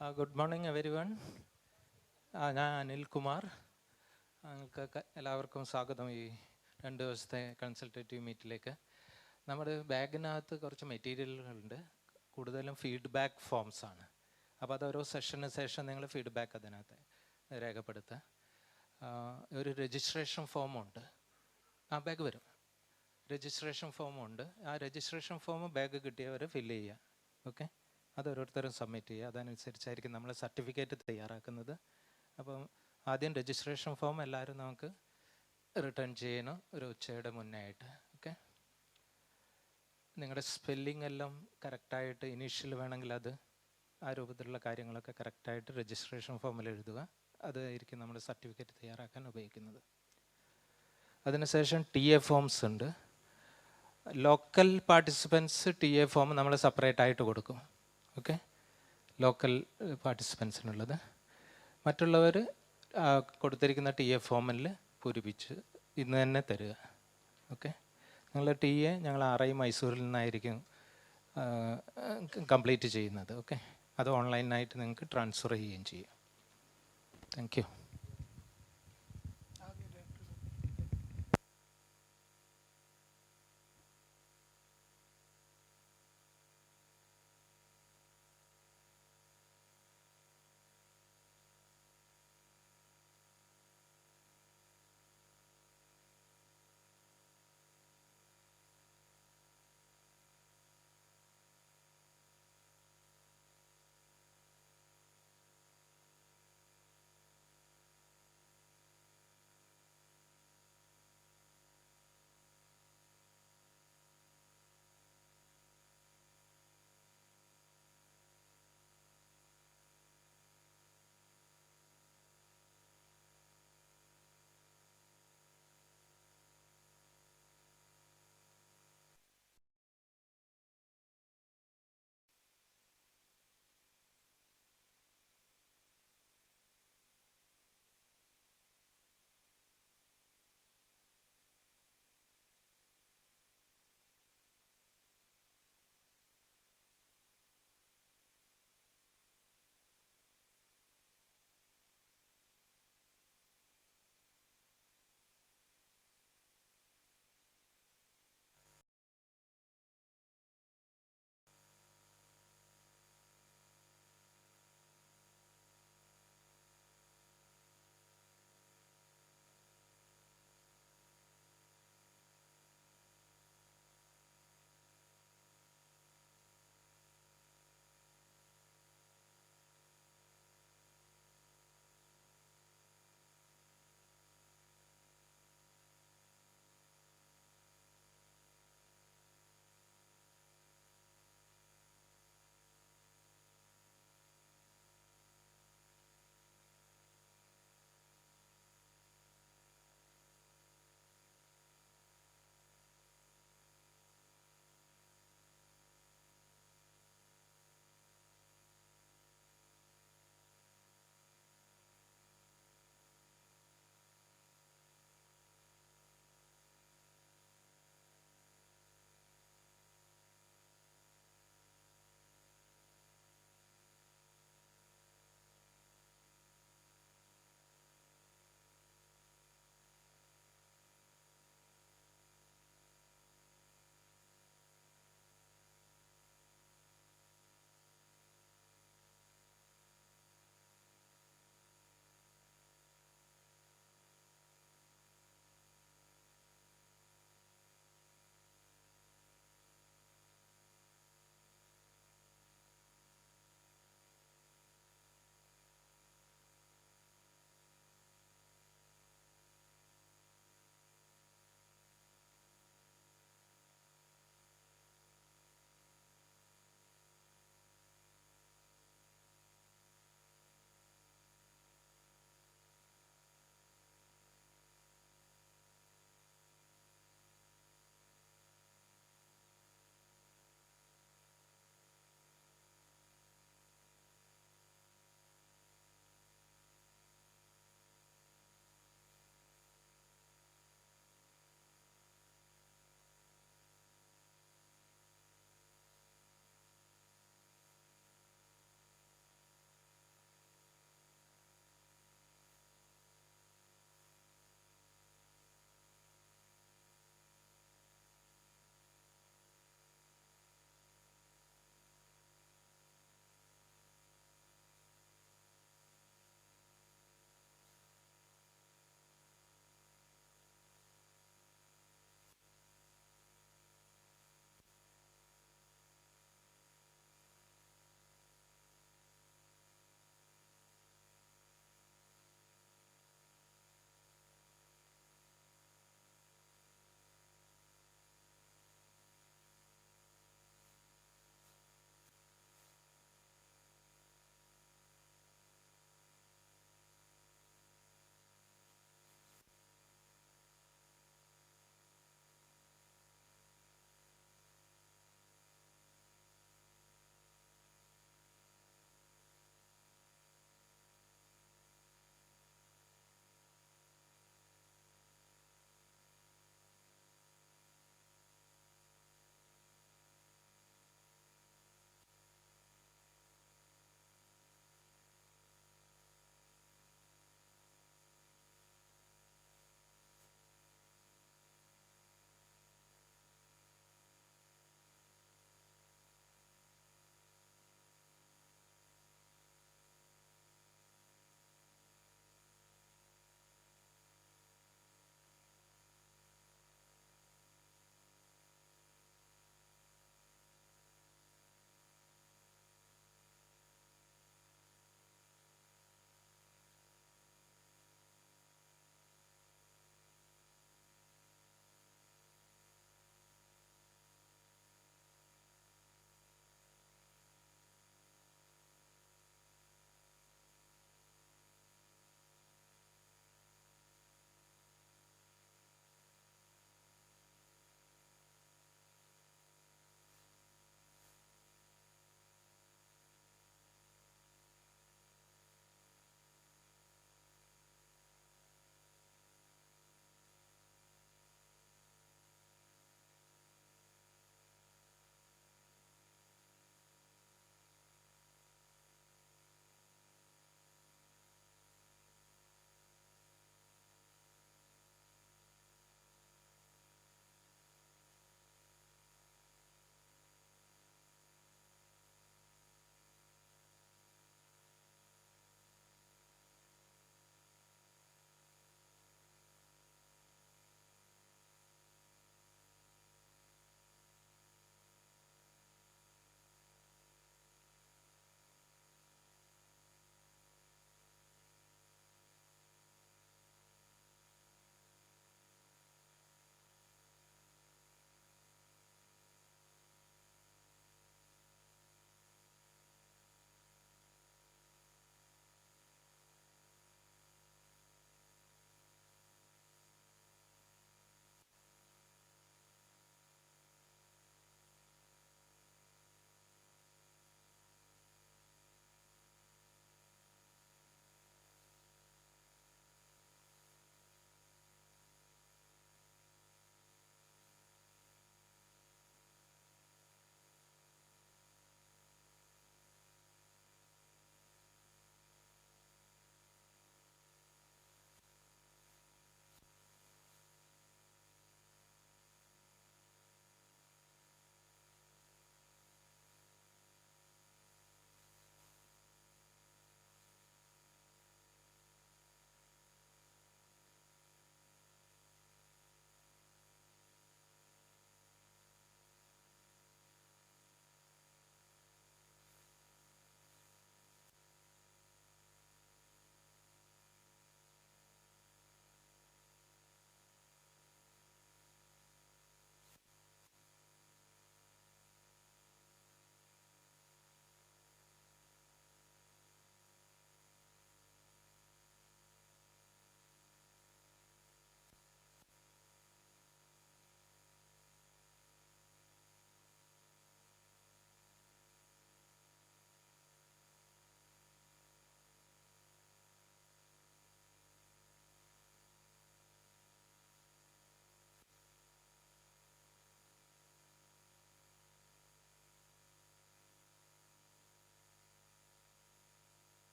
Good morning, everyone. ഞാൻ അനിൽകുമാർ. നിങ്ങൾക്ക് എല്ലാവർക്കും സ്വാഗതം ഈ 2 ദിവസത്തെ കൺസൾട്ടേറ്റീവ് മീറ്റിലേക്ക്. നമ്മുടെ ബാഗിനകത്ത് കുറച്ച് മെറ്റീരിയലുകളുണ്ട്, കൂടുതലും ഫീഡ്ബാക്ക് ഫോംസ് ആണ്. അപ്പോൾ അത് ഓരോ സെഷന് ശേഷം നിങ്ങൾ ഫീഡ്ബാക്ക് അതിനകത്ത് രേഖപ്പെടുത്തുക. ഒരു രജിസ്ട്രേഷൻ ഫോമുണ്ട്, ബാഗ് വരും. രജിസ്ട്രേഷൻ ഫോമുണ്ട്, ആ രജിസ്ട്രേഷൻ ഫോം ബാഗ് കിട്ടിയവർ ഫില്ല് ചെയ്യുക. ഓക്കെ, അത് ഓരോരുത്തരും സബ്മിറ്റ് ചെയ്യുക. അതനുസരിച്ചായിരിക്കും നമ്മൾ സർട്ടിഫിക്കറ്റ് തയ്യാറാക്കുന്നത്. അപ്പം ആദ്യം രജിസ്ട്രേഷൻ ഫോം എല്ലാവരും നമുക്ക് റിട്ടേൺ ചെയ്യണം ഒരു ഉച്ചയുടെ മുന്നേ ആയിട്ട്. ഓക്കെ, നിങ്ങളുടെ സ്പെല്ലിംഗ് എല്ലാം കറക്റ്റായിട്ട്, ഇനീഷ്യൽ വേണമെങ്കിൽ അത് ആ രൂപത്തിലുള്ള കാര്യങ്ങളൊക്കെ കറക്റ്റായിട്ട് രജിസ്ട്രേഷൻ ഫോമിൽ എഴുതുക. അതായിരിക്കും നമ്മൾ സർട്ടിഫിക്കറ്റ് തയ്യാറാക്കാൻ ഉപയോഗിക്കുന്നത്. അതിനുശേഷം TA ഫോംസ് ഉണ്ട്. ലോക്കൽ പാർട്ടിസിപ്പൻസ് TA ഫോം നമ്മൾ സെപ്പറേറ്റ് ആയിട്ട് കൊടുക്കും. ഓക്കെ, ലോക്കൽ പാർട്ടിസിപ്പൻസിനുള്ളത്. മറ്റുള്ളവർ കൊടുത്തിരിക്കുന്ന TA ഫോമിൽ പൂരിപ്പിച്ച് ഇന്ന് തന്നെ തരിക. ഓക്കെ, നിങ്ങളുടെ TA ഞങ്ങൾ RI മൈസൂരിൽ നിന്നായിരിക്കും കംപ്ലീറ്റ് ചെയ്യുന്നത്. ഓക്കെ, അത് ഓൺലൈനായിട്ട് നിങ്ങൾക്ക് ട്രാൻസ്ഫർ ചെയ്യുകയും ചെയ്യാം. Thank you.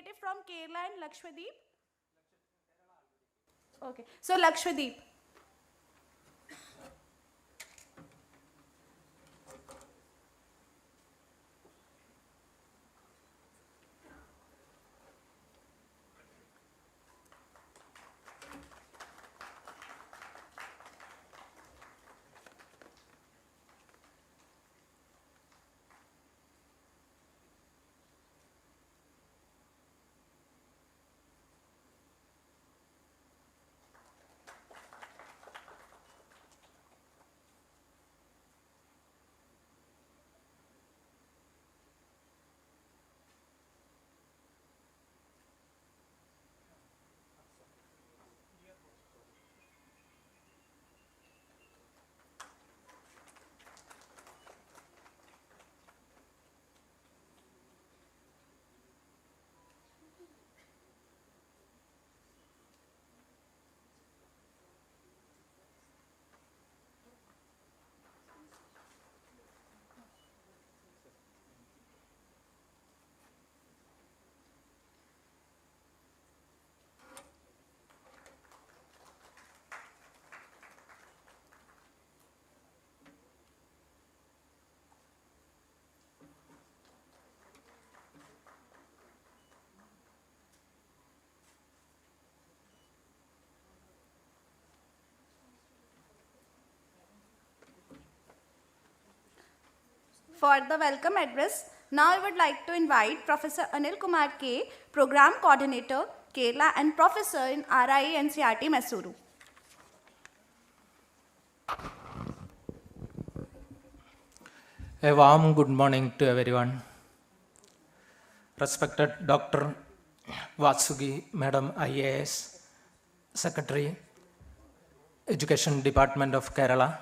representative from Kerala and Lakshadweep? Okay, so Lakshadweep. For the welcome address, now I would like to invite Professor Anil Kumar K, Program Coordinator, Kerala and Professor in RIE NCERT, Mysuru. A warm good morning to everyone. Respected Dr. Vasugi, Madam IAS, Secretary, Education Department of Kerala,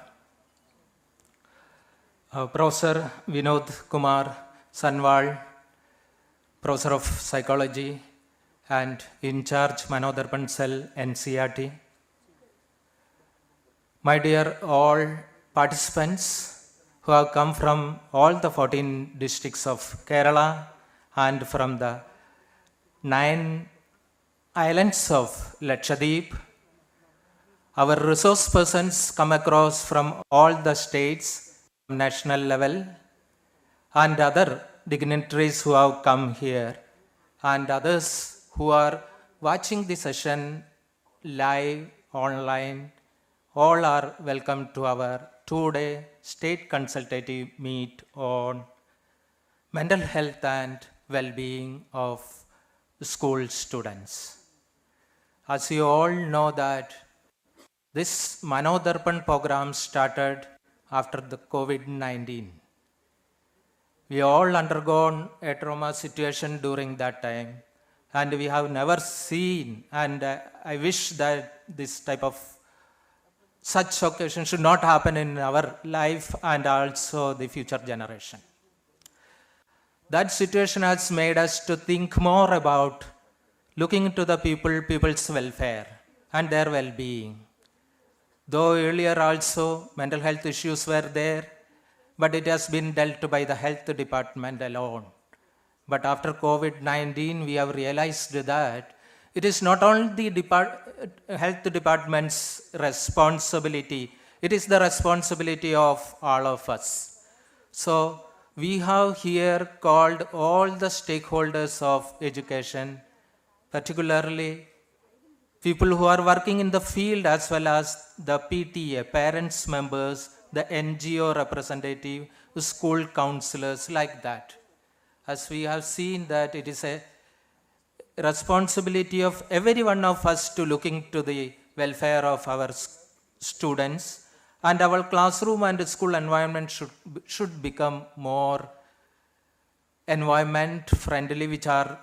Professor Vinod Kumar Sanwal, Professor of Psychology and in charge MANODARPAN Cell NCERT. My dear all participants who have come from all the 14 districts of Kerala and from the 9 islands of Lakshadweep. Our resource persons come across from all the states, national level, and other dignitaries who have come here, and others who are watching the session live, online, all are welcome to our two-day state consultative meet on mental health and well-being of school students. As you all know that this MANODARPAN program started after the COVID-19. We all undergone a trauma situation during that time, and we have never seen, and I wish that this type of such occasion should not happen in our life and also the future generation. That situation has made us to think more about looking into the people's welfare and their well-being. Though earlier also mental health issues were there, but it has been dealt by the health department alone. But after COVID-19, we have realized that it is not only the health department's responsibility, it is the responsibility of all of us. So we have here called all the stakeholders of education, particularly people who are working in the field as well as the PTA, parents, members, the NGO representative, school counselors, like that. As we have seen that it is a responsibility of every one of us to look into the welfare of our students, and our classroom and school environment should become more environment friendly, which are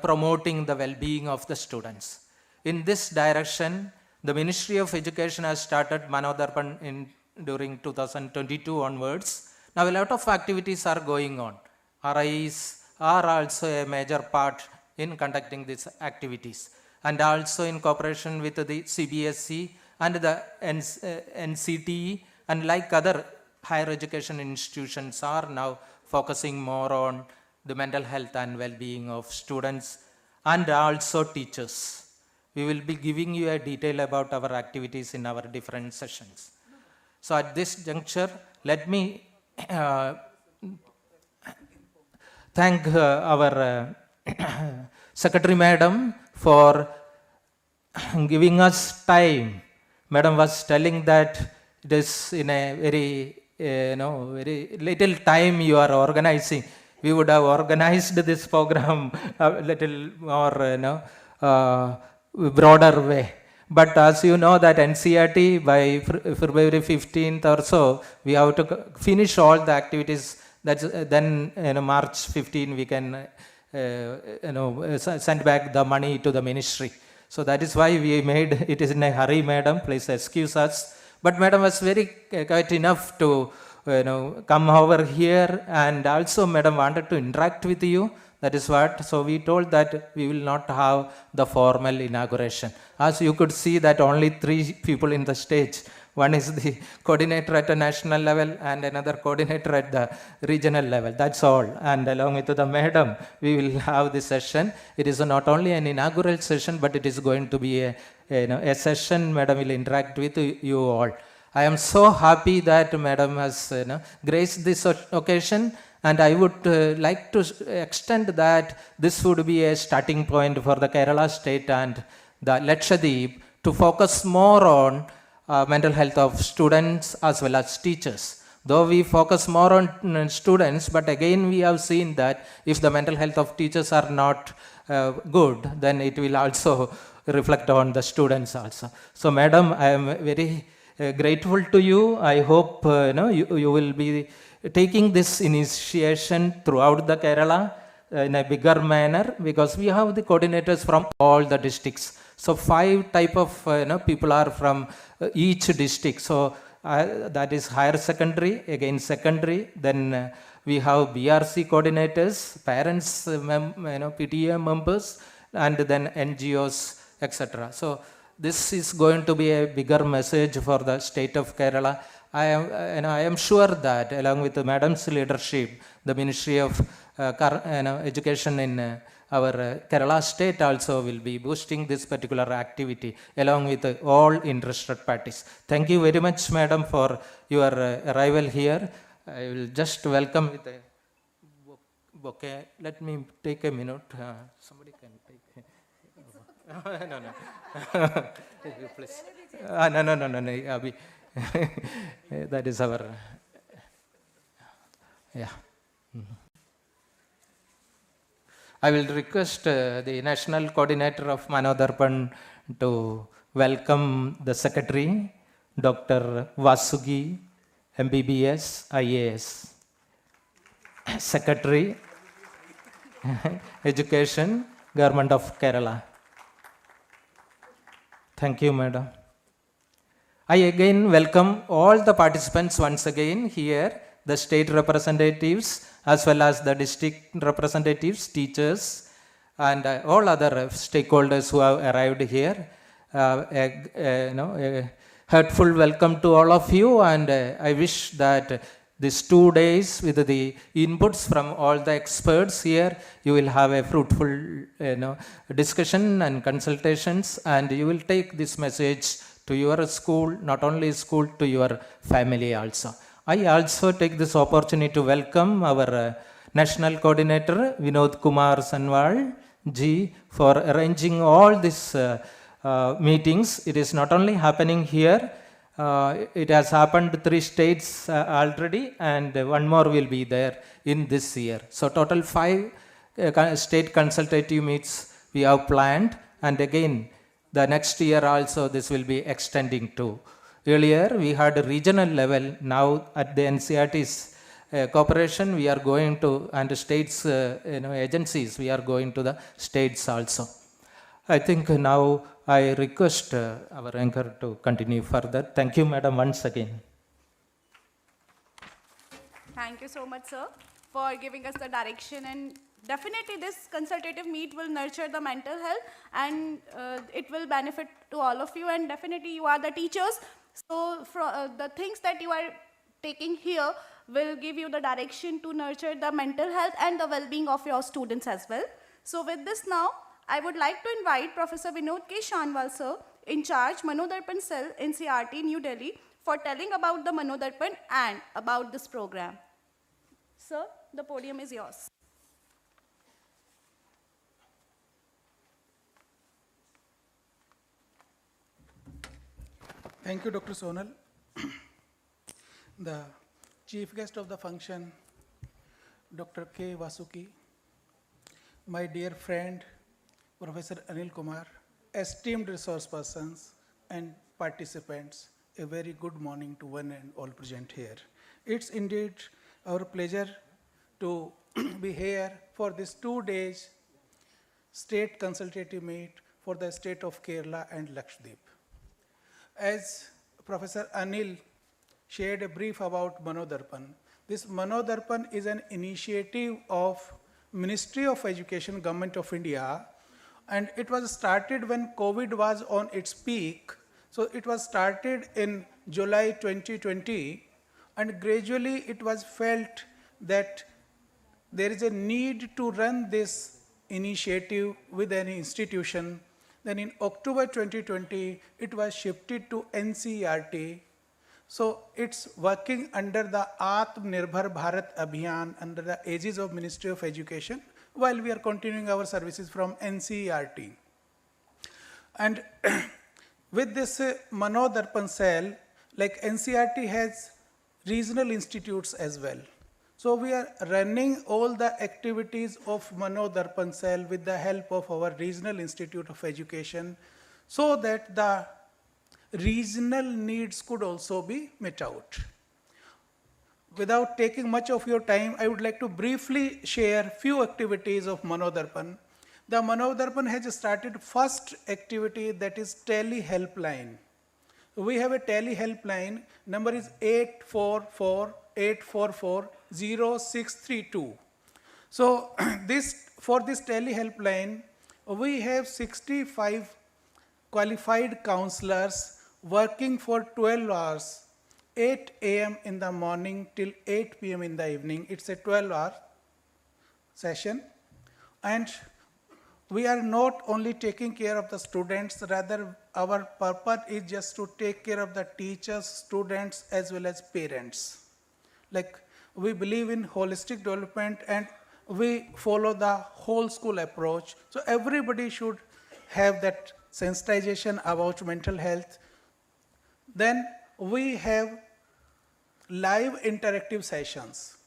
promoting the well-being of the students. In this direction, the Ministry of Education has started MANODARPAN during 2022 onwards. Now a lot of activities are going on. RIs are also a major part in conducting these activities, and also in cooperation with the CBSE and the NCTE and like other higher education institutions are now focusing more on the mental health and well-being of students and also teachers. We will be giving you a detail about our activities in our different sessions. So at this juncture, let me thank our Secretary Madam for giving us time. Madam was telling that it is in a very, very little time you are organizing. We would have organized this program a little more, broader way. But as you know that NCERT by February 15th or so, we have to finish all the activities. That's then March 15 we can send back the money to the ministry. So that is why we made it is in a hurry, madam. Please excuse us. But madam was very quite enough to come over here, and also madam wanted to interact with you. That is what. So we told that we will not have the formal inauguration. As you could see that only 3 people in the stage. One is the coordinator at a national level and another coordinator at the regional level. That's all. And along with the madam, we will have this session. It is not only an inaugural session, but it is going to be a session. Madam will interact with you all. I am so happy that madam has graced this occasion. And I would like to extend that this would be a starting point for the Kerala state and the Lakshadweep to focus more on mental health of students as well as teachers. Though we focus more on students, but again we have seen that if the mental health of teachers are not good, then it will also reflect on the students also. So madam, I am very grateful to you. I hope you will be taking this initiation throughout the Kerala in a bigger manner, because we have the coordinators from all the districts. So 5 type of people are from each district. So that is higher secondary, again secondary, then we have BRC coordinators, parents, PTA members, and then NGOs, etc. So this is going to be a bigger message for the state of Kerala. I am sure that along with the madam's leadership, the Ministry of Education in our Kerala state also will be boosting this particular activity along with all interested parties. Thank you very much, madam, for your arrival here. I will just welcome with a bouquet. Let me take a minute. Somebody can take. No. Please. No. That is our. Yeah. I will request the national coordinator of MANODARPAN to welcome the secretary, Dr. Vasugi, MBBS, IAS. Secretary, Education, Government of Kerala. Thank you, madam. I again welcome all the participants once again here, the state representatives as well as the district representatives, teachers, and all other stakeholders who have arrived here. A heartful welcome to all of you, and I wish that these 2 days with the inputs from all the experts here, you will have a fruitful discussion and consultations, and you will take this message to your school, not only school, to your family also. I also take this opportunity to welcome our national coordinator, Vinod Kumar Sanwal ji, for arranging all these meetings. It is not only happening here, it has happened 3 states already, and 1 more will be there in this year. So total 5 state consultative meets we have planned, and again the next year also this will be extending to. Earlier we had a regional level, now at the NCERT's cooperation we are going to, and states agencies, we are going to the states also. I think now I request our anchor to continue further. Thank you, madam, once again. Thank you so much, sir, for giving us the direction, and definitely this consultative meet will nurture the mental health, and it will benefit to all of you, and definitely you are the teachers. So the things that you are taking here will give you the direction to nurture the mental health and the well-being of your students as well. So with this now, I would like to invite Professor Vinod K. Shanwal, sir, in charge MANODARPAN Cell, NCERT, New Delhi, for telling about the MANODARPAN and about this program. Sir, the podium is yours. Thank you, Dr. Sonal. The chief guest of the function, Dr. K. Vasuki, my dear friend, Professor Anil Kumar, esteemed resource persons and participants, a very good morning to one and all present here. It's indeed our pleasure to be here for this 2 days state consultative meet for the state of Kerala and Lakshadweep. As Professor Anil shared a brief about MANODARPAN, this MANODARPAN is an initiative of Ministry of Education, Government of India, and it was started when COVID was on its peak. So it was started in July 2020, and gradually it was felt that there is a need to run this initiative with an institution. Then in October 2020, it was shifted to NCERT. So it's working under the Atmanirbhar Bharat Abhiyan under the aegis of Ministry of Education, while we are continuing our services from NCERT. And with this MANODARPAN cell, like NCERT has regional institutes as well. So we are running all the activities of MANODARPAN cell with the help of our regional institute of education, so that the regional needs could also be met out. Without taking much of your time, I would like to briefly share few activities of MANODARPAN. The MANODARPAN has started first activity, that is tele-helpline. We have a tele-helpline, number is 844-844-0632. So for this tele-helpline, we have 65 qualified counselors working for 12 hours, 8 a.m. in the morning till 8 p.m. in the evening. It's a 12-hour session. And we are not only taking care of the students, rather our purpose is just to take care of the teachers, students, as well as parents. Like, we believe in holistic development and we follow the whole school approach. So everybody should have that sensitization about mental health. Then we have live interactive sessions.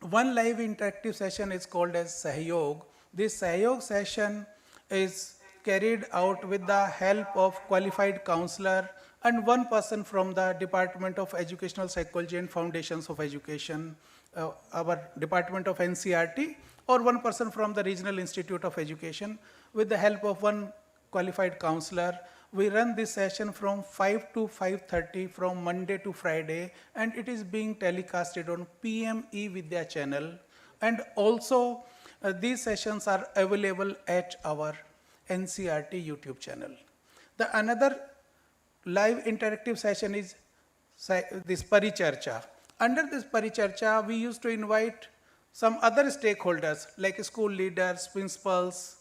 One live interactive session is called as Sahyog. This Sahyog session is carried out with the help of qualified counselor and one person from the Department of Educational Psychology and Foundations of Education, our Department of NCERT, or one person from the Regional Institute of Education. With the help of one qualified counselor, we run this session from 5 to 5:30 from Monday to Friday, and it is being telecasted on PME Vidya channel. And also these sessions are available at our NCERT YouTube channel. The another live interactive session is this Paricharcha. Under this Paricharcha, we used to invite some other stakeholders like school leaders, principals,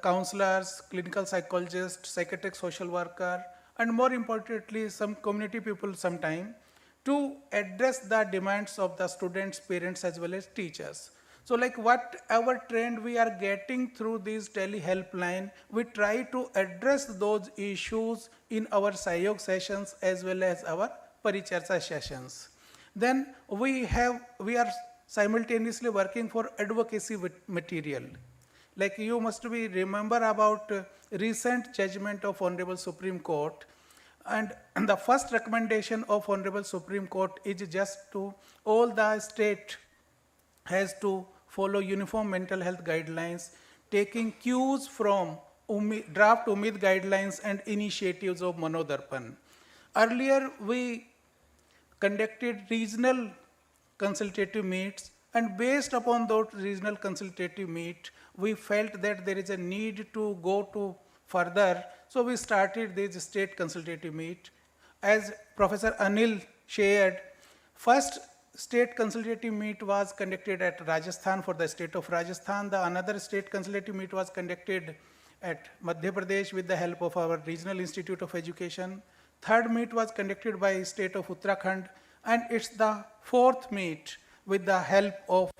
counselors, clinical psychologists, psychiatric social worker, and more importantly, some community people sometime, to address the demands of the students, parents, as well as teachers. So like whatever trend we are getting through these tele-helpline, we try to address those issues in our Sahyog sessions as well as our Paricharcha sessions. Then we are simultaneously working for advocacy material. Like you must be remember about recent judgment of Honorable Supreme Court, and the first recommendation of Honorable Supreme Court is just to all the state has to follow uniform mental health guidelines, taking cues from draft UMID guidelines and initiatives of MANODARPAN. Earlier we conducted regional consultative meets, and based upon those regional consultative meet, we felt that there is a need to go to further, so we started this state consultative meet. As Professor Anil shared, first state consultative meet was conducted at Rajasthan for the state of Rajasthan. The another state consultative meet was conducted at Madhya Pradesh with the help of our Regional Institute of Education. Third meet was conducted by state of Uttarakhand, and it's the fourth meet with the help of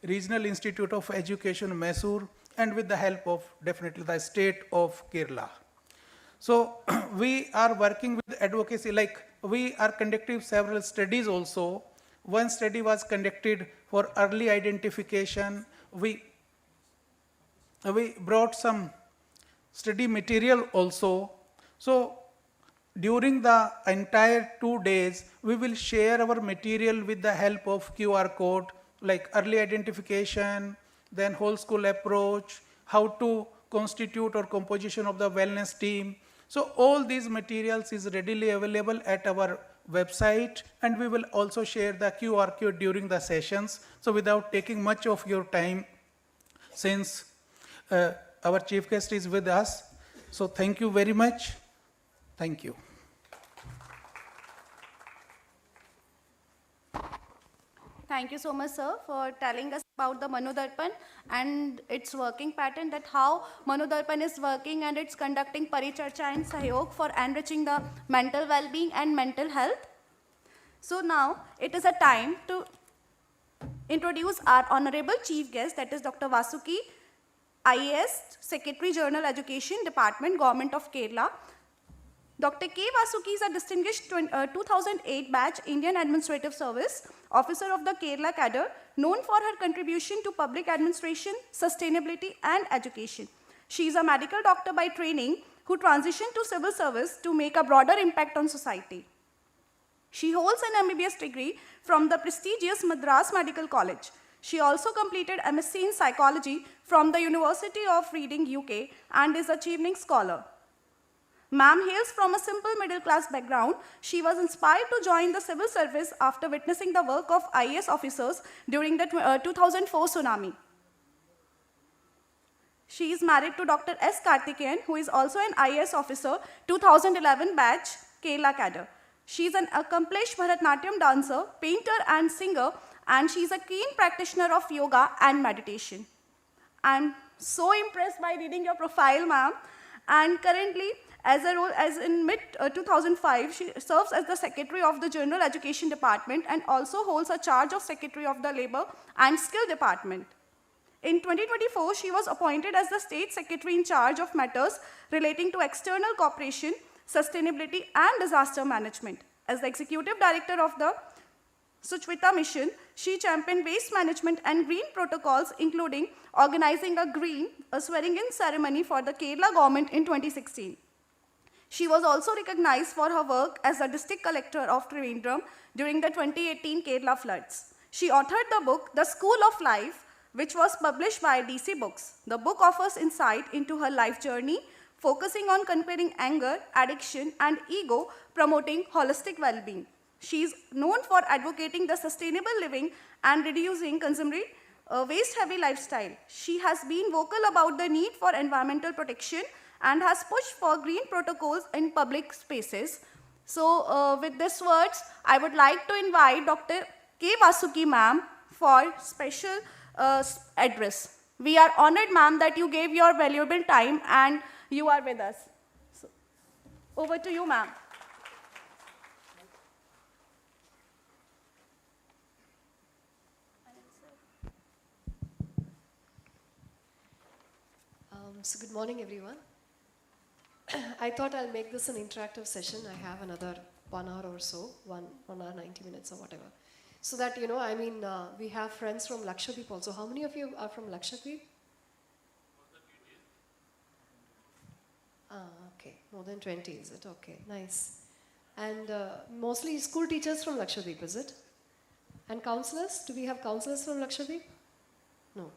Regional Institute of Education, Mysore, and with the help of definitely the state of Kerala. So we are working with advocacy, like we are conducting several studies also. One study was conducted for early identification. We brought some study material also. So during the entire 2 days, we will share our material with the help of QR code, like early identification, then whole school approach, how to constitute or composition of the wellness team. So all these materials is readily available at our website, and we will also share the QR code during the sessions. So without taking much of your time, since our chief guest is with us, so thank you very much. Thank you. Thank you so much, sir, for telling us about the MANODARPAN and its working pattern, that how MANODARPAN is working and it's conducting Paricharcha and Sahyog for enriching the mental well-being and mental health. So now it is a time to introduce our honorable chief guest, that is Dr. Vasuki, IAS, Secretary General Education Department, Government of Kerala. Dr. K. Vasuki is a distinguished 2008 batch Indian Administrative Service officer of the Kerala cadre, known for her contribution to public administration, sustainability, and education. She is a medical doctor by training who transitioned to civil service to make a broader impact on society. She holds an MBBS degree from the prestigious Madras Medical College. She also completed MSc in Psychology from the University of Reading, UK, and is a Chevening Scholar. Ma'am hails from a simple middle-class background. She was inspired to join the civil service after witnessing the work of IAS officers during the 2004 tsunami. She is married to Dr. S. Karthikeyan, who is also an IAS officer, 2011 batch, Kerala cadre. She is an accomplished Bharatanatyam dancer, painter, and singer, and she is a keen practitioner of yoga and meditation. I'm so impressed by reading your profile, ma'am. And currently, as in mid-2005, she serves as the Secretary of the General Education Department and also holds a charge of Secretary of the Labor and Skill Department. In 2024, she was appointed as the State Secretary in charge of matters relating to external cooperation, sustainability, and disaster management. As the Executive Director of the Suchvita Mission, she championed waste management and green protocols, including organizing a swearing-in ceremony for the Kerala government in 2016. She was also recognized for her work as the District Collector of Trivandrum during the 2018 Kerala floods. She authored the book, The School of Life, which was published by DC Books. The book offers insight into her life journey, focusing on conquering anger, addiction, and ego, promoting holistic well-being. She is known for advocating the sustainable living and reducing consumption waste-heavy lifestyle. She has been vocal about the need for environmental protection and has pushed for green protocols in public spaces. So with these words, I would like to invite Dr. K. Vasuki ma'am for special address. We are honored, ma'am, that you gave your valuable time and you are with us. So, over to you, ma'am. So good morning, everyone. I thought I'll make this an interactive session. I have another 1 hour or so, 1 hour, 90 minutes or whatever. So that, we have friends from Lakshadweep also. How many of you are from Lakshadweep? Okay, more than 20, is it? Okay, nice. And mostly school teachers from Lakshadweep, is it? And counselors? Do we have counselors from Lakshadweep? No.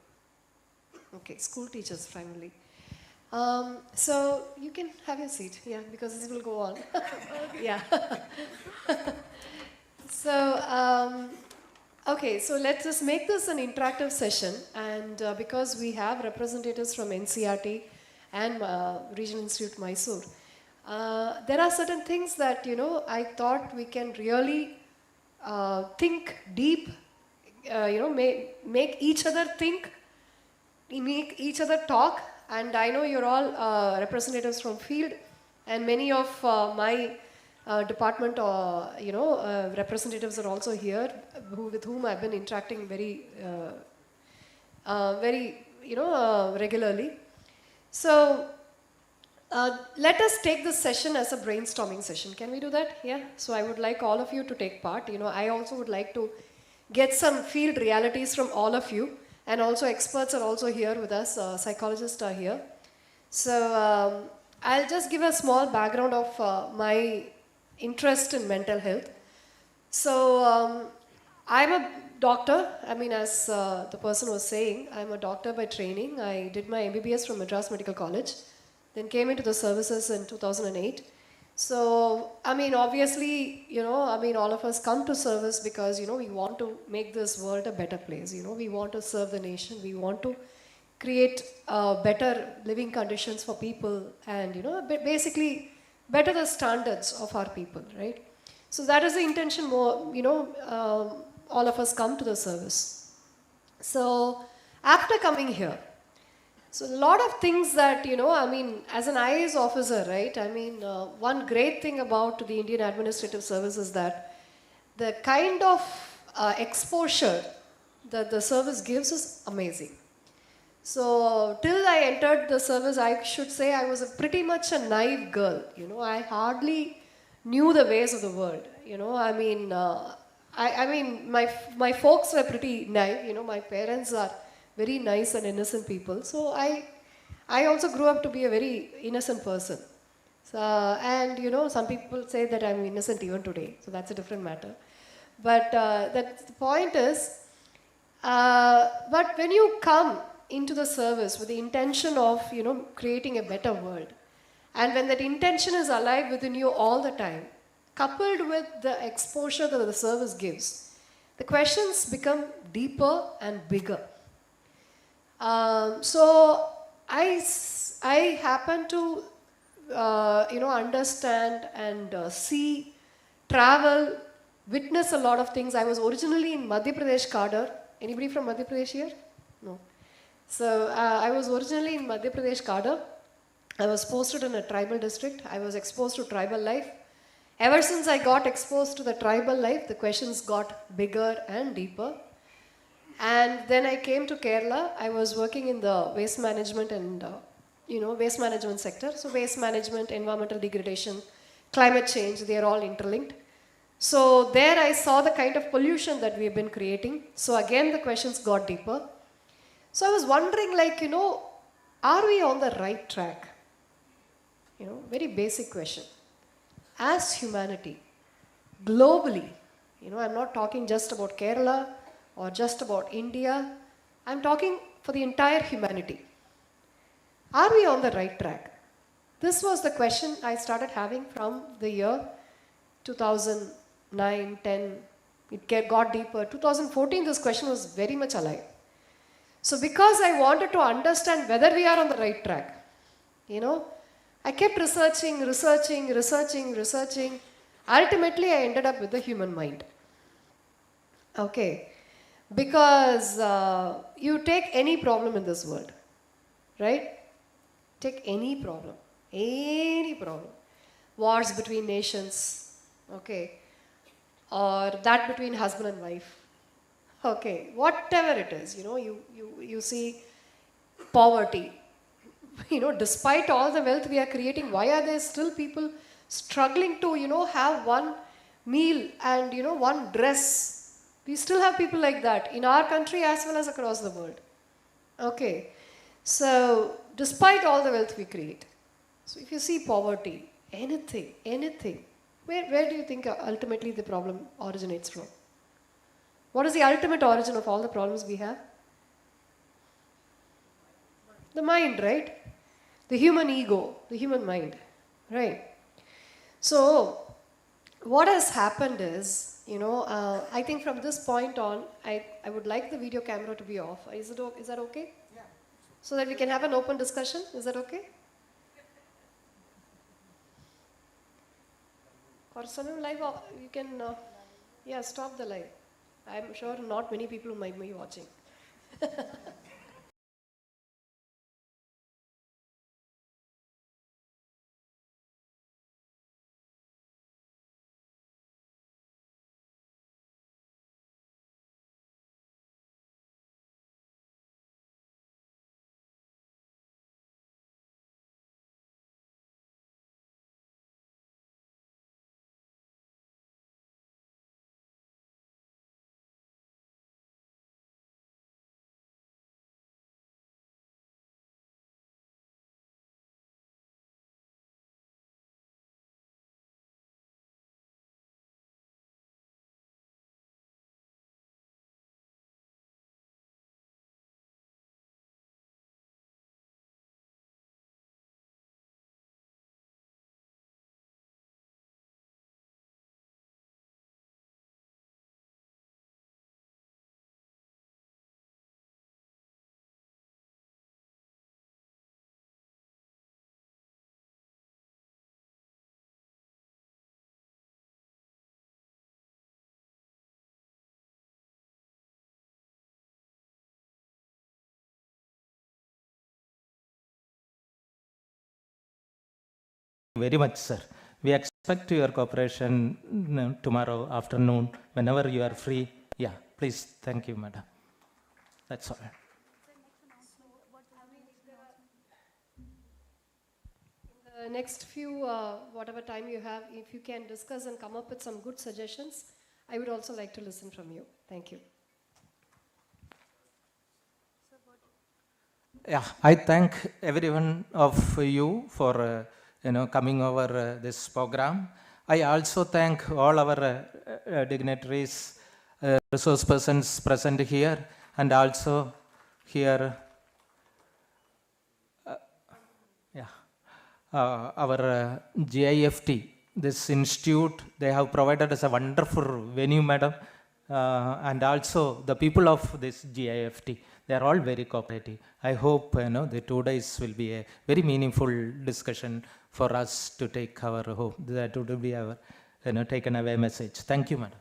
Okay, school teachers primarily. So you can have your seat, yeah, because this will go on. Yeah. So, okay, so let's just make this an interactive session, and because we have representatives from NCERT and Regional Institute Mysore, there are certain things that, I thought we can really think deep, make each other think, make each other talk. And I know you're all representatives from field, and many of my department representatives are also here, with whom I've been interacting very regularly. So let us take this session as a brainstorming session. Can we do that? Yeah. So I would like all of you to take part. I also would like to get some field realities from all of you, and also experts are also here with us. Psychologists are here. So I'll just give a small background of my interest in mental health. So I'm a doctor. I mean, as the person was saying, I'm a doctor by training. I did my MBBS from Madras Medical College, then came into the services in 2008. So, I mean, obviously, all of us come to service because, we want to make this world a better place. We want to serve the nation. We want to create better living conditions for people and, basically better the standards of our people, right? So that is the intention more, all of us come to the service. So after coming here, so a lot of things that, as an IAS officer, right, one great thing about the Indian Administrative Service is that the kind of exposure that the service gives is amazing. So till I entered the service, I should say I was pretty much a naive girl. I hardly knew the ways of the world. My folks were pretty naive. My parents are very nice and innocent people. So I also grew up to be a very innocent person. So, and some people say that I'm innocent even today. So that's a different matter. But the point is, but when you come into the service with the intention of, creating a better world, and when that intention is alive within you all the time, coupled with the exposure that the service gives, the questions become deeper and bigger. So I happen to, understand and see, travel, witness a lot of things. I was originally in Madhya Pradesh cadre. Anybody from Madhya Pradesh here? No. So I was originally in Madhya Pradesh cadre. I was posted in a tribal district. I was exposed to tribal life. Ever since I got exposed to the tribal life, the questions got bigger and deeper. And then I came to Kerala. I was working in the waste management and, waste management sector. So waste management, environmental degradation, climate change, they are all interlinked. So there I saw the kind of pollution that we have been creating. So again, the questions got deeper. So I was wondering, are we on the right track? Very basic question. As humanity, globally, I'm not talking just about Kerala or just about India. I'm talking for the entire humanity. Are we on the right track? This was the question I started having from the year 2009, 10. It got deeper. 2014, this question was very much alive. So because I wanted to understand whether we are on the right track, I kept researching. Ultimately, I ended up with the human mind. Okay. Because you take any problem in this world, right? Take any problem. Wars between nations, okay? Or that between husband and wife. Okay, whatever it is, you see poverty. Despite all the wealth we are creating, why are there still people struggling to, have one meal and, one dress? We still have people like that in our country as well as across the world. Okay, so despite all the wealth we create, so if you see poverty, anything, where do you think ultimately the problem originates from? What is the ultimate origin of all the problems we have? The mind, right? The human ego, the human mind, right? So, what has happened is, I think from this point on, I would like the video camera to be off. Is that okay? Yeah. So that we can have an open discussion. Is that okay? Or some live, you can, Yeah, stop the live. I'm sure not many people might be watching. Very much, sir. We expect your cooperation tomorrow afternoon, whenever you are free. Yeah, please. Thank you, madam. That's all. The next few, whatever time you have, if you can discuss and come up with some good suggestions, I would also like to listen from you. Thank you. Yeah, I thank everyone of you for coming over this program. I also thank all our dignitaries, resource persons present here, and also here, yeah, our GIFT, this institute, they have provided us a wonderful venue, madam, and also the people of this GIFT, they are all very cooperative. I hope the 2 days will be a very meaningful discussion for us to take our hope. That would be our taken away message. Thank you, madam.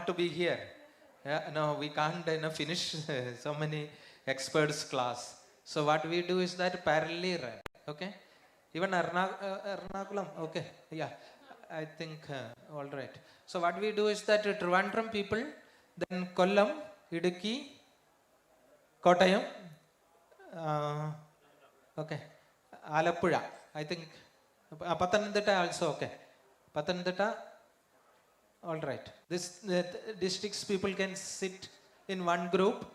to be here. Yeah, no, we can't finish so many experts class. So what we do is that parallelly run. Okay. Even Ernakulam. Okay. Yeah. I think all right. So what we do is that Trivandrum people, then Kollam, Idukki, Kottayam, okay, Alappuzha. I think Pathanamthitta also okay. Pathanamthitta. All right. This districts people can sit in one group.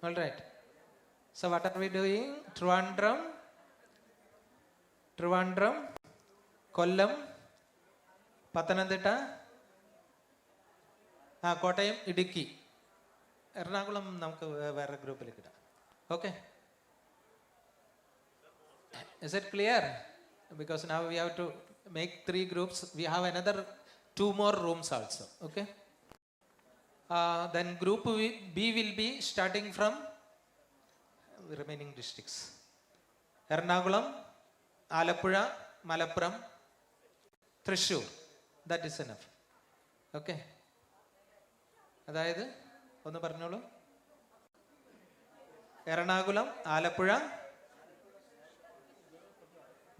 All right. So what are we doing? Trivandrum, Kollam, Pathanamthitta, Kottayam, Idukki. Ernakulam നമുക്ക് വേറെ ഗ്രൂപ്പിലേക്ക് ഇടാം. Okay. Is it clear? Because now we have to make 3 groups. We have another 2 more rooms also. Okay. Then group B will be starting from remaining districts. Ernakulam, Alappuzha, Malappuram, Thrissur. That is enough. Okay. അതായത് ഒന്ന് പറഞ്ഞോളൂ. Ernakulam, Alappuzha,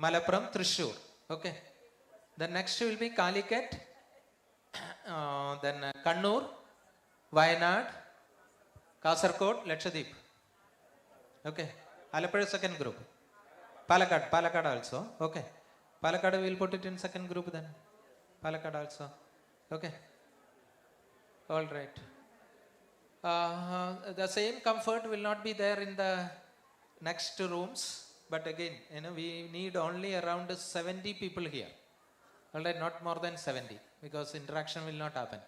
Malappuram, Thrissur. Okay. Then next will be Calicut, then Kannur, Wayanad, Kasaragod, Lakshadweep. Okay. Alappuzha second group. Palakkad also. Okay. Palakkad we will put it in second group then. Palakkad also. Okay. All right. The same comfort will not be there in the next rooms, but again, we need only around 70 people here. All right, not more than 70, because interaction will not happen.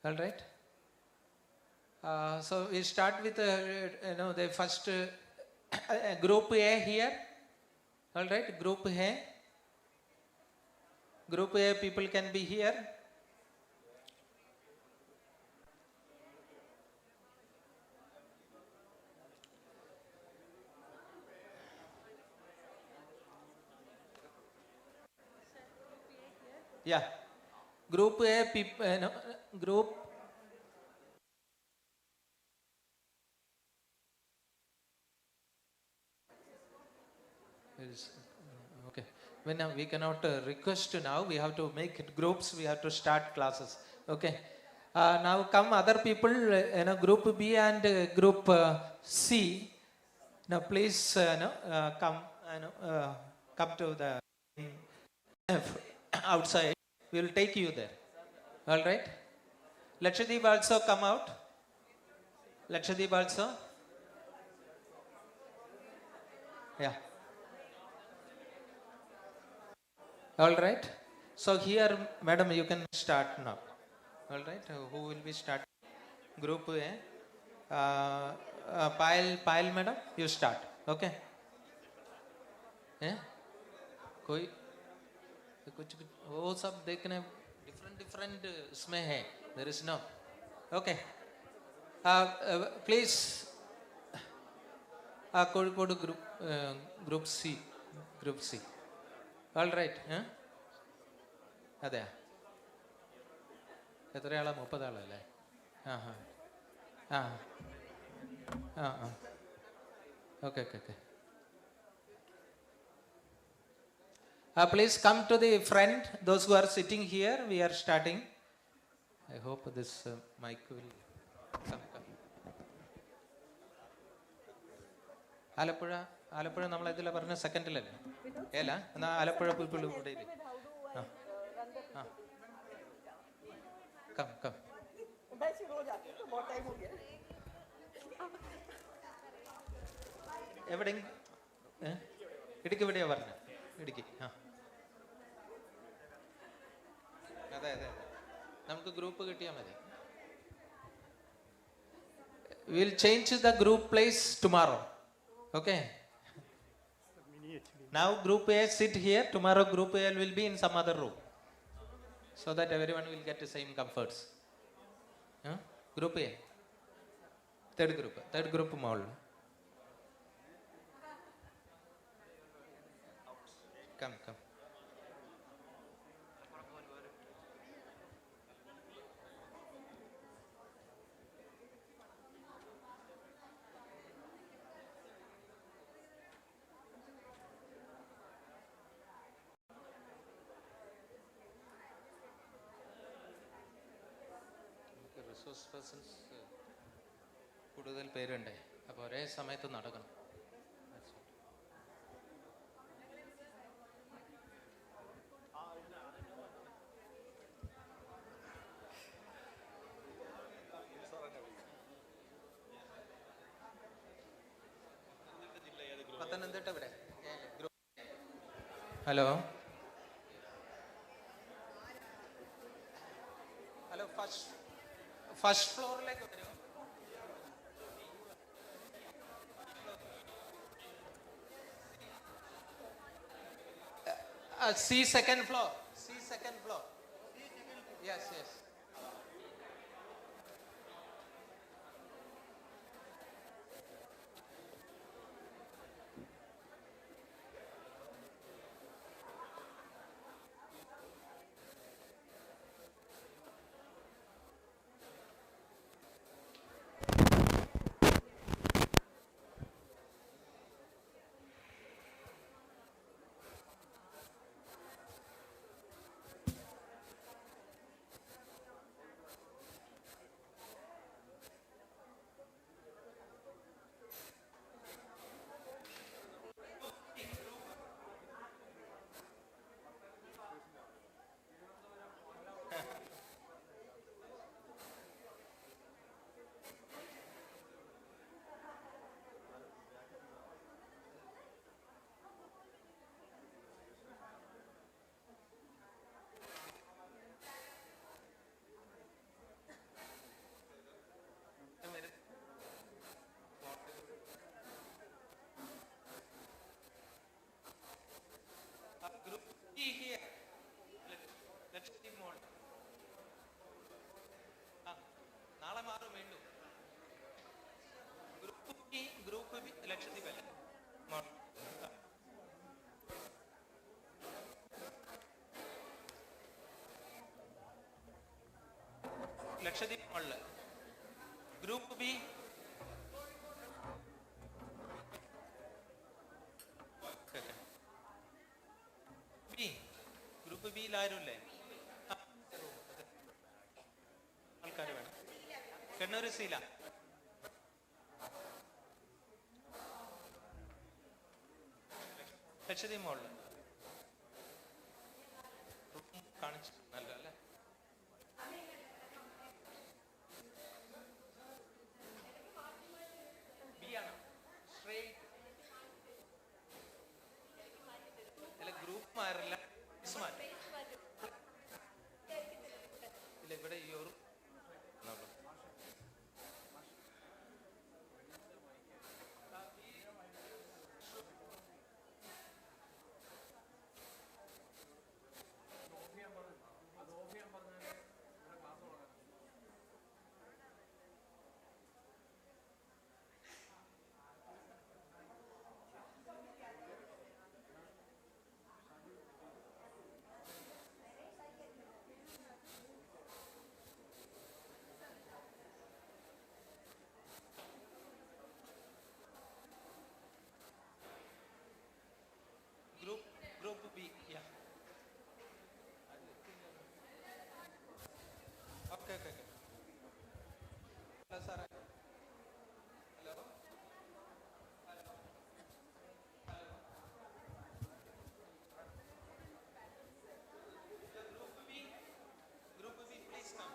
All right. So we start with the first group A here. All right, group A. Group A people can be here. Yeah, group A people, group is okay. When we cannot request now, we have to make it groups. We have to start classes. Okay. Now come other people, group B and group C. Now please, come to the outside. We will take you there. All right. Lakshadweep also come out. Lakshadweep also. Yeah. All right. So here, madam, you can start now. All right. Who will be starting? Group A. Payal, madam, you start. Okay. Yeah. कोई कुछ वो सब देखने different इसमें है. There is no. Okay. Please. Kozhikode group C. Group C. All right. അതെയാ എത്ര ആളാ 30 ആളല്ലേ Okay. Please come to the front. Those who are sitting here, we are starting. I hope this mic will come. Alappuzha നമ്മൾ ഇതിലെ പറഞ്ഞ സെക്കൻഡിലല്ലേ ഏല എന്നാ Alappuzha people ഇവിടെ കം എവിടെ ഇടുക്കി എവിടെയാ പറഞ്ഞ ഇടുക്കി അതെ നമുക്ക് ഗ്രൂപ്പ് കിട്ടിയാൽ മതി. We'll change the group place tomorrow. Okay. Now group A sit here. Tomorrow group A will be in some other room, so that everyone will get the same comforts. Group A. Third group mall. Come. Resource persons കൂടുതൽ പേരുണ്ട്, അപ്പോൾ ഒരേ സമയത്ത് നടക്കണം. പത്തനംതിട്ട ഇവിടെ. Hello hello, first ഫ്ലോറിലേക്ക് വരും. C second floor. Yes. നാളെ മാറും വീണ്ടും. ഗ്രൂപ്പ് ബി ലക്ഷദ്വീപ് അല്ലേ? ലക്ഷദ്വീപ് മോളില് ഗ്രൂപ്പ് ബി. ഗ്രൂപ്പ് ബിയിൽ ആരുമില്ലേ? ആൾക്കാർ വേണം. കണ്ണൂർ സീല. ലക്ഷദ്വീപ് മോളില് കാണിച്ചു നല്ല അല്ലേ? ബി ആണ് സ്ട്രേറ്റ്. അല്ല, ഗ്രൂപ്പ് മാറില്ല, മാറ്റി. ഇല്ല, ഇവിടെ ഈ ഒരു ഗ്രൂപ്പ് ബി. ഓക്കെ. ഹലോ സാറേ. Hello. Group B please come.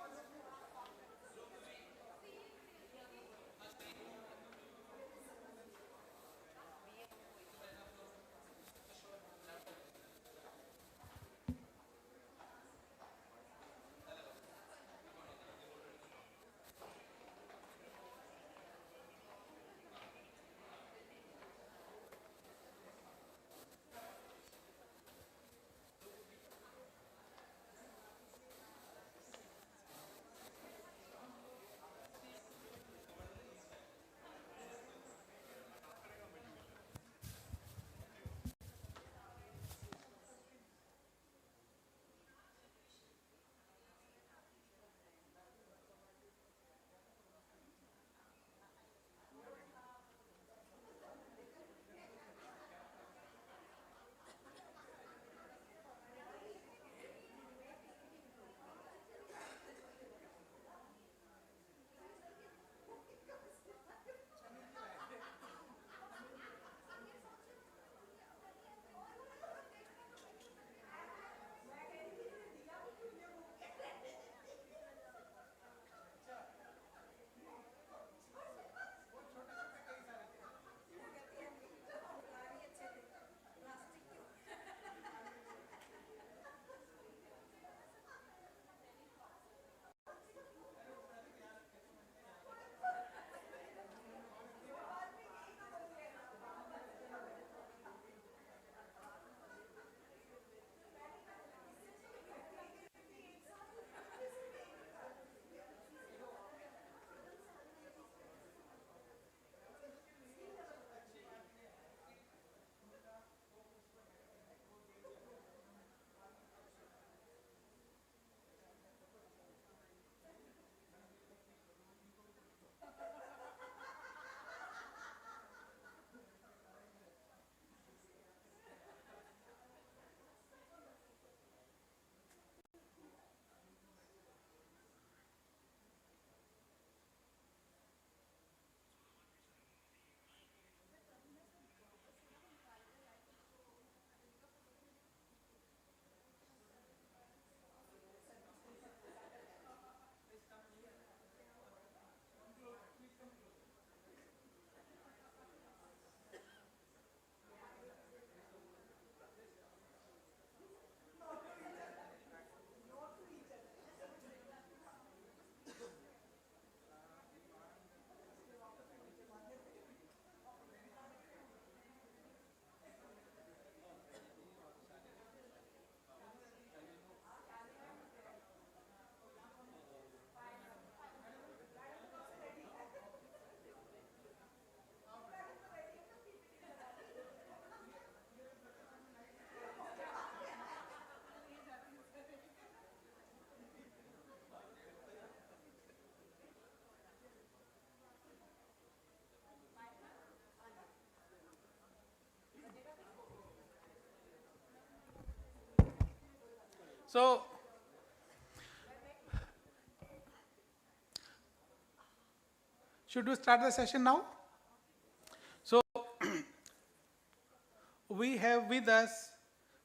So, should we start the session now? So, we have with us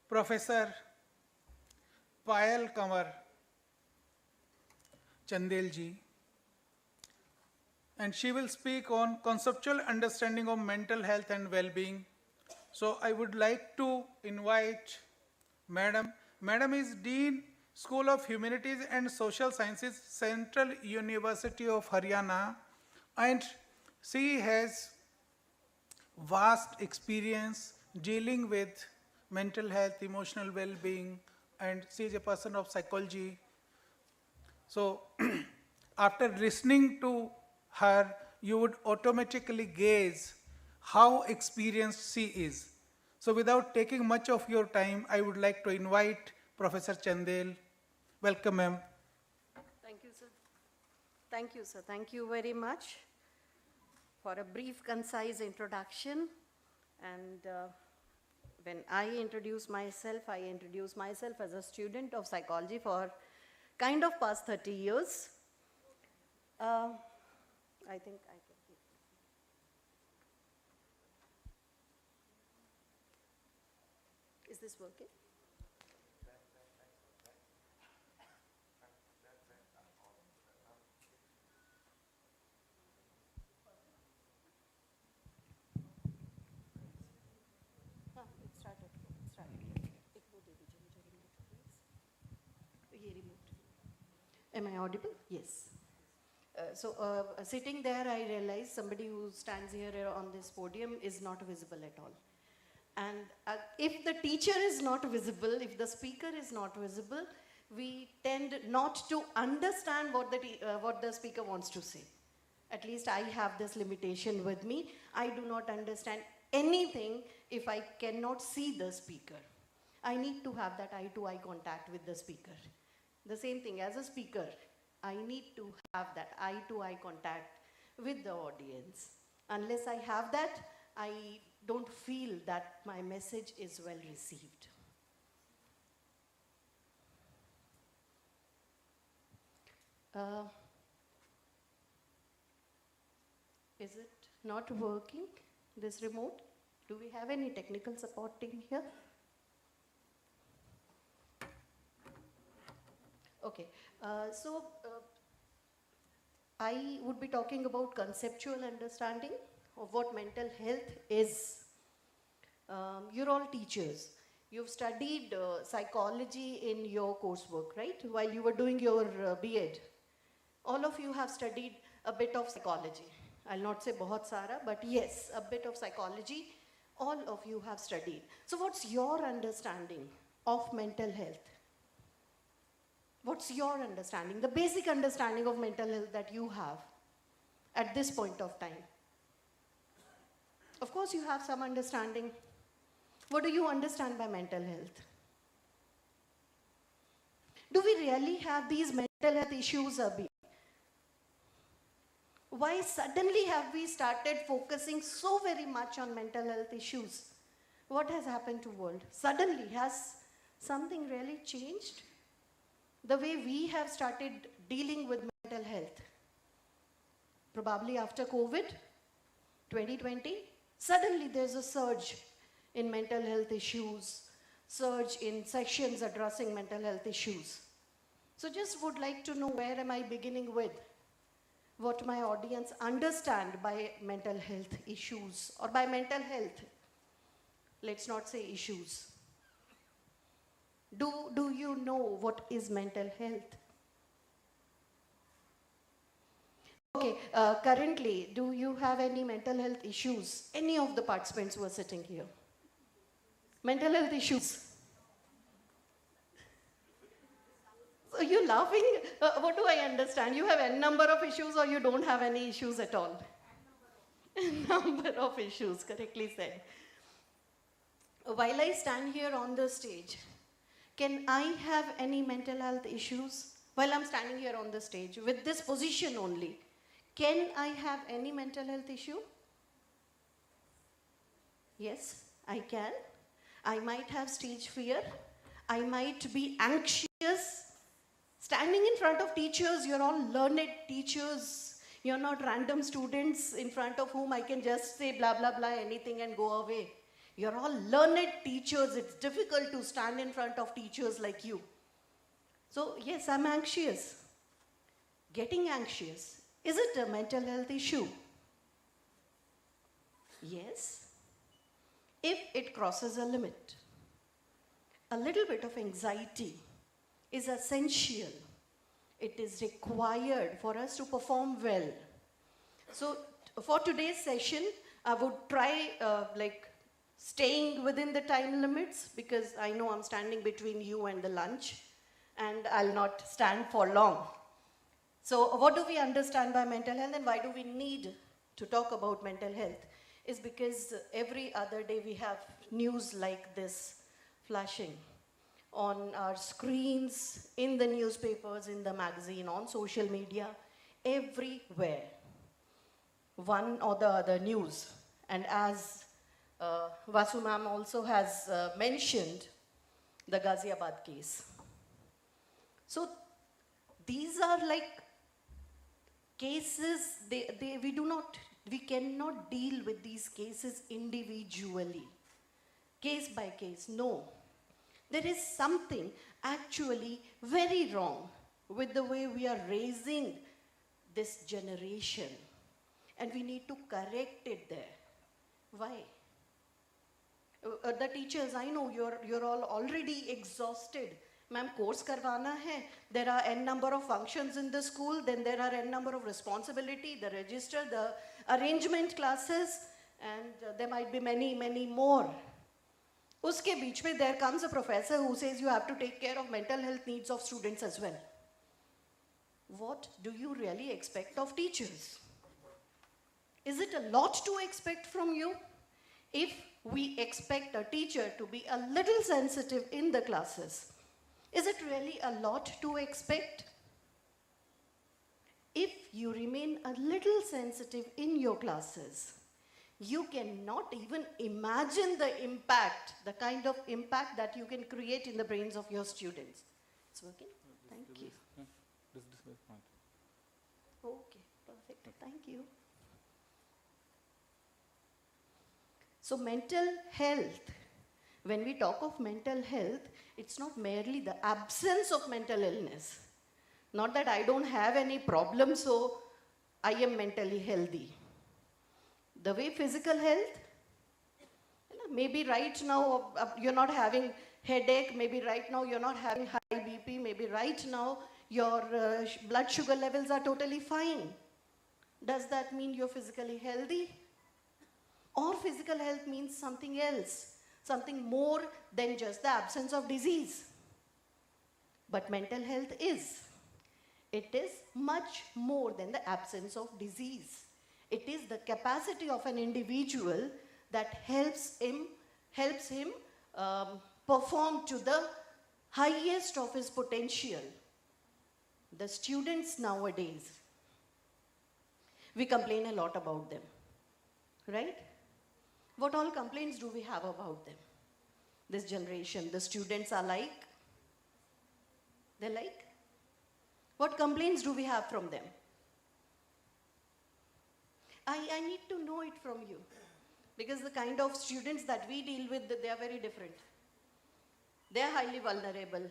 Professor Payal Kamar Chandel ji, and she will speak on conceptual understanding of mental health and well-being. So I would like to invite Madam. Madam is Dean, School of Humanities and Social Sciences, Central University of Haryana, and she has vast experience dealing with mental health, emotional well-being, and she is a person of psychology. So after listening to her, you would automatically gauge how experienced she is. So without taking much of your time, I would like to invite Professor Chandel. Welcome, ma'am. Thank you, sir. Thank you, sir. Thank you very much for a brief, concise introduction. And when I introduce myself as a student of psychology for kind of past 30 years. I think I can keep. Is this working? It started. एक वो दे दीजिए मुझे remote, please. ये remote. Am I audible? Yes. Sitting there, I realized somebody who stands here on this podium is not visible at all. And if the teacher is not visible, if the speaker is not visible, we tend not to understand what the speaker wants to say. At least I have this limitation with me. I do not understand anything if I cannot see the speaker. I need to have that eye-to-eye contact with the speaker. The same thing as a speaker. I need to have that eye-to-eye contact with the audience. Unless I have that, I don't feel that my message is well received. Is it not working, this remote? Do we have any technical supporting here? Okay, I would be talking about conceptual understanding of what mental health is. You're all teachers. You've studied psychology in your coursework, right? While you were doing your B.Ed. All of you have studied a bit of psychology. I'll not say bahut sara, but yes, a bit of psychology. All of you have studied. So what's your understanding of mental health? What's your understanding, the basic understanding of mental health that you have at this point of time? Of course, you have some understanding. What do you understand by mental health? Do we really have these mental health issues, Abhi? Why suddenly have we started focusing so very much on mental health issues? What has happened to the world? Suddenly, has something really changed? The way we have started dealing with mental health. Probably after COVID, 2020, suddenly there's a surge in mental health issues, surge in sessions addressing mental health issues. So just would like to know, where am I beginning with? What my audience understand by mental health issues, or by mental health. Let's not say issues. Do you know what is mental health? Okay, currently, do you have any mental health issues? Any of the participants who are sitting here? Mental health issues? So you're laughing? What do I understand? You have a number of issues, or you don't have any issues at all? Number of issues, correctly said. While I stand here on the stage, can I have any mental health issues? While I'm standing here on the stage, with this position only, can I have any mental health issue? Yes, I can. I might have stage fear. I might be anxious anxious. Standing in front of teachers, you're all learned teachers. You're not random students in front of whom I can just say blah, blah, blah, anything and go away. You're all learned teachers. It's difficult to stand in front of teachers like you. So, yes, I'm anxious. Getting anxious. Is it a mental health issue? Yes, if it crosses a limit. A little bit of anxiety is essential. It is required for us to perform well. So for today's session, I would try staying within the time limits, because I know I'm standing between you and the lunch and I'll not stand for long. So what do we understand by mental health and why do we need to talk about mental health? Is because every other day we have news like this flashing on our screens, in the newspapers, in the magazine, on social media, everywhere. One or the other news. And as Vasu ma'am also has mentioned, the Ghaziabad case. So these are like cases, we cannot deal with these cases individually, case by case, no. There is something actually very wrong with the way we are raising this generation, and we need to correct it there. Why? The teachers, I know you're all already exhausted. Ma'am, course karwana hai. There are n number of functions in the school, then there are n number of responsibility, the register, the arrangement classes, and there might be many, many more. Uske beech mein there comes a professor who says you have to take care of mental health needs of students as well. What do you really expect of teachers? Is it a lot to expect from you? If we expect a teacher to be a little sensitive in the classes, is it really a lot to expect? If you remain a little sensitive in your classes, you cannot even imagine the impact, the kind of impact that you can create in the brains of your students. It's working? Thank you. Okay, perfect. Thank you. So mental health, when we talk of mental health, it's not merely the absence of mental illness. Not that I don't have any problem, so I am mentally healthy. The way physical health, maybe right now you're not having headache, maybe right now you're not having high BP, maybe right now your blood sugar levels are totally fine. Does that mean you're physically healthy? Or physical health means something else, something more than just the absence of disease. But mental health is. It is much more than the absence of disease. It is the capacity of an individual that helps him perform to the highest of his potential. The students nowadays, we complain a lot about them, right? What all complaints do we have about them? This generation, the students are like, they're like? What complaints do we have from them? I need to know it from you, because the kind of students that we deal with, they are very different. They are highly vulnerable,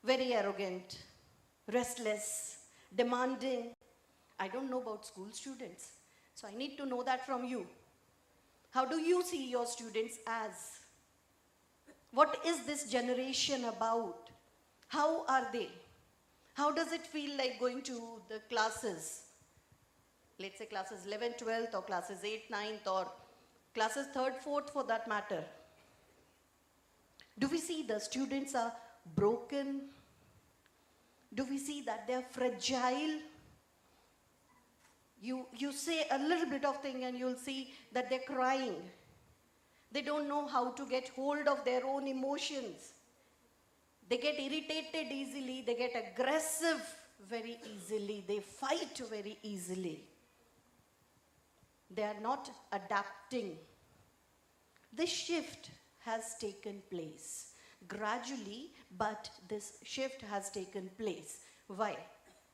very arrogant, restless, demanding. I don't know about school students, so I need to know that from you. How do you see your students as? What is this generation about? How are they? How does it feel like going to the classes? Let's say classes 11, 12th, or classes 8, 9th, or classes 3rd, 4th for that matter. Do we see the students are broken? Do we see that they're fragile? You say a little bit of thing and you'll see that they're crying. They don't know how to get hold of their own emotions. They get irritated easily, they get aggressive very easily, they fight very easily. They are not adapting. This shift has taken place. gradually, but this shift has taken place. Why?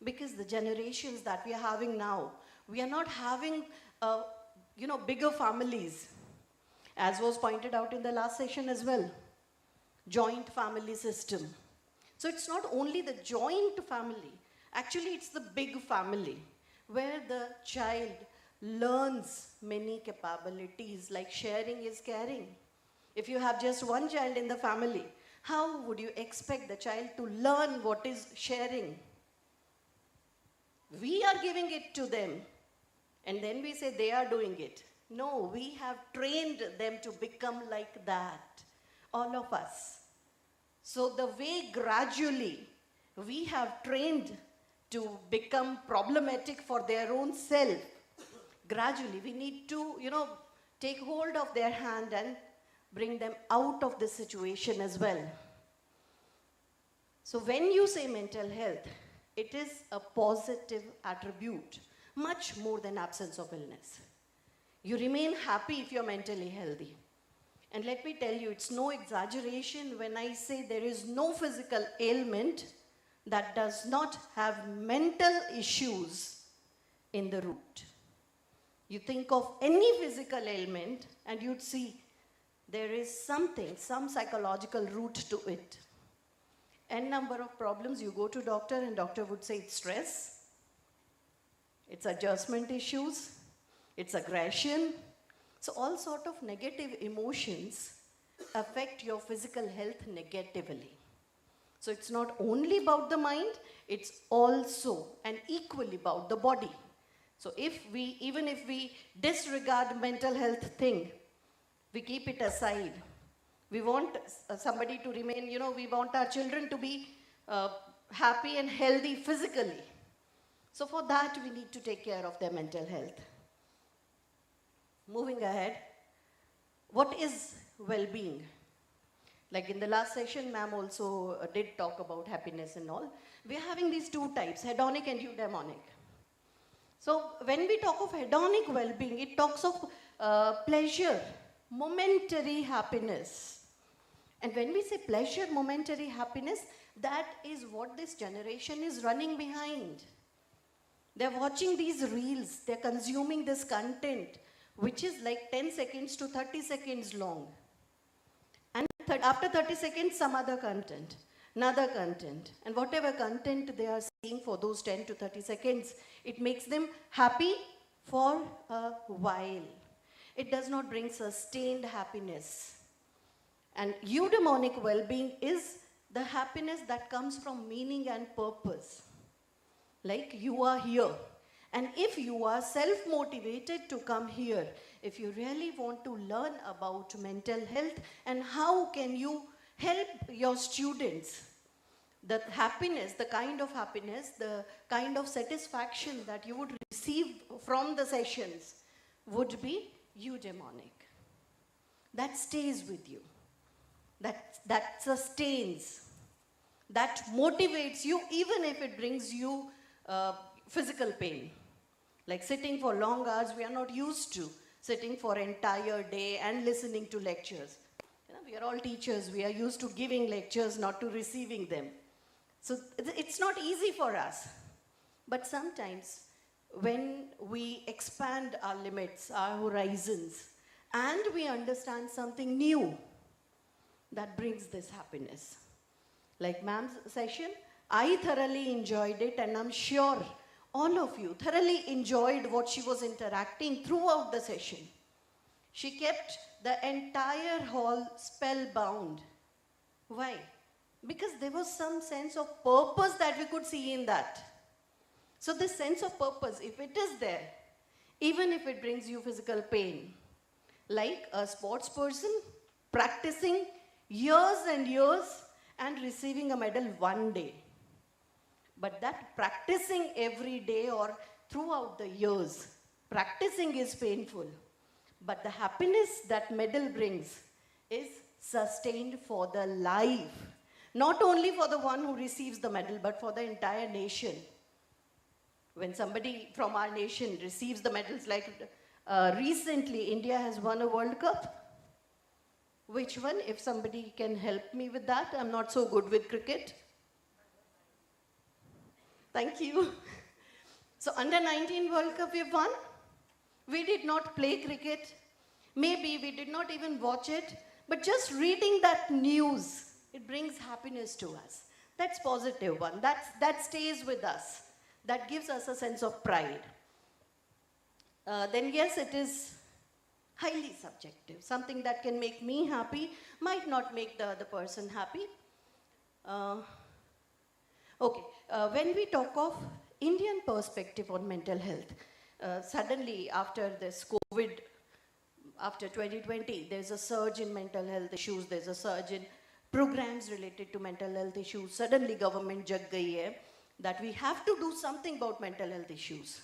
Because the generations that we are having now, we are not having, bigger families, as was pointed out in the last session as well. Joint family system. So it's not only the joint family, actually it's the big family where the child learns many capabilities like sharing is caring. If you have just one child in the family, how would you expect the child to learn what is sharing? We are giving it to them and then we say they are doing it. No, we have trained them to become like that, all of us. So the way gradually we have trained to become problematic for their own self, gradually we need to, take hold of their hand and bring them out of this situation as well. So when you say mental health, it is a positive attribute, much more than absence of illness. You remain happy if you're mentally healthy. And let me tell you, it's no exaggeration when I say there is no physical ailment that does not have mental issues in the root. You think of any physical ailment and you'd see there is something, some psychological root to it. N number of problems, you go to doctor and doctor would say it's stress, it's adjustment issues, it's aggression. So all sort of negative emotions affect your physical health negatively. So it's not only about the mind, it's also and equally about the body. So even if we disregard mental health thing, we keep it aside. We want somebody to remain, we want our children to be happy and healthy physically. So for that, we need to take care of their mental health. Moving ahead, what is well-being? Like in the last session, ma'am also did talk about happiness and all. We are having these two types, hedonic and eudaimonic. So when we talk of hedonic well-being, it talks of pleasure, momentary happiness. And when we say pleasure, momentary happiness, that is what this generation is running behind. They're watching these reels, they're consuming this content, which is like 10 seconds to 30 seconds long. And after 30 seconds, some other content, another content. And whatever content they are seeing for those 10 to 30 seconds, it makes them happy for a while. It does not bring sustained happiness. And eudaimonic well-being is the happiness that comes from meaning and purpose. Like you are here. And if you are self-motivated to come here, if you really want to learn about mental health and how can you help your students, the happiness, the kind of satisfaction that you would receive from the sessions would be eudaimonic. That stays with you. That sustains. That motivates you even if it brings you physical pain. Like sitting for long hours, we are not used to sitting for an entire day and listening to lectures. We are all teachers. We are used to giving lectures, not to receiving them. So it's not easy for us. But sometimes when we expand our limits, our horizons, and we understand something new, that brings this happiness. Like ma'am's session, I thoroughly enjoyed it, and I'm sure all of you thoroughly enjoyed what she was interacting throughout the session. She kept the entire hall spellbound. Why? Because there was some sense of purpose that we could see in that. So this sense of purpose, if it is there, even if it brings you physical pain, like a sports person practicing years and years and receiving a medal one day. But that practicing every day or throughout the years, practicing is painful. But the happiness that medal brings is sustained for the life. Not only for the one who receives the medal, but for the entire nation. When somebody from our nation receives the medals, like recently India has won a World Cup. Which one? If somebody can help me with that. I'm not so good with cricket. Thank you. So under 19 World Cup we've won. We did not play cricket. Maybe we did not even watch it. But just reading that news, it brings happiness to us. That's positive one. That stays with us. That gives us a sense of pride. Then yes, it is highly subjective. Something that can make me happy might not make the other person happy. When we talk of Indian perspective on mental health, suddenly after this COVID, after 2020, there's a surge in mental health issues, there's a surge in programs related to mental health issues. Suddenly government jag gayi hai that we have to do something about mental health issues.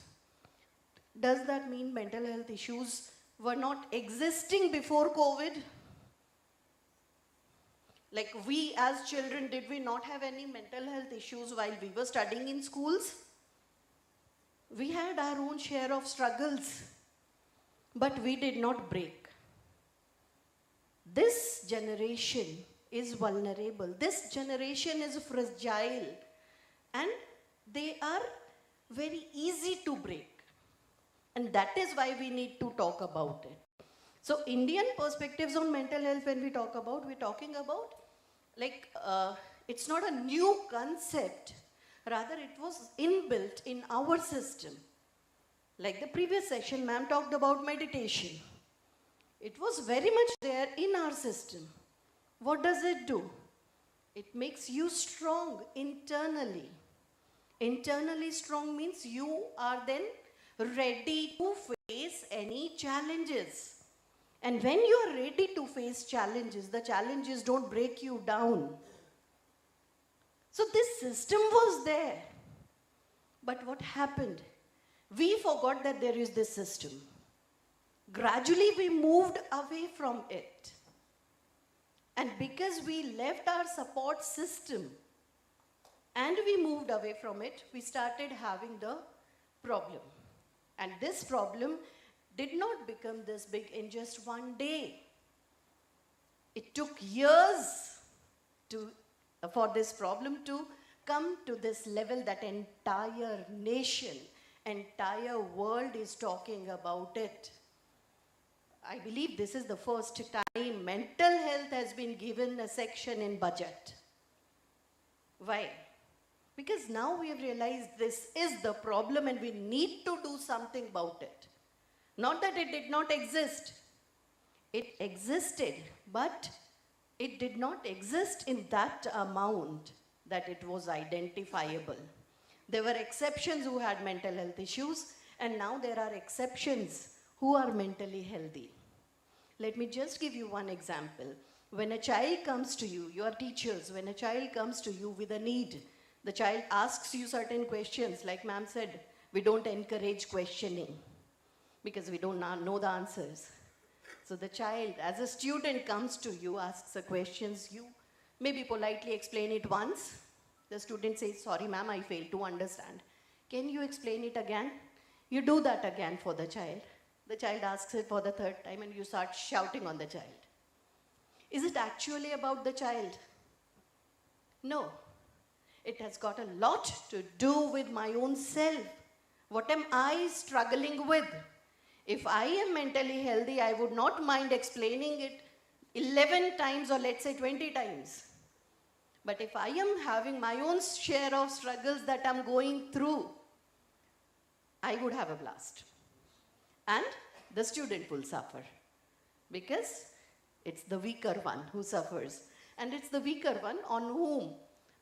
Does that mean mental health issues were not existing before COVID? Like we as children, did we not have any mental health issues while we were studying in schools? We had our own share of struggles, but we did not break. This generation is vulnerable. This generation is fragile, and they are very easy to break. And that is why we need to talk about it. So Indian perspectives on mental health, when we talk about, we're talking about it's not a new concept. Rather, it was inbuilt in our system. Like the previous session, ma'am talked about meditation. It was very much there in our system. What does it do? It makes you strong internally. Internally strong means you are then ready to face any challenges. And when you are ready to face challenges, the challenges don't break you down. So this system was there. But what happened? We forgot that there is this system. Gradually we moved away from it. And because we left our support system and we moved away from it, we started having the problem. And this problem did not become this big in just one day. It took years for this problem to come to this level that entire nation, entire world is talking about it. I believe this is the first time mental health has been given a section in budget. Why? Because now we have realized this is the problem and we need to do something about it. Not that it did not exist. It existed, but it did not exist in that amount that it was identifiable. There were exceptions who had mental health issues, and now there are exceptions who are mentally healthy. Let me just give you one example. When a child comes to you, your teachers, when a child comes to you with a need, the child asks you certain questions, like ma'am said, we don't encourage questioning because we don't know the answers. So the child, as a student, comes to you, asks the questions, you maybe politely explain it once. The student says, sorry ma'am, I failed to understand. Can you explain it again? You do that again for the child. The child asks it for the third time and you start shouting on the child. Is it actually about the child? No. It has got a lot to do with my own self. What am I struggling with? If I am mentally healthy, I would not mind explaining it 11 times or let's say 20 times. But if I am having my own share of struggles that I'm going through, I would have a blast. And the student will suffer because it's the weaker one who suffers. And it's the weaker one on whom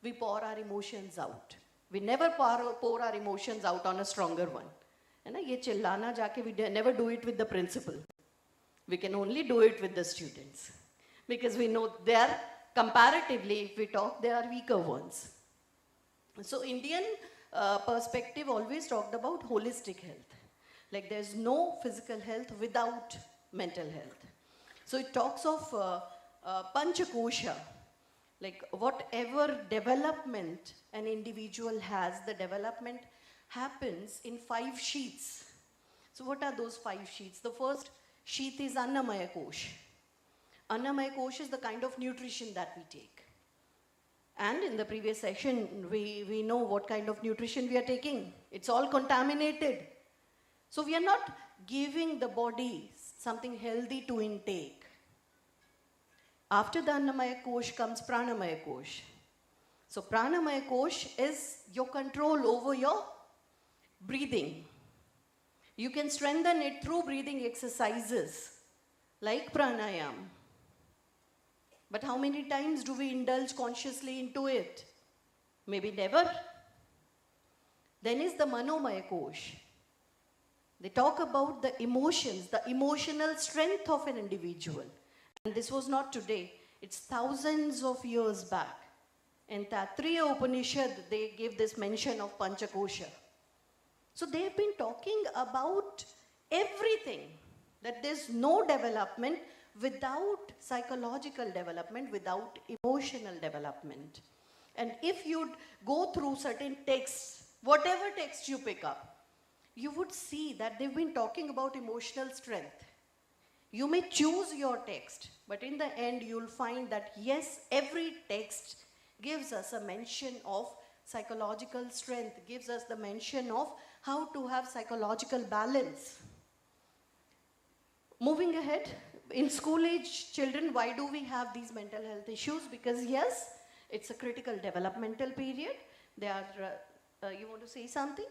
we pour our emotions out. We never pour our emotions out on a stronger one. And ye chillana jaake, we never do it with the principal. We can only do it with the students. Because we know they are, comparatively, if we talk, they are weaker ones. So Indian perspective always talked about holistic health. Like there's no physical health without mental health. So it talks of panchakosha. Like whatever development an individual has, the development happens in 5 sheaths. So what are those 5 sheaths? The first sheath is Annamaya Kosh. Annamaya Kosh is the kind of nutrition that we take. And in the previous session, we know what kind of nutrition we are taking. It's all contaminated. So we are not giving the body something healthy to intake. After the Annamaya Kosh comes Pranamaya Kosh. So Pranamaya Kosh is your control over your breathing. You can strengthen it through breathing exercises like pranayam. But how many times do we indulge consciously into it? Maybe never. Then is the Manomaya Kosh. They talk about the emotions, the emotional strength of an individual. And this was not today, it's thousands of years back. In Taittiriya Upanishad, they gave this mention of Panchakosha. So they have been talking about everything, that there's no development without psychological development, without emotional development. And if you'd go through certain texts, whatever text you pick up, you would see that they've been talking about emotional strength. You may choose your text, but in the end you'll find that yes, every text gives us a mention of psychological strength, gives us the mention of how to have psychological balance. Moving ahead, in school age children, why do we have these mental health issues? Because yes, it's a critical developmental period. They are, you want to say something?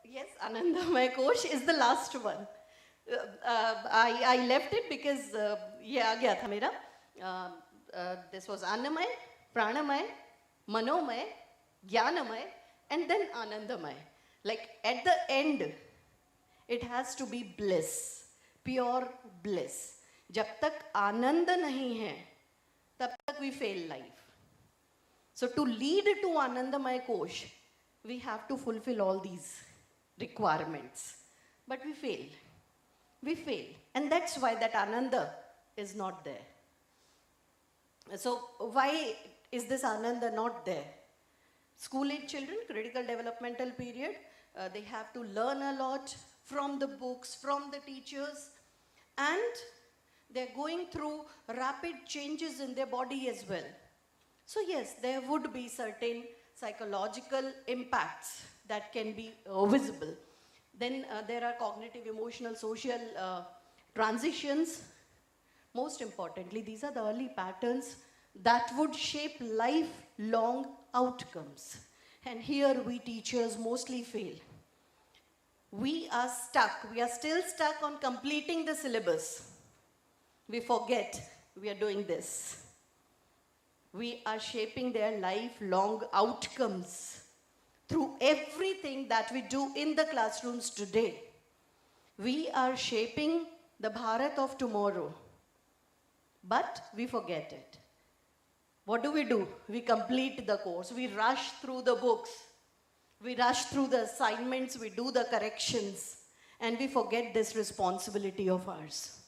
Yes, Anandamaya Kosh is the last one. I left it because ये आ गया था मेरा. This was Annamaya, Pranamaya, Manomaya, Jnanamaya, and then Anandamaya. Like at the end, it has to be bliss, pure bliss. जब तक आनंद नहीं है, तब तक we fail life. So to lead to Anandamaya Kosh, we have to fulfill all these requirements. But we fail. We fail. And that's why that Ananda is not there. So why is this Ananda not there? School age children, critical developmental period, they have to learn a lot from the books, from the teachers, and they're going through rapid changes in their body as well. So yes, there would be certain psychological impacts that can be visible. Then there are cognitive, emotional, social transitions. Most importantly, these are the early patterns that would shape lifelong outcomes. And here we teachers mostly fail. We are stuck. We are still stuck on completing the syllabus. We forget we are doing this. We are shaping their lifelong outcomes through everything that we do in the classrooms today. We are shaping the Bharat of tomorrow, but we forget it. What do? We complete the course. We rush through the books. We rush through the assignments. We do the corrections. And we forget this responsibility of ours.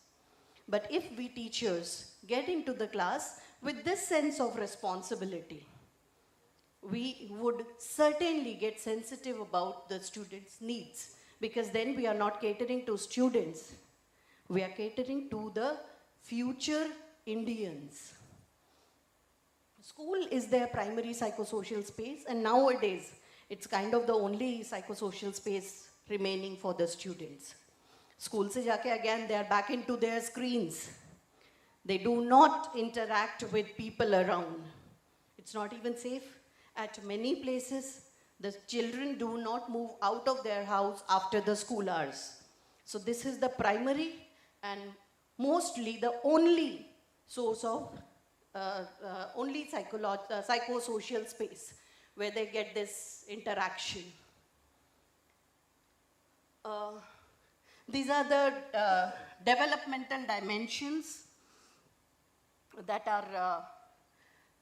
But if we teachers get into the class with this sense of responsibility, we would certainly get sensitive about the students' needs, because then we are not catering to students. We are catering to the future Indians. School is their primary psychosocial space, and nowadays it's kind of the only psychosocial space remaining for the students. School se jaake again they are back into their screens. They do not interact with people around. It's not even safe. At many places, the children do not move out of their house after the school hours. So this is the primary and mostly the only source of psychosocial space where they get this interaction. These are the developmental dimensions that are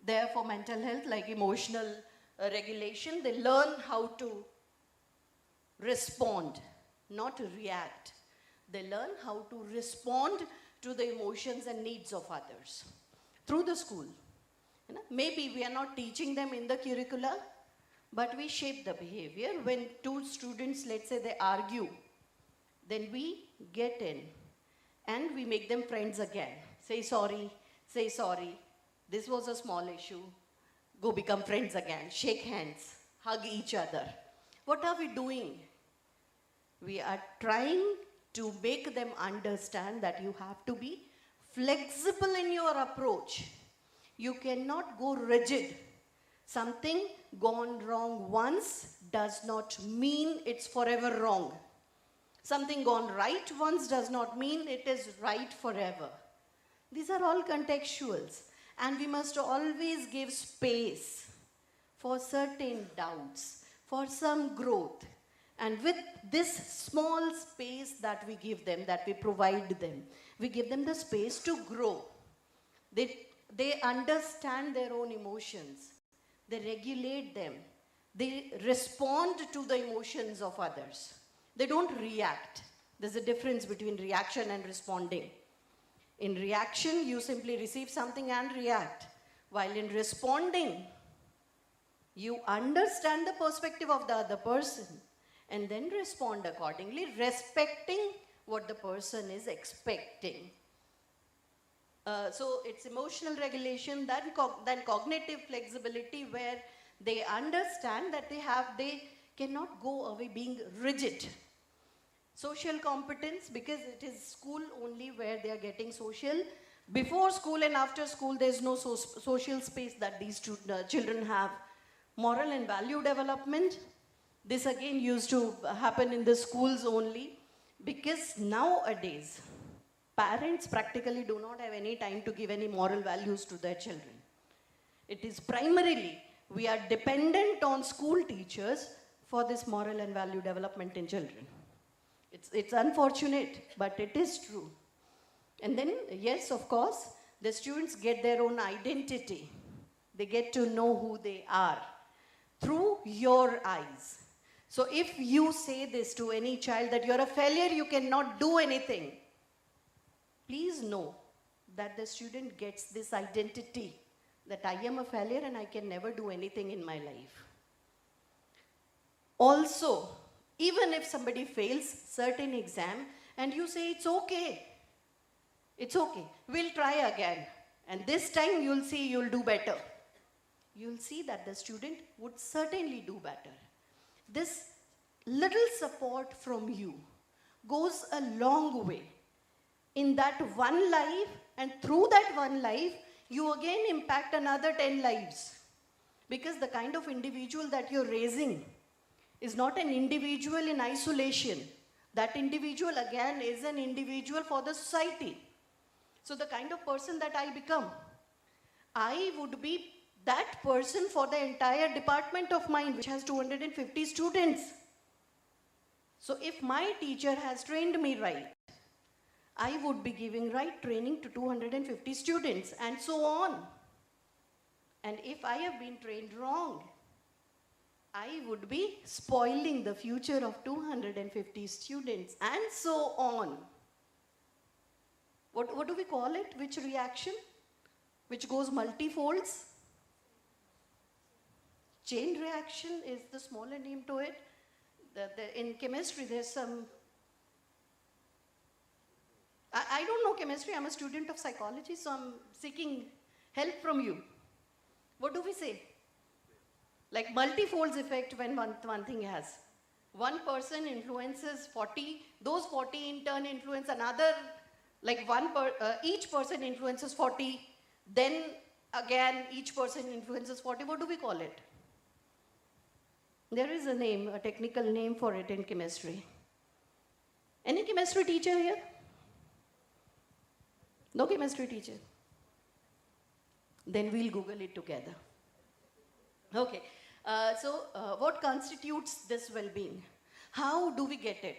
there for mental health, like emotional regulation. They learn how to respond, not react. They learn how to respond to the emotions and needs of others through the school. You know, maybe we are not teaching them in the curricula, but we shape the behavior. When two students, let's say they argue, then we get in and we make them friends again. Say sorry, this was a small issue, go become friends again, shake hands, hug each other. What are we doing? We are trying to make them understand that you have to be flexible in your approach. You cannot go rigid. Something gone wrong once does not mean it's forever wrong. Something gone right once does not mean it is right forever. These are all contextuals, and we must always give space for certain doubts, for some growth. And with this small space that we give them, that we provide them, we give them the space to grow. They understand their own emotions. They regulate them. They respond to the emotions of others. They don't react. There's a difference between reaction and responding. In reaction, you simply receive something and react. While in responding, you understand the perspective of the other person and then respond accordingly, respecting what the person is expecting. So it's emotional regulation, then cognitive flexibility, where they understand that they cannot go away being rigid. Social competence, because it is school only where they are getting social. Before school and after school, there's no social space that these children have. Moral and value development, this again used to happen in the schools only, because nowadays, parents practically do not have any time to give any moral values to their children. It is primarily, we are dependent on school teachers for this moral and value development in children. It's unfortunate, but it is true. And then, yes, of course, the students get their own identity. They get to know who they are through your eyes. So if you say this to any child that you're a failure, you cannot do anything, please know that the student gets this identity that I am a failure and I can never do anything in my life. Also, even if somebody fails certain exam and you say it's okay, we'll try again, and this time you'll see you'll do better. You'll see that the student would certainly do better. This little support from you goes a long way in that one life, and through that one life, you again impact another 10 lives. Because the kind of individual that you're raising is not an individual in isolation. That individual again is an individual for the society. So the kind of person that I become, I would be that person for the entire department of mine, which has 250 students. So if my teacher has trained me right, I would be giving right training to 250 students, and so on. And if I have been trained wrong, I would be spoiling the future of 250 students, and so on. What do we call it? Which reaction? Which goes multifolds? Chain reaction is the smaller name to it. In chemistry, there's some... I don't know chemistry. I'm a student of psychology, so I'm seeking help from you. What do we say? Like multifolds effect when one thing has. One person influences 40, those 40 in turn influence another, like each person influences 40, then again each person influences 40. What do we call it? There is a name, a technical name for it in chemistry. Any chemistry teacher here? No chemistry teacher? Then we'll Google it together. Okay. So what constitutes this well-being? How do we get it?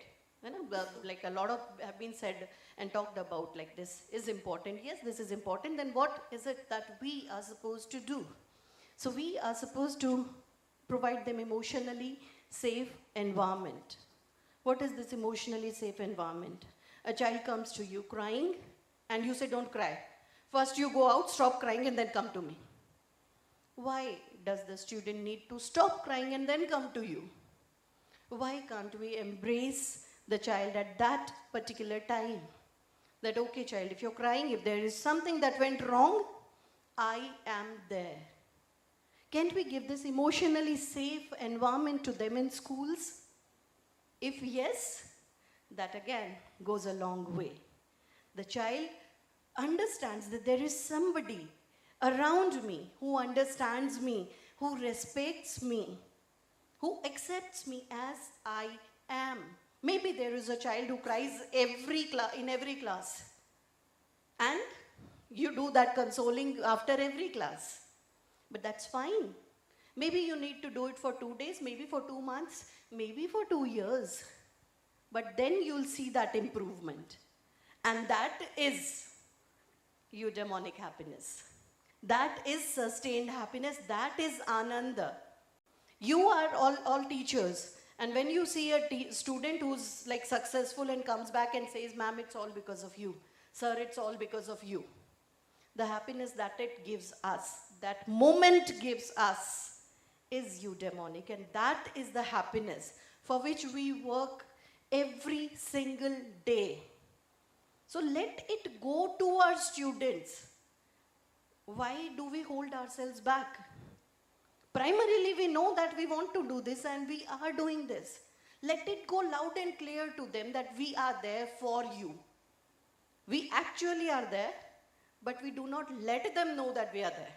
Like a lot of have been said and talked about, like this is important. Yes, this is important. Then what is it that we are supposed to do? So we are supposed to provide them emotionally safe environment. What is this emotionally safe environment? A child comes to you crying and you say, don't cry. First you go out, stop crying, and then come to me. Why does the student need to stop crying and then come to you? Why can't we embrace the child at that particular time? That, okay, child, if you're crying, if there is something that went wrong, I am there. Can't we give this emotionally safe environment to them in schools? If yes, that again goes a long way. The child understands that there is somebody around me who understands me, who respects me, who accepts me as I am. Maybe there is a child who cries in every class, and you do that consoling after every class. But that's fine. Maybe you need to do it for 2 days, maybe for 2 months, maybe for 2 years. But then you'll see that improvement. And that is eudaimonic happiness. That is sustained happiness. That is ananda. You are all teachers. And when you see a student who's like successful and comes back and says, ma'am, it's all because of you. Sir, it's all because of you. The happiness that it gives us, that moment gives us, is eudaimonic. And that is the happiness for which we work every single day. So let it go to our students. Why do we hold ourselves back? Primarily, we know that we want to do this and we are doing this. Let it go loud and clear to them that we are there for you. We actually are there, but we do not let them know that we are there.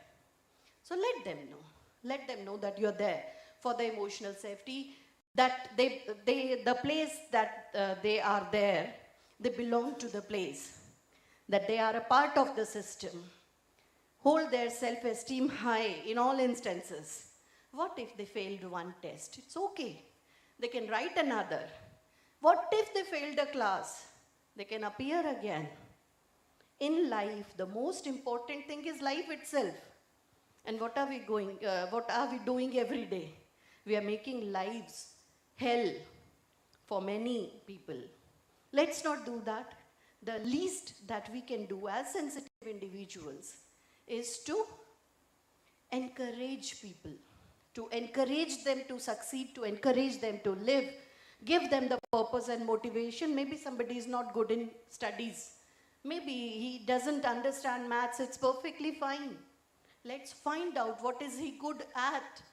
So let them know. Let them know that you're there for the emotional safety, that the place that they are there, they belong to the place, that they are a part of the system. Hold their self-esteem high in all instances. What if they failed one test? It's okay. They can write another. What if they failed a class? They can appear again. In life, the most important thing is life itself. And what are we doing every day? We are making lives hell for many people. Let's not do that. The least that we can do as sensitive individuals is to encourage people, to encourage them to succeed, to encourage them to live, give them the purpose and motivation. Maybe somebody is not good in studies. Maybe he doesn't understand maths. It's perfectly fine. Let's find out what is he good at.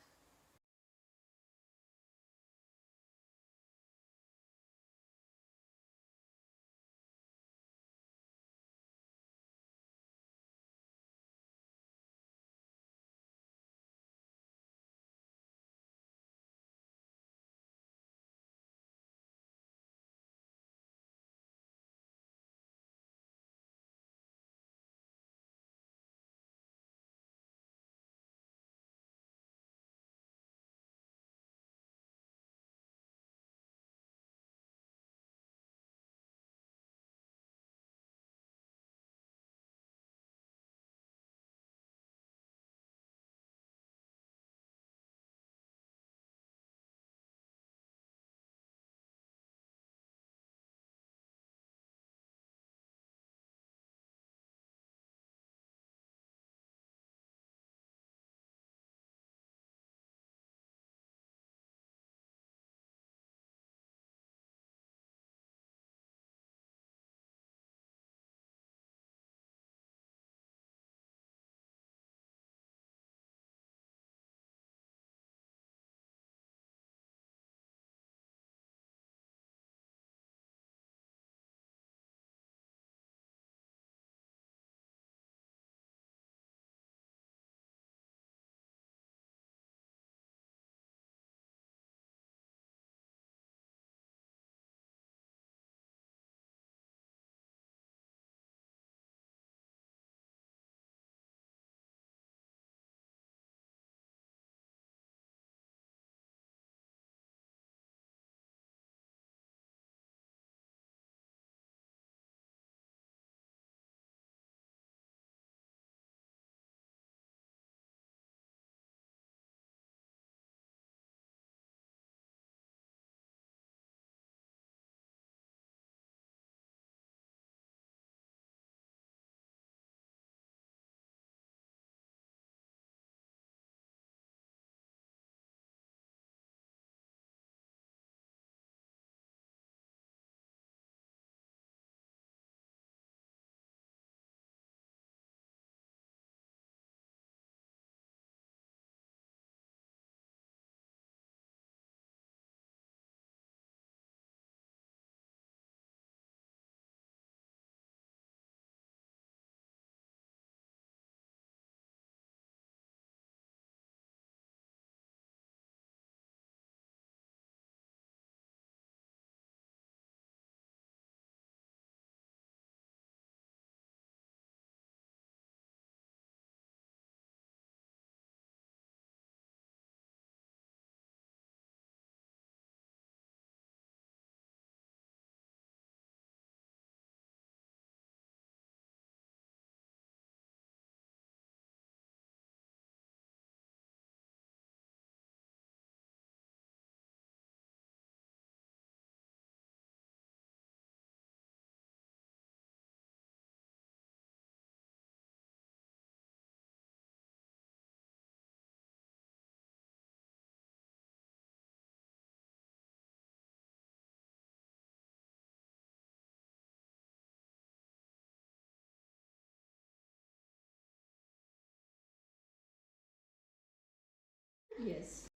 Yes.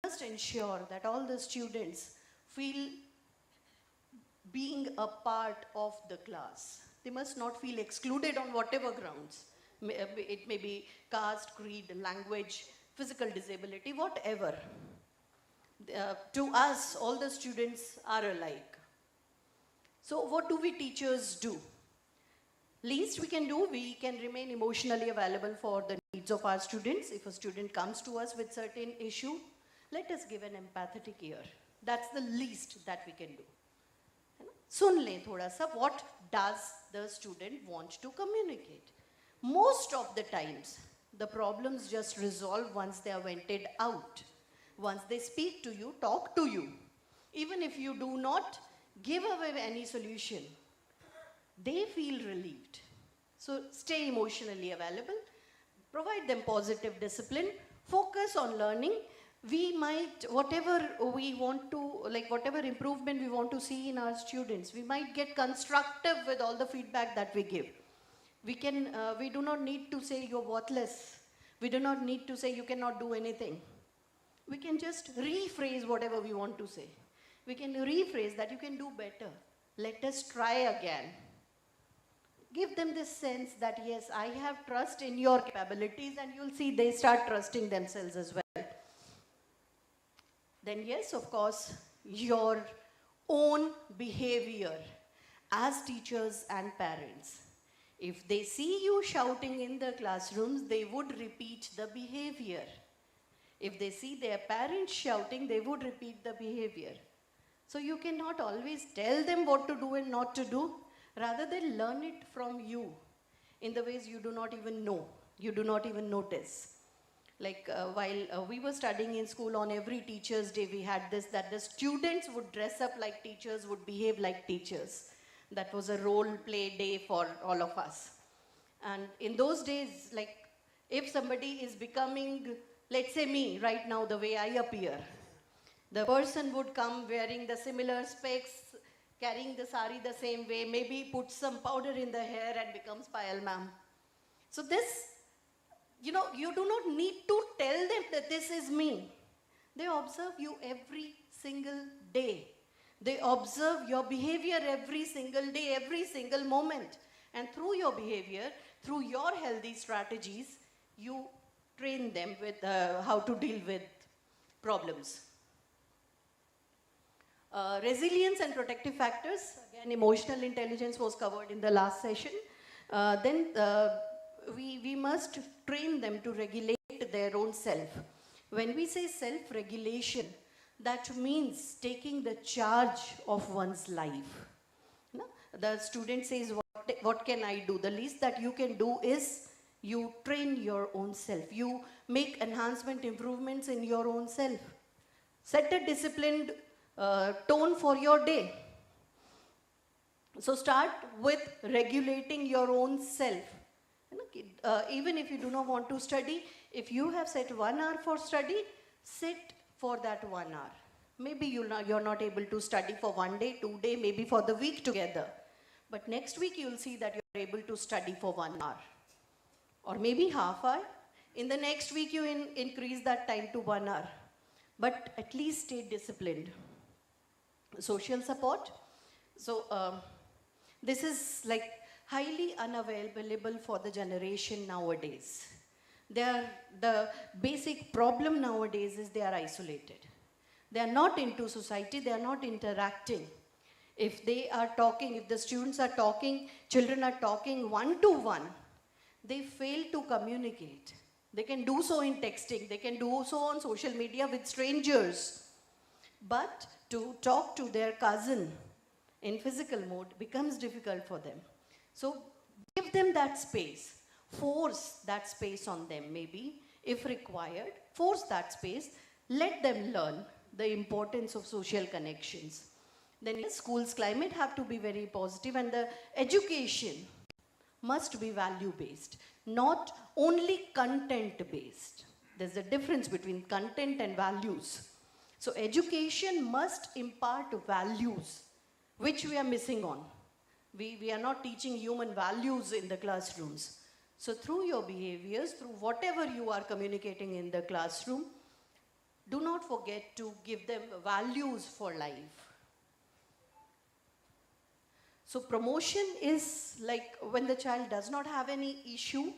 Must ensure that all the students feel being a part of the class. They must not feel excluded on whatever grounds. It may be caste, creed, language, physical disability, whatever. To us, all the students are alike. So what do we teachers do? Least we can do, we can remain emotionally available for the needs of our students. If a student comes to us with certain issue, let us give an empathetic ear. That's the least that we can do. सुन लें थोड़ा सा, what does the student want to communicate? Most of the times, the problems just resolve once they are vented out. Once they speak to you, talk to you. Even if you do not give away any solution, they feel relieved. So stay emotionally available, provide them positive discipline, focus on learning. We might, whatever we want to, like whatever improvement we want to see in our students, we might get constructive with all the feedback that we give. We do not need to say you're worthless. We do not need to say you cannot do anything. We can just rephrase whatever we want to say. We can rephrase that you can do better. Let us try again. Give them this sense that yes, I have trust in your capabilities, and you'll see they start trusting themselves as well. Then yes, of course, your own behavior as teachers and parents. If they see you shouting in the classrooms, they would repeat the behavior. If they see their parents shouting, they would repeat the behavior. So you cannot always tell them what to do and not to do. Rather, they learn it from you in the ways you do not even know, you do not even notice. Like while we were studying in school, on every Teacher's Day, we had this, that the students would dress up like teachers, would behave like teachers. That was a role play day for all of us. And in those days, like if somebody is becoming, let's say me right now, the way I appear, the person would come wearing the similar specs, carrying the sari the same way, maybe put some powder in the hair and becomes Payal ma'am. So this, you know, you do not need to tell them that this is me. They observe you every single day. They observe your behavior every single day, every single moment. And through your behavior, through your healthy strategies, you train them with how to deal with problems. Resilience and protective factors. Again, emotional intelligence was covered in the last session. Then we must train them to regulate their own self. When we say self-regulation, that means taking the charge of one's life. No? The student says, what can I do? The least that you can do is you train your own self. You make enhancement improvements in your own self. Set a disciplined tone for your day. So start with regulating your own self. Even if you do not want to study, if you have set 1 hour for study, sit for that 1 hour. Maybe you're not able to study for 1 day, 2 days, maybe for the week together. But next week you'll see that you're able to study for 1 hour. Or maybe half hour. In the next week you increase that time to 1 hour. But at least stay disciplined. Social support. So this is like highly unavailable for the generation nowadays. The basic problem nowadays is they are isolated. They are not into society, they are not interacting. If they are talking, if the students are talking, children are talking one-to-one, they fail to communicate. They can do so in texting, they can do so on social media with strangers. But to talk to their cousin in physical mode becomes difficult for them. So give them that space. Force that space on them maybe, if required. Force that space. Let them learn the importance of social connections. Then yes, school's climate have to be very positive, and the education must be value-based, not only content-based. There's a difference between content and values. So education must impart values, which we are missing on. We are not teaching human values in the classrooms. So through your behaviors, through whatever you are communicating in the classroom, do not forget to give them values for life. So promotion is like when the child does not have any issue,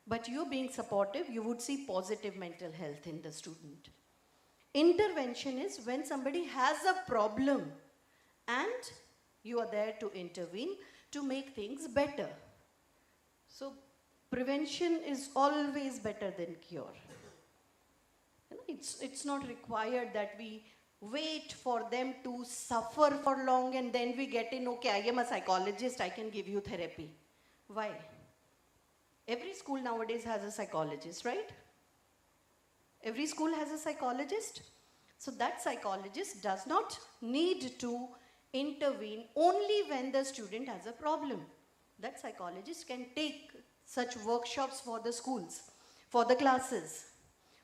but you're being supportive, you would see positive mental health in the student. Intervention is when somebody has a problem and you are there to intervene to make things better. So prevention is always better than cure. It's not required that we wait for them to suffer for long and then we get in, okay, I am a psychologist, I can give you therapy. Why? Every school nowadays has a psychologist, right? Every school has a psychologist. So that psychologist does not need to intervene only when the student has a problem. That psychologist can take such workshops for the schools, for the classes,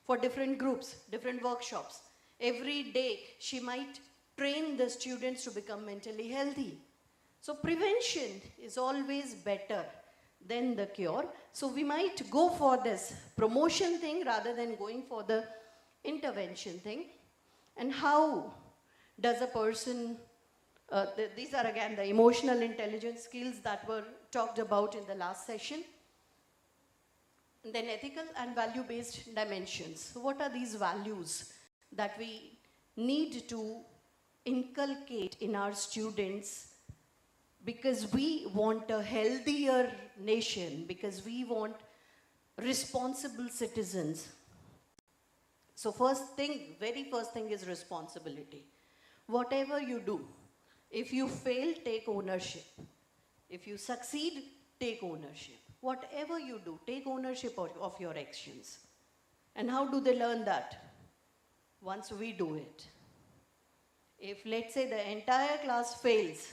for different groups, different workshops. Every day she might train the students to become mentally healthy. So prevention is always better than the cure. So we might go for this promotion thing rather than going for the intervention thing. And how does a person, these are again the emotional intelligence skills that were talked about in the last session. And then ethical and value-based dimensions. So what are these values that we need to inculcate in our students because we want a healthier nation, because we want responsible citizens? So very first thing is responsibility. Whatever you do, if you fail, take ownership. If you succeed, take ownership. Whatever you do, take ownership of your actions. And how do they learn that? Once we do it. If, let's say, the entire class fails,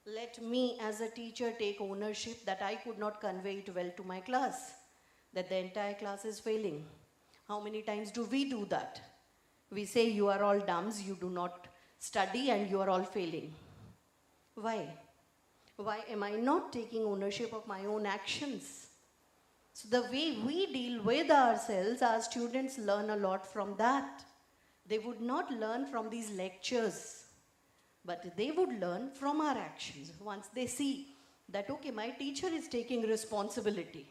let me as a teacher take ownership that I could not convey it well to my class, that the entire class is failing. How many times do we do that? We say, you are all dumbs, you do not study and you are all failing. Why? Why am I not taking ownership of my own actions? So the way we deal with ourselves, our students learn a lot from that. They would not learn from these lectures, but they would learn from our actions. Once they see that, okay, my teacher is taking responsibility,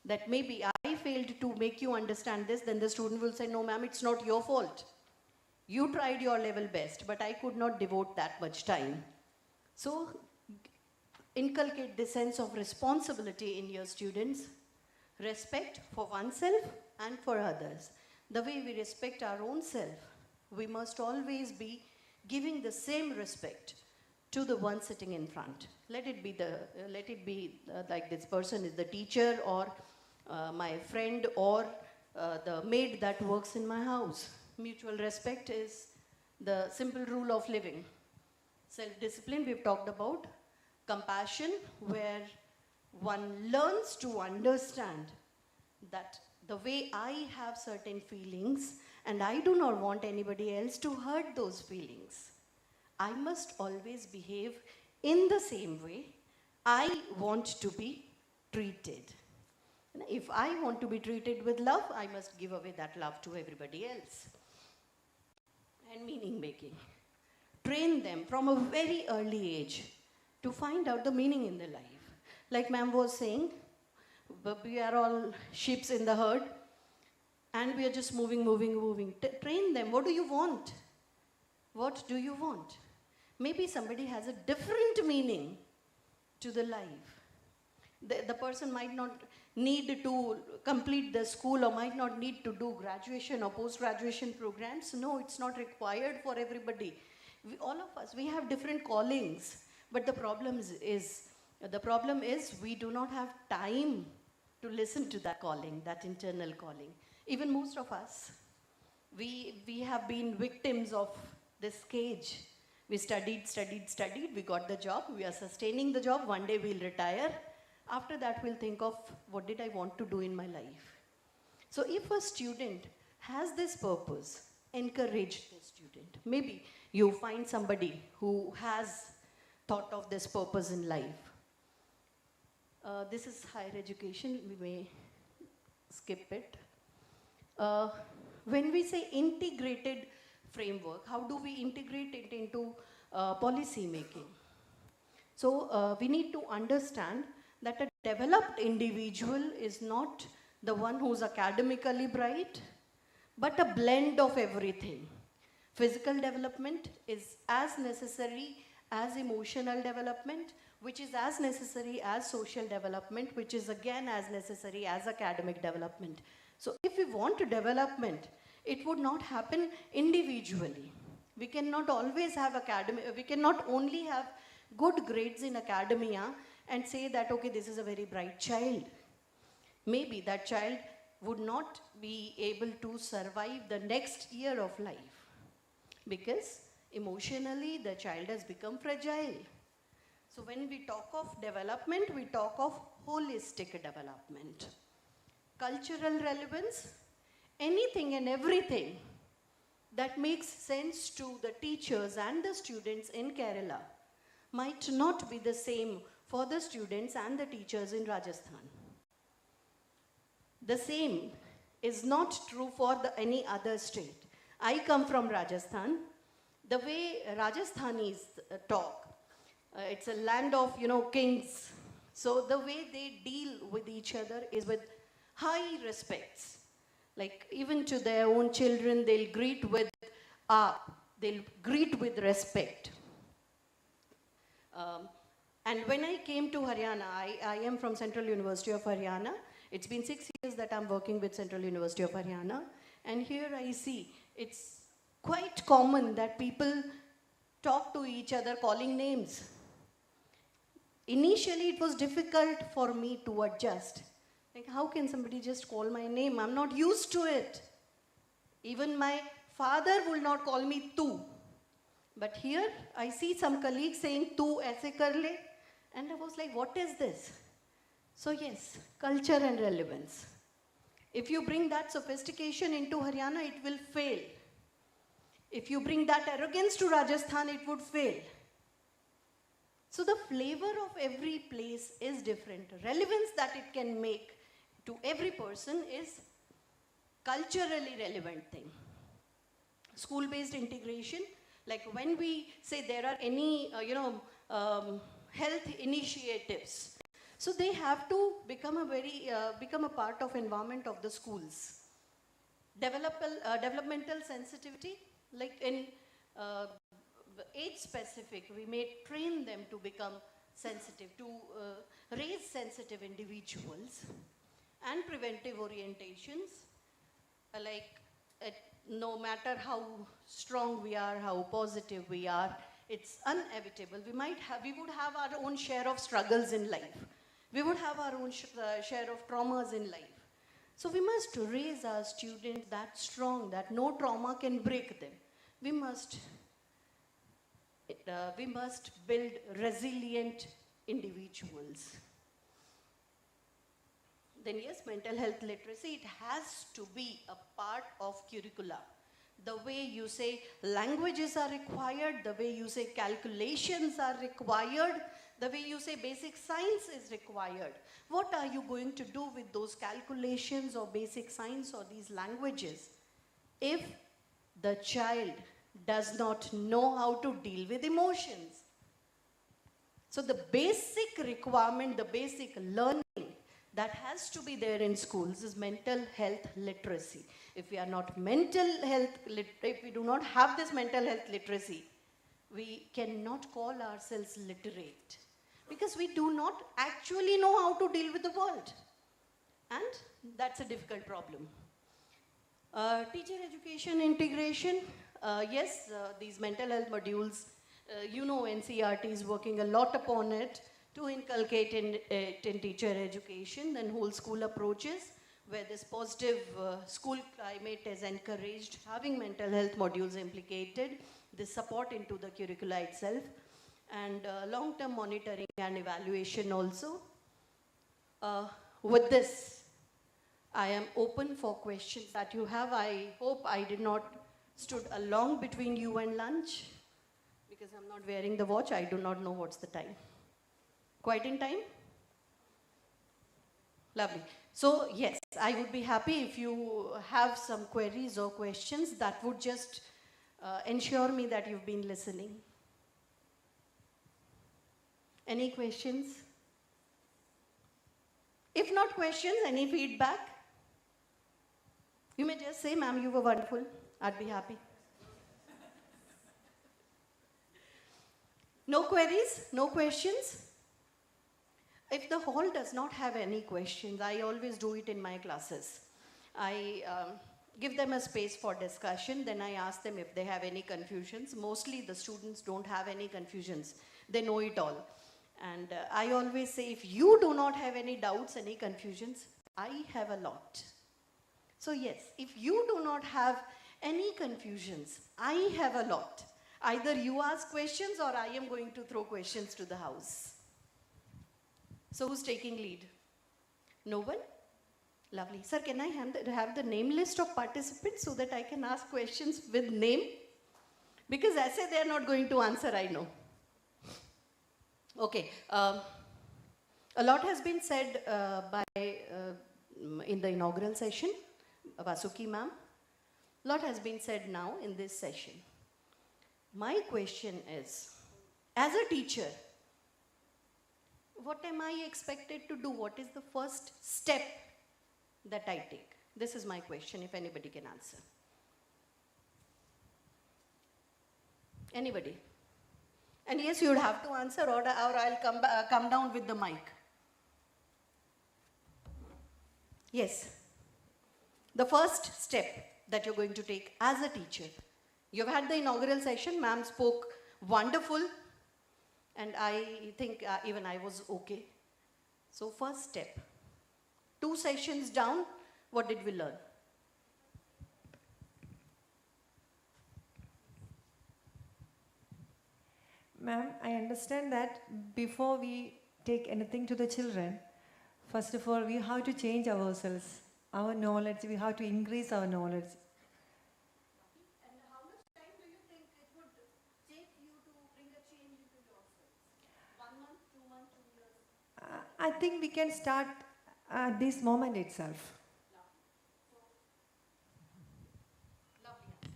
that maybe I failed to make you understand this, then the student will say, no ma'am, it's not your fault. You tried your level best, but I could not devote that much time. So inculcate this sense of responsibility in your students, respect for oneself and for others. The way we respect our own self, we must always be giving the same respect to the one sitting in front. Let it be like this person is the teacher or my friend or the maid that works in my house. Mutual respect is the simple rule of living. Self-discipline we've talked about. Compassion, where one learns to understand that the way I have certain feelings and I do not want anybody else to hurt those feelings. I must always behave in the same way I want to be treated. If I want to be treated with love, I must give away that love to everybody else. And meaning making. Train them from a very early age to find out the meaning in their life. Like ma'am was saying, we are all sheep in the herd and we are just moving. Train them. What do you want? What do you want? Maybe somebody has a different meaning to the life. The person might not need to complete the school or might not need to do graduation or post-graduation programs. No, it's not required for everybody. All of us, we have different callings. But the problem is we do not have time to listen to that calling, that internal calling. Even most of us, we have been victims of this cage. We studied, we got the job, we are sustaining the job, one day we'll retire. After that, we'll think of what did I want to do in my life. So if a student has this purpose, encourage the student. Maybe you find somebody who has thought of this purpose in life. This is higher education, we may skip it. Uh, when we say integrated framework, how do we integrate it into policy making? So we need to understand that a developed individual is not the one who's academically bright, but a blend of everything. Physical development is as necessary as emotional development, which is as necessary as social development, which is again as necessary as academic development. So if we want development, it would not happen individually. We cannot always have we cannot only have good grades in academia and say that, okay, this is a very bright child. Maybe that child would not be able to survive the next year of life because emotionally the child has become fragile. So when we talk of development, we talk of holistic development. Cultural relevance, anything and everything that makes sense to the teachers and the students in Kerala might not be the same for the students and the teachers in Rajasthan. The same is not true for any other state. I come from Rajasthan. The way Rajasthanis talk, it's a land of, kings. So the way they deal with each other is with high respects. Like even to their own children, they'll greet with they'll greet with respect. And when I came to Haryana, I am from Central University of Haryana. It's been 6 years that I'm working with Central University of Haryana. And here I see it's quite common that people talk to each other calling names. Initially, it was difficult for me to adjust. Like, how can somebody just call my name? I'm not used to it. Even my father will not call me tu. But here, I see some colleagues saying tu aise kar le. And I was like, what is this? So yes, culture and relevance. If you bring that sophistication into Haryana, it will fail. If you bring that arrogance to Rajasthan, it would fail. So the flavor of every place is different. Relevance that it can make to every person is culturally relevant thing. School-based integration, like when we say there are any, health initiatives, so they have to become a part of environment of the schools. Developmental sensitivity, like in age specific, we may train them to become sensitive, to raise sensitive individuals. And preventive orientations, no matter how strong we are, how positive we are, it's inevitable. We would have our own share of struggles in life. We would have our own share of traumas in life. So we must raise our students that strong, that no trauma can break them. We must build resilient individuals. Then yes, mental health literacy, it has to be a part of curricula. The way you say languages are required, the way you say calculations are required, the way you say basic science is required. What are you going to do with those calculations or basic science or these languages if the child does not know how to deal with emotions? So the basic requirement, the basic learning that has to be there in schools is mental health literacy. If we are not if we do not have this mental health literacy, we cannot call ourselves literate because we do not actually know how to deal with the world. And that's a difficult problem. Teacher education integration, yes, these mental health modules, NCERT is working a lot upon it to inculcate in teacher education and whole school approaches where this positive school climate is encouraged, having mental health modules implicated, this support into the curricula itself, and long-term monitoring and evaluation also. With this, I am open for questions that you have. I hope I did not stood along between you and lunch because I'm not wearing the watch. I do not know what's the time. Quite in time? Lovely. So yes, I would be happy if you have some queries or questions that would just ensure me that you've been listening. Any questions? If not questions, any feedback? You may just say, ma'am, you were wonderful. I'd be happy. No queries? No questions? If the hall does not have any questions, I always do it in my classes. I give them a space for discussion, then I ask them if they have any confusions. Mostly the students don't have any confusions. They know it all. And I always say, if you do not have any doubts, any confusions, I have a lot. So yes, if you do not have any confusions, I have a lot. Either you ask questions or I am going to throw questions to the house. So who's taking lead? No one? Lovely. Sir, can I have the name list of participants so that I can ask questions with name? Because I say they're not going to answer, I know. Okay. A lot has been said in the inaugural session. Vasuki ma'am. A lot has been said now in this session. My question is, as a teacher, what am I expected to do? What is the first step that I take? This is my question, if anybody can answer. Anybody? And yes, you would have to answer, or I'll come down with the mic. Yes. The first step that you're going to take as a teacher. You've had the inaugural session, ma'am spoke wonderful, and I think even I was okay. So first step. 2 sessions down, what did we learn? Ma'am, I understand that before we take anything to the children, first of all, we have to change ourselves, our knowledge, we have to increase our knowledge. And how much time do you think it would take you to bring a change into yourselves? 1 month, 2 months, 2 years? I think we can start at this moment itself. Lovely.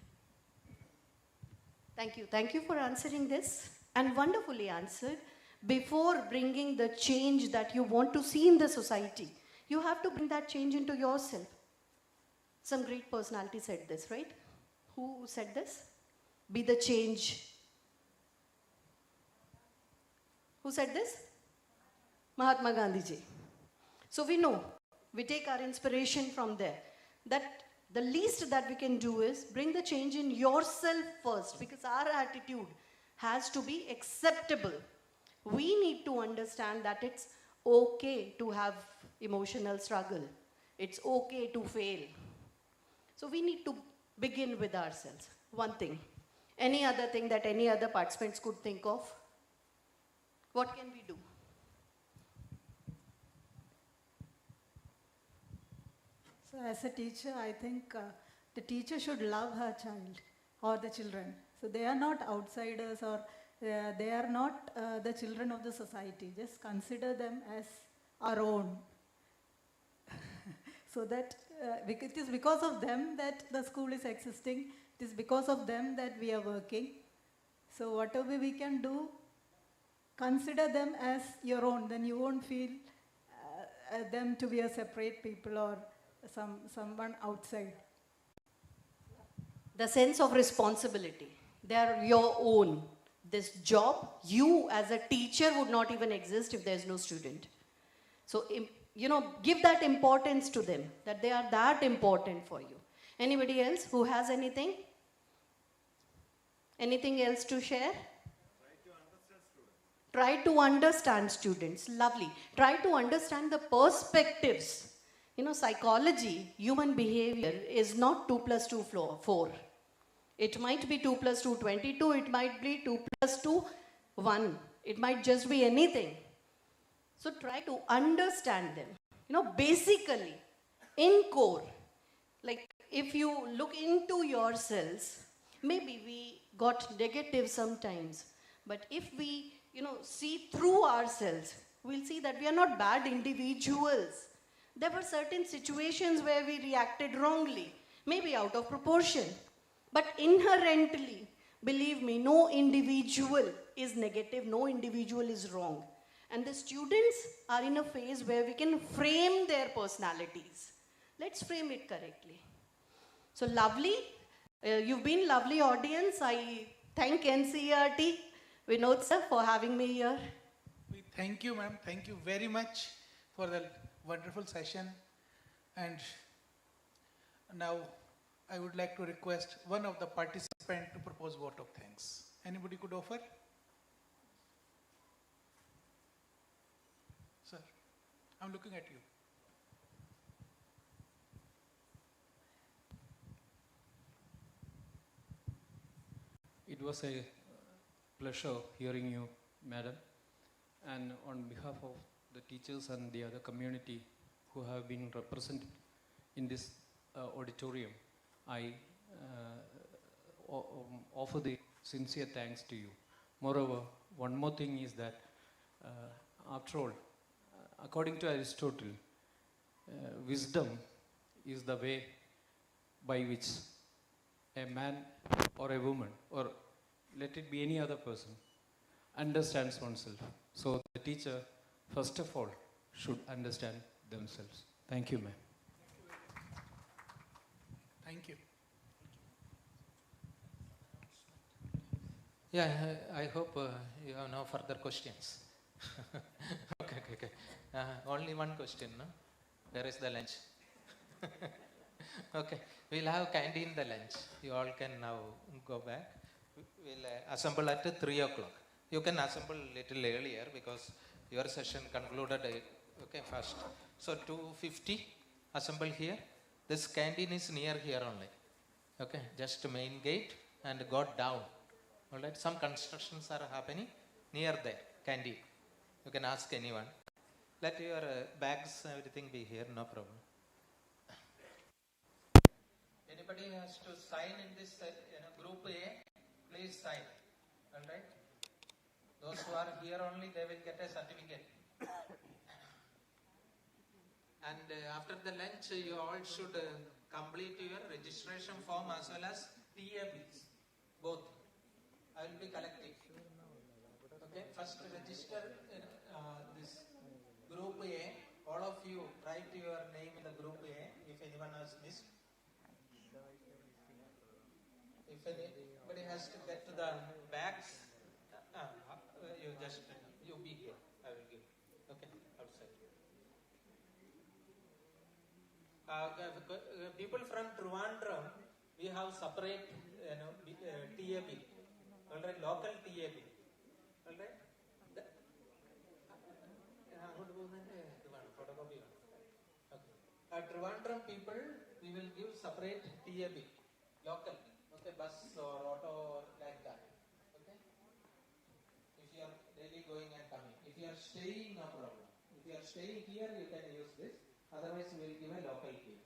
Thank you. Thank you for answering this, and wonderfully answered. Before bringing the change that you want to see in the society, you have to bring that change into yourself. Some great personality said this, right? Who said this? Be the change. Who said this? Mahatma Gandhi ji. So we know, we take our inspiration from there, that the least that we can do is bring the change in yourself first, because our attitude has to be acceptable. We need to understand that it's okay to have emotional struggle. It's okay to fail. So we need to begin with ourselves. One thing. Any other thing that any other participants could think of? What can we do? So as a teacher, I think the teacher should love her child or the children. So they are not outsiders, or they are not the children of the society. Just consider them as our own. So that it is because of them that the school is existing. It is because of them that we are working. So whatever we can do, consider them as your own. Then you won't feel them to be a separate people or someone outside. The sense of responsibility. They are your own. This job, you as a teacher would not even exist if there's no student. So, give that importance to them, that they are that important for you. Anybody else who has anything? Anything else to share? Try to understand students. Lovely. Try to understand the perspectives. Psychology, human behavior is not 2 plus 2 4. It might be 2 plus 2 22. It might be 2 plus 2 1. It might just be anything. So try to understand them. Basically, in core, like if you look into yourselves, maybe we got negative sometimes, but if we, see through ourselves, we'll see that we are not bad individuals. There were certain situations where we reacted wrongly, maybe out of proportion. But inherently, believe me, no individual is negative, no individual is wrong. And the students are in a phase where we can frame their personalities. Let's frame it correctly. So lovely, you've been lovely audience. I thank NCERT, Vinod sir, for having me here. We thank you, ma'am. Thank you very much for the wonderful session. And now I would like to request one of the participants to propose vote of thanks. Anybody could offer? Sir, I'm looking at you. It was a pleasure hearing you, madam. And on behalf of the teachers and the other community who have been represented in this auditorium, I offer the sincere thanks to you. Moreover, one more thing is that, after all, according to Aristotle, wisdom is the way by which a man or a woman, or let it be any other person, understands oneself. So the teacher, first of all, should understand themselves. Thank you, ma'am. Thank you. Yeah, I hope you have no further questions. Okay. Only one question, no? Where is the lunch? Okay, we'll have canteen the lunch. You all can now go back. We'll assemble at 3 o'clock. You can assemble a little earlier because your session concluded first. So 2:50, assemble here. This canteen is near here only. Okay, just main gate and go down. All right, some constructions are happening near there, canteen. You can ask anyone. Let your bags, everything be here, no problem. Anybody has to sign in this group A, please sign. All right. Those who are here only, they will get a certificate. And after the lunch, you all should complete your registration form as well as TABs, both. I will be collecting. Okay, first register this group A. All of you write your name in the group A if anyone has missed. If anybody has to get to the bags, you be here. I will give. Okay, outside. People from Trivandrum, we have separate, TAB. All right, local TAB. All right. Trivandrum people, we will give separate TAB, local. Okay, bus or auto or like that. Okay. If you are daily going and coming. If you are staying, no problem. If you are staying here, you can use this. Otherwise, we will give a local key.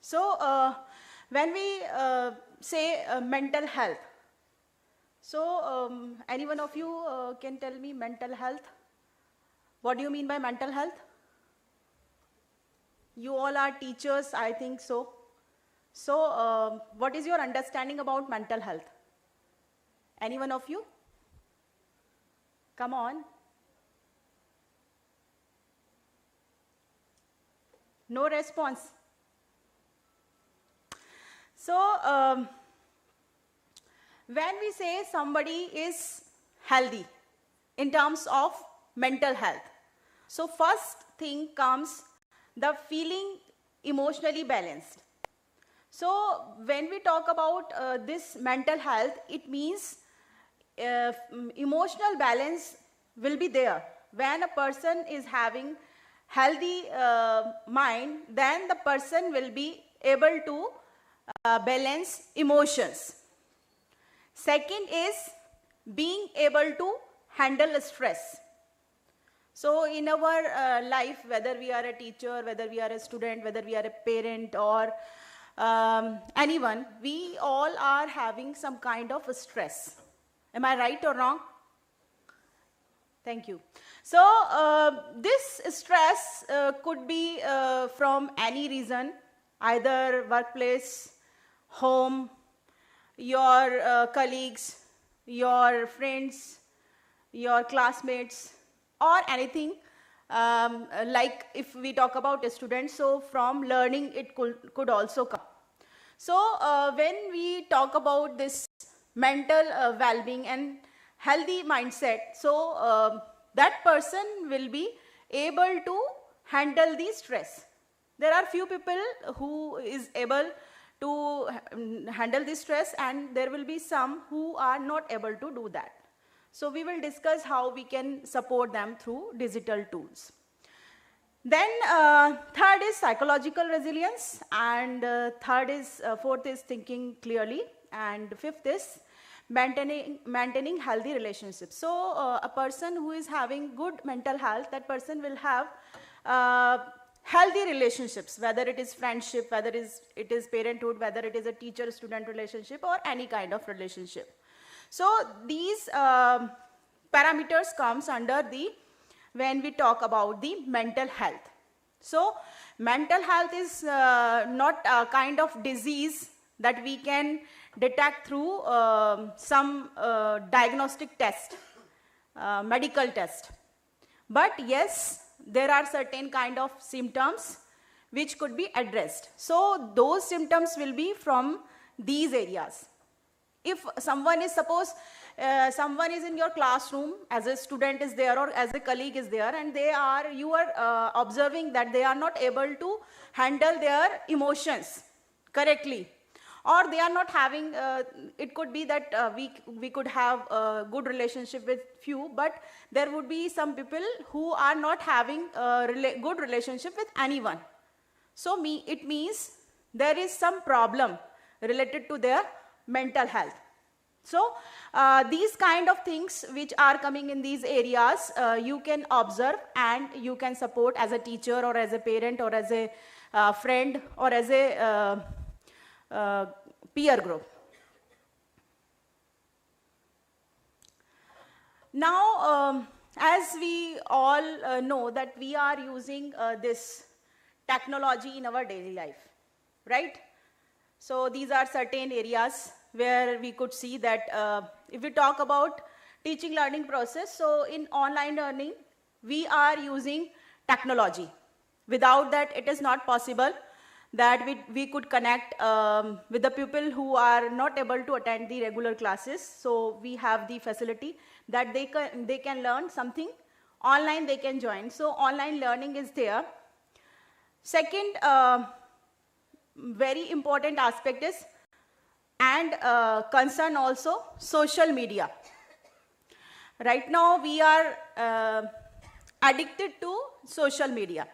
So when we say mental health, so any one of you can tell me mental health? What do you mean by mental health? You all are teachers, I think so. So what is your understanding about mental health? Any one of you? Come on. No response. So when we say somebody is healthy in terms of mental health. So first thing comes the feeling emotionally balanced. So when we talk about this mental health, it means emotional balance will be there. When a person is having healthy mind, then the person will be able to balance emotions. Second is being able to handle stress. So in our life, whether we are a teacher, whether we are a student, whether we are a parent or anyone, we all are having some kind of a stress. Am I right or wrong? Thank you. So this stress could be from any reason, either workplace, home, your colleagues, your friends, your classmates, or anything. Like if we talk about a student, so from learning it could also come. So when we talk about this mental well-being and healthy mindset, so that person will be able to handle the stress. There are few people who is able to handle the stress, and there will be some who are not able to do that. So we will discuss how we can support them through digital tools. Then third is psychological resilience, and fourth is thinking clearly, and fifth is maintaining healthy relationships. So a person who is having good mental health, that person will have healthy relationships, whether it is friendship, whether it is parenthood, whether it is a teacher-student relationship or any kind of relationship. So these parameters comes under the, when we talk about the mental health. So mental health is not a kind of disease that we can detect through some diagnostic test, medical test. But yes, there are certain kind of symptoms which could be addressed. So those symptoms will be from these areas. If someone is, suppose someone is in your classroom, as a student is there or as a colleague is there, and you are observing that they are not able to handle their emotions correctly, or they are not having, it could be that we could have a good relationship with few, but there would be some people who are not having a good relationship with anyone. So it means there is some problem related to their mental health. So these kind of things which are coming in these areas, you can observe and you can support as a teacher or as a parent or as a friend or as a peer group. Now, as we all know that we are using this technology in our daily life, right? So these are certain areas where we could see that if we talk about teaching learning process, so in online learning, we are using technology. Without that, it is not possible that we could connect with the people who are not able to attend the regular classes. So we have the facility that they can learn something online, they can join. So online learning is there. Second, very important aspect is, and concern also, social media. Right now we are addicted to social media.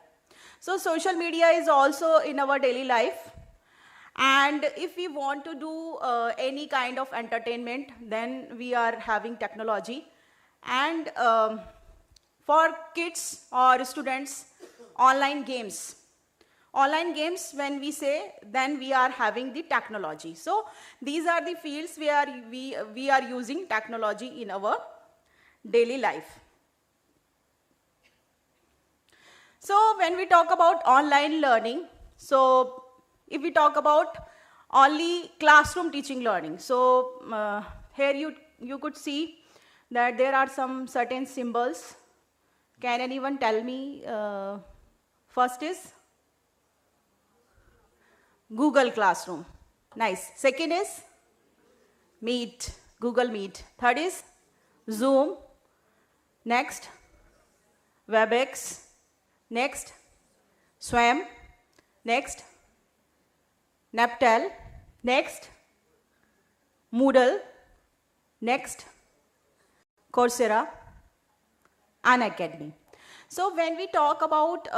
So social media is also in our daily life, and if we want to do any kind of entertainment, then we are having technology. And for kids or students, online games. Online games, when we say, then we are having the technology. So these are the fields where we are using technology in our daily life. So when we talk about online learning, so if we talk about only classroom teaching learning, so here you could see that there are some certain symbols. Can anyone tell me? First is Google Classroom. Nice. Second is Meet, Google Meet. Third is Zoom, next, WebEx, next, Swam, next, Naptel, next, Moodle, next, Coursera, Unacademy. So when we talk about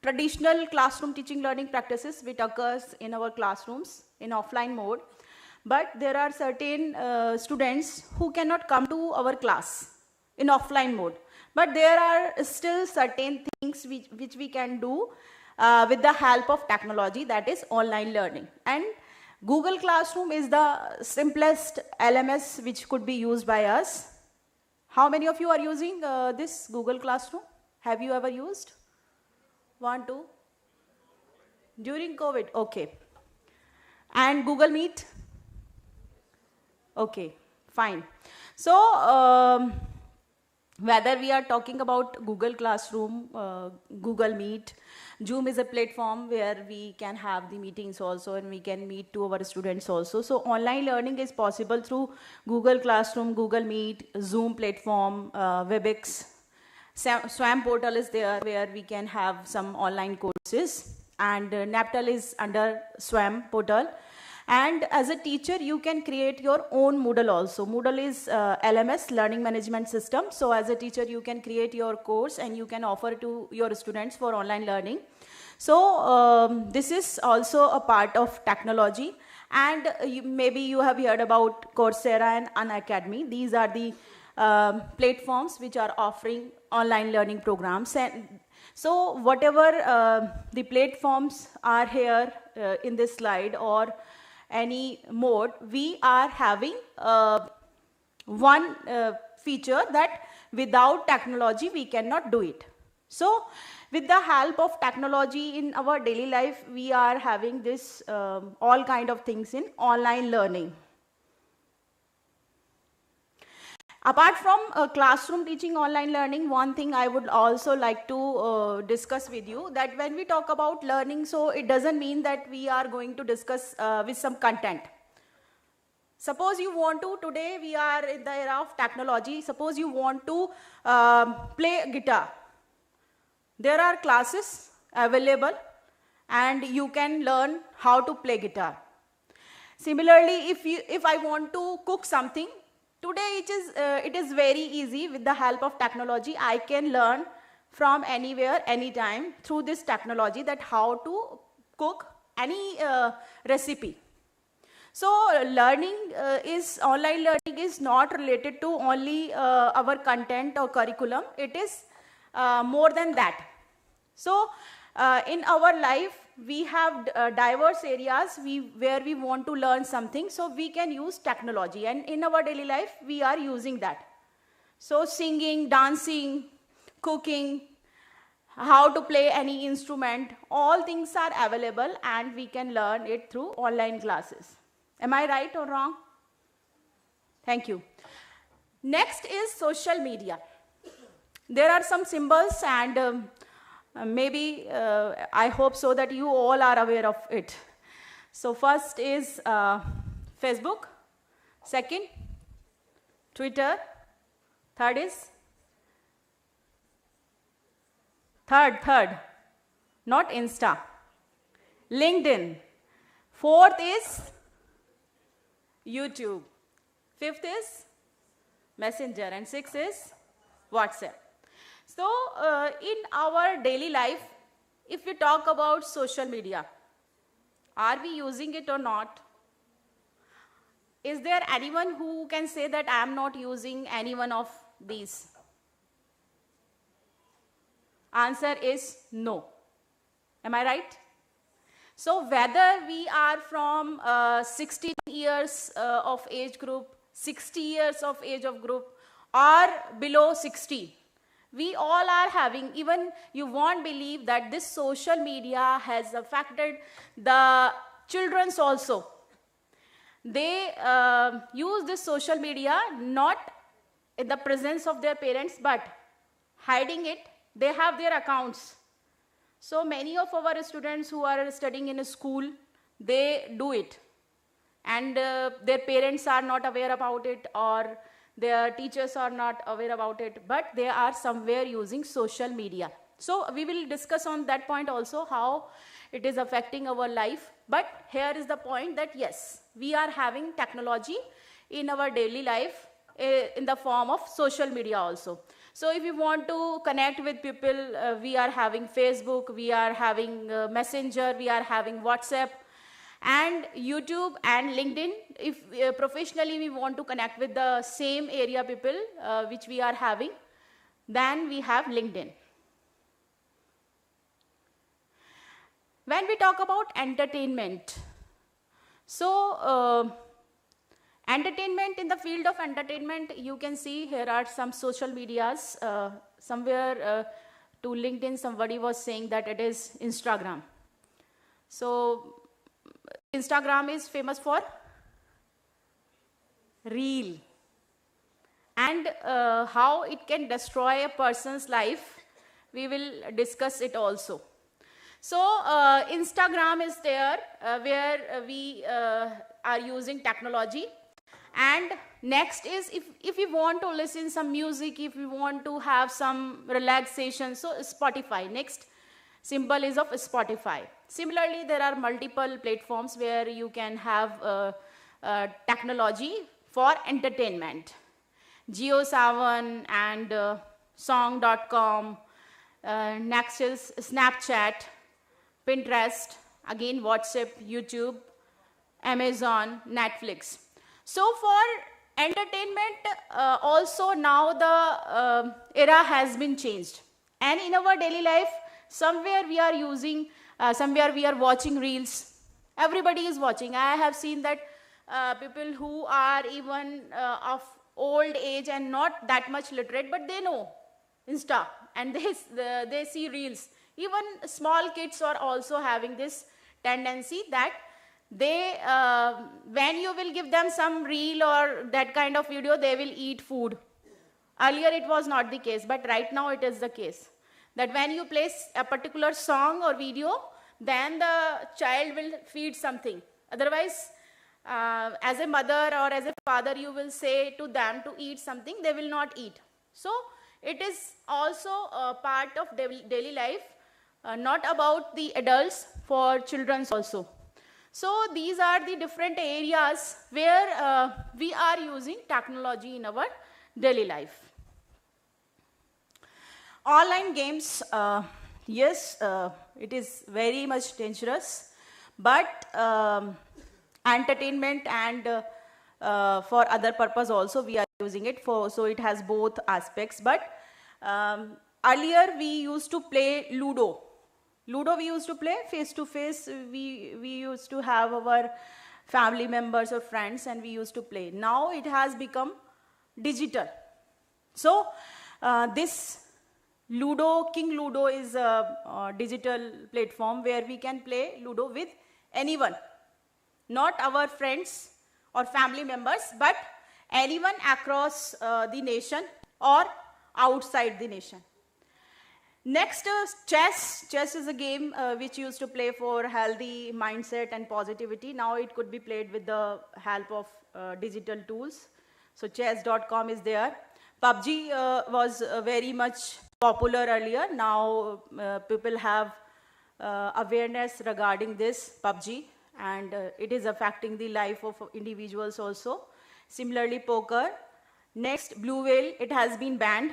traditional classroom teaching learning practices which occurs in our classrooms in offline mode, but there are certain students who cannot come to our class in offline mode. But there are still certain things which we can do with the help of technology, that is online learning. And Google Classroom is the simplest LMS which could be used by us. How many of you are using this Google Classroom? Have you ever used? 1, 2? During COVID, okay. And Google Meet? Okay, fine. So, whether we are talking about Google Classroom, Google Meet, Zoom is a platform where we can have the meetings also and we can meet to our students also. So online learning is possible through Google Classroom, Google Meet, Zoom platform, WebEx. Swam portal is there where we can have some online courses, and Naptel is under Swam portal. And as a teacher, you can create your own Moodle also. Moodle is LMS, Learning Management System. So as a teacher, you can create your course and you can offer to your students for online learning. So this is also a part of technology. And maybe you have heard about Coursera and Unacademy. These are the platforms which are offering online learning programs. And so whatever the platforms are here in this slide or any mode, we are having one feature that without technology we cannot do it. So with the help of technology in our daily life, we are having this all kind of things in online learning. Apart from classroom teaching, online learning, one thing I would also like to discuss with you, that when we talk about learning, so it doesn't mean that we are going to discuss with some content. Suppose you want to, today we are in the era of technology, suppose you want to play guitar. There are classes available and you can learn how to play guitar. Similarly, if I want to cook something, today it is very easy with the help of technology. I can learn from anywhere, anytime through this technology that how to cook any recipe. So learning online learning is not related to only our content or curriculum. It is more than that. So in our life, we have diverse areas where we want to learn something, so we can use technology, and in our daily life we are using that. So singing, dancing, cooking, how to play any instrument, all things are available and we can learn it through online classes. Am I right or wrong? Thank you. Next is social media. There are some symbols and maybe I hope so that you all are aware of it. So first is Facebook, second Twitter, third is not Insta, LinkedIn, fourth is YouTube, fifth is Messenger, and sixth is WhatsApp. So in our daily life, if we talk about social media, are we using it or not? Is there anyone who can say that I am not using any one of these? Answer is no. Am I right? So whether we are from 16 years of age group, 60 years of age of group, or below 60, we all are having, even you won't believe that this social media has affected the children's also. They use this social media not in the presence of their parents, but hiding it. They have their accounts. So many of our students who are studying in a school, they do it. And their parents are not aware about it, or Their teachers are not aware about it, but they are somewhere using social media. So we will discuss on that point also, how it is affecting our life. But here is the point that yes, we are having technology in our daily life in the form of social media also. So if you want to connect with people, we are having Facebook, we are having Messenger, we are having WhatsApp, and YouTube and LinkedIn. If professionally we want to connect with the same area people which we are having, then we have LinkedIn. When we talk about entertainment, so entertainment, in the field of entertainment, you can see here are some social medias. Somewhere to LinkedIn, somebody was saying that it is Instagram. So Instagram is famous for reel, and how it can destroy a person's life, we will discuss it also. So Instagram is there where we are using technology. And next is if you want to listen some music, if you want to have some relaxation, so Spotify. Next symbol is of Spotify. Similarly, there are multiple platforms where you can have technology for entertainment. JioSaavn and song.com. Next is Snapchat, Pinterest, again WhatsApp, YouTube, Amazon, Netflix. So for entertainment, also now the era has been changed. And in our daily life, somewhere we are using, somewhere we are watching reels. Everybody is watching. I have seen that people who are even of old age and not that much literate, but they know Insta and they see reels. Even small kids are also having this tendency that they, when you will give them some reel or that kind of video, they will eat food. Earlier it was not the case, but right now it is the case. That when you play a particular song or video, then the child will feed something. Otherwise, as a mother or as a father, you will say to them to eat something, they will not eat. So it is also a part of daily life, not about the adults, for children also. So these are the different areas where we are using technology in our daily life. Online games, yes, it is very much dangerous, but entertainment and for other purpose also we are using it for, so it has both aspects. But earlier we used to play Ludo. Ludo we used to play face to face. We used to have our family members or friends and we used to play. Now it has become digital. So this Ludo, King Ludo is a digital platform where we can play Ludo with anyone. Not our friends or family members, but anyone across the nation or outside the nation. Next is chess. Chess is a game which used to play for healthy mindset and positivity. Now it could be played with the help of digital tools. So chess.com is there. PUBG was very much popular earlier. Now people have awareness regarding this PUBG, and it is affecting the life of individuals also. Similarly, poker. Next, Blue Whale, it has been banned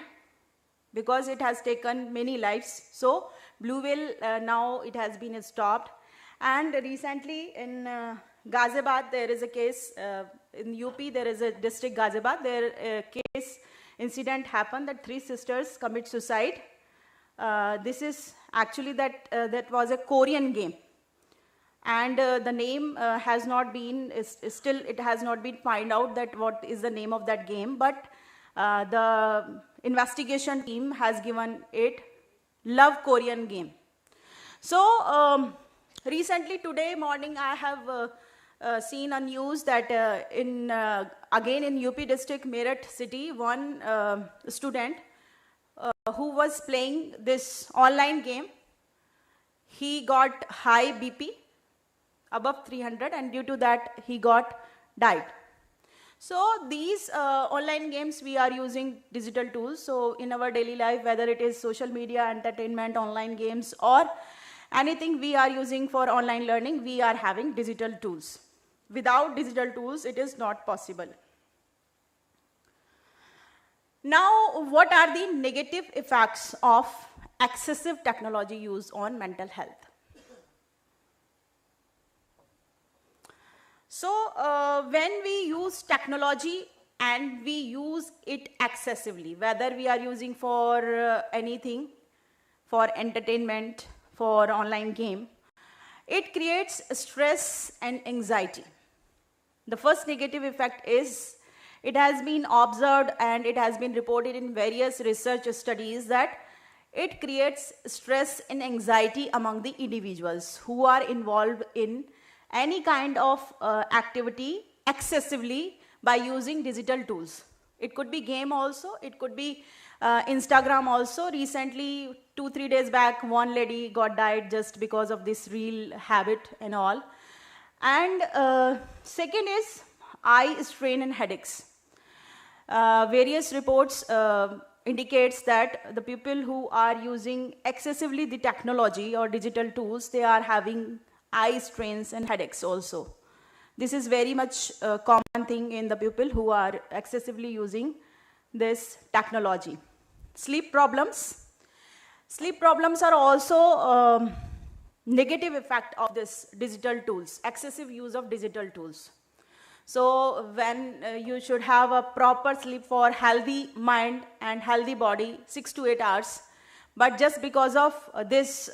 because it has taken many lives. So Blue Whale, now it has been stopped. And recently in Ghaziabad, there is a case, in UP there is a district Ghaziabad, there a case incident happened that 3 sisters commit suicide. This is actually that was a Korean game. And the name has not been, still it has not been found out that what is the name of that game, but the investigation team has given it Love Korean Game. So recently today morning I have seen a news that again in UP district Meerut city, one student who was playing this online game, he got high BP above 300 and due to that he died. So these online games, we are using digital tools. So in our daily life, whether it is social media, entertainment, online games, or anything we are using for online learning, we are having digital tools. Without digital tools, it is not possible. Now, what are the negative effects of excessive technology use on mental health? So, when we use technology and we use it excessively, whether we are using for anything, for entertainment, for online game, it creates stress and anxiety. The first negative effect is, it has been observed and it has been reported in various research studies that it creates stress and anxiety among the individuals who are involved in any kind of activity excessively by using digital tools. It could be game also, it could be Instagram also. Recently, 2-3 days back, one lady got died just because of this reel habit and all. And second is eye strain and headaches. Various reports indicates that the people who are using excessively the technology or digital tools, they are having eye strains and headaches also. This is very much a common thing in the people who are excessively using this technology. Sleep problems. Sleep problems are also negative effect of this digital tools, excessive use of digital tools. So when you should have a proper sleep for healthy mind and healthy body, 6 to 8 hours, but just because of this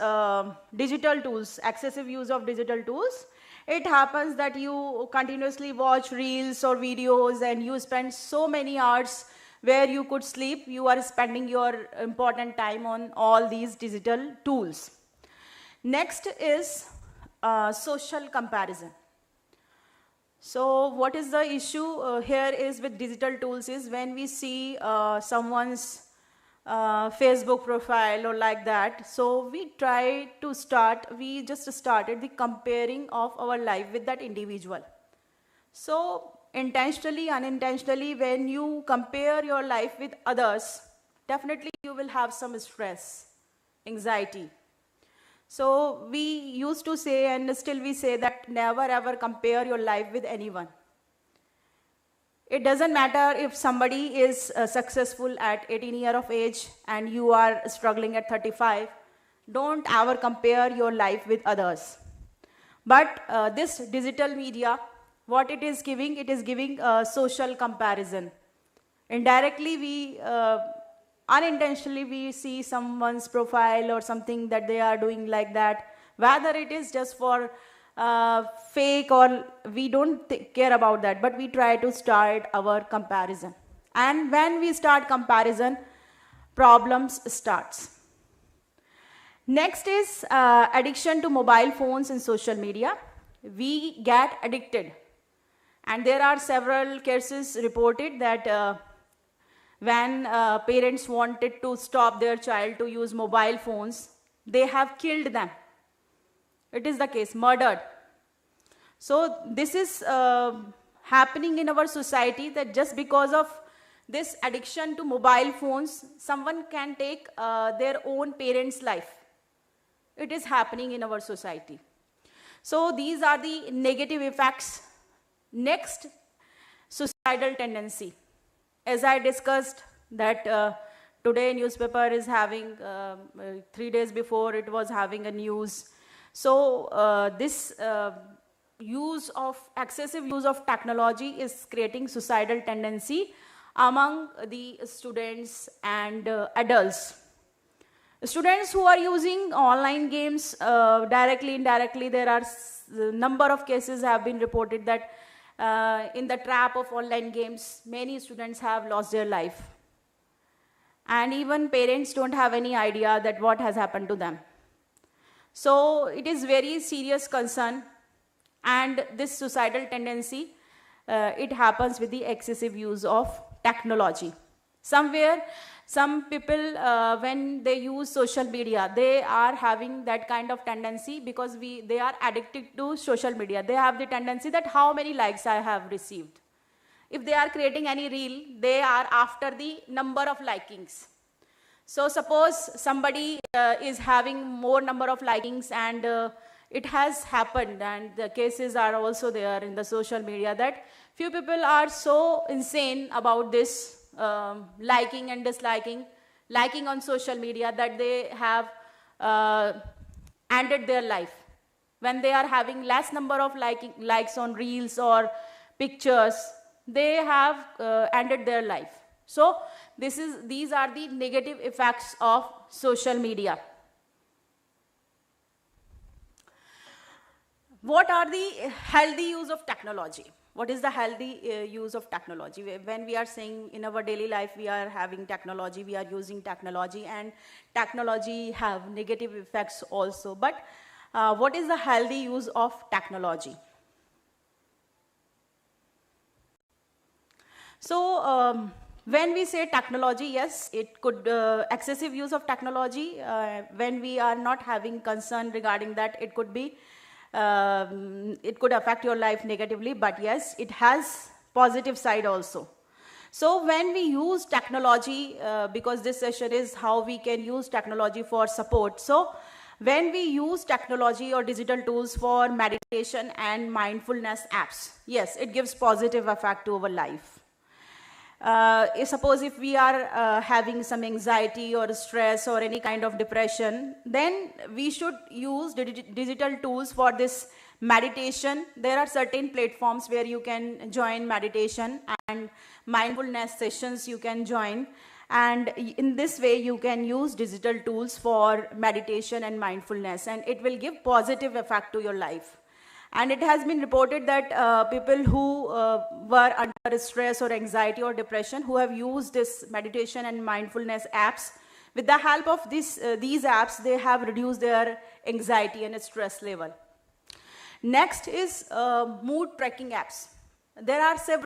digital tools, excessive use of digital tools, it happens that you continuously watch reels or videos and you spend so many hours where you could sleep. You are spending your important time on all these digital tools. Next is social comparison. So what is the issue here is with digital tools is when we see someone's Facebook profile or like that, so we just started the comparing of our life with that individual. So intentionally, unintentionally, when you compare your life with others, definitely you will have some stress, anxiety. So we used to say, and still we say, that never ever compare your life with anyone. It doesn't matter if somebody is successful at 18 years of age and you are struggling at 35. Don't ever compare your life with others. But this digital media, what it is giving social comparison. Indirectly, unintentionally we see someone's profile or something that they are doing like that, whether it is just for fake or we don't care about that, but we try to start our comparison. And when we start comparison, problems starts. Next is addiction to mobile phones and social media. We get addicted. And there are several cases reported that when parents wanted to stop their child to use mobile phones, they have killed them. It is the case, murdered. So this is happening in our society, that just because of this addiction to mobile phones, someone can take their own parents' life. It is happening in our society. So these are the negative effects. Next, suicidal tendency. As I discussed that today newspaper is having, 3 days before it was having a news. So this excessive use of technology is creating suicidal tendency among the students and adults. Students who are using online games directly, indirectly, there are number of cases have been reported that in the trap of online games, many students have lost their life. And even parents don't have any idea that what has happened to them. So it is very serious concern, and this suicidal tendency, it happens with the excessive use of technology. Somewhere, some people, when they use social media, they are having that kind of tendency because they are addicted to social media. They have the tendency that how many likes I have received. if they are creating any reel, they are after the number of likings. So suppose somebody is having more number of likings, and it has happened, and the cases are also there in the social media, that few people are so insane about this liking and disliking, liking on social media, that they have ended their life. When they are having less number of likes on reels or pictures, they have ended their life. So these are the negative effects of social media. What are the healthy use of technology? What is the healthy use of technology? When we are saying in our daily life we are having technology, we are using technology, and technology have negative effects also. But what is the healthy use of technology? So when we say technology, yes, it could, excessive use of technology, when we are not having concern regarding that, it could be, it could affect your life negatively, but yes, it has positive side also. So when we use technology, because this session is how we can use technology for support. So when we use technology or digital tools for meditation and mindfulness apps, yes, it gives positive effect to our life. Suppose if we are having some anxiety or stress or any kind of depression, then we should use digital tools for this meditation. There are certain platforms where you can join meditation and mindfulness sessions you can join, and in this way you can use digital tools for meditation and mindfulness, and it will give positive effect to your life. And it has been reported that people who were under stress or anxiety or depression, who have used this meditation and mindfulness apps, with the help of these apps, they have reduced their anxiety and stress level. Next is mood tracking apps. There are several,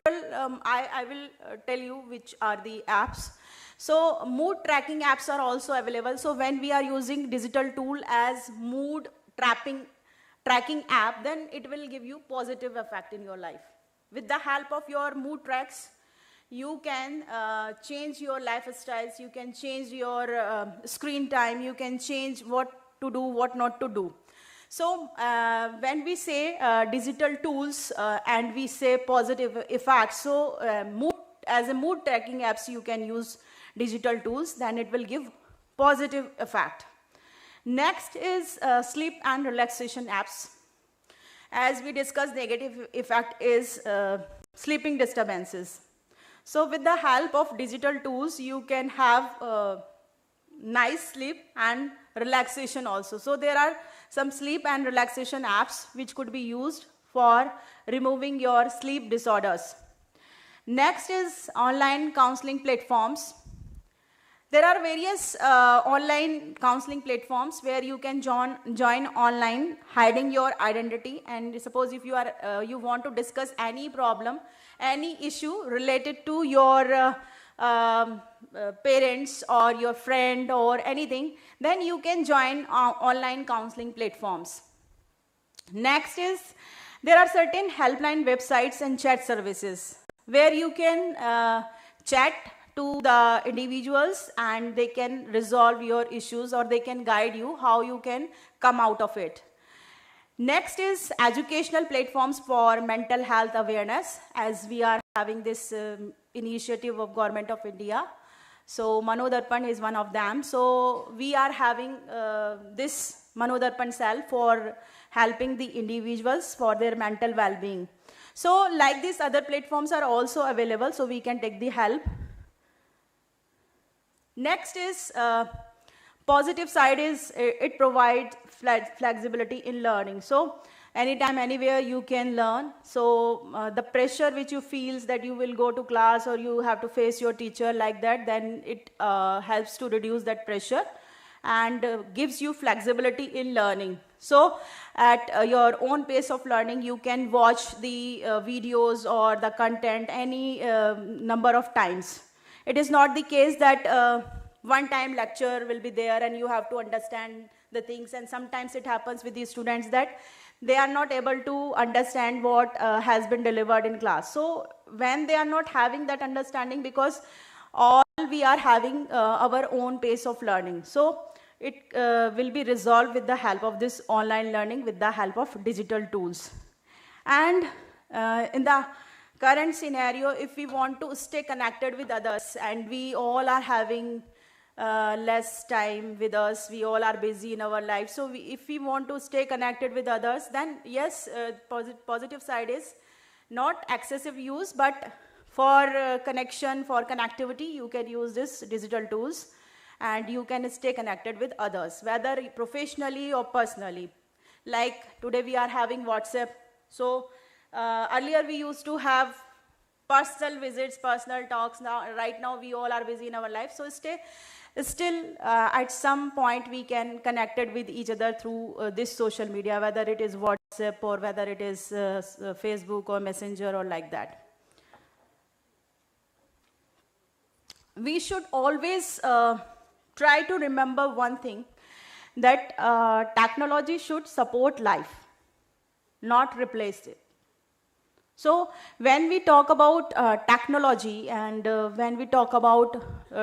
I will tell you which are the apps. So mood tracking apps are also available. So when we are using digital tool as mood tracking app, then it will give you positive effect in your life. With the help of your mood tracks, you can change your lifestyles, you can change your screen time, you can change what to do, what not to do. So when we say digital tools and we say positive effects, so as a mood tracking apps you can use digital tools, then it will give positive effect. Next is sleep and relaxation apps. As we discussed, negative effect is sleeping disturbances. So with the help of digital tools, you can have nice sleep and relaxation also. So there are some sleep and relaxation apps which could be used for removing your sleep disorders. Next is online counseling platforms. There are various online counseling platforms where you can join online, hiding your identity. And suppose if you are you want to discuss any problem, any issue related to your parents or your friend or anything, then you can join online counseling platforms. Next is, there are certain helpline websites and chat services where you can chat to the individuals and they can resolve your issues, or they can guide you how you can come out of it. Next is educational platforms for mental health awareness, as we are having this initiative of Government of India. So MANODARPAN is one of them. So we are having this MANODARPAN cell for helping the individuals for their mental well-being. So like this, other platforms are also available, so we can take the help. Next is positive side is it provides flexibility in learning. So anytime, anywhere you can learn. So the pressure which you feel that you will go to class or you have to face your teacher like that, then it helps to reduce that pressure and gives you flexibility in learning. So at your own pace of learning, you can watch the videos or the content any number of times. It is not the case that one time lecture will be there and you have to understand the things, and sometimes it happens with the students that they are not able to understand what has been delivered in class. So when they are not having that understanding, because all we are having our own pace of learning, so it will be resolved with the help of this online learning, with the help of digital tools. And in the current scenario, if we want to stay connected with others, and we all are having less time with us, we all are busy in our life, so if we want to stay connected with others, then yes, positive side is not excessive use, but for connection, for connectivity, you can use this digital tools, and you can stay connected with others, whether professionally or personally. Like today we are having WhatsApp. So earlier we used to have personal visits, personal talks. Now, right now we all are busy in our life. So still at some point we can connected with each other through this social media, whether it is WhatsApp or whether it is Facebook or Messenger or like that. We should always try to remember one thing, that technology should support life, not replace it. So when we talk about technology, and when we talk about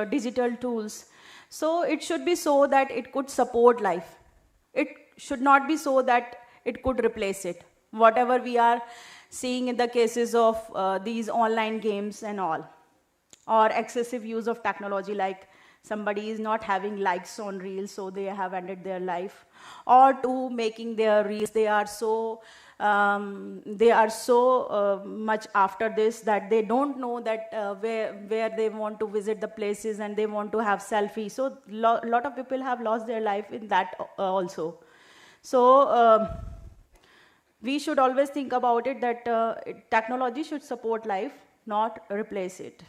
digital tools, so it should be so that it could support life. It should not be so that it could replace it. Whatever we are seeing in the cases of these online games and all, or excessive use of technology, like somebody is not having likes on reels, so they have ended their life, or to making their reels, they are so much after this that they don't know that where they want to visit the places, and they want to have selfies. So lot of people have lost their life in that also. So we should always think about it, that technology should support life, not replace it.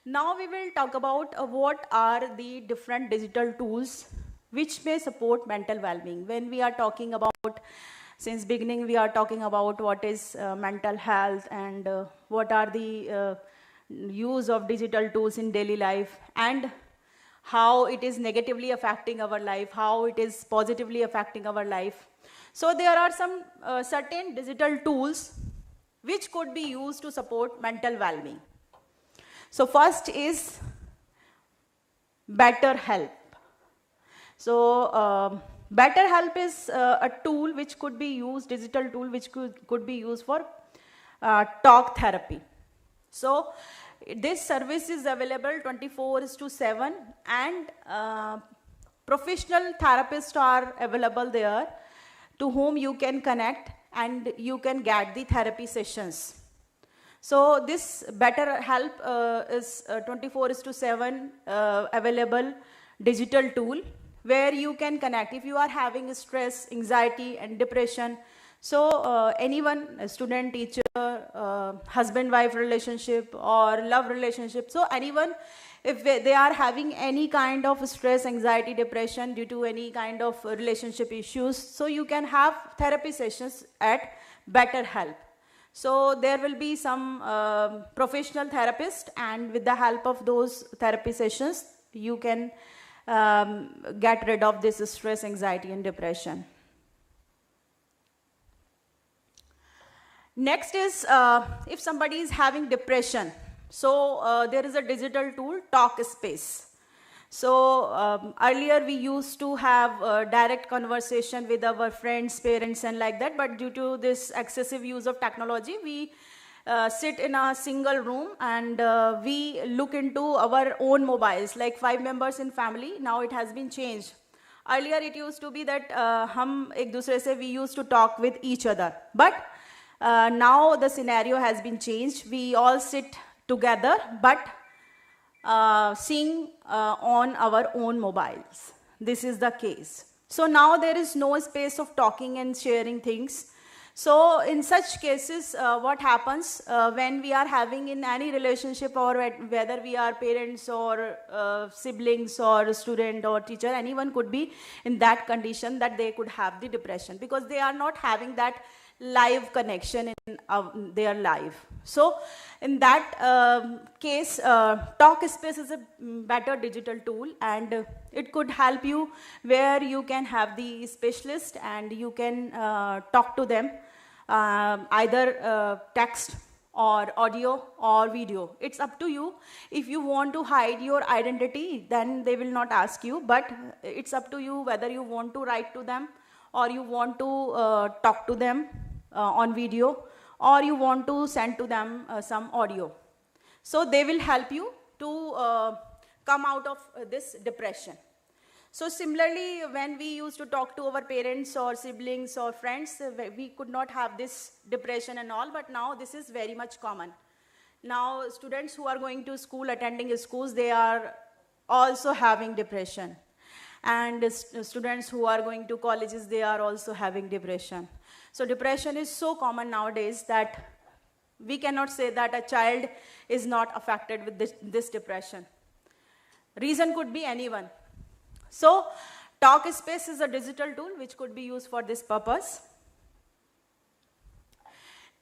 Now we will talk about what are the different digital tools which may support mental well-being. When we are talking about, since beginning we are talking about what is mental health, and what are the use of digital tools in daily life, and how it is negatively affecting our life, how it is positively affecting our life. So there are some certain digital tools which could be used to support mental well-being. So first is BetterHelp. So BetterHelp is a tool which could be used, digital tool which could be used for talk therapy. So this service is available 24/7, and professional therapists are available there, to whom you can connect and you can get the therapy sessions. So this BetterHelp is 24/7 available digital tool, where you can connect. If you are having stress, anxiety and depression, so anyone, a student, teacher, husband-wife relationship or love relationship, so anyone, if they are having any kind of stress, anxiety, depression due to any kind of relationship issues, so you can have therapy sessions at BetterHelp. So there will be some professional therapist, and with the help of those therapy sessions, you can get rid of this stress, anxiety and depression. Next is if somebody is having depression, so there is a digital tool, Talkspace. So earlier we used to have direct conversation with our friends, parents and like that, but due to this excessive use of technology, we sit in a single room, and we look into our own mobiles, like 5 members in family. Now it has been changed. Earlier it used to be that we used to talk with each other, but now the scenario has been changed. We all sit together, but seeing on our own mobiles. This is the case. So now there is no space of talking and sharing things. So in such cases, what happens when we are having in any relationship, or whether we are parents or siblings or student or teacher, anyone could be in that condition that they could have the depression, because they are not having that live connection in their life. So in that case, Talkspace is a better digital tool, and it could help you where you can have the specialist and you can talk to them, either text or audio or video. It's up to you. If you want to hide your identity, then they will not ask you, but it's up to you whether you want to write to them or you want to talk to them on video, or you want to send to them some audio. So they will help you to come out of this depression. So similarly, when we used to talk to our parents or siblings or friends, we could not have this depression and all, but now this is very much common. Now students who are going to school, attending schools, they are also having depression. And students who are going to colleges, they are also having depression. So depression is so common nowadays that we cannot say that a child is not affected with this depression. Reason could be anyone. So Talkspace is a digital tool which could be used for this purpose.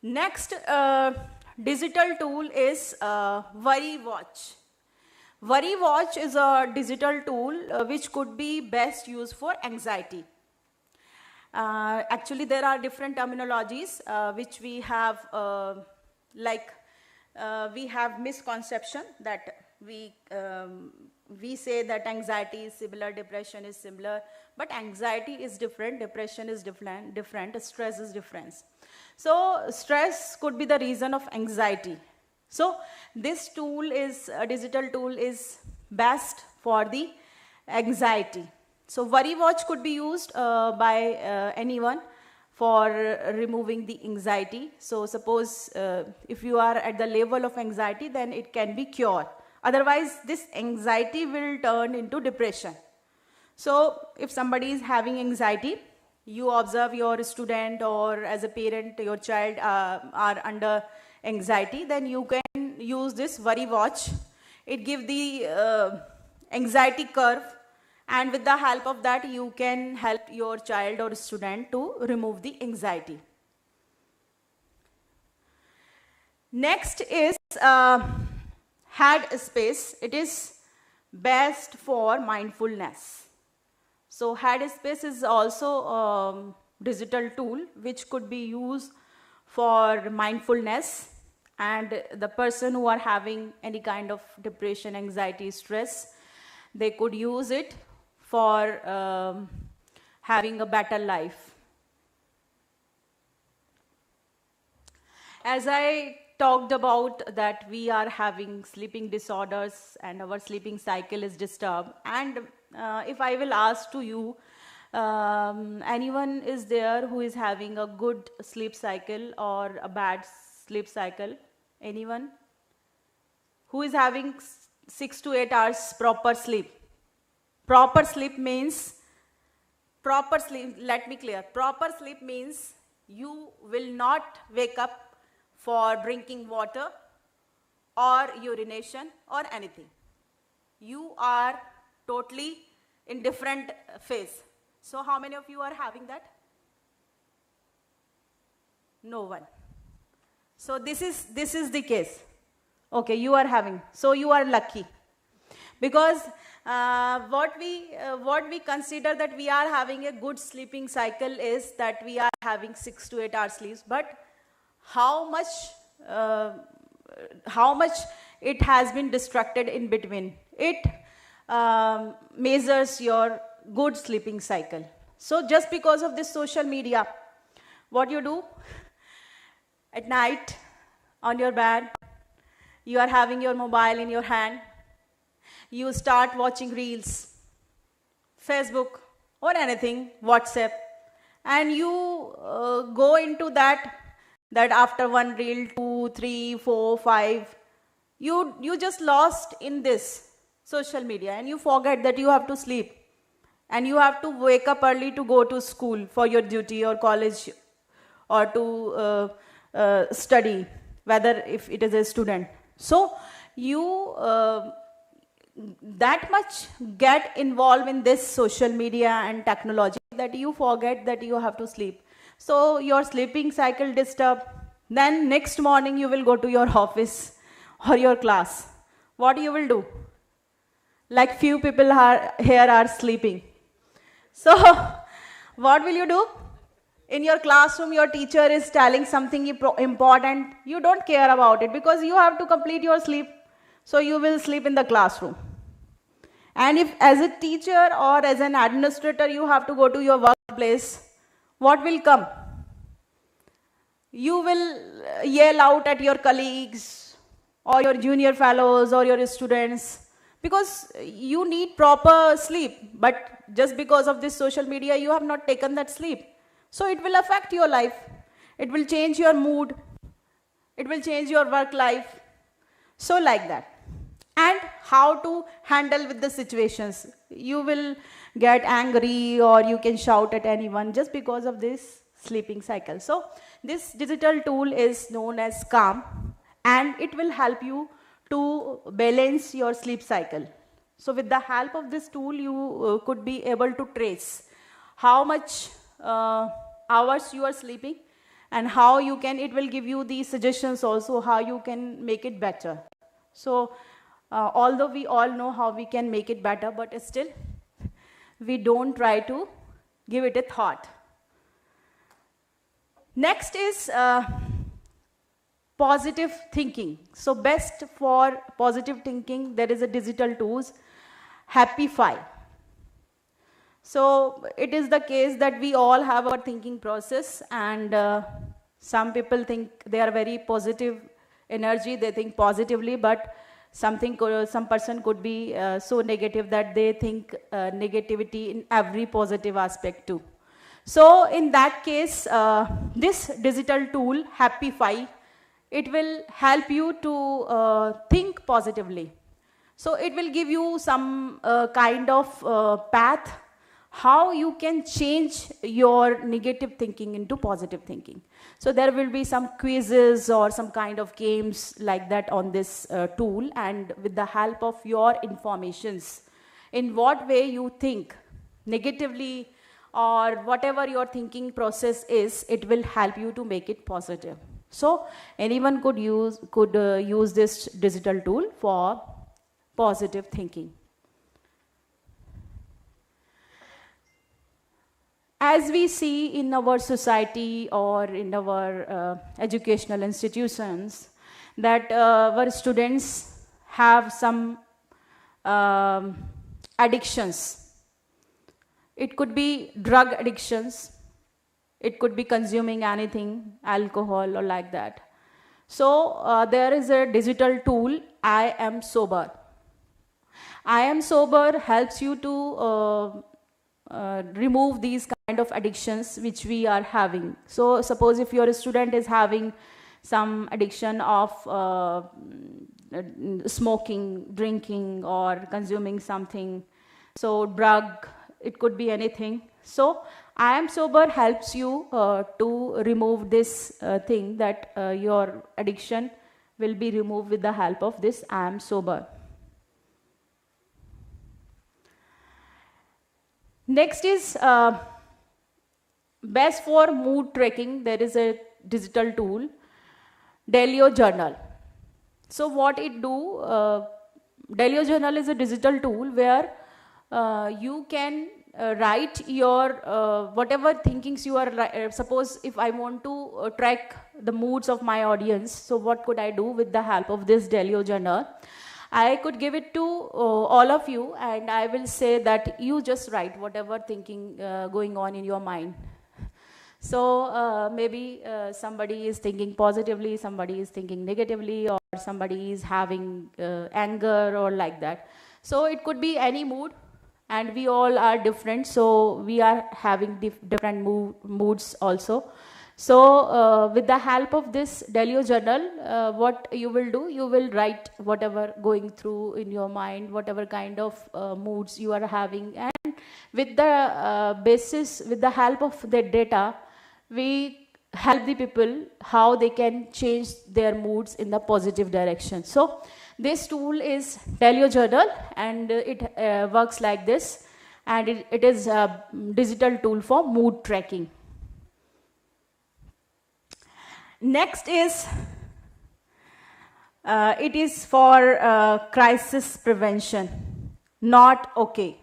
Next digital tool is Worry Watch. Worry Watch is a digital tool which could be best used for anxiety. Actually, there are different terminologies which we have, we have misconception that we say that anxiety is similar, depression is similar, but anxiety is different, depression is different, stress is different. So stress could be the reason of anxiety. So this tool is, a digital tool is best for the anxiety. So Worry Watch could be used by anyone for removing the anxiety. So suppose if you are at the level of anxiety, then it can be cured. Otherwise, this anxiety will turn into depression. So if somebody is having anxiety, you observe your student or as a parent, your child are under anxiety, then you can use this Worry Watch. It gives the anxiety curve, and with the help of that, you can help your child or student to remove the anxiety. Next is Headspace. It is best for mindfulness. So Headspace is also a digital tool which could be used for mindfulness, and the person who are having any kind of depression, anxiety, stress, they could use it for having a better life. As I talked about that we are having sleeping disorders and our sleeping cycle is disturbed, and if I will ask to you, anyone is there who is having a good sleep cycle or a bad sleep cycle? Anyone who is having 6 to 8 hours proper sleep? Proper sleep means, proper sleep, let me clear, proper sleep means you will not wake up for drinking water or urination or anything. You are totally in different phase. So how many of you are having that? No one. So this is the case. Okay, you are having. So you are lucky, because what we consider that we are having a good sleeping cycle is that we are having 6 to 8 hours sleep. But how much it has been distracted in between? It measures your good sleeping cycle. So just because of this social media, what you do at night on your bed, you are having your mobile in your hand, you start watching reels, Facebook or anything, WhatsApp, and you go into that after one reel, 2, 3, 4, 5, you just lost in this social media, and you forget that you have to sleep and you have to wake up early to go to school for your duty or college or to study, whether if it is a student. So you that much get involved in this social media and technology that you forget that you have to sleep. So your sleeping cycle disturbed. Then next morning you will go to your office or your class. What you will do? Like few people here are sleeping. So what will you do? In your classroom, your teacher is telling something important. You don't care about it because you have to complete your sleep. So you will sleep in the classroom. And if as a teacher or as an administrator, you have to go to your workplace, what will come? You will yell out at your colleagues or your junior fellows or your students because you need proper sleep. But just because of this social media, you have not taken that sleep. So it will affect your life. It will change your mood. It will change your work life. So like that. And how to handle with the situations. You will get angry or you can shout at anyone just because of this sleeping cycle. So this digital tool is known as Calm, and it will help you to balance your sleep cycle. So with the help of this tool, you could be able to trace how much hours you are sleeping and how you can, it will give you the suggestions also how you can make it better. So although we all know how we can make it better, but still we don't try to give it a thought. Next is positive thinking. So best for positive thinking, there is a digital tools, Happify. So it is the case that we all have our thinking process, and some people think they are very positive energy, they think positively, but some person could be so negative that they think negativity in every positive aspect too. So in that case, this digital tool, Happify, it will help you to think positively. So it will give you some kind of path how you can change your negative thinking into positive thinking. So there will be some quizzes or some kind of games like that on this tool, and with the help of your informations, in what way you think negatively or whatever your thinking process is, it will help you to make it positive. So anyone could use this digital tool for positive thinking. As we see in our society or in our educational institutions, that our students have some addictions. It could be drug addictions. It could be consuming anything, alcohol or like that. So there is a digital tool, I Am Sober. I Am Sober helps you to remove these kind of addictions which we are having. So suppose if your student is having some addiction of smoking, drinking, or consuming something, so drug, it could be anything. So I Am Sober helps you to remove this thing, that your addiction will be removed with the help of this I Am Sober. Next is best for mood tracking. There is a digital tool, Delio Journal. So what it do, Delio Journal is a digital tool where you can write your whatever thinkings you are, suppose if I want to track the moods of my audience, so what could I do with the help of this Delio Journal? I could give it to all of you, and I will say that you just write whatever thinking going on in your mind. So maybe somebody is thinking positively, somebody is thinking negatively, or somebody is having anger or like that. So it could be any mood, and we all are different, so we are having different moods also. So with the help of this Delio Journal, what you will do, you will write whatever going through in your mind, whatever kind of moods you are having, and with the with the help of the data, we help the people how they can change their moods in the positive direction. So this tool is Delio Journal, and it works like this, and it is a digital tool for mood tracking. Next is, it is for crisis prevention. Not okay.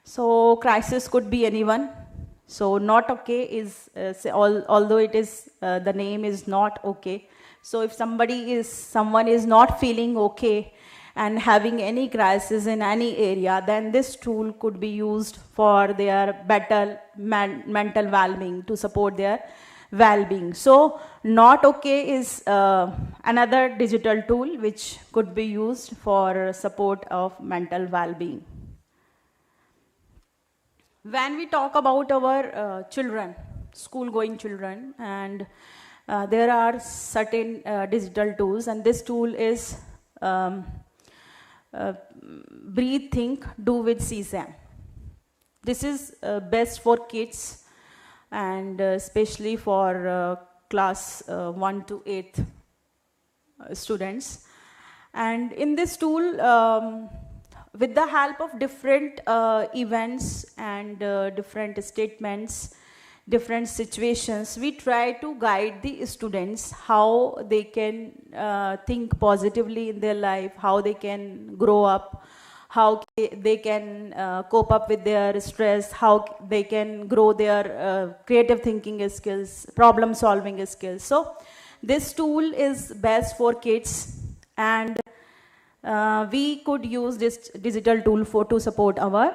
So crisis could be anyone. So not okay is, although it is, the name is not okay. So if someone is not feeling okay and having any crisis in any area, then this tool could be used for their better mental well-being, to support their well-being. So not okay is another digital tool which could be used for support of mental well-being. When we talk about our children, school-going children, and there are certain digital tools, and this tool is Breathe, Think, Do with CSAM. This is best for kids, and especially for class 1 to 8th students. And in this tool, with the help of different events and different statements, different situations, we try to guide the students how they can think positively in their life, how they can grow up, how they can cope up with their stress, how they can grow their creative thinking skills, problem solving skills. So this tool is best for kids, and we could use this digital tool to support our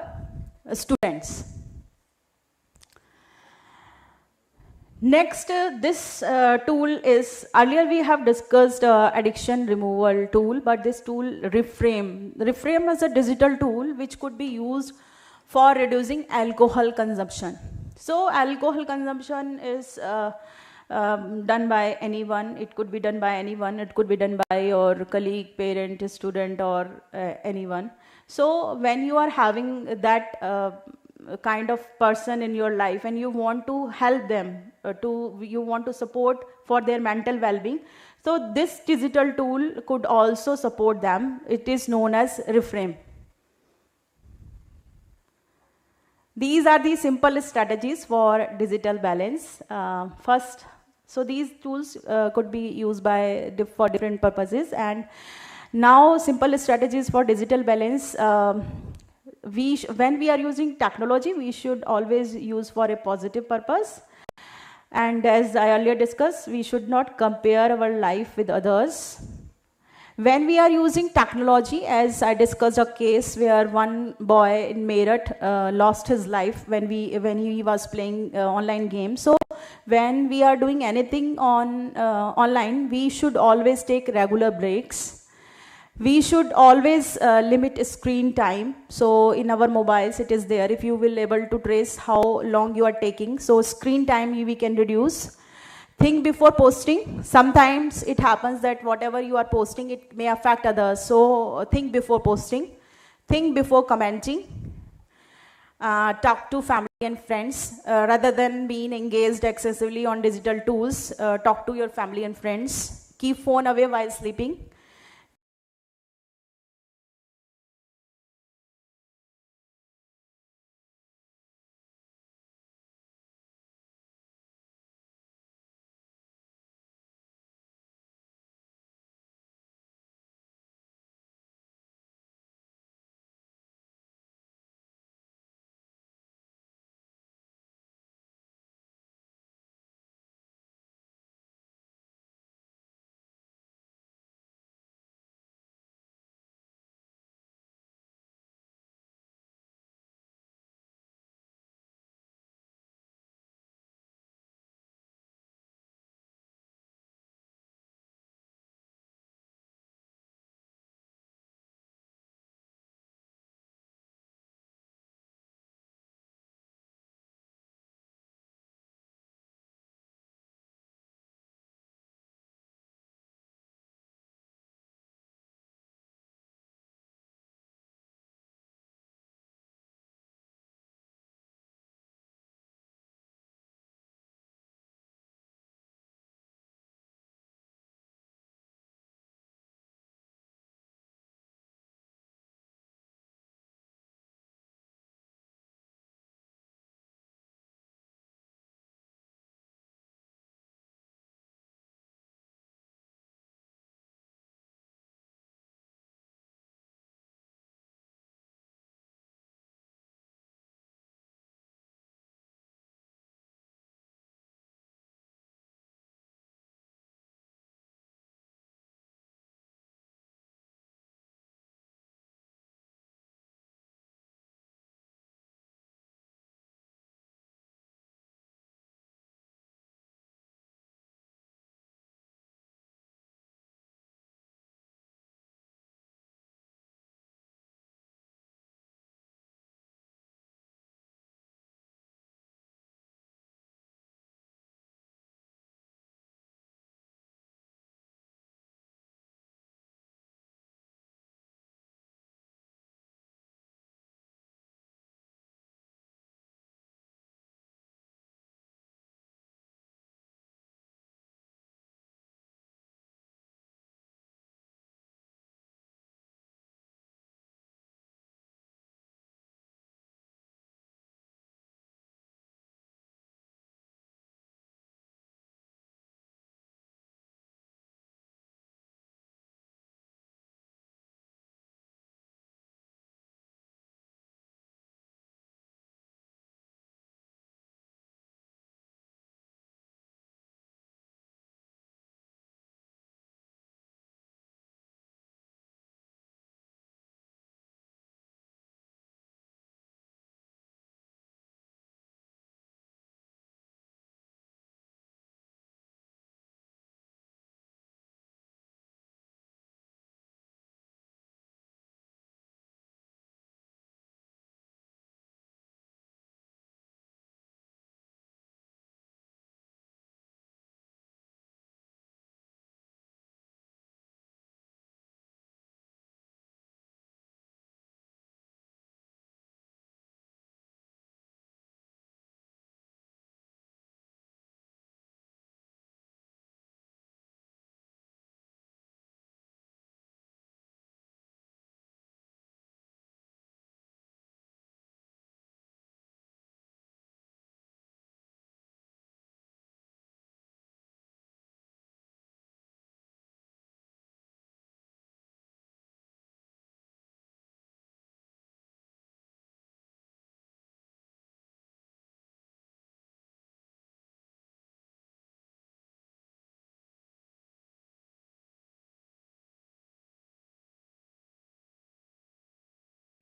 students. Next, this tool is, earlier we have discussed addiction removal tool, but this tool, Reframe. Reframe is a digital tool which could be used for reducing alcohol consumption. So alcohol consumption is done by anyone. It could be done by anyone. It could be done by your colleague, parent, student, or anyone. So when you are having that kind of person in your life and you want to help them, you want to support for their mental well-being, so this digital tool could also support them. It is known as Reframe. These are the simple strategies for digital balance. First, so these tools could be used for different purposes, and now simple strategies for digital balance. When we are using technology, we should always use for a positive purpose. And as I earlier discussed, we should not compare our life with others. When we are using technology, as I discussed a case where one boy in Meerut lost his life when he was playing online games. So when we are doing anything online, we should always take regular breaks. We should always limit screen time. So in our mobiles, it is there. If you will able to trace how long you are taking, so screen time we can reduce. Think before posting. Sometimes it happens that whatever you are posting, it may affect others. So think before posting. Think before commenting. Talk to family and friends. Rather than being engaged excessively on digital tools, talk to your family and friends. Keep phone away while sleeping.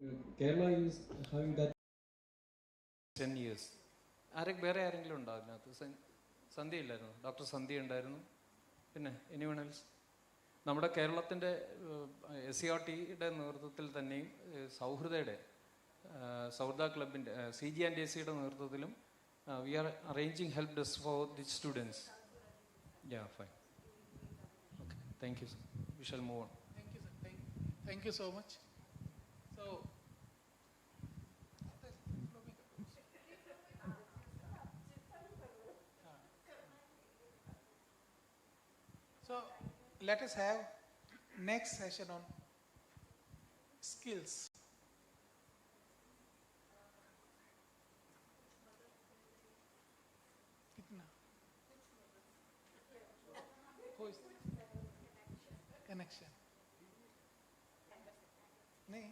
Kerala is having that 10 years. വേറെ ആരെങ്കിലും ഉണ്ടോ അതിനകത്ത്? സന്ധ്യ ഇല്ലായിരുന്നു? Doctor സന്ധ്യ ഉണ്ടായിരുന്നു. പിന്നെ anyone else? നമ്മുടെ കേരളത്തിൻ്റെ SCRTയുടെ നേതൃത്വത്തിൽ തന്നെയും സൗഹൃദയുടെ സൗഹൃദ ക്ലബിൻ്റെ CG&AC-യുടെ നേതൃത്വത്തിലും we are arranging help desk for the students. Yeah, fine. Okay, thank you, sir. We shall move on. Thank you, sir. Thank you so much. So let us have next session on skills. Kitna? Who is connection? नहीं,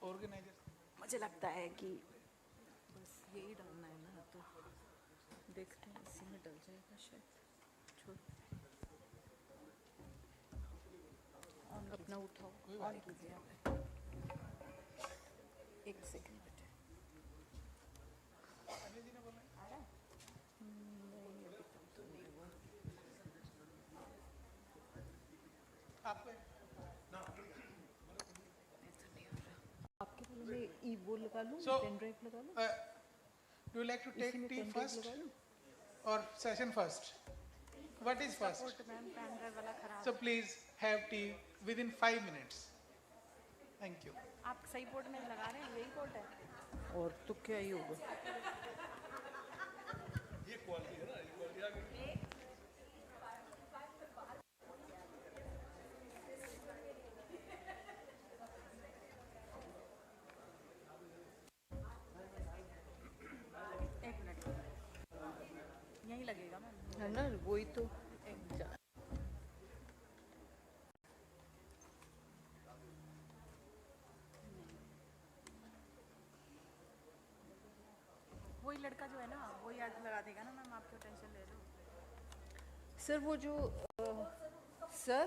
organizer. मुझे लगता है कि बस यही डालना है ना, तो देखते हैं इसी में डल जाएगा शायद। छोड़ अपना उठाओ, ऑन कीजिए आप। एक सेकंड बेटे। अनिल जी ने बोला नहीं अभी तक तो नहीं हुआ। आपको आपके वाले में वो लगा लूँ, So, पेन ड्राइव लगा लूँ? do you like to इसी take में tea पेन ड्राइव first लगा लूँ? or session first? What is first? So please have tea within 5 minutes. Thank you. आप सही पोर्ट में लगा रहे हैं, यही पोर्ट है। और तो क्या ही होगा? एक मिनट, यहीं लगेगा मैम। है ना, वही तो। वही लड़का जो है ना, वही आज लगा देगा ना मैम, आप क्यों टेंशन ले रहे हो? सर वो जो सर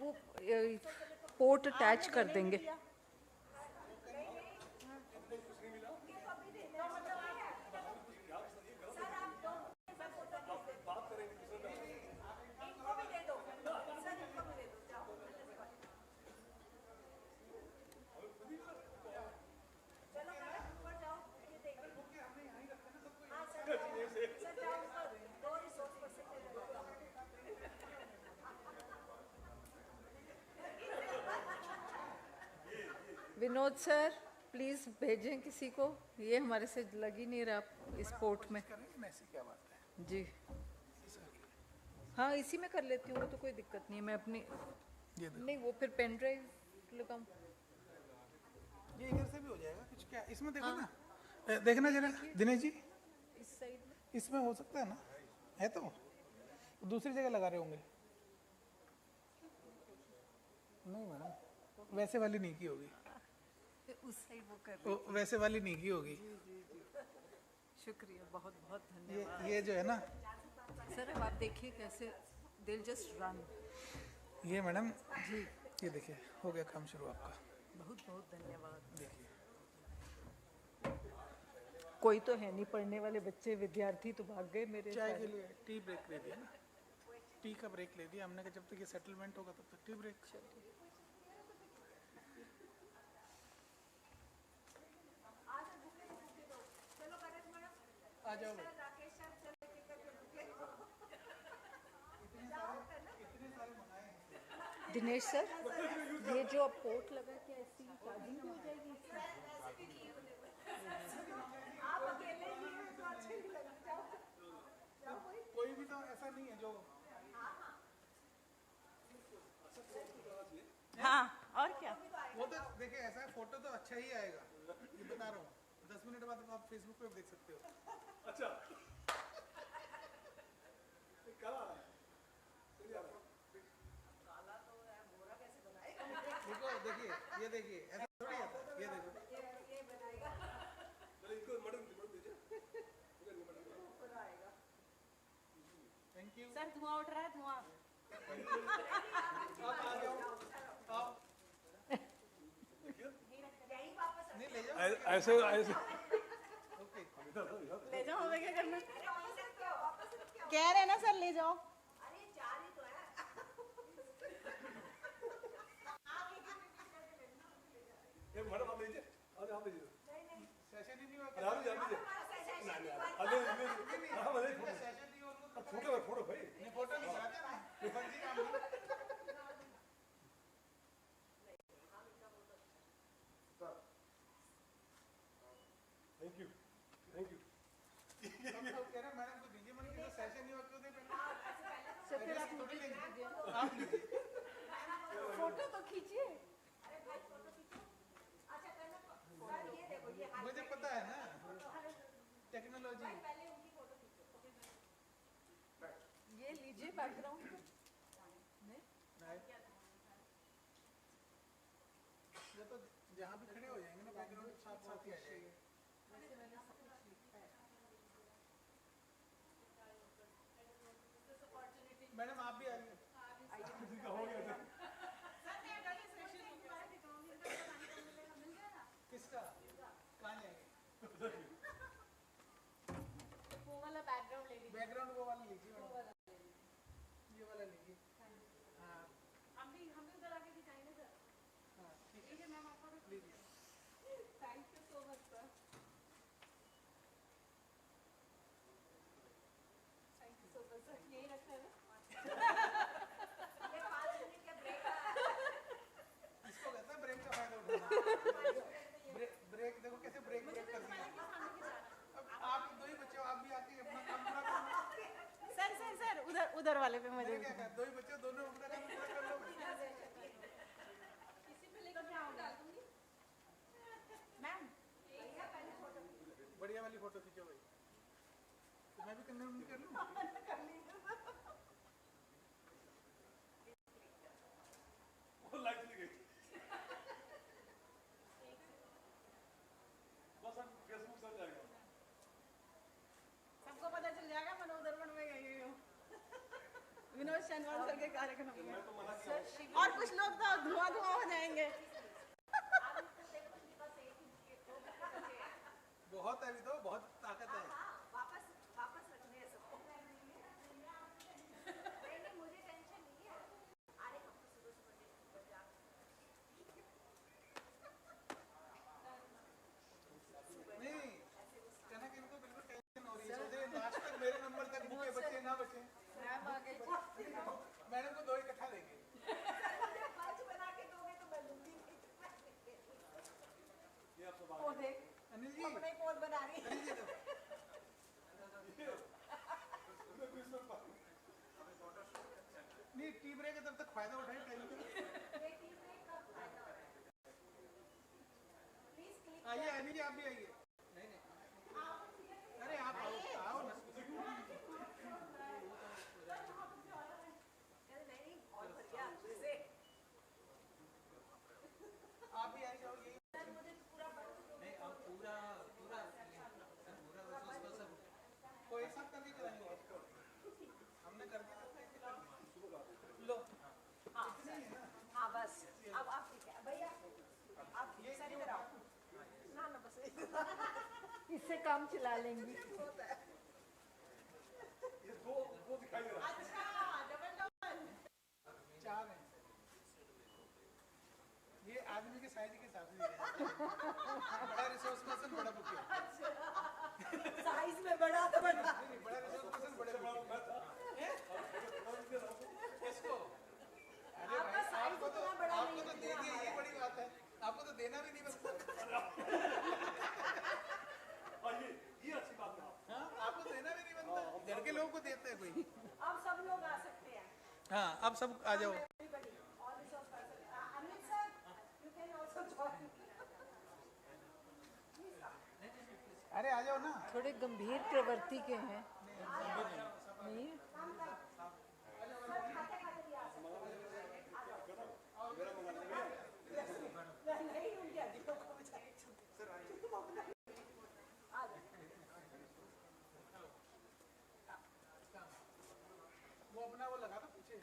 वो पोर्ट अटैच कर देंगे। विनोद सर प्लीज भेजें किसी को, ये हमारे से लग ही नहीं रहा इस पोर्ट में। क्या बात है? जी हाँ, इसी में कर लेती हूँ, वो तो कोई दिक्कत नहीं है। मैं अपनी नहीं, वो फिर पेन ड्राइव लगाऊँ? ये इधर से भी हो जाएगा कुछ, क्या इसमें देखो ना, देखना जरा दिनेश जी, इस साइड में इसमें हो सकता है ना, है तो दूसरी जगह लगा रहे होंगे। नहीं मैडम, वैसे वाली नहीं की होगी, उस साइड वो कर वैसे वाली नहीं की होगी। शुक्रिया, बहुत बहुत धन्यवाद। ये जो है ना सर, अब आप देखिए कैसे दिल जस्ट रन। ये मैडम जी, ये देखिए हो गया काम शुरू आपका। बहुत बहुत धन्यवाद। देखिए कोई तो है नहीं, पढ़ने वाले बच्चे विद्यार्थी तो भाग गए मेरे चाय सारे। के लिए टी ब्रेक ले दिया ना, टी का ब्रेक ले दिया हमने, कहा जब तक ये सेटलमेंट होगा तब तक टी ब्रेक। आ जाओ दिनेश सर, ये जो अब पोर्ट लगा, क्या इसकी चार्जिंग भी हो जाएगी इसमें? कोई भी तो ऐसा नहीं है जो हाँ, और क्या? वो तो देखिए ऐसा है, फोटो तो अच्छा ही आएगा, ये बता रहा हूँ। 10 मिनट बाद आप फेसबुक पे देख सकते हो। अच्छा देखो, देखिए ये देखिए, ऐसा थोड़ी आता है, ये देखो। थैंक यू सर, धुआं उठ रहा है, धुआं। आप आ जाओ, आओ। ऐसे ऐसे ले जाओ, हमें क्या करना? कह रहे हैं ना सर, ले जाओ। ये मैडम आप लीजिए, अरे आप लीजिए, सेशन ही नहीं हुआ। अरे आप लीजिए, नहीं फोटो फोटो भाई, फोटो नहीं कराते ना, फर्जी काम नहीं। Thank you, thank you. सब कह रहे मैडम को दीजिए, मैंने कहा सेशन नहीं हुआ क्यों दे पहले? सर फिर आप फोटो लेंगे, आप लीजिए। फोटो तो खींचिए। मुझे पता है ना टेक्नोलॉजी। ये लीजिए बैकग्राउंड। ये तो जहाँ भी खड़े हो जाएंगे ना, बैकग्राउंड साथ साथ ही आ जाएगा। मैडम आप भी आ गए। हो गया सर। किसका? कहाँ जाएंगे? वो वाला बैकग्राउंड ले लीजिए। बैकग्राउंड वो वाला लीजिए मैडम। ये वाला लीजिए। हाँ हम भी उधर आके दिखाएंगे सर। हाँ ठीक है। लीजिए मैम, आपको लीजिए। Thank you so much sir. Thank you so much sir. यही रखना है ना? इसको कहते हैं ब्रेक का फायदा उठाना। ब्रेक देखो कैसे ब्रेक कर दिया। अब आप दो ही बच्चे हो, आप भी आके अपना काम पूरा कर लो। सर सर सर, उधर वाले पे मैंने क्या कहा, दो ही बच्चे हो, दोनों अपना काम पूरा कर लो। किसी पे लेकर क्या डाल दूंगी मैम? बढ़िया वाली फोटो खींचो भाई। तो मैं भी करने कर लूँ। वो लाइट चली गई। बस हम फेसबुक चल जाएगा। सबको पता चल जाएगा मनोदर्पण में गई हूँ। विनोद शनिवार सर के कार्यक्रम में। और कुछ लोग तो धुआं धुआं हो जाएंगे। बहुत है अभी तो, बहुत ताकत है। वापस रखने हैं सबको। नहीं मुझे टेंशन नहीं है। अरे हम तो सुबह नहीं कहना कि इनको बिल्कुल टेंशन हो रही है। सोचे लास्ट तक मेरे नंबर तक भूखे बचे ना बचे। मैम आ गई। मैडम को दो इकट्ठा देंगे। पंच बना के दोगे तो मैं लूंगी नहीं। ये आपसे बात। वो देख अनिल जी, अपने पोल बना रही है। अनिल जी देखो। नहीं टी ब्रेक है, तब तक फायदा उठाए टाइम का। आइए अनिल जी, आप भी आइए। नहीं नहीं, अरे आप आओ आओ ना। आप भी आ जाओ। यही नहीं, हम पूरा पूरा कोई सब करके कराएंगे। हमने कर दिया लो। इतनी है ना। हाँ बस अब आप ठीक है भैया, आप सर इधर आओ ना ना बस इससे काम चला लेंगी। ये दो दिखाई दे रहा है। अच्छा डबल डबल चार हैं। ये आदमी के साइज के हिसाब से दिया जाता है। बड़ा रिसोर्स पर्सन बड़ा बुकिया। साइज में बड़ा तो बड़ा। नहीं, बड़ा रिसोर्स पर्सन बड़े बुकिया। इसको अरे आपका भाई, size आपको तो इतना बड़ा आपको नहीं तो है दे दिए, ये बड़ी बात है। आपको तो देना भी नहीं बनता। हाँ, ये अच्छी बात है। हाँ, आपको देना भी नहीं बनता। घर के लोगों को देते हैं कोई। अब सब लोग आ सकते हैं। हाँ अब सब आ जाओ। Everybody, all resource person. Anil sir, you can also join. अरे आ जाओ ना। थोड़े गंभीर प्रवृत्ति के हैं। नहीं नहीं उनके अधिकों को बचाए। वो अपना वो लगा दो पीछे।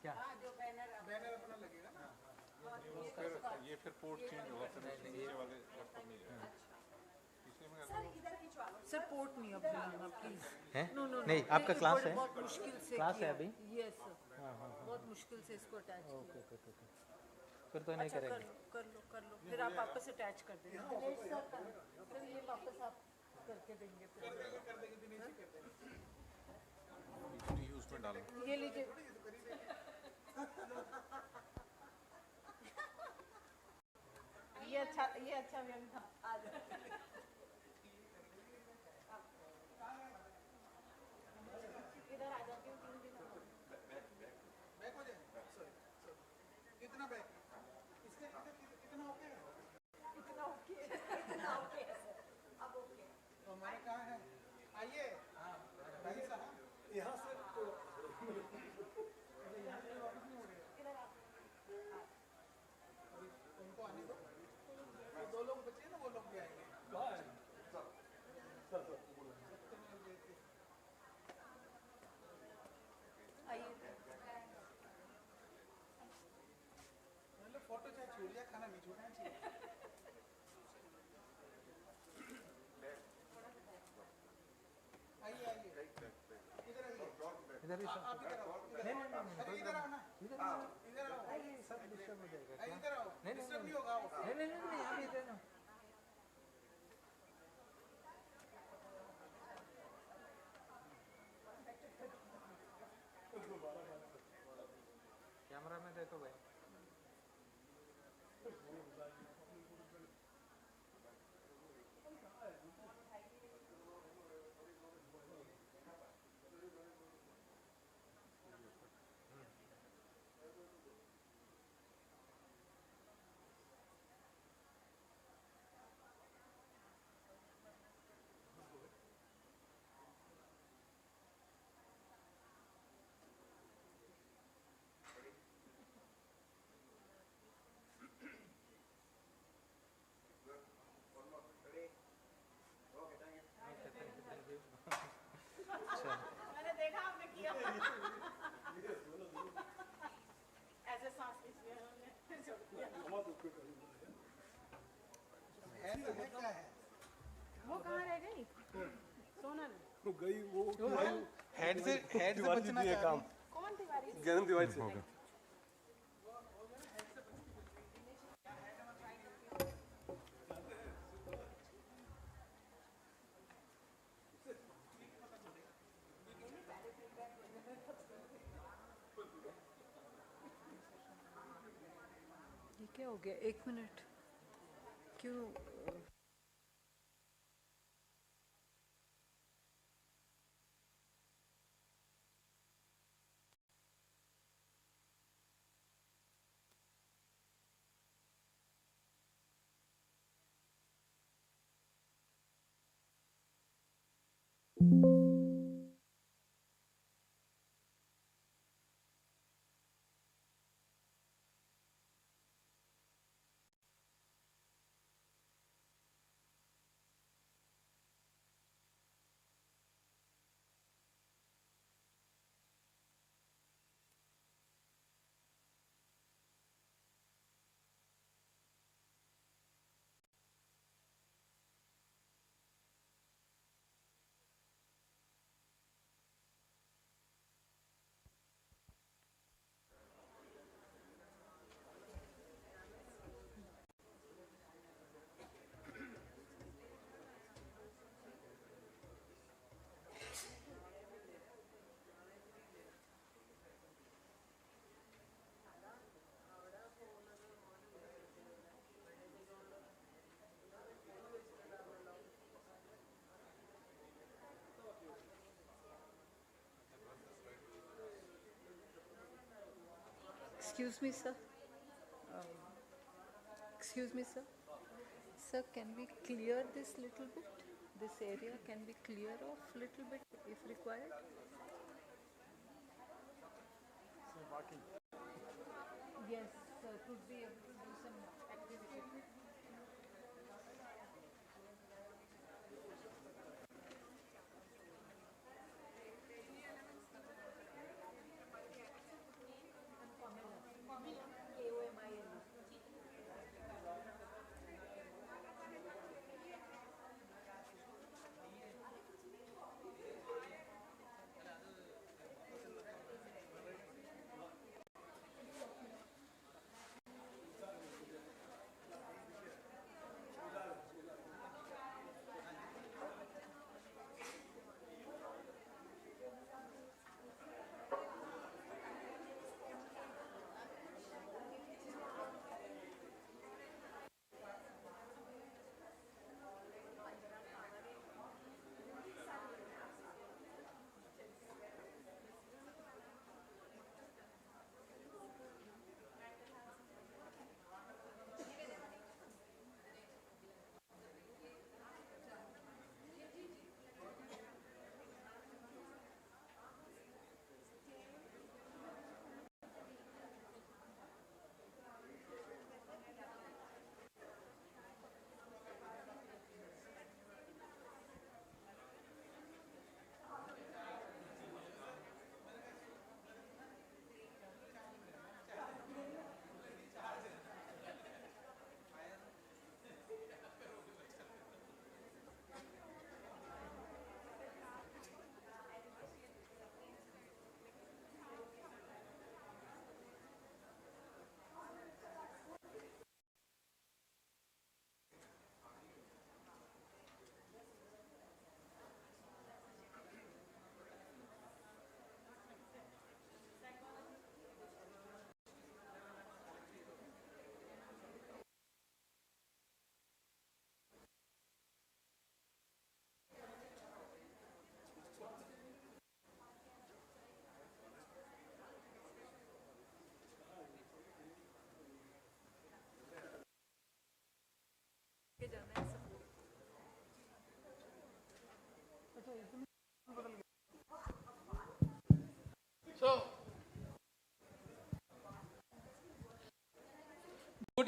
क्या? हाँ जो बैनर बैनर अपना लगेगा ना। ये फिर पोर्ट चेंज होगा फिर नीचे वाले लैपटॉप में जाएगा इसी में सर पोर्ट नहीं अब बुलाना प्लीज हैं? नो नो नहीं, आपका क्लास है? बहुत मुश्किल से क्लास है किया। अभी? यस सर बहुत मुश्किल से इसको अटैच किया ओके फिर तो नहीं अच्छा करेंगे। कर लो फिर आप वापस अटैच कर देना दिनेश सर फिर ये वापस आप करके देंगे फिर उसमें डालो ये लीजिए ये अच्छा व्यंग था आ जाओ इधर आ जाती हूँ 3 दिन बैक हो जाए कितना बैक इसके कितना ओके है इतना ओके है सर अब ओके तो हमारा कहाँ है आइए भाई साहब यहाँ से उनको आने दो दो लोग बचे ना वो लोग भी आएंगे मतलब फोटो चाहे छूट जाए खाना नहीं छूटना चाहिए आइए इधर आइए इधर ही आप इधर आओ नहीं अरे इधर आओ ना इधर आओ सब डिस्टर्ब हो जाएगा अरे इधर आओ नहीं डिस्टर्ब नहीं होगा आओ नहीं आप इधर ना कैमरा में देखो भाई मैंने देखा आपने किया ऐसे सांस खींची उन्होंने फिर छोड़ दिया है तो है क्या है वो कहाँ रह गई सोनल तो गई वो हेड से बचना चाह काम कौन तिवारी ज्ञान तिवारी से ये क्या हो गया 1 मिनट क्यों Excuse me, sir. Excuse me, sir. Sir, can we clear this little bit? This area can be clear off little bit if required? Yes, sir. Could be able to do some activity. KOMIL.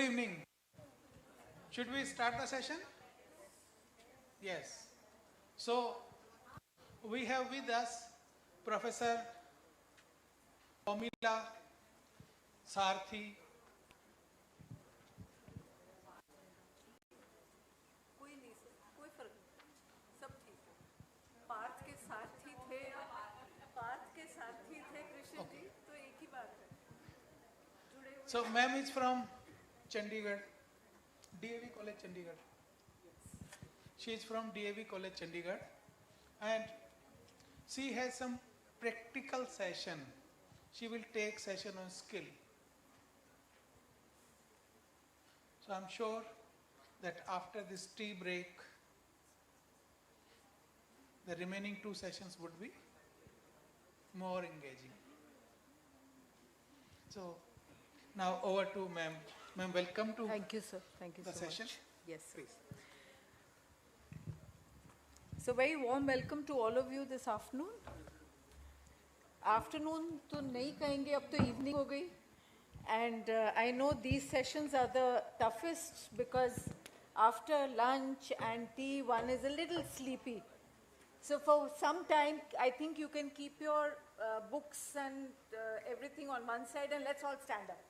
Good evening. Should we start the session? Yes. So, we have with us Professor Omila Sarthi. कोई नहीं sir, कोई फर्क नहीं, सब ठीक है। पार्थ के सारथी थे कृष्ण जी, तो एक ही बात है, जुड़े हुए। So, ma'am is from Chandigarh, DAV College Chandigarh. She is from DAV College Chandigarh, and she has some practical session. She will take session on skill. So I'm sure that after this tea break, the remaining 2 sessions would be more engaging. So now over to ma'am. Ma'am, welcome to Thank you, sir. Thank you the so session. much. Yes, sir. Please. So very warm welcome to all of you this afternoon. Afternoon तो नहीं कहेंगे, अब तो evening हो गई. And I know these sessions are the toughest because after lunch and tea, one is a little sleepy. So for some time, I think you can keep your books and everything on one side, and let's all stand up.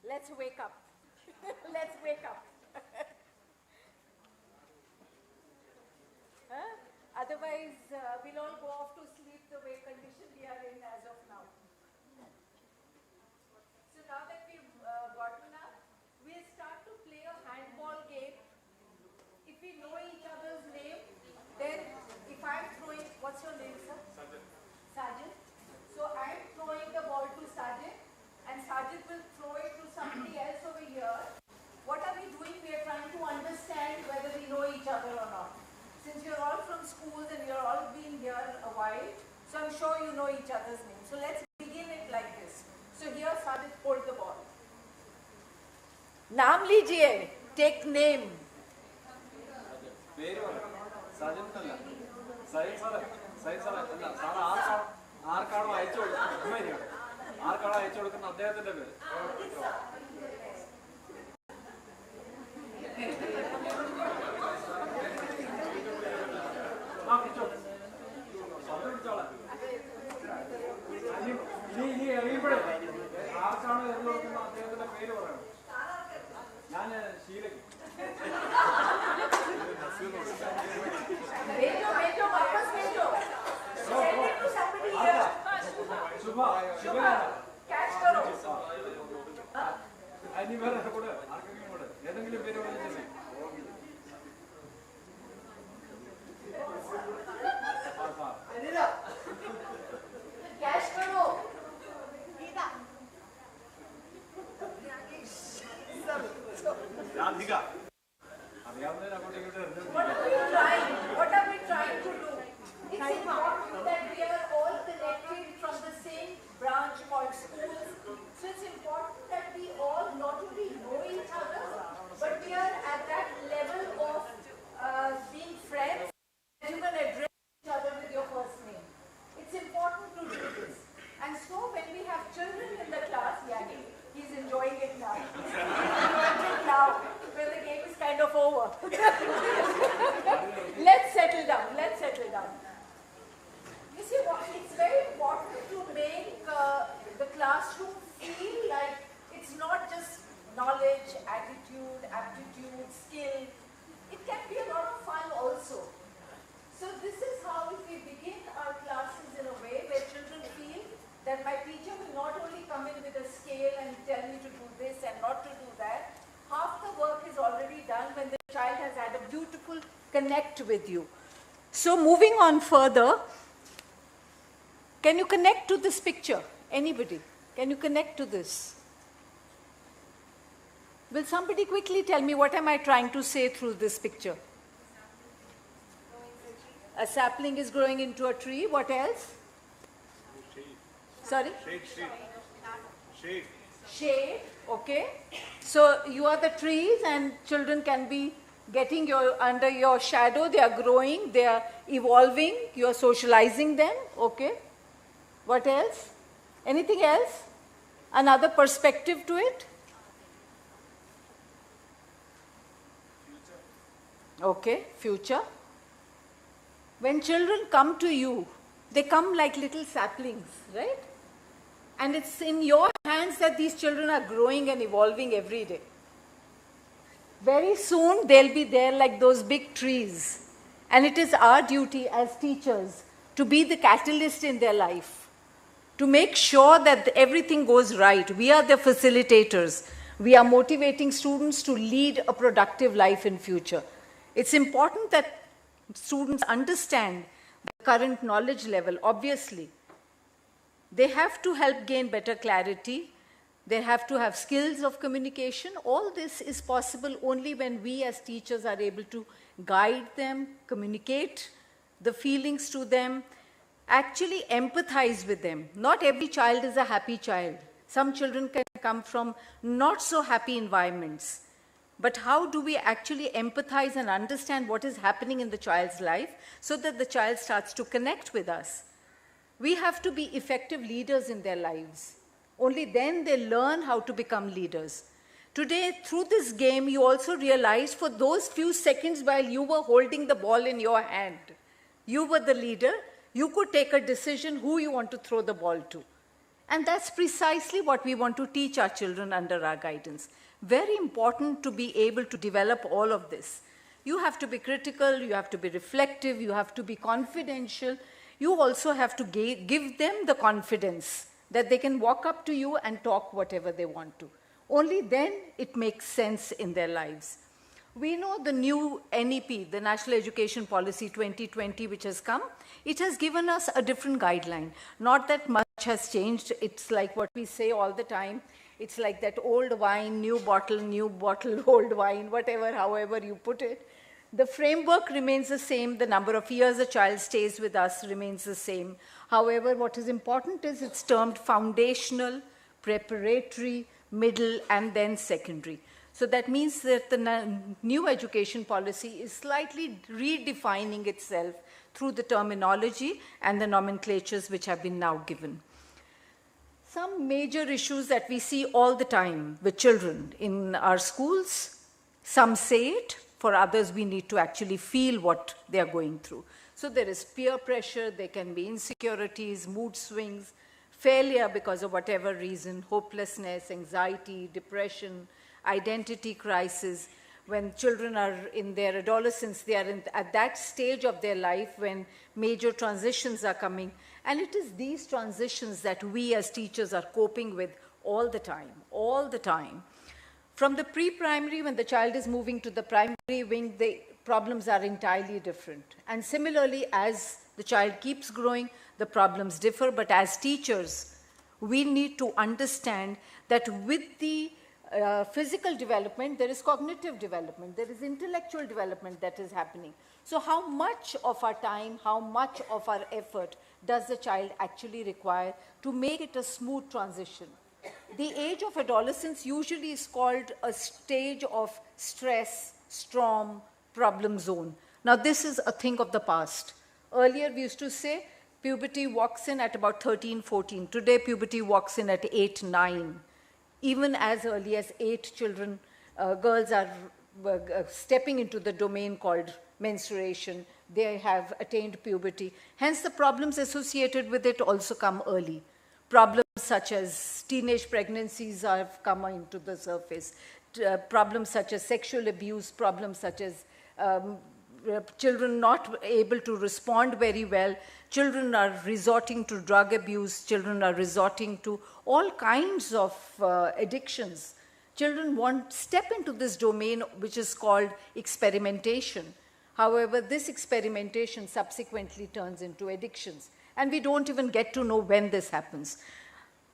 Let's wake up. Let's wake up. Huh? Otherwise, we'll all go off to sleep the way condition we are in as of now. So now that we've gotten up, we'll start to play a handball game. If we know each other's name, then if I'm throwing, what's your name, sir? Sajid. Sajid. So I'm throwing the ball to Sajid, and Sajid will throw it to somebody else over here. What are we doing? We are trying to understand whether we know each other or not. Since you're all from schools and you're all been here a while, so I'm sure you know each other's names. So let's begin it like this. So here, Sajid, hold the ball. Naam lijiye. Take name. Vejo, वापस भेजो. Send it to somebody here. Shubha, catch करो. Catch करो. What are we trying to do? It's important that we are all connected from the same branch called schools. So it's important that we all not only know each other, but we are at that level of being friends. You can address each other with your first name. It's important to do this. And so when we have children in the class, he's enjoying it now. He's enjoying it now, when the game is kind of over. Let's settle down. Let's settle down. You see, it's very important to make the classroom feel like it's not just knowledge, attitude, aptitude, skill. It can be a lot of fun also. So this is how, if we begin our classes in a way where children feel that my teacher will not only come in with a scale and tell me to do this and not to do that, half the work is already done when the child has had a beautiful connect with you. So moving on further, can you connect to this picture? Anybody? Can you connect to this? Will somebody quickly tell me what am I trying to say through this picture? A sapling is growing into a tree. What else? Sorry? Shade. Shade, okay. So you are the trees and children can be getting under your shadow. They are growing, they are evolving, you are socializing them, okay. What else? Anything else? Another perspective to it? Okay, future. When children come to you, they come like little saplings, right? And it's in your hands that these children are growing and evolving every day. Very soon they'll be there like those big trees. And it is our duty as teachers to be the catalyst in their life, to make sure that everything goes right. We are the facilitators. We are motivating students to lead a productive life in future. It's important that students understand the current knowledge level, obviously. They have to help gain better clarity. They have to have skills of communication. All this is possible only when we as teachers are able to guide them, communicate the feelings to them, actually empathize with them. Not every child is a happy child. Some children can come from not so happy environments. But how do we actually empathize and understand what is happening in the child's life so that the child starts to connect with us? We have to be effective leaders in their lives. Only then they learn how to become leaders. Today, through this game, you also realized for those few seconds while you were holding the ball in your hand, you were the leader, you could take a decision who you want to throw the ball to. And that's precisely what we want to teach our children under our guidance. Very important to be able to develop all of this. You have to be critical, you have to be reflective, you have to be confidential. You also have to give them the confidence that they can walk up to you and talk whatever they want to. Only then it makes sense in their lives. We know the new NEP, the National Education Policy 2020, which has come. It has given us a different guideline. Not that much has changed. It's like what we say all the time. It's like that old wine, new bottle, old wine, whatever, however you put it. The framework remains the same. The number of years a child stays with us remains the same. However, what is important is it's termed foundational, preparatory, middle, and then secondary. So that means that the new education policy is slightly redefining itself through the terminology and the nomenclatures which have been now given. Some major issues that we see all the time with children in our schools, some say it, for others we need to actually feel what they are going through. So there is peer pressure, there can be insecurities, mood swings, failure because of whatever reason, hopelessness, anxiety, depression, identity crisis. When children are in their adolescence, they are at that stage of their life when major transitions are coming. And it is these transitions that we as teachers are coping with all the time, all the time. From the pre-primary, when the child is moving to the primary wing, the problems are entirely different. And similarly, as the child keeps growing, the problems differ. But as teachers, we need to understand that with the physical development, there is cognitive development, there is intellectual development that is happening. So how much of our time, how much of our effort does the child actually require to make it a smooth transition? The age of adolescence usually is called a stage of stress, storm, problem zone. Now this is a thing of the past. Earlier we used to say puberty walks in at about 13, 14. Today puberty walks in at 8, 9. Even as early as 8 children, girls are stepping into the domain called menstruation. They have attained puberty. Hence the problems associated with it also come early. Problems such as teenage pregnancies have come into the surface. Problems such as sexual abuse, problems such as children not able to respond very well. Children are resorting to drug abuse. Children are resorting to all kinds of addictions. Children step into this domain which is called experimentation. However, this experimentation subsequently turns into addictions. And we don't even get to know when this happens.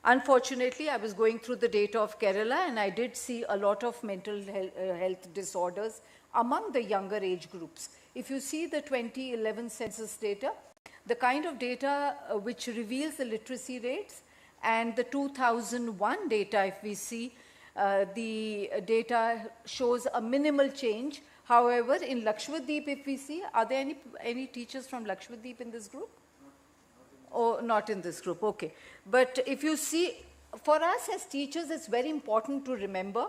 Unfortunately, I was going through the data of Kerala and I did see a lot of mental health disorders among the younger age groups. If you see the 2011 census data, the kind of data which reveals the literacy rates, and the 2001 data, if we see, the data shows a minimal change. However, in Lakshadweep, if we see, are there any teachers from Lakshadweep in this group? Oh, not in this group, okay. But if you see, for us as teachers, it's very important to remember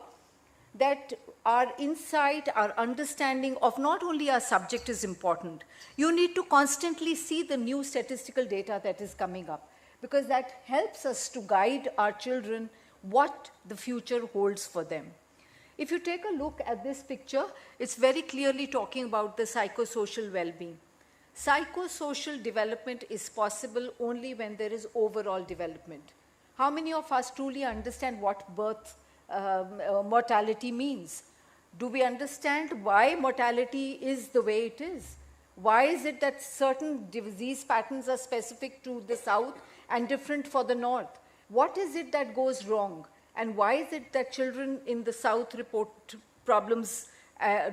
that our insight, our understanding of not only our subject is important, you need to constantly see the new statistical data that is coming up, because that helps us to guide our children what the future holds for them. If you take a look at this picture, it's very clearly talking about the psychosocial well-being. Psychosocial development is possible only when there is overall development. How many of us truly understand what mortality means? Do we understand why mortality is the way it is? Why is it that certain disease patterns are specific to the south and different for the north? What is it that goes wrong? And why is it that children in the south report problems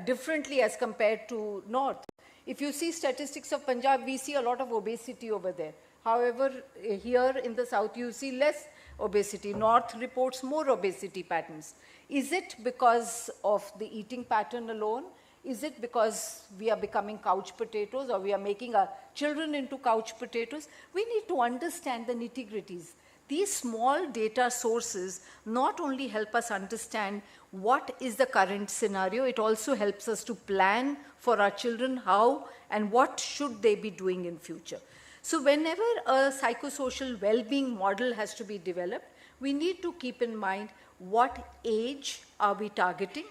differently as compared to north? If you see statistics of Punjab, we see a lot of obesity over there. However, here in the south, you see less obesity. North reports more obesity patterns. Is it because of the eating pattern alone? Is it because we are becoming couch potatoes, or we are making our children into couch potatoes? We need to understand the nitty-gritties. These small data sources not only help us understand what is the current scenario, it also helps us to plan for our children how and what should they be doing in future. So whenever a psychosocial well-being model has to be developed, we need to keep in mind what age are we targeting,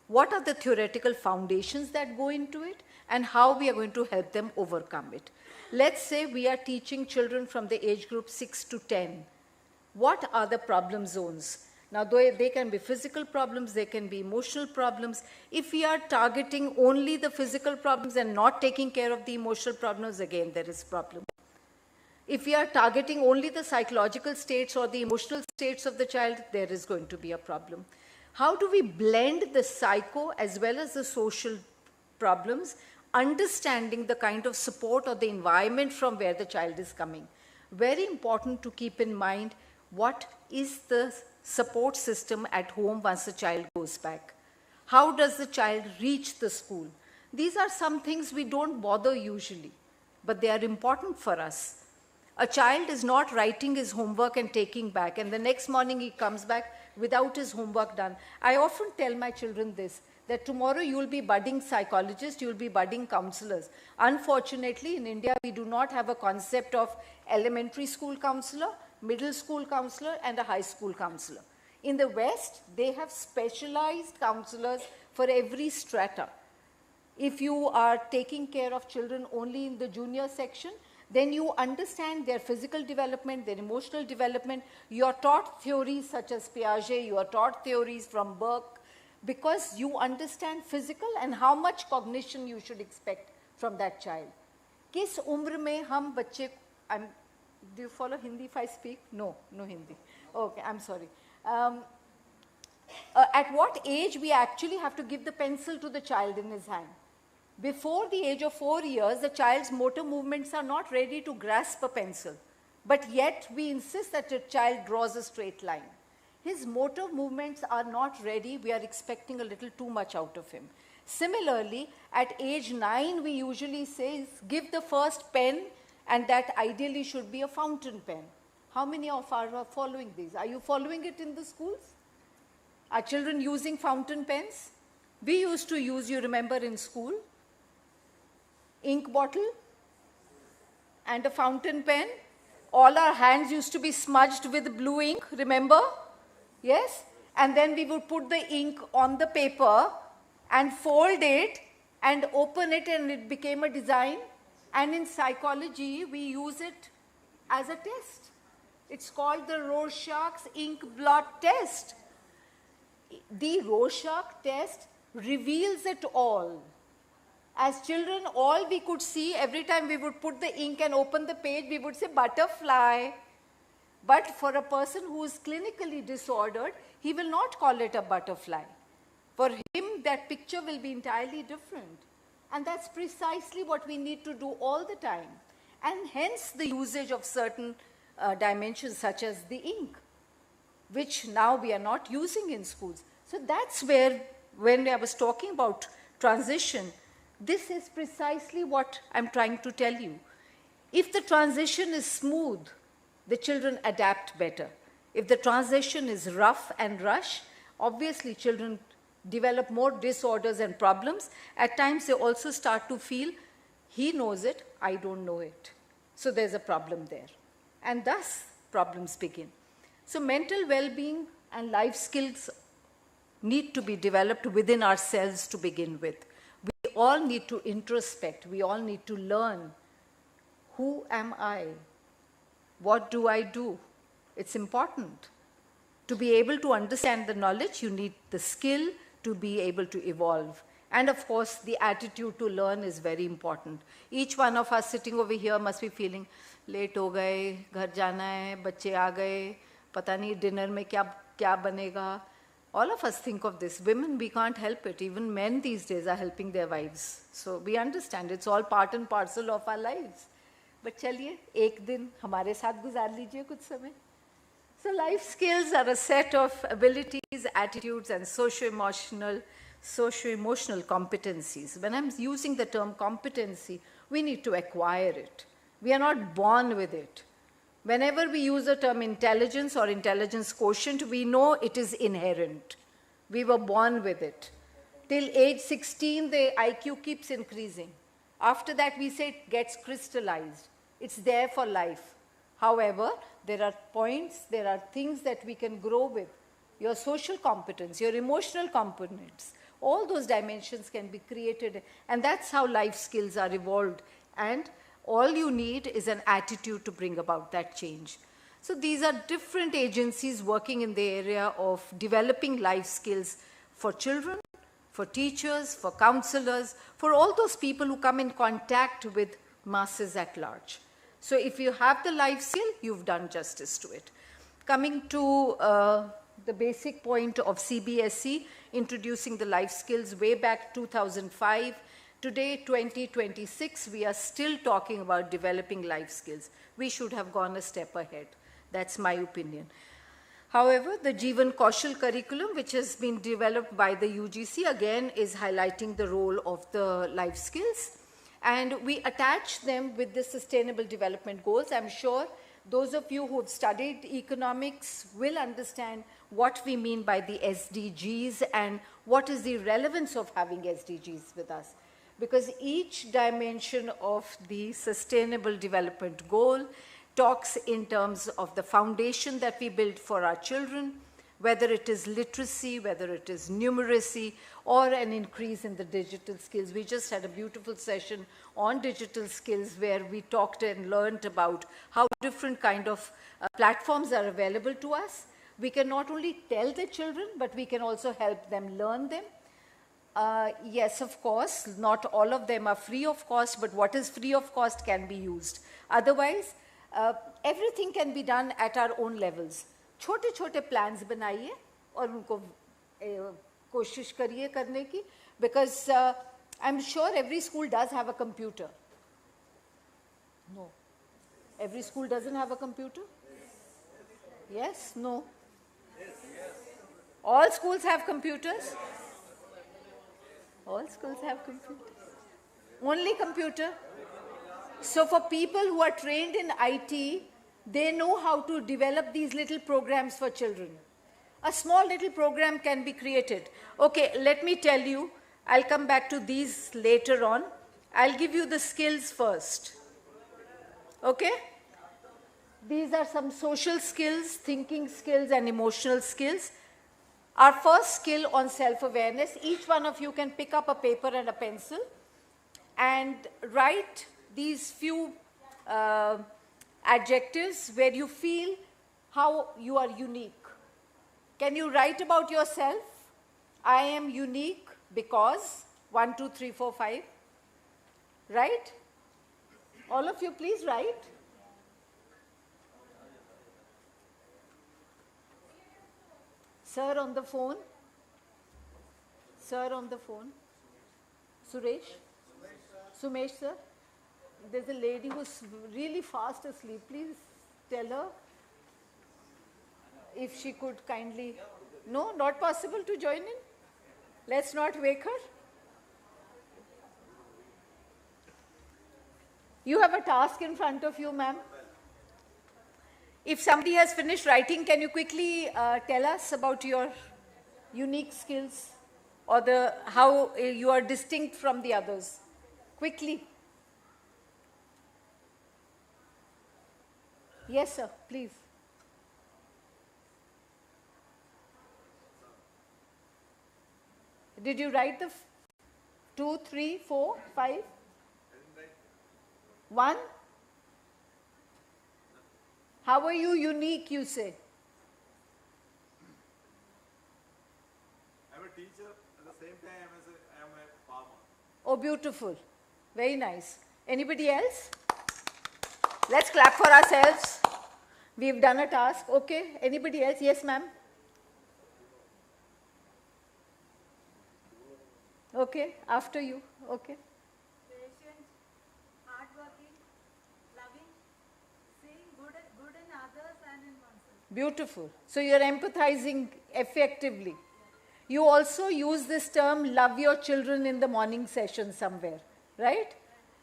what are the theoretical foundations that go into it, and how we are going to help them overcome it. Let's say we are teaching children from the age group 6 to 10. What are the problem zones? Now, they can be physical problems, they can be emotional problems. If we are targeting only the physical problems and not taking care of the emotional problems, again, there is a problem. If we are targeting only the psychological states or the emotional states of the child, there is going to be a problem. How do we blend the psycho as well as the social problems, understanding the kind of support or the environment from where the child is coming? Very important to keep in mind what is the support system at home once the child goes back. How does the child reach the school? These are some things we don't bother usually, but they are important for us. A child is not writing his homework and taking back, and the next morning he comes back without his homework done. I often tell my children this, that tomorrow you will be budding psychologists, you will be budding counselors. Unfortunately, in India, we do not have a concept of elementary school counselor, middle school counselor, and a high school counselor. In the West, they have specialized counselors for every strata. If you are taking care of children only in the junior section, then you understand their physical development, their emotional development. You are taught theories such as Piaget, you are taught theories from Burke, because you understand physical and how much cognition you should expect from that child. Kis umr mein hum bacche, do you follow Hindi if I speak? No, no Hindi. Okay, I'm sorry. At what age we actually have to give the pencil to the child in his hand? Before the age of 4 years, the child's motor movements are not ready to grasp a pencil. But yet, we insist that the child draws a straight line. His motor movements are not ready. We are expecting a little too much out of him. Similarly, at age 9, we usually say, give the first pen, and that ideally should be a fountain pen. How many of us are following these? Are you following it in the schools? Are children using fountain pens? We used to use, you remember in school, ink bottle and a fountain pen. All our hands used to be smudged with blue ink, remember? Yes? And then we would put the ink on the paper and fold it and open it, and it became a design. And in psychology, we use it as a test. It's called the Rorschach's ink blot test. The Rorschach test reveals it all. As children, all we could see, every time we would put the ink and open the page, we would say butterfly. But for a person who is clinically disordered, he will not call it a butterfly. For him, that picture will be entirely different. And that's precisely what we need to do all the time. And hence the usage of certain dimensions such as the ink, which now we are not using in schools. So that's where, when I was talking about transition, this is precisely what I'm trying to tell you. If the transition is smooth, the children adapt better. If the transition is rough and rush, obviously children develop more disorders and problems. At times, they also start to feel, he knows it, I don't know it. So there's a problem there. And thus, problems begin. So mental well-being and life skills need to be developed within ourselves to begin with. We all need to introspect. We all need to learn, who am I? What do I do? It's important. To be able to understand the knowledge, you need the skill to be able to evolve. And of course, the attitude to learn is very important. Each one of us sitting over here must be feeling, late ho gaye, ghar jana hai, bacche aa gaye, pata nahi dinner mein kya banega. All of us think of this. Women, we can't help it. Even men these days are helping their wives. So we understand it's all part and parcel of our lives. But chaliye, ek din hamare saath guzar lijiye kuch samay. So life skills are a set of abilities, attitudes, and socio-emotional competencies. When I'm using the term competency, we need to acquire it. We are not born with it. Whenever we use the term intelligence or intelligence quotient, we know it is inherent. We were born with it. Till age 16, the IQ keeps increasing. After that, we say it gets crystallized. It's there for life. However, there are points, there are things that we can grow with. Your social competence, your emotional components, all those dimensions can be created. And that's how life skills are evolved. And all you need is an attitude to bring about that change. So these are different agencies working in the area of developing life skills for children, for teachers, for counselors, for all those people who come in contact with masses at large. So if you have the life skill, you've done justice to it. Coming to the basic point of CBSE, introducing the life skills way back 2005, today, 2026, we are still talking about developing life skills. We should have gone a step ahead. That's my opinion. However, the Jeevan Kaushal curriculum, which has been developed by the UGC, again is highlighting the role of the life skills. And we attach them with the Sustainable Development Goals. I'm sure those of you who have studied economics will understand what we mean by the SDGs and what is the relevance of having SDGs with us. Because each dimension of the Sustainable Development Goal talks in terms of the foundation that we build for our children, whether it is literacy, whether it is numeracy, or an increase in the digital skills. We just had a beautiful session on digital skills where we talked and learned about how different kind of platforms are available to us. We can not only tell the children, but we can also help them learn them. Yes, of course, not all of them are free of cost, but what is free of cost can be used. Otherwise, everything can be done at our own levels. छोटे-छोटे plans बनाइए और उनको कोशिश करिए करने की, because I'm sure every school does have a computer. No. Every school doesn't have a computer? Yes? No? All schools have computers? All schools have computers. Only computer? So for people who are trained in IT, they know how to develop these little programs for children. A small little program can be created. Okay, let me tell you, I'll come back to these later on. I'll give you the skills first. Okay? These are some social skills, thinking skills, and emotional skills. Our first skill on self-awareness, each one of you can pick up a paper and a pencil and write these few adjectives where you feel how you are unique. Can you write about yourself? I am unique because 1, 2, 3, 4, 5. Right? All of you, please write. Sir on the phone. Sir on the phone. Suresh? Sumesh, sir? There's a lady who's really fast asleep. Please tell her if she could kindly. No, not possible to join in? Let's not wake her. You have a task in front of you, ma'am. If somebody has finished writing, can you quickly tell us about your unique skills? or how you are distinct from the others? Quickly. Yes, sir, please. Did you write the 2, 3, 4, 5? 1? How are you unique, you say? I'm a teacher, at the same time I am a farmer. Oh, beautiful. Very nice. Anybody else? Let's clap for ourselves. We've done a task. Okay. Anybody else? Yes, ma'am. Okay. After you. Okay. Patient, hardworking, loving, seeing good in others and in oneself. Beautiful. So you're empathizing effectively. You also use this term, love your children, in the morning session somewhere, right?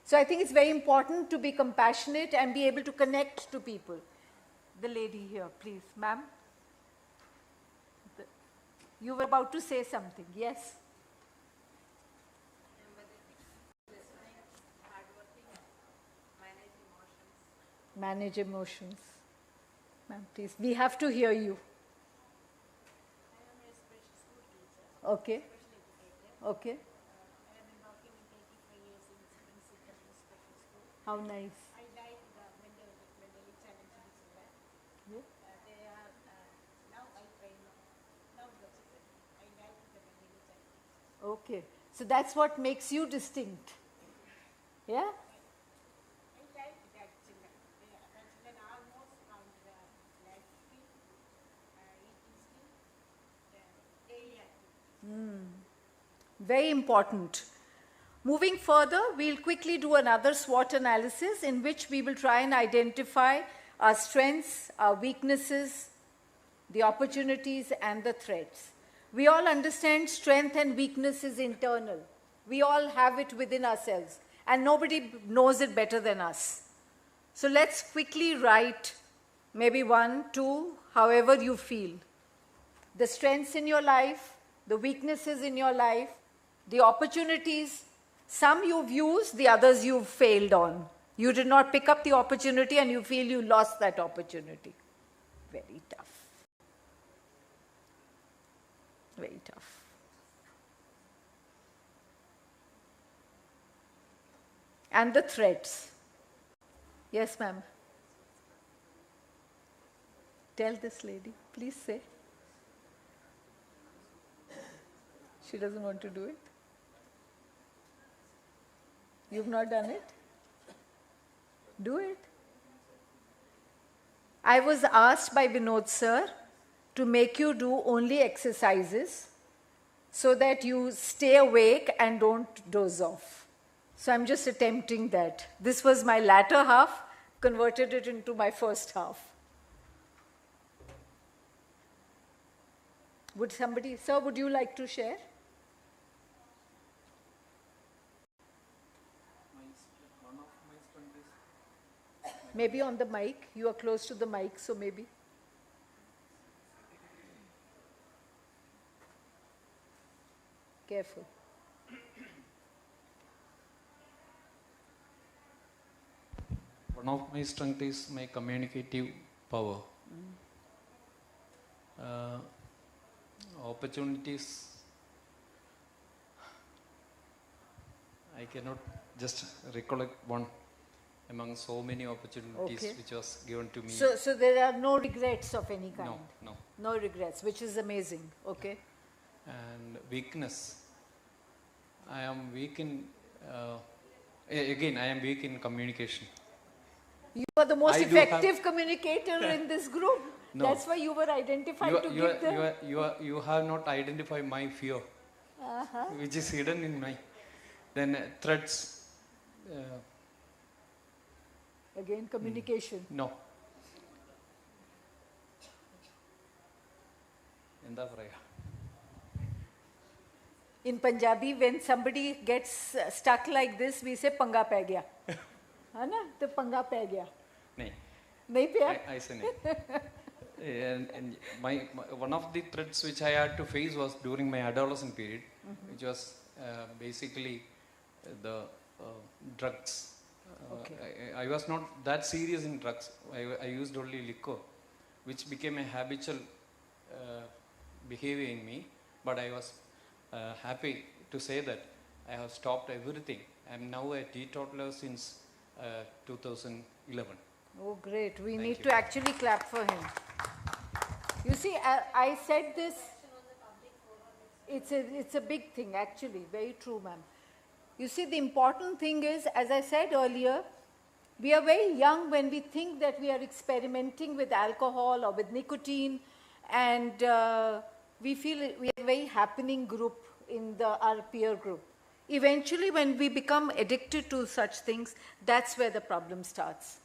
So I think it's very important to be compassionate and be able to connect to people. The lady here, please, ma'am. You were about to say something, yes? Manage emotions. Ma'am, please. We have to hear you. Okay. Okay. How nice. I like the mentally challenged children. Yeah. They are, now I train now the children. I like the mentally challenged. Okay. So that's what makes you distinct. Yeah? I like that children. The children are almost on the life skill, eating skill, daily activity. Very important. Moving further, we'll quickly do another SWOT analysis in which we will try and identify our strengths, our weaknesses, the opportunities, and the threats. We all understand strength and weakness is internal. We all have it within ourselves, and nobody knows it better than us. So let's quickly write maybe 1, 2, however you feel. The strengths in your life, the weaknesses in your life, the opportunities. Some you've used, the others you've failed on. You did not pick up the opportunity and you feel you lost that opportunity. Very tough. Very tough. And the threats. Yes, ma'am. Tell this lady, please say. She doesn't want to do it. You've not done it? Do it. I was asked by Vinod sir to make you do only exercises so that you stay awake and don't doze off. So I'm just attempting that. This was my latter half, converted it into my first half. Would somebody, sir, would you like to share? Maybe on the mic. You are close to the mic, so maybe. Careful. One of my strengths is my communicative power. Opportunities, I cannot just recollect one among so many opportunities which was given to me. So there are no regrets of any kind? No. No regrets, which is amazing. Okay. And weakness, I am weak in, again, I am weak in communication. You are the most effective communicator in this group. No. That's why you were identified to give the... You have not identified my fear, which is hidden in my... Then threats. Again, communication. No. Enda paraya? In Punjabi, when somebody gets stuck like this, we say panga pe gaya. है ना? तो पंगा पे गया. नहीं. नहीं पे? ऐसे नहीं. And one of the threats which I had to face was during my adolescent period, which was basically the drugs. Okay. I was not that serious in drugs. I used only liquor, which became a habitual behavior in me. But I was happy to say that I have stopped everything. I am now a teetotaler since 2011. Oh, great. We Thank need you. to actually clap for him. You see, I said this, it's a big thing actually, very true, ma'am. You see, the important thing is, as I said earlier, we are very young when we think that we are experimenting with alcohol or with nicotine, and we feel we are a very happening group in our peer group. Eventually, when we become addicted to such things, that's where the problem starts.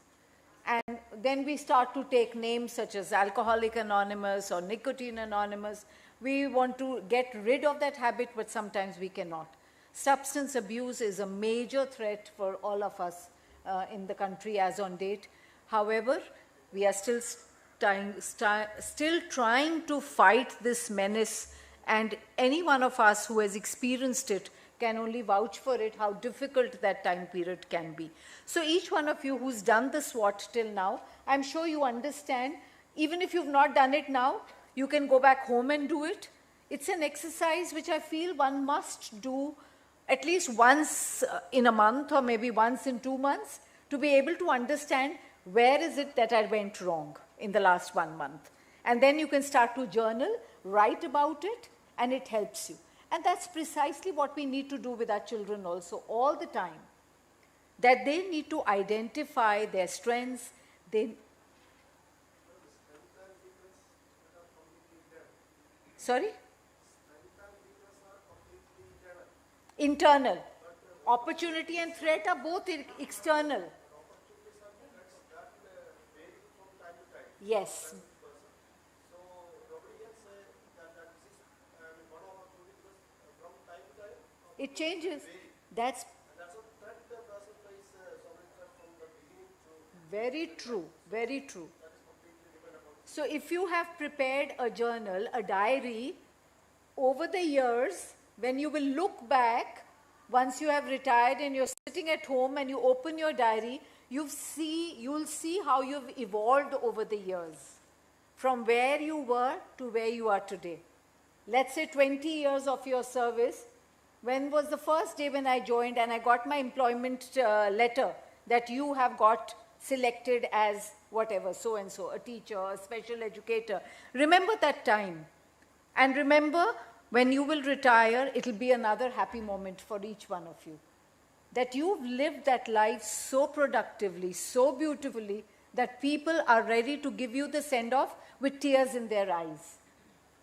And then we start to take names such as Alcoholic Anonymous or Nicotine Anonymous. We want to get rid of that habit, but sometimes we cannot. Substance abuse is a major threat for all of us in the country as on date. However, we are still trying to fight this menace, and any one of us who has experienced it can only vouch for it, how difficult that time period can be. So each one of you who's done the SWOT till now, I'm sure you understand, even if you've not done it now, you can go back home and do it. It's an exercise which I feel one must do at least once in a month or maybe once in 2 months to be able to understand where is it that I went wrong in the last 1 month. And then you can start to journal, write about it, and it helps you. And that's precisely what we need to do with our children also, all the time. That they need to identify their strengths. Sorry? Internal. Opportunity and threat are both external. Yes. It changes. That's very true, very true. So if you have prepared a journal, a diary, over the years, when you will look back, once you have retired and you're sitting at home and you open your diary, you'll see how you've evolved over the years, from where you were to where you are today. Let's say 20 years of your service. When was the first day when I joined and I got my employment letter that you have got selected as whatever, so-and-so, a teacher, a special educator? Remember that time. And remember, when you will retire, it'll be another happy moment for each one of you. That you've lived that life so productively, so beautifully, that people are ready to give you the send-off with tears in their eyes.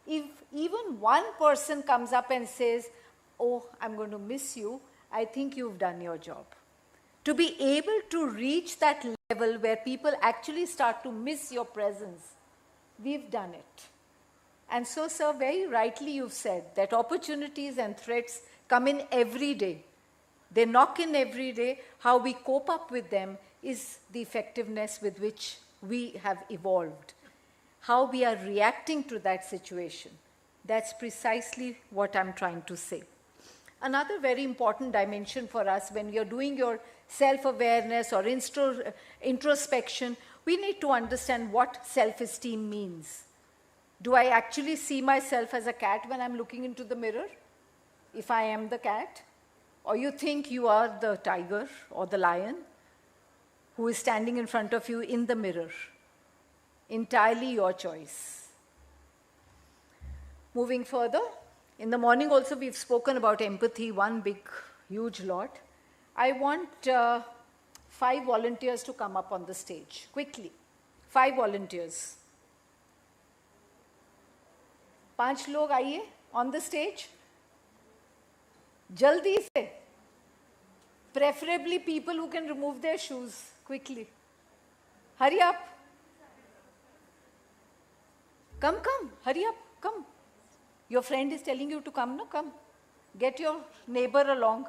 If even one person comes up and says, "Oh, I'm going to miss you," I think you've done your job. To be able to reach that level where people actually start to miss your presence, we've done it. And so, sir, very rightly you've said that opportunities and threats come in every day. They knock in every day. How we cope up with them is the effectiveness with which we have evolved. How we are reacting to that situation. That's precisely what I'm trying to say. Another very important dimension for us when you're doing your self-awareness or introspection, we need to understand what self-esteem means. Do I actually see myself as a cat when I'm looking into the mirror? If I am the cat? Or you think you are the tiger or the lion who is standing in front of you in the mirror? Entirely your choice. Moving further, in the morning also we've spoken about empathy, one big, huge lot. I want 5 volunteers to come up on the stage, quickly. 5 volunteers. 5 लोग आइए on the stage. Jaldi se. Preferably people who can remove their shoes quickly. Hurry up. Come, hurry up, come. Your friend is telling you to come, no? Come. Get your neighbor along.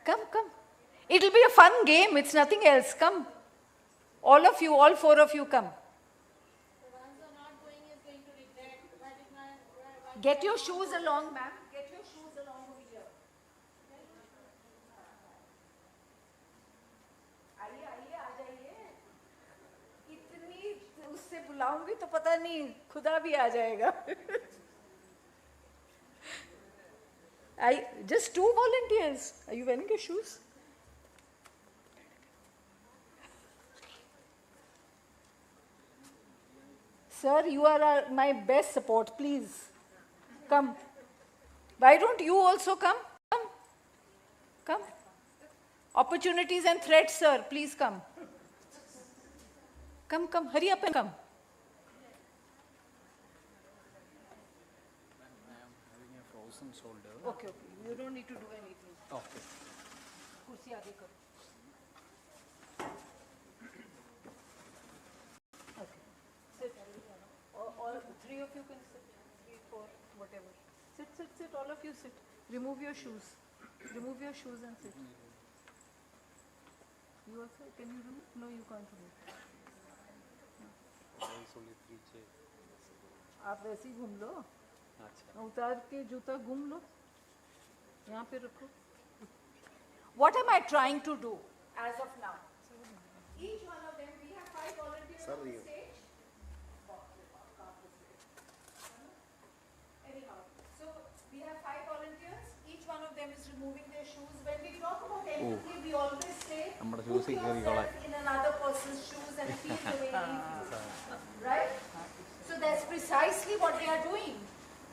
Come. It'll be a fun game, it's nothing else. Come. All of you, all 4 of you, come. Get your shoes along, ma'am. Get your shoes along over here. आइए आइए आ जाइए. इतनी उससे बुलाऊंगी तो पता नहीं खुदा भी आ जाएगा. Just 2 volunteers. Are you wearing your shoes? Sir, you are my best support. Please come. Why don't you also come? Come. Come. Opportunities and threats, sir. Please come. Come, come. Hurry up and come. Okay, okay. You don't need to do anything. Okay. Kursi aage karo. Okay. Sit. All 3 of you can sit. 3, 4, whatever. Sit, sit, sit. All of you sit. Remove your shoes. Remove your shoes and sit. You also, can you remove? No, you can't remove. आप वैसे ही घूम लो. उतार के जूता घूम लो. यहाँ पे रखो. What am I trying to do as of now? Each one of them, we have 5 volunteers on the stage. Anyhow, so we have 5 volunteers. Each one of them is removing their shoes. When we talk about empathy, we always say, put yourself in another person's shoes and feel the way he feels. Right? So that's precisely what they are doing.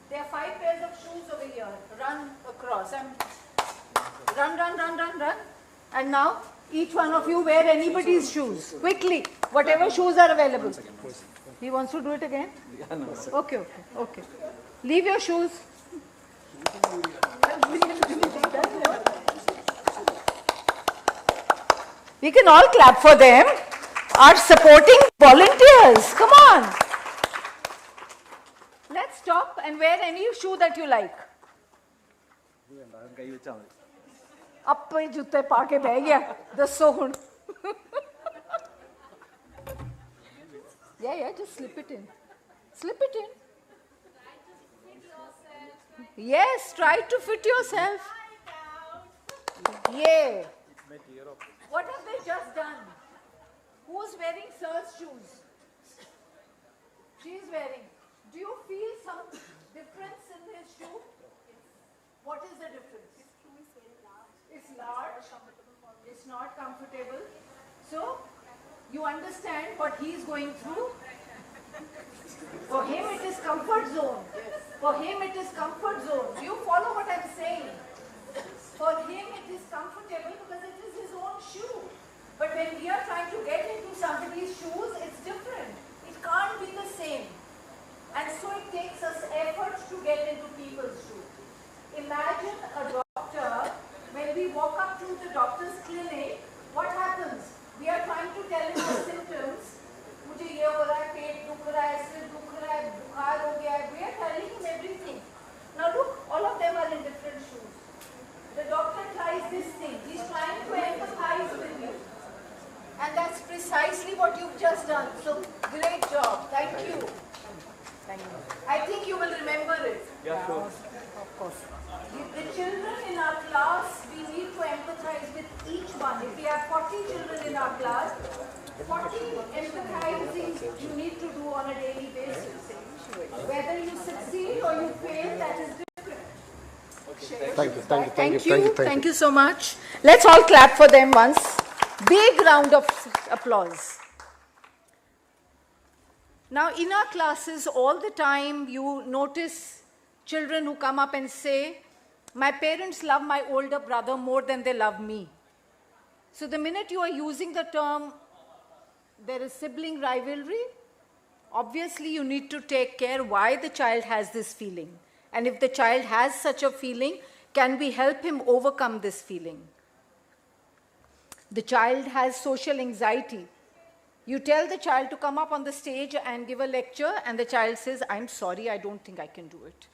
There are 5 pairs of shoes over here. Run across. Run, run, run, run, run. And now, each one of you wear anybody's shoes. Quickly. Whatever shoes are available. He wants to do it again? Okay, okay, okay. Leave your shoes. We can all clap for them. Our supporting volunteers. Come on. Let's stop and wear any shoe that you like. Appe jutte pa ke beh gaya. Dasso hun. Yeah, just slip it in. Slip it in. Yes, try to fit yourself. Yeah. What have they just done? Who's wearing Sir's shoes? She's wearing. Do you feel some difference in his shoe? What is the difference? His shoe is very large. It's large. It's not comfortable. So, you understand what he's going through? For him it is comfort zone. For him it is comfort zone. Do you follow what I'm saying? For him it is comfortable because it is his own shoe. But when we are trying to get into somebody's shoes, it's different. It can't be the same. And so it takes us effort to get into people's shoes. Imagine a doctor, when we walk up to the doctor's clinic, what happens? We are trying to tell him the symptoms. मुझे ये हो रहा है, पेट दुख रहा है, सिर दुख रहा है, बुखार हो गया है. We are telling him everything. Now look, all of them are in different shoes. The doctor tries this thing. He's trying to empathize with you. And that's precisely what you've just done. So great job. Thank you. Thank you. I think you will remember it. Yeah, sure. Of course. The children in our class, we need to empathize with each one. If we have 40 children in our class, 40 empathizing you need to do on a daily basis. Whether you succeed or you fail, that is different. Thank you so much. Let's all clap for them once. Big round of applause. Now, in our classes, all the time you notice children who come up and say, my parents love my older brother more than they love me. So the minute you are using the term, there is sibling rivalry, obviously you need to take care why the child has this feeling. And if the child has such a feeling, can we help him overcome this feeling? The child has social anxiety. You tell the child to come up on the stage and give a lecture, and the child says, I'm sorry, I don't think I can do it.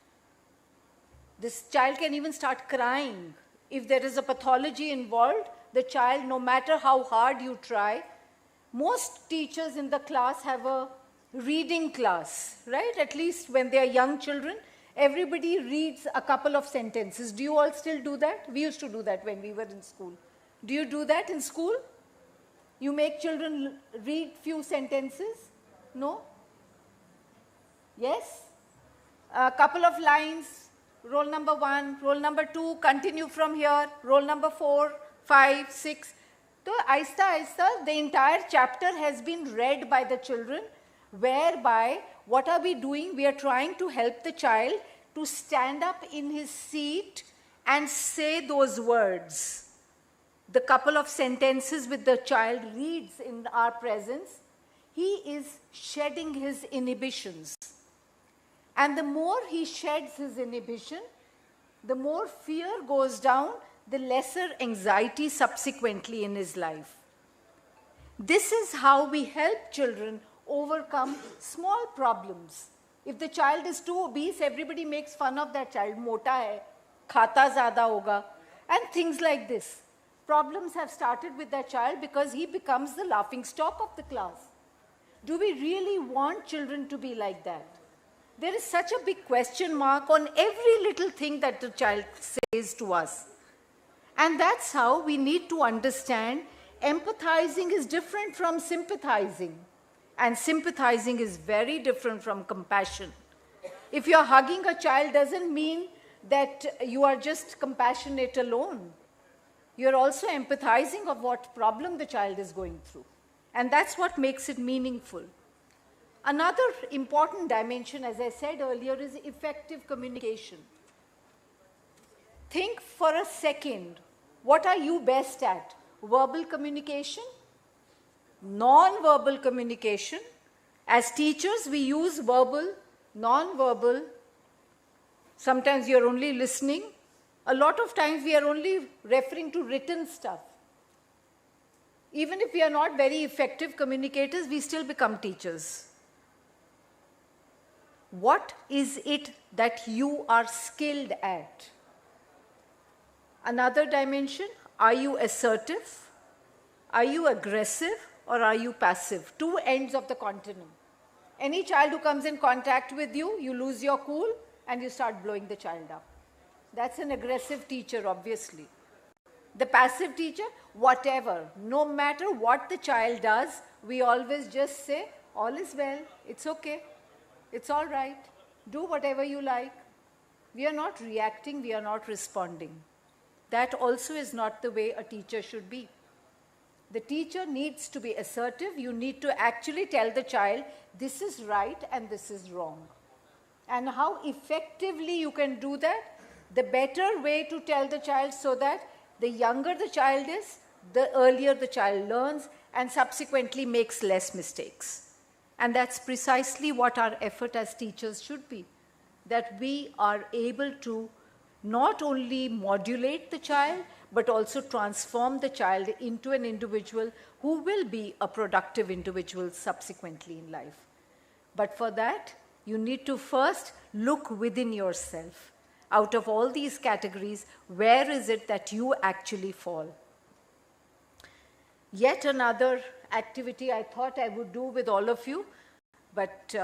This child can even start crying. If there is a pathology involved, the child, no matter how hard you try, most teachers in the class have a reading class, right? At least when they are young children, everybody reads a couple of sentences. Do you all still do that? We used to do that when we were in school. Do you do that in school? You make children read few sentences? No? Yes? A couple of lines, roll number 1, roll number 2, continue from here, roll number 4, 5, 6. So, aista aista, the entire chapter has been read by the children, whereby what are we doing? We are trying to help the child to stand up in his seat and say those words. The couple of sentences which the child reads in our presence, he is shedding his inhibitions. And the more he sheds his inhibition, the more fear goes down, the lesser anxiety subsequently in his life. This is how we help children overcome small problems. If the child is too obese, everybody makes fun of that child. Mota hai, khata zyada hoga, and things like this. Problems have started with that child because he becomes the laughing stock of the class. Do we really want children to be like that? There is such a big question mark on every little thing that the child says to us. And that's how we need to understand empathizing is different from sympathizing. And sympathizing is very different from compassion. If you're hugging a child doesn't mean that you are just compassionate alone. You're also empathizing of what problem the child is going through. And that's what makes it meaningful. Another important dimension, as I said earlier, is effective communication. Think for a second, what are you best at? Verbal communication? Non-verbal communication? As teachers, we use verbal, non-verbal. Sometimes you're only listening. A lot of times we are only referring to written stuff. Even if we are not very effective communicators, we still become teachers. What is it that you are skilled at? Another dimension, are you assertive? Are you aggressive? Or are you passive? Two ends of the continuum. Any child who comes in contact with you, you lose your cool and you start blowing the child up. That's an aggressive teacher, obviously. The passive teacher, whatever, no matter what the child does, we always just say, all is well, it's okay, it's all right, do whatever you like. We are not reacting, we are not responding. That also is not the way a teacher should be. The teacher needs to be assertive. You need to actually tell the child, this is right and this is wrong. And how effectively you can do that, the better way to tell the child so that the younger the child is, the earlier the child learns and subsequently makes less mistakes. And that's precisely what our effort as teachers should be, that we are able to not only modulate the child, but also transform the child into an individual who will be a productive individual subsequently in life. But for that, you need to first look within yourself. Out of all these categories, where is it that you actually fall? Yet another activity I thought I would do with all of you, but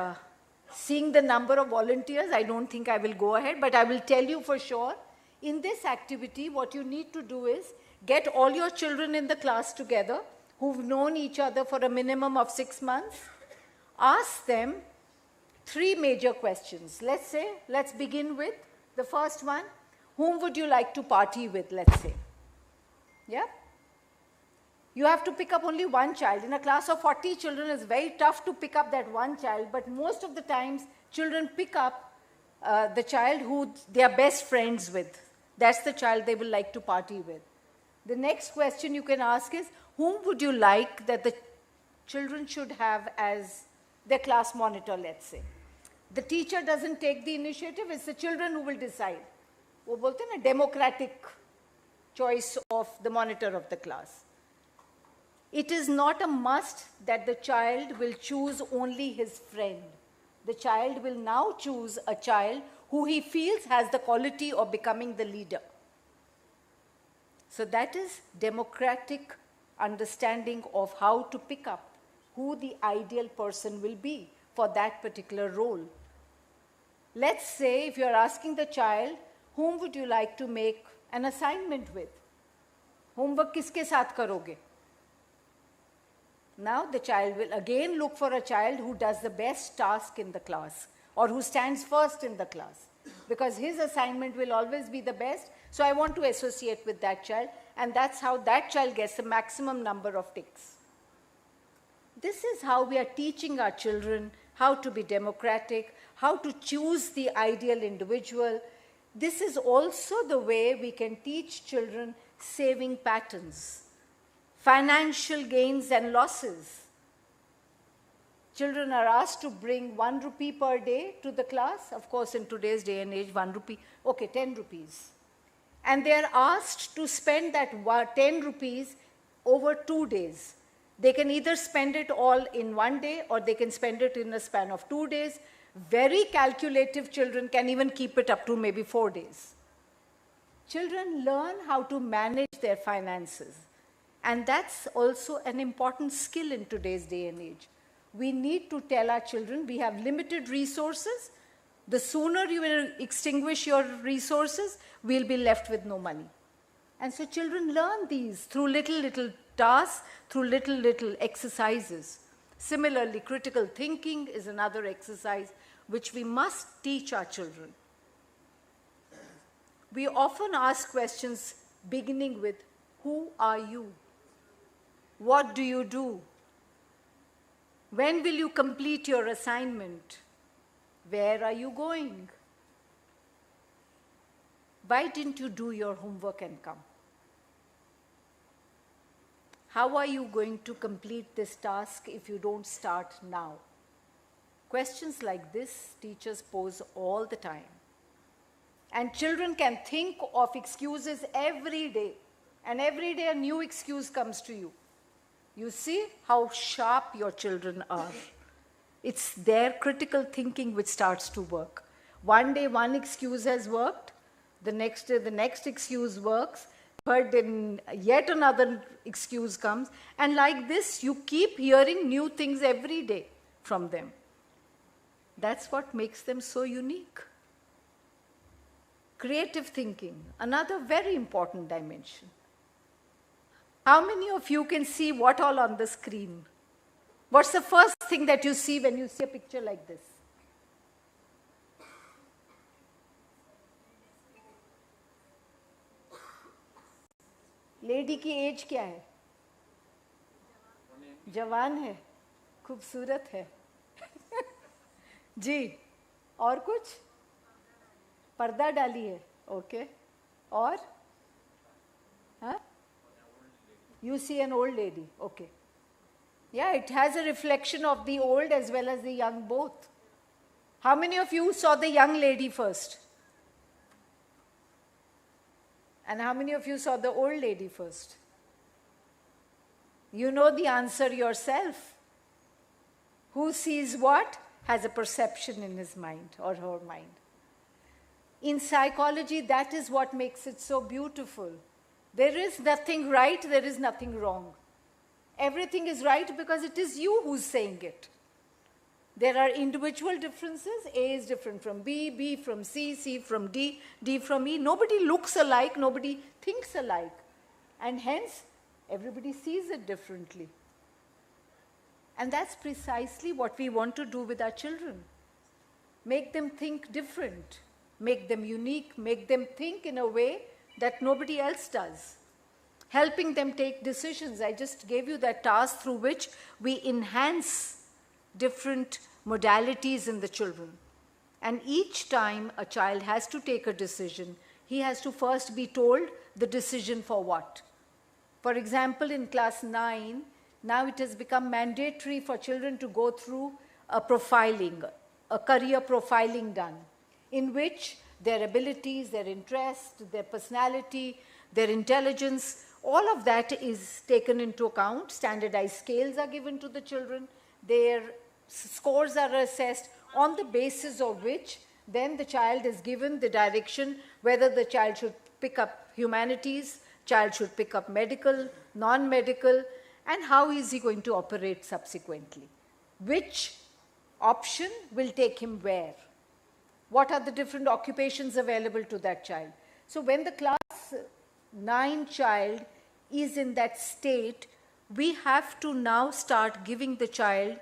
seeing the number of volunteers, I don't think I will go ahead, but I will tell you for sure, in this activity, what you need to do is get all your children in the class together who've known each other for a minimum of 6 months. Ask them 3 major questions. Let's begin with the first one. Whom would you like to party with, let's say? Yeah? You have to pick up only one child. In a class of 40 children, it's very tough to pick up that one child, but most of the times, children pick up the child who they are best friends with. That's the child they will like to party with. The next question you can ask is, whom would you like that the children should have as their class monitor, let's say? The teacher doesn't take the initiative, it's the children who will decide. वो बोलते हैं ना, democratic choice of the monitor of the class. It is not a must that the child will choose only his friend. The child will now choose a child who he feels has the quality of becoming the leader. So that is democratic understanding of how to pick up who the ideal person will be for that particular role. Let's say if you're asking the child, whom would you like to make an assignment with? Homework kiske saath karoge? Now the child will again look for a child who does the best task in the class or who stands first in the class, because his assignment will always be the best. So I want to associate with that child, and that's how that child gets the maximum number of ticks. This is how we are teaching our children how to be democratic, how to choose the ideal individual. This is also the way we can teach children saving patterns, financial gains and losses. Children are asked to bring 1 rupee per day to the class. Of course, in today's day and age, 1 rupee, okay, 10 rupees. And they are asked to spend that 10 rupees over 2 days. They can either spend it all in 1 day or they can spend it in a span of 2 days. Very calculative children can even keep it up to maybe 4 days. Children learn how to manage their finances. And that's also an important skill in today's day and age. We need to tell our children we have limited resources. The sooner you will extinguish your resources, we'll be left with no money. And so children learn these through little tasks, through little exercises. Similarly, critical thinking is another exercise which we must teach our children. We often ask questions beginning with, who are you? What do you do? When will you complete your assignment? Where are you going? Why didn't you do your homework and come? How are you going to complete this task if you don't start now? Questions like this teachers pose all the time. And children can think of excuses every day. And every day a new excuse comes to you. You see how sharp your children are. It's their critical thinking which starts to work. One day one excuse has worked. The next day the next excuse works. Third day yet another excuse comes. And like this you keep hearing new things every day from them. That's what makes them so unique. Creative thinking, another very important dimension. How many of you can see what all on the screen? What's the first thing that you see when you see a picture like this? Lady की as क्या है? जवान है, खूबसूरत है। जी, और कुछ? पर्दा डाली है, ओके। और? हाँ? You see an old lady, okay. Yeah, it has a reflection of the old as well as the young both. How many of you saw the young lady first? And how many of you saw the old lady first? You know the answer yourself. Who sees what has a perception in his mind or her mind. In psychology, that is what makes it so beautiful. There is nothing right, there is nothing wrong. Everything is right because it is you who's saying it. There are individual differences. A is different from B, B from C, C from D, D from E. Nobody looks alike, nobody thinks alike. And hence, everybody sees it differently. And that's precisely what we want to do with our children. Make them think different, make them unique, make them think in a way that nobody else does. Helping them take decisions. I just gave you that task through which we enhance different modalities in the children. And each time a child has to take a decision, he has to first be told the decision for what. For example, in class 9, now it has become mandatory for children to go through a profiling, a career profiling done, in which their abilities, their interest, their personality, their intelligence, all of that is taken into account. Standardized scales are given to the children. Their scores are assessed on the basis of which then the child is given the direction whether the child should pick up humanities, child should pick up medical, non-medical, and how is he going to operate subsequently. Which option will take him where? What are the different occupations available to that child? So when the class 9 child is in that state, we have to now start giving the child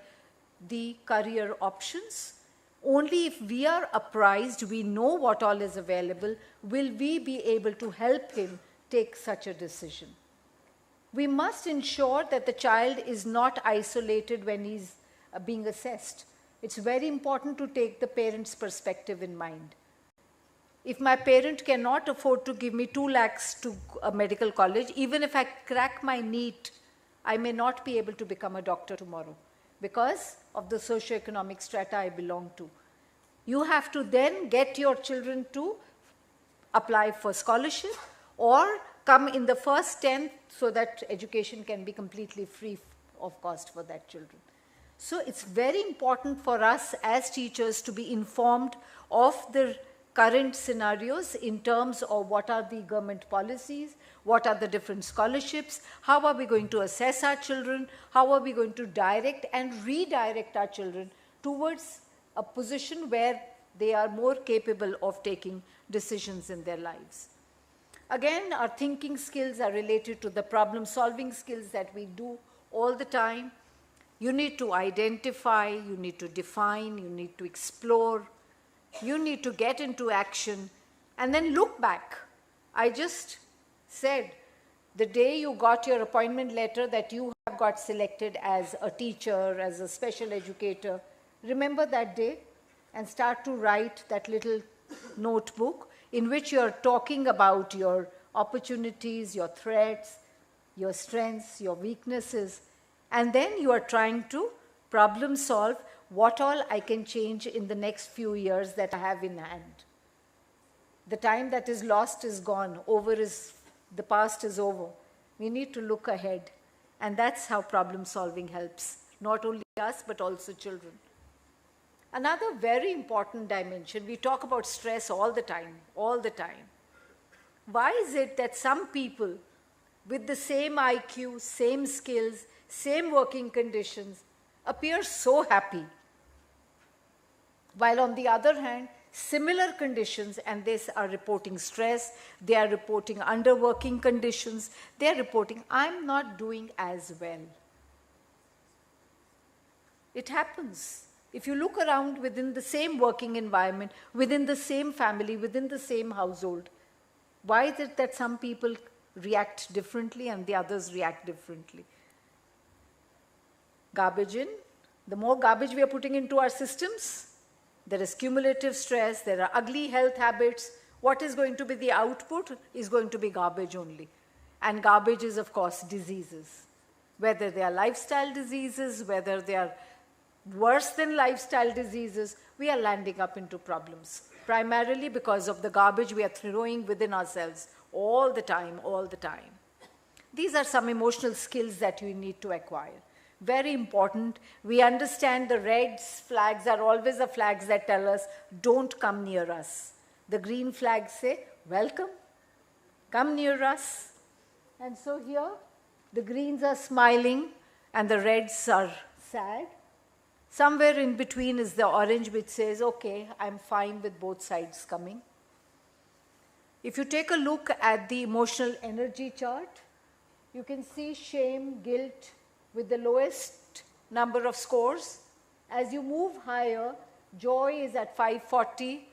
the career options. Only if we are apprised, we know what all is available, will we be able to help him take such a decision. We must ensure that the child is not isolated when he's being assessed. It's very important to take the parent's perspective in mind. If my parent cannot afford to give me 2 lakhs to a medical college, even if I crack my NEET, I may not be able to become a doctor tomorrow because of the socioeconomic strata I belong to. You have to then get your children to apply for scholarship or come in the first 10 so that education can be completely free of cost for that children. So it's very important for us as teachers to be informed of the current scenarios in terms of what are the government policies, what are the different scholarships, how are we going to assess our children, how are we going to direct and redirect our children towards a position where they are more capable of taking decisions in their lives. Again, our thinking skills are related to the problem-solving skills that we do all the time. You need to identify, you need to define, you need to explore, you need to get into action, and then look back. I just said, the day you got your appointment letter that you have got selected as a teacher, as a special educator, remember that day and start to write that little notebook in which you're talking about your opportunities, your threats, your strengths, your weaknesses, and then you are trying to problem solve what all I can change in the next few years that I have in hand. The time that is lost is gone, the past is over. We need to look ahead, and that's how problem solving helps, not only us but also children. Another very important dimension, we talk about stress all the time. Why is it that some people with the same IQ, same skills, same working conditions appear so happy, while on the other hand, similar conditions, and they are reporting stress, they are reporting underworking conditions, they are reporting, I'm not doing as well. It happens. If you look around within the same working environment, within the same family, within the same household, why is it that some people react differently and the others react differently? Garbage in. The more garbage we are putting into our systems, there is cumulative stress, there are ugly health habits. What is going to be the output is going to be garbage only. And garbage is, of course, diseases. Whether they are lifestyle diseases, whether they are worse than lifestyle diseases, we are landing up into problems. Primarily because of the garbage we are throwing within ourselves all the time. These are some emotional skills that you need to acquire. Very important. We understand the red flags are always the flags that tell us, don't come near us. The green flags say, welcome, come near us. And so here, the greens are smiling and the reds are sad. Somewhere in between is the orange which says, okay, I'm fine with both sides coming. If you take a look at the emotional energy chart, you can see shame, guilt, with the lowest number of scores. As you move higher, joy is at 540,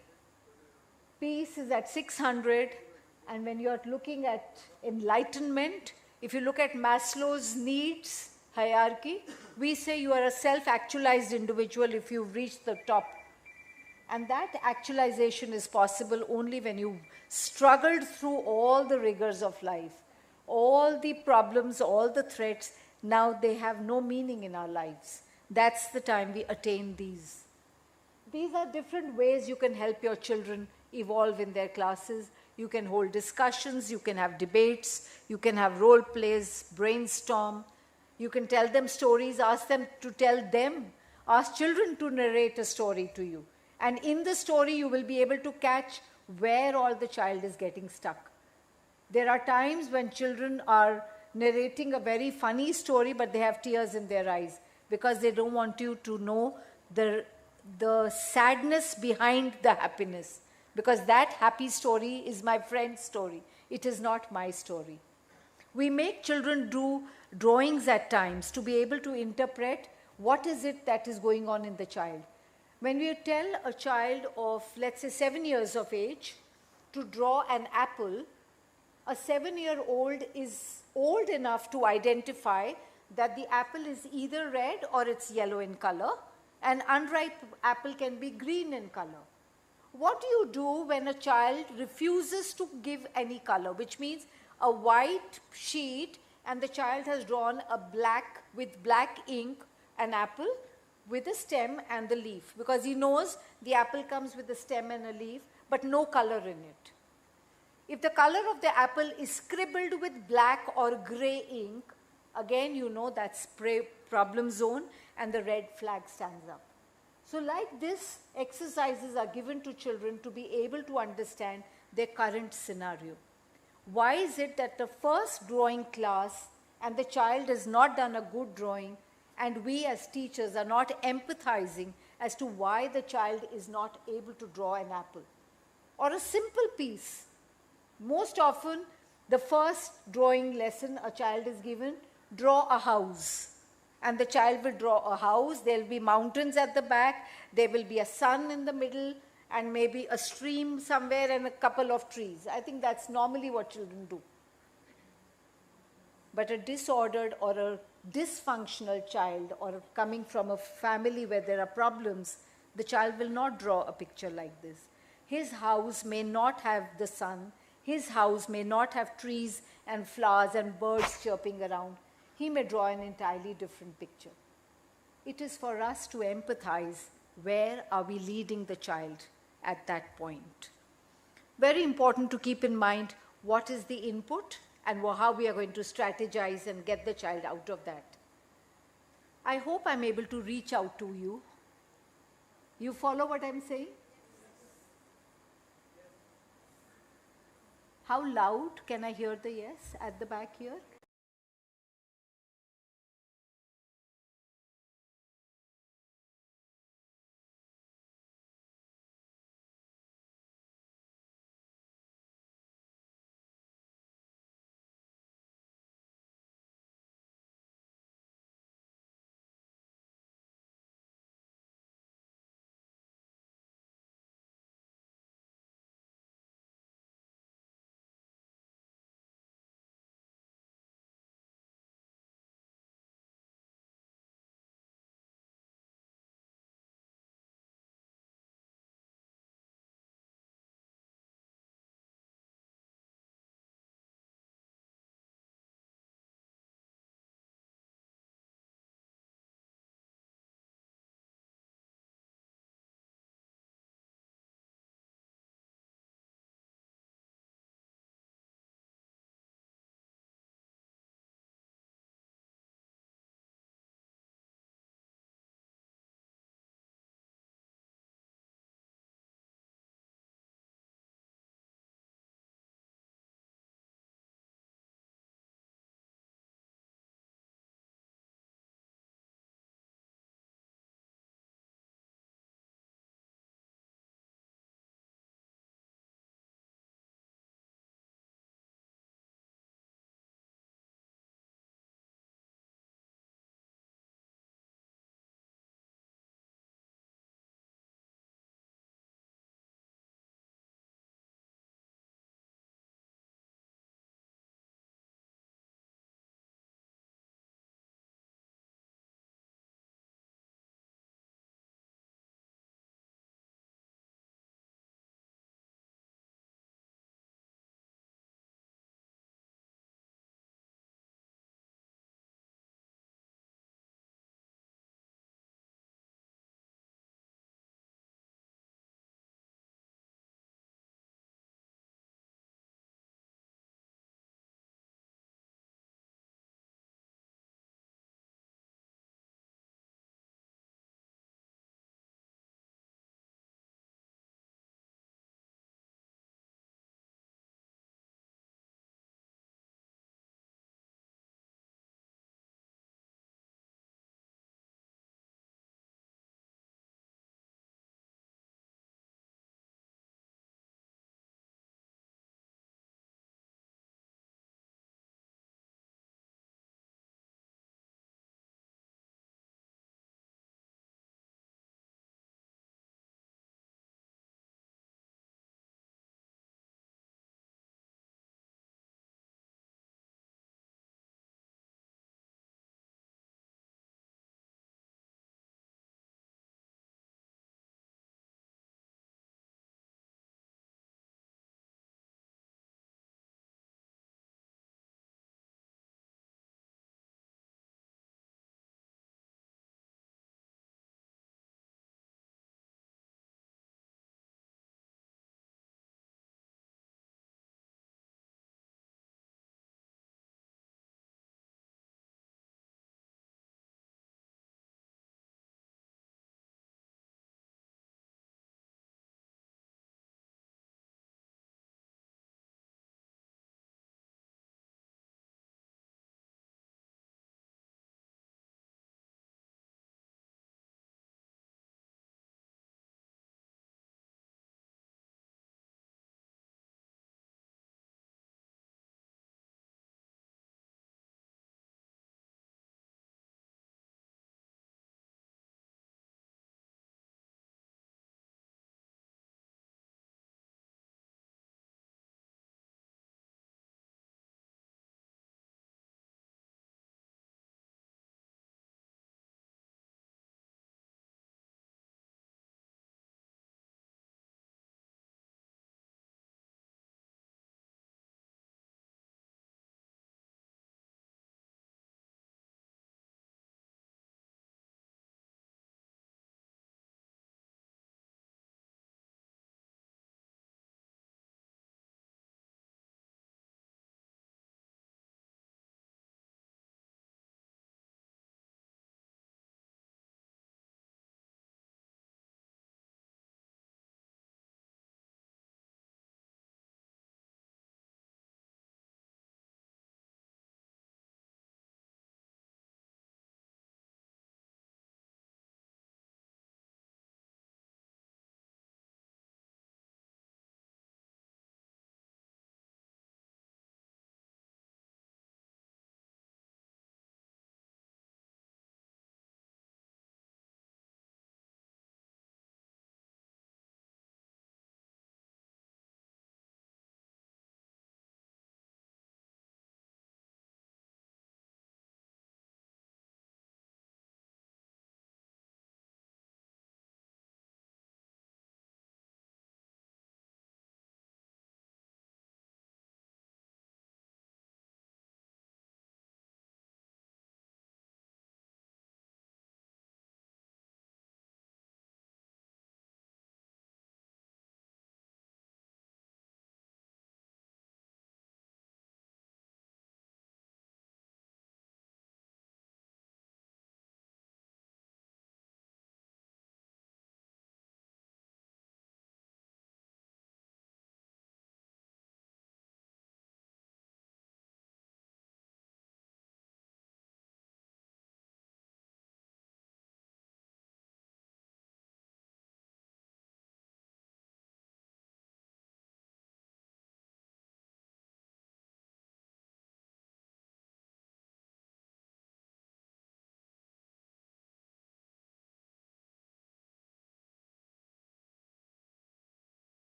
peace is at 600, and when you are looking at enlightenment, if you look at Maslow's needs hierarchy, we say you are a self-actualized individual if you've reached the top. And that actualization is possible only when you've struggled through all the rigors of life, all the problems, all the threats. Now they have no meaning in our lives. That's the time we attain these. These are different ways you can help your children evolve in their classes. You can hold discussions, you can have debates, you can have role plays, brainstorm. You can tell them stories, ask them to tell them, ask children to narrate a story to you. And in the story, you will be able to catch where all the child is getting stuck. There are times when children are narrating a very funny story, but they have tears in their eyes because they don't want you to know the the sadness behind the happiness, because that happy story is my friend's story. It is not my story. We make children do drawings at times to be able to interpret what is it that is going on in the child. When we tell a child of, let's say, 7 years of age to draw an apple, a 7-year-old is old enough to identify that the apple is either red or it's yellow in color. An unripe apple can be green in color. What do you do when a child refuses to give any color, which means a white sheet and the child has drawn a black, with black ink, an apple with a stem and the leaf, because he knows the apple comes with a stem and a leaf, but no color in it. If the color of the apple is scribbled with black or gray ink, again you know that's problem zone and the red flag stands up. So like this, exercises are given to children to be able to understand their current scenario. Why is it that the first drawing class and the child has not done a good drawing, and we as teachers are not empathizing as to why the child is not able to draw an apple? Or a simple piece. Most often, the first drawing lesson a child is given, draw a house. And the child will draw a house, there will be mountains at the back, there will be a sun in the middle, and maybe a stream somewhere and a couple of trees. I think that's normally what children do. But a disordered or a dysfunctional child, or coming from a family where there are problems, the child will not draw a picture like this. His house may not have the sun, his house may not have trees and flowers and birds chirping around. He may draw an entirely different picture. It is for us to empathize, where are we leading the child at that point. Very important to keep in mind what is the input and how we are going to strategize and get the child out of that. I hope I'm able to reach out to you. You follow what I'm saying? How loud can I hear the yes at the back here?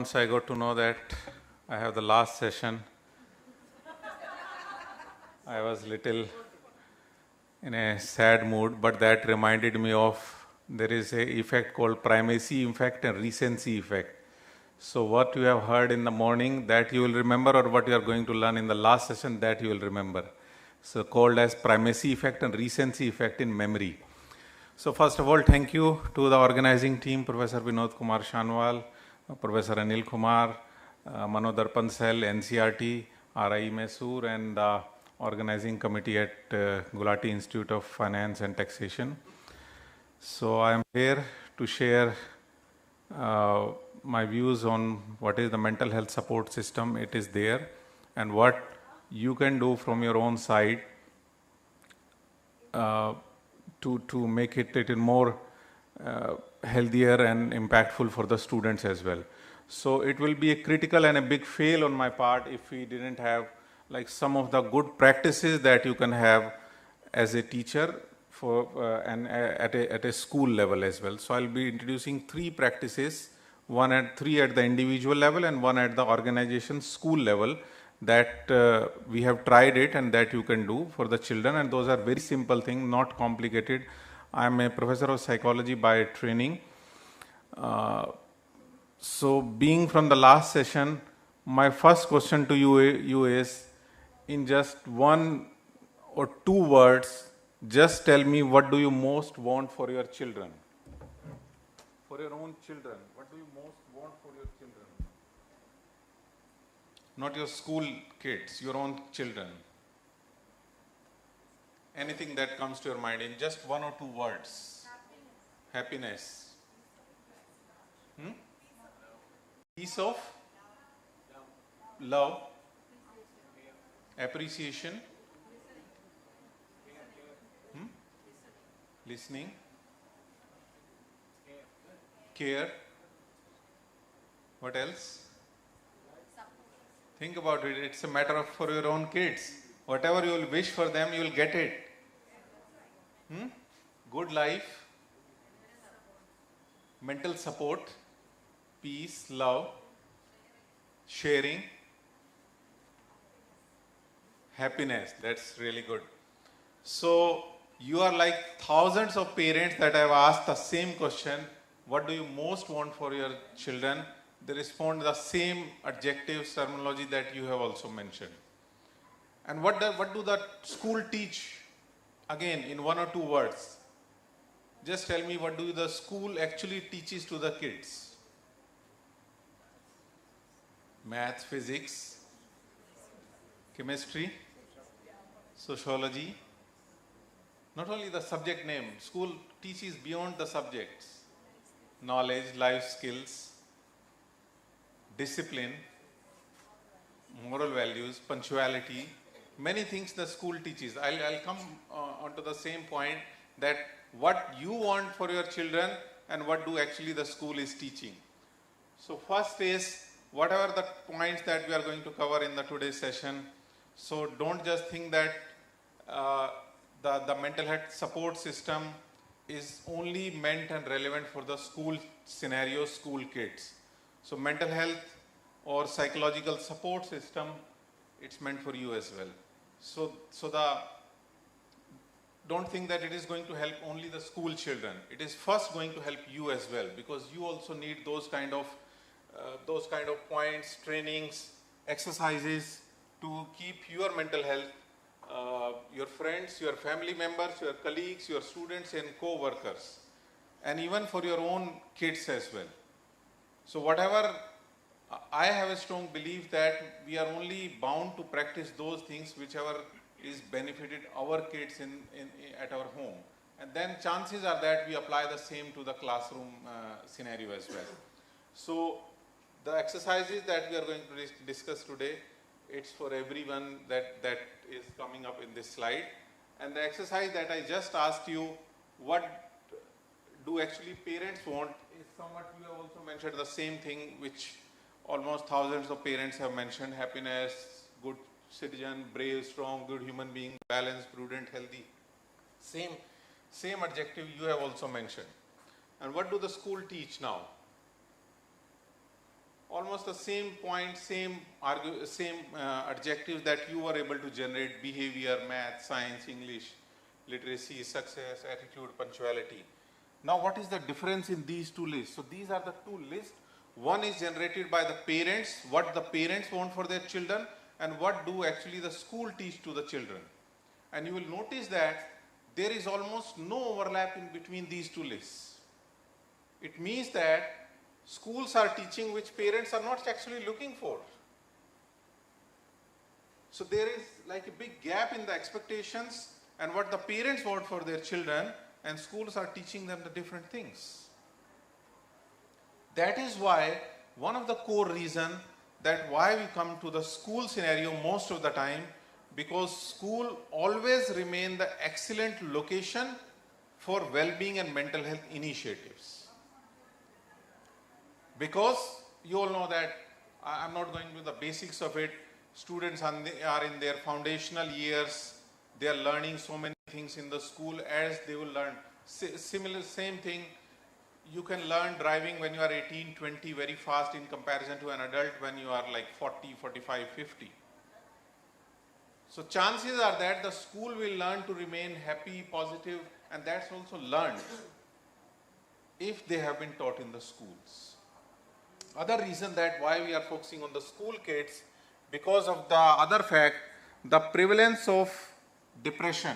Once I got to know that I have the last session, I was little in a sad mood, but that reminded me of there is a effect called primacy effect and recency effect. So what you have heard in the morning, that you will remember, or what you are going to learn in the last session, that you will remember. So called as primacy effect and recency effect in memory. So first of all, thank you to the organizing team, Professor Vinod Kumar Shanwal, Professor Anil Kumar, MANODARPAN Cell, NCERT, RI Mysore, and the organizing committee at Gulati Institute of Finance and Taxation. So I am here to share my views on what is the mental health support system. It is there, and what you can do from your own side to make it little more healthier and impactful for the students as well. So it will be a critical and a big fail on my part if we didn't have like some of the good practices that you can have as a teacher for and at a school level as well. So I'll be introducing three practices, three at the individual level and one at the organization school level, that we have tried it and that you can do for the children, and those are very simple things, not complicated. I am a professor of psychology by training. So being from the last session, my first question to you is, in just one or two words, just tell me, what do you most want for your children? For your own children, what do you most want for your children? Not your school kids, your own children. Anything that comes to your mind in just one or two words. Happiness. Peace of love. Appreciation. Listening. Care. What else? Think about it. It's a matter of for your own kids. Whatever you will wish for them, you will get it. Good life. Mental support. Peace, love. Sharing. Happiness. That's really good. So you are like thousands of parents that have asked the same question. What do you most want for your children? They respond the same adjectives, terminology that you have also mentioned. And what do the school teach? Again, in one or two words. Just tell me, what do the school actually teaches to the kids? Math, physics, chemistry, sociology. Not only the subject name, school teaches beyond the subjects. Knowledge, life skills, discipline, moral values, punctuality, many things the school teaches. I'll come onto the same point, that what you want for your children and what do actually the school is teaching. So first is, whatever the points that we are going to cover in the today's session, so don't just think that the mental health support system is only meant and relevant for the school scenario, school kids. So mental health or psychological support system, it's meant for you as well. So don't think that it is going to help only the school children. It is first going to help you as well, because you also need those kind of points, trainings, exercises to keep your mental health, your friends, your family members, your colleagues, your students and co-workers, and even for your own kids as well. So whatever, I have a strong belief that we are only bound to practice those things whichever is benefited our kids at our home. And then chances are that we apply the same to the classroom scenario as well. So the exercises that we are going to discuss today, it's for everyone that is coming up in this slide. And the exercise that I just asked you, what do actually parents want, is somewhat you have also mentioned the same thing which almost thousands of parents have mentioned: happiness, good citizen, brave, strong, good human being, balanced, prudent, healthy. Same adjective you have also mentioned. And what do the school teach now? almost the same point, same adjectives that you were able to generate: behavior, math, science, English, literacy, success, attitude, punctuality. Now what is the difference in these two lists? So these are the two lists. One is generated by the parents, what the parents want for their children, and what do actually the school teach to the children. And you will notice that there is almost no overlap in between these two lists. It means that schools are teaching which parents are not actually looking for. So there is like a big gap in the expectations and what the parents want for their children, and schools are teaching them the different things. That is why one of the core reasons that why we come to the school scenario most of the time, because school always remain the excellent location for well-being and mental health initiatives. Because you all know that, I'm not going to the basics of it, students are in their foundational years, they are learning so many things in the school as they will learn. Same thing, you can learn driving when you are 18, 20 very fast in comparison to an adult when you are like 40, 45, 50. So chances are that the school will learn to remain happy, positive, and that's also learned if they have been taught in the schools. Other reason that why we are focusing on the school kids, because of the other fact, the prevalence of depression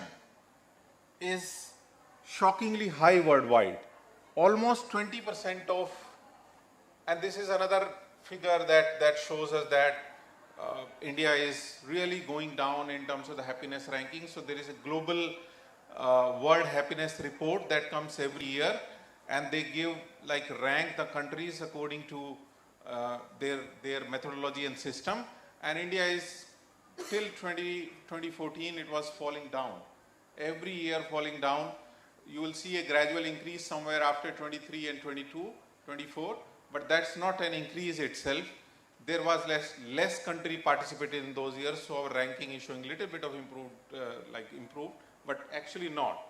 is shockingly high worldwide. Almost 20% of, and this is another figure that shows us that India is really going down in terms of the happiness ranking. So there is a global World Happiness Report that comes every year, and they give rank the countries according to their methodology and system. And India is till 2014 it was falling down. Every year falling down. You will see a gradual increase somewhere after 23 and 22, 24, but that's not an increase itself. There was less country participated in those years, so our ranking is showing a little bit of improved, but actually not.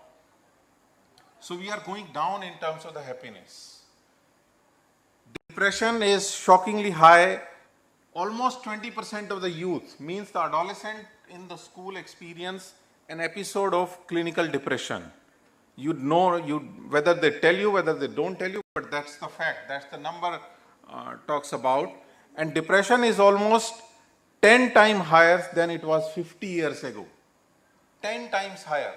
So we are going down in terms of the happiness. Depression is shockingly high. Almost 20% of the youth, means the adolescent in the school experience an episode of clinical depression. You'd know, whether they tell you, whether they don't tell you, but that's the fact, that's the number talks about. And depression is almost 10 times higher than it was 50 years ago. 10 times higher.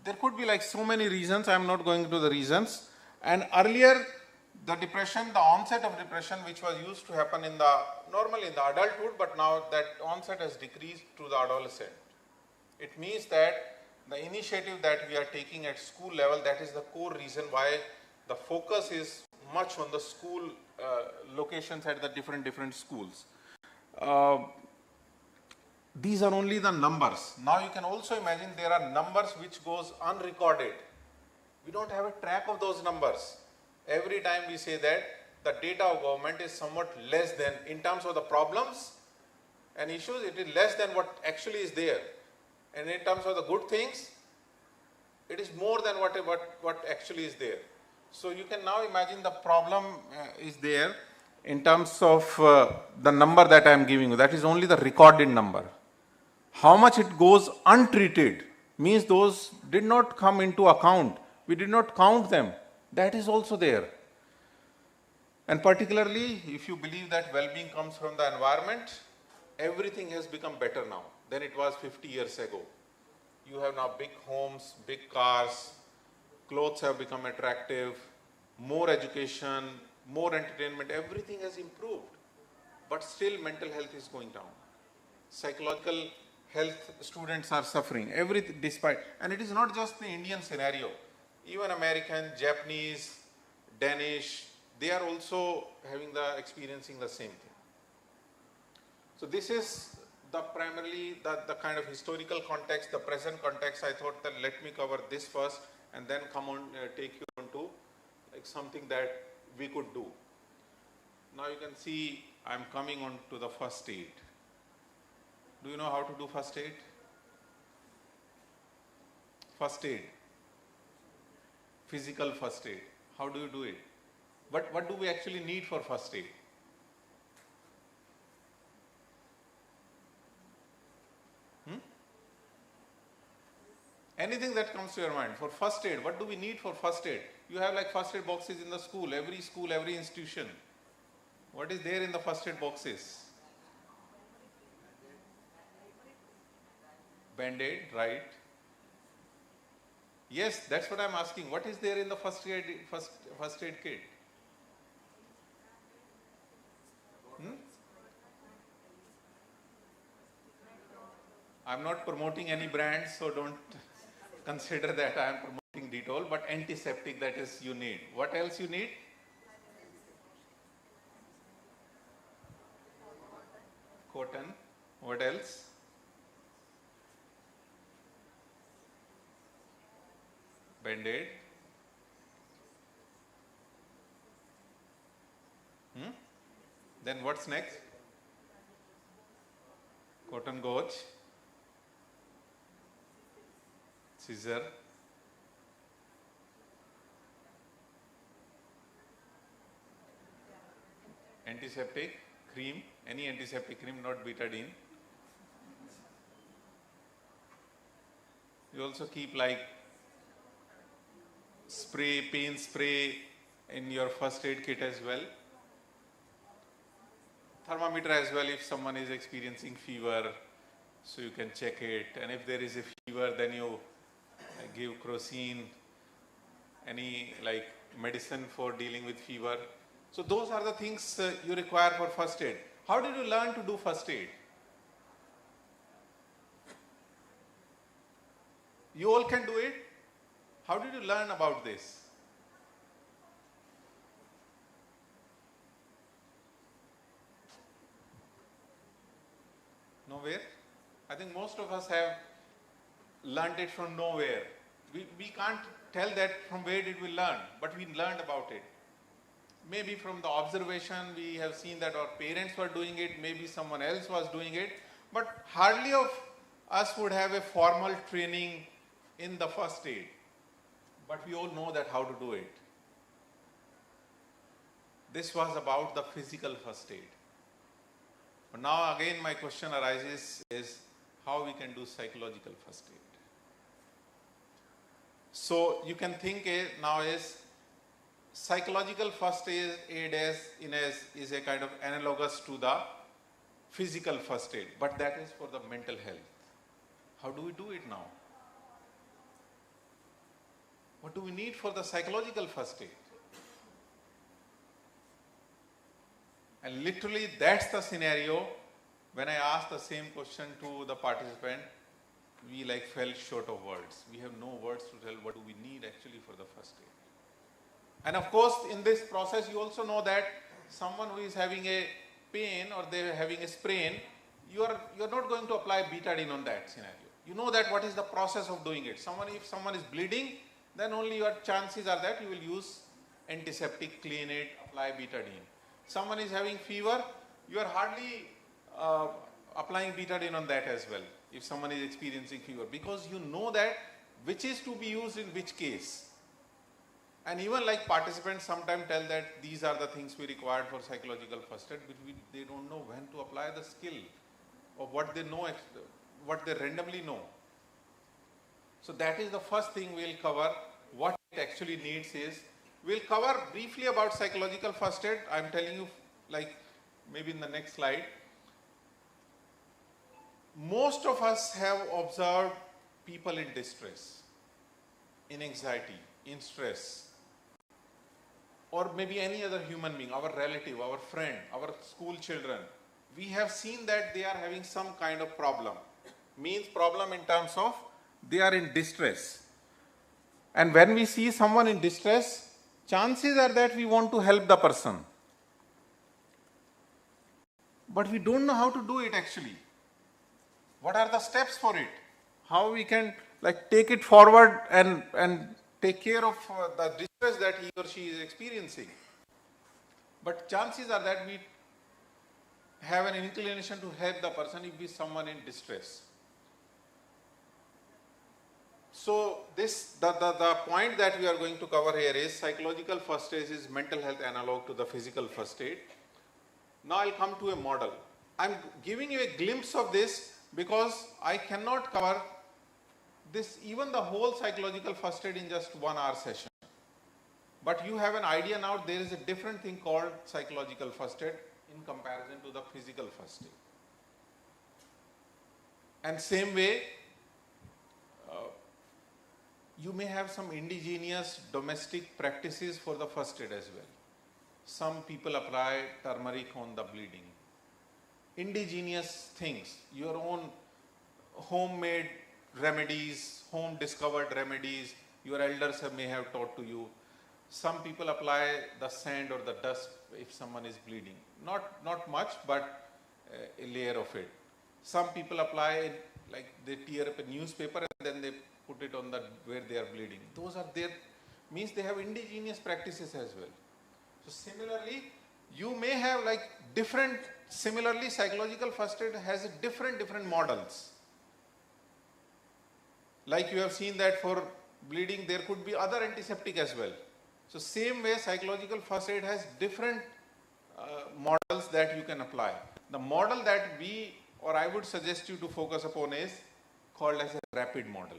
There could be so many reasons, I'm not going into the reasons. And earlier, the depression, the onset of depression, which was used to happen normally in the adulthood, but now that onset has decreased to the adolescent. It means that the initiative that we are taking at school level, that is the core reason why the focus is much on the school locations at the different schools. These are only the numbers. Now you can also imagine there are numbers which goes unrecorded. We don't have a track of those numbers. Every time we say that the data of government is somewhat less than, in terms of the problems and issues, it is less than what actually is there. And in terms of the good things, it is more than what actually is there. So you can now imagine the problem is there in terms of the number that I am giving you. That is only the recorded number. How much it goes untreated means those did not come into account. We did not count them. That is also there. And particularly, if you believe that well-being comes from the environment, everything has become better now than it was 50 years ago. You have now big homes, big cars, clothes have become attractive, more education, more entertainment, everything has improved. But still mental health is going down. Psychological health, students are suffering, everything despite, and it is not just the Indian scenario. Even American, Japanese, Danish, they are also experiencing the same thing. So this is primarily the kind of historical context, the present context. I thought that let me cover this first and then take you on to something that we could do. Now you can see I'm coming on to the first aid. Do you know how to do first aid? First aid. Physical first aid. How do you do it? What do we actually need for first aid? Anything that comes to your mind. For first aid, what do we need for first aid? You have like first aid boxes in the school, every institution. What is there in the first aid boxes? Band-aid, right? Yes, that's what I'm asking. What is there in the first aid kit? I'm not promoting any brand, so don't consider that I am promoting Dettol, but antiseptic, that is you need. What else you need? Cotton. What else? Band-aid. Then what's next? Cotton gauze. Scissor. Antiseptic cream, any antiseptic cream, not betadine. You also keep like spray, pain spray in your first aid kit as well. Thermometer as well if someone is experiencing fever, so you can check it. And if there is a fever, then you give crocin, any like medicine for dealing with fever. So those are the things you require for first aid. How did you learn to do first aid? You all can do it. How did you learn about this? Nowhere? I think most of us have learned it from nowhere. We can't tell that from where did we learn, but we learned about it. Maybe from the observation, we have seen that our parents were doing it, maybe someone else was doing it, but hardly of us would have a formal training in the first aid. But we all know that how to do it. This was about the physical first aid. But now again my question arises is how we can do psychological first aid. So you can think now is psychological first aid is a kind of analogous to the physical first aid, but that is for the mental health. How do we do it now? What do we need for the psychological first aid? And literally that's the scenario. When I asked the same question to the participant, we like fell short of words. We have no words to tell what do we need actually for the first aid. And of course, in this process, you also know that someone who is having a pain or they're having a sprain, you're not going to apply betadine on that scenario. You know that what is the process of doing it. If someone is bleeding, then only your chances are that you will use antiseptic, clean it, apply betadine. Someone is having fever, you are hardly applying betadine on that as well, if someone is experiencing fever, because you know that which is to be used in which case. And even like participants sometimes tell that these are the things we required for psychological first aid, but they don't know when to apply the skill of what they know, what they randomly know. So that is the first thing we'll cover. What it actually needs is, we'll cover briefly about psychological first aid. I'm telling you like maybe in the next slide. Most of us have observed people in distress, in anxiety, in stress, or maybe any other human being, our relative, our friend, our school children. We have seen that they are having some kind of problem. Means problem in terms of they are in distress. And when we see someone in distress, chances are that we want to help the person. But we don't know how to do it actually. What are the steps for it? How we can like take it forward and take care of the distress that he or she is experiencing. But chances are that we have an inclination to help the person if we someone in distress. So this the point that we are going to cover here is psychological first aid is mental health analog to the physical first aid. Now I'll come to a model. I'm giving you a glimpse of this because I cannot cover even the whole psychological first aid in just 1 hour session. But you have an idea now, there is a different thing called psychological first aid in comparison to the physical first aid. And same way, you may have some indigenous domestic practices for the first aid as well. Some people apply turmeric on the bleeding. Indigenous things, your own homemade remedies, home discovered remedies, your elders may have taught to you. Some people apply the sand or the dust if someone is bleeding. Not much, but a layer of it. Some people apply, like they tear up a newspaper and then they put it on where they are bleeding. Those are there, means they have indigenous practices as well. So similarly, you may have like similarly psychological first aid has different models. Like you have seen that for bleeding there could be other antiseptic as well. So same way psychological first aid has different models that you can apply. The model that I would suggest you to focus upon is called as a rapid model.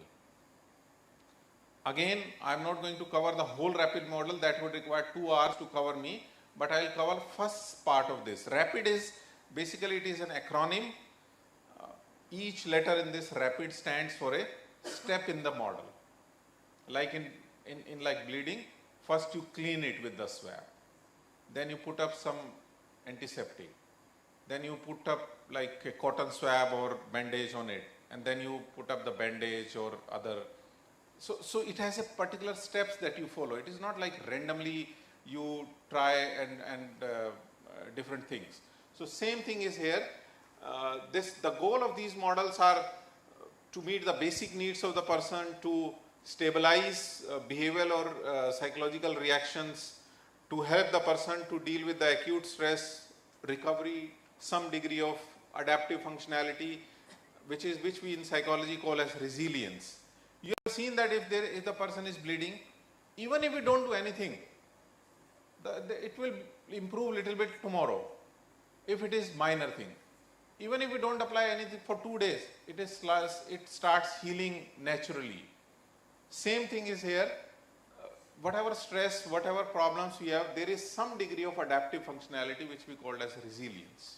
Again, I am not going to cover the whole rapid model, that would require 2 hours to cover me, but I will cover first part of this. Rapid is, basically it is an acronym. Each letter in this rapid stands for a step in the model. Like in like bleeding, first you clean it with the swab. Then you put up some antiseptic. Then you put up like a cotton swab or bandage on it. And then you put up the bandage or other. So it has a particular steps that you follow. It is not like randomly you try and different things. So same thing is here. The goal of these models are to meet the basic needs of the person, to stabilize behavioral or psychological reactions, to help the person to deal with the acute stress, recovery, some degree of adaptive functionality, which we in psychology call as resilience. You have seen that if the person is bleeding, even if we don't do anything, it will improve little bit tomorrow, if it is minor thing. Even if we don't apply anything for 2 days, it starts healing naturally. Same thing is here. Whatever stress, whatever problems we have, there is some degree of adaptive functionality which we call as resilience.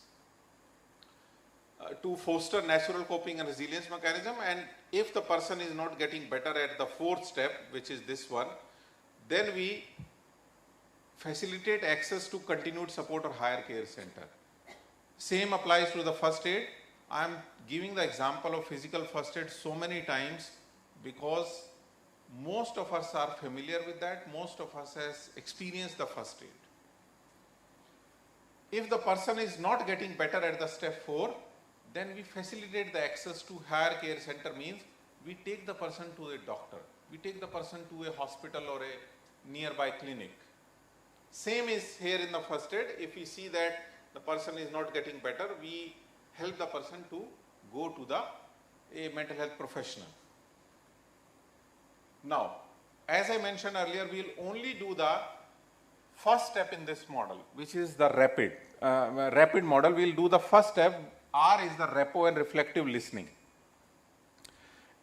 To foster natural coping and resilience mechanism, and if the person is not getting better at the 4th step, which is this one, then we facilitate access to continued support or higher care center. Same applies to the first aid. I am giving the example of physical first aid so many times because most of us are familiar with that, most of us has experienced the first aid. If the person is not getting better at the step 4, then we facilitate the access to higher care center, means we take the person to a doctor, we take the person to a hospital or a nearby clinic. Same is here in the first aid. If we see that the person is not getting better, we help the person to go to a mental health professional. Now, as I mentioned earlier, we will only do the first step in this model, which is the rapid model. We will do the first step. R is the repo and reflective listening.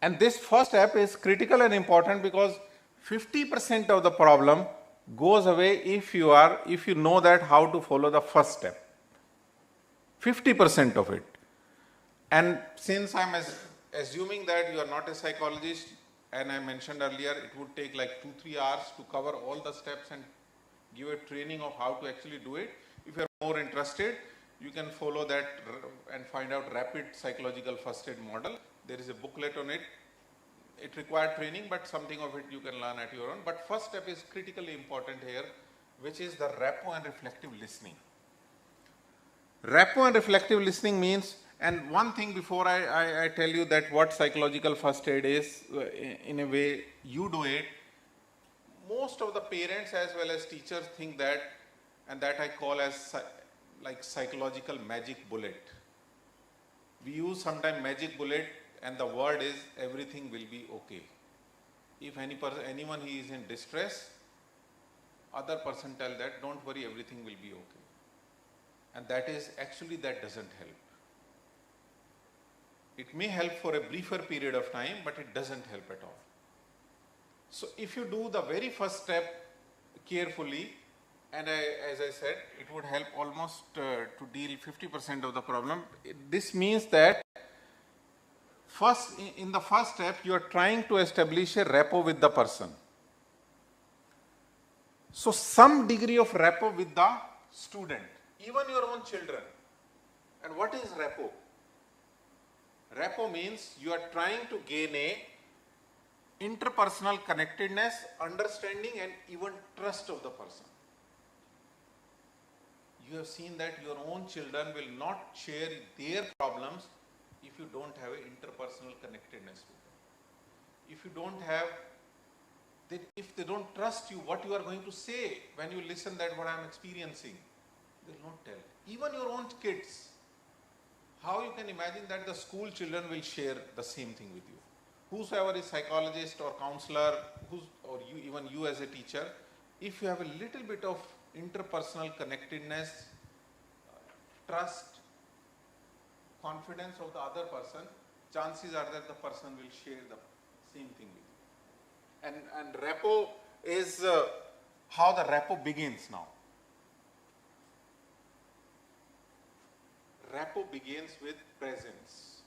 And this first step is critical and important because 50% of the problem goes away if you know that how to follow the first step. 50% of it. And since I'm assuming that you are not a psychologist, and I mentioned earlier it would take like 2-3 hours to cover all the steps and give a training of how to actually do it. If you are more interested, you can follow that and find out rapid psychological first aid model. There is a booklet on it. It required training, but something of it you can learn at your own. But first step is critically important here, which is the repo and reflective listening. Repo and reflective listening means, and one thing before I tell you that what psychological first aid is, in a way you do it, most of the parents as well as teachers think that, and that I call as like psychological magic bullet. We use sometimes magic bullet and the word is everything will be okay. If anyone is in distress, other person tell that don't worry, everything will be okay. And that is actually, that doesn't help. It may help for a briefer period of time, but it doesn't help at all. So if you do the very first step carefully, and as I said, it would help almost to deal 50% of the problem. This means that in the first step, you are trying to establish a rapport with the person. So some degree of rapport with the student, even your own children. And what is rapport? Rapport means you are trying to gain a interpersonal connectedness, understanding, and even trust of the person. You have seen that your own children will not share their problems if you don't have an interpersonal connectedness with them. If you don't have, if they don't trust you, what you are going to say when you listen that what I am experiencing, they will not tell. Even your own kids, how you can imagine that the school children will share the same thing with you? Whosoever is psychologist or counselor, or even you as a teacher, if you have a little bit of interpersonal connectedness, trust, confidence of the other person, chances are that the person will share the same thing with you. And rapport is how the rapport begins now. Rapport begins with presence.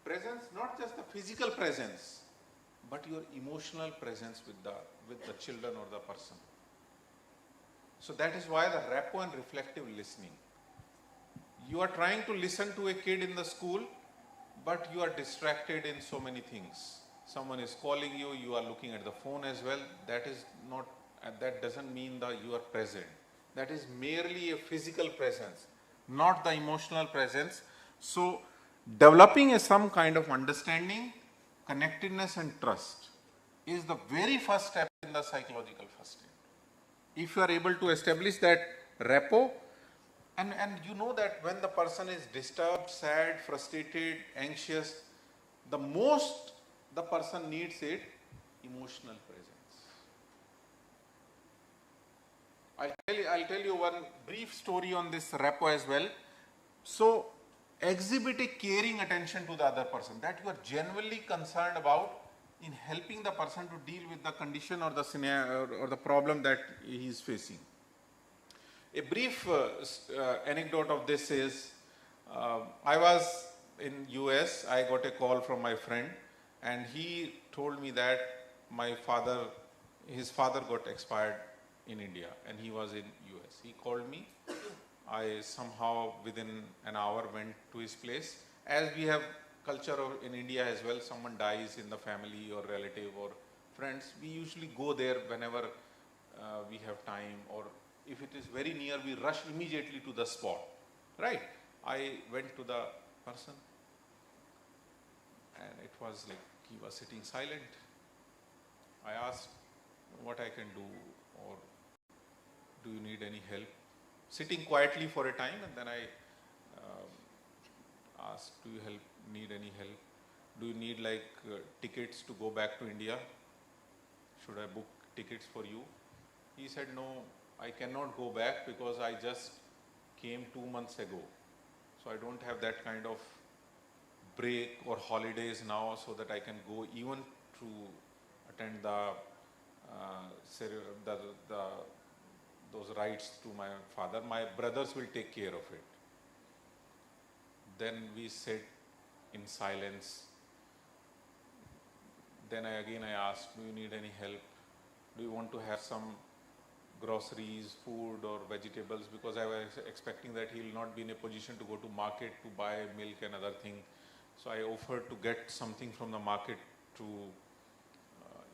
Presence, not just the physical presence, but your emotional presence with the children or the person. So that is why the rapport and reflective listening. You are trying to listen to a kid in the school, but you are distracted in so many things. Someone is calling you, you are looking at the phone as well. That is not, that doesn't mean that you are present. That is merely a physical presence, not the emotional presence. So developing some kind of understanding, connectedness and trust is the very first step in the psychological first aid. If you are able to establish that rapport, and you know that when the person is disturbed, sad, frustrated, anxious, the most the person needs is emotional presence. I'll tell you one brief story on this rapport as well. So exhibit a caring attention to the other person, that you are genuinely concerned about in helping the person to deal with the condition or the scenario or the problem that he is facing. A brief anecdote of this is, I was in US, I got a call from my friend and he told me that his father got expired in India and he was in US. He called me. I somehow within an hour went to his place. As we have culture in India as well, someone dies in the family or relative or friends, we usually go there whenever we have time, or if it is very near, we rush immediately to the spot, right? I went to the person and it was like he was sitting silent. I asked what I can do, or do you need any help? Sitting quietly for a time, and then I asked, do you need any help? Do you need like tickets to go back to India? Should I book tickets for you? He said, no, I cannot go back because I just came 2 months ago. So I don't have that kind of break or holidays now so that I can go even to attend those rites to my father. My brothers will take care of it. Then we sat in silence. Then I asked, do you need any help? Do you want to have some groceries, food or vegetables? Because I was expecting that he will not be in a position to go to market to buy milk and other thing. So I offered to get something from the market to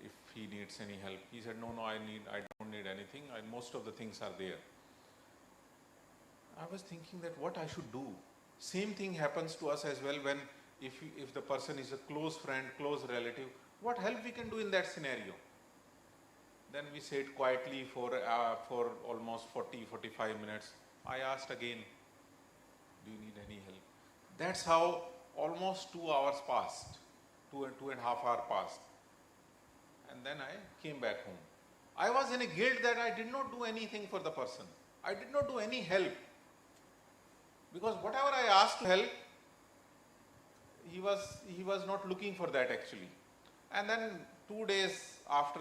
if he needs any help. He said, no, I don't need anything. Most of the things are there. I was thinking that what I should do. Same thing happens to us as well when if the person is a close friend, close relative, what help we can do in that scenario? Then we sat quietly for almost 40-45 minutes. I asked again, do you need any help? That's how almost 2 hours passed, 2.5 hours passed. And then I came back home. I was in a guilt that I did not do anything for the person. I did not do any help. Because whatever I asked to help, he was not looking for that actually. And then 2 days after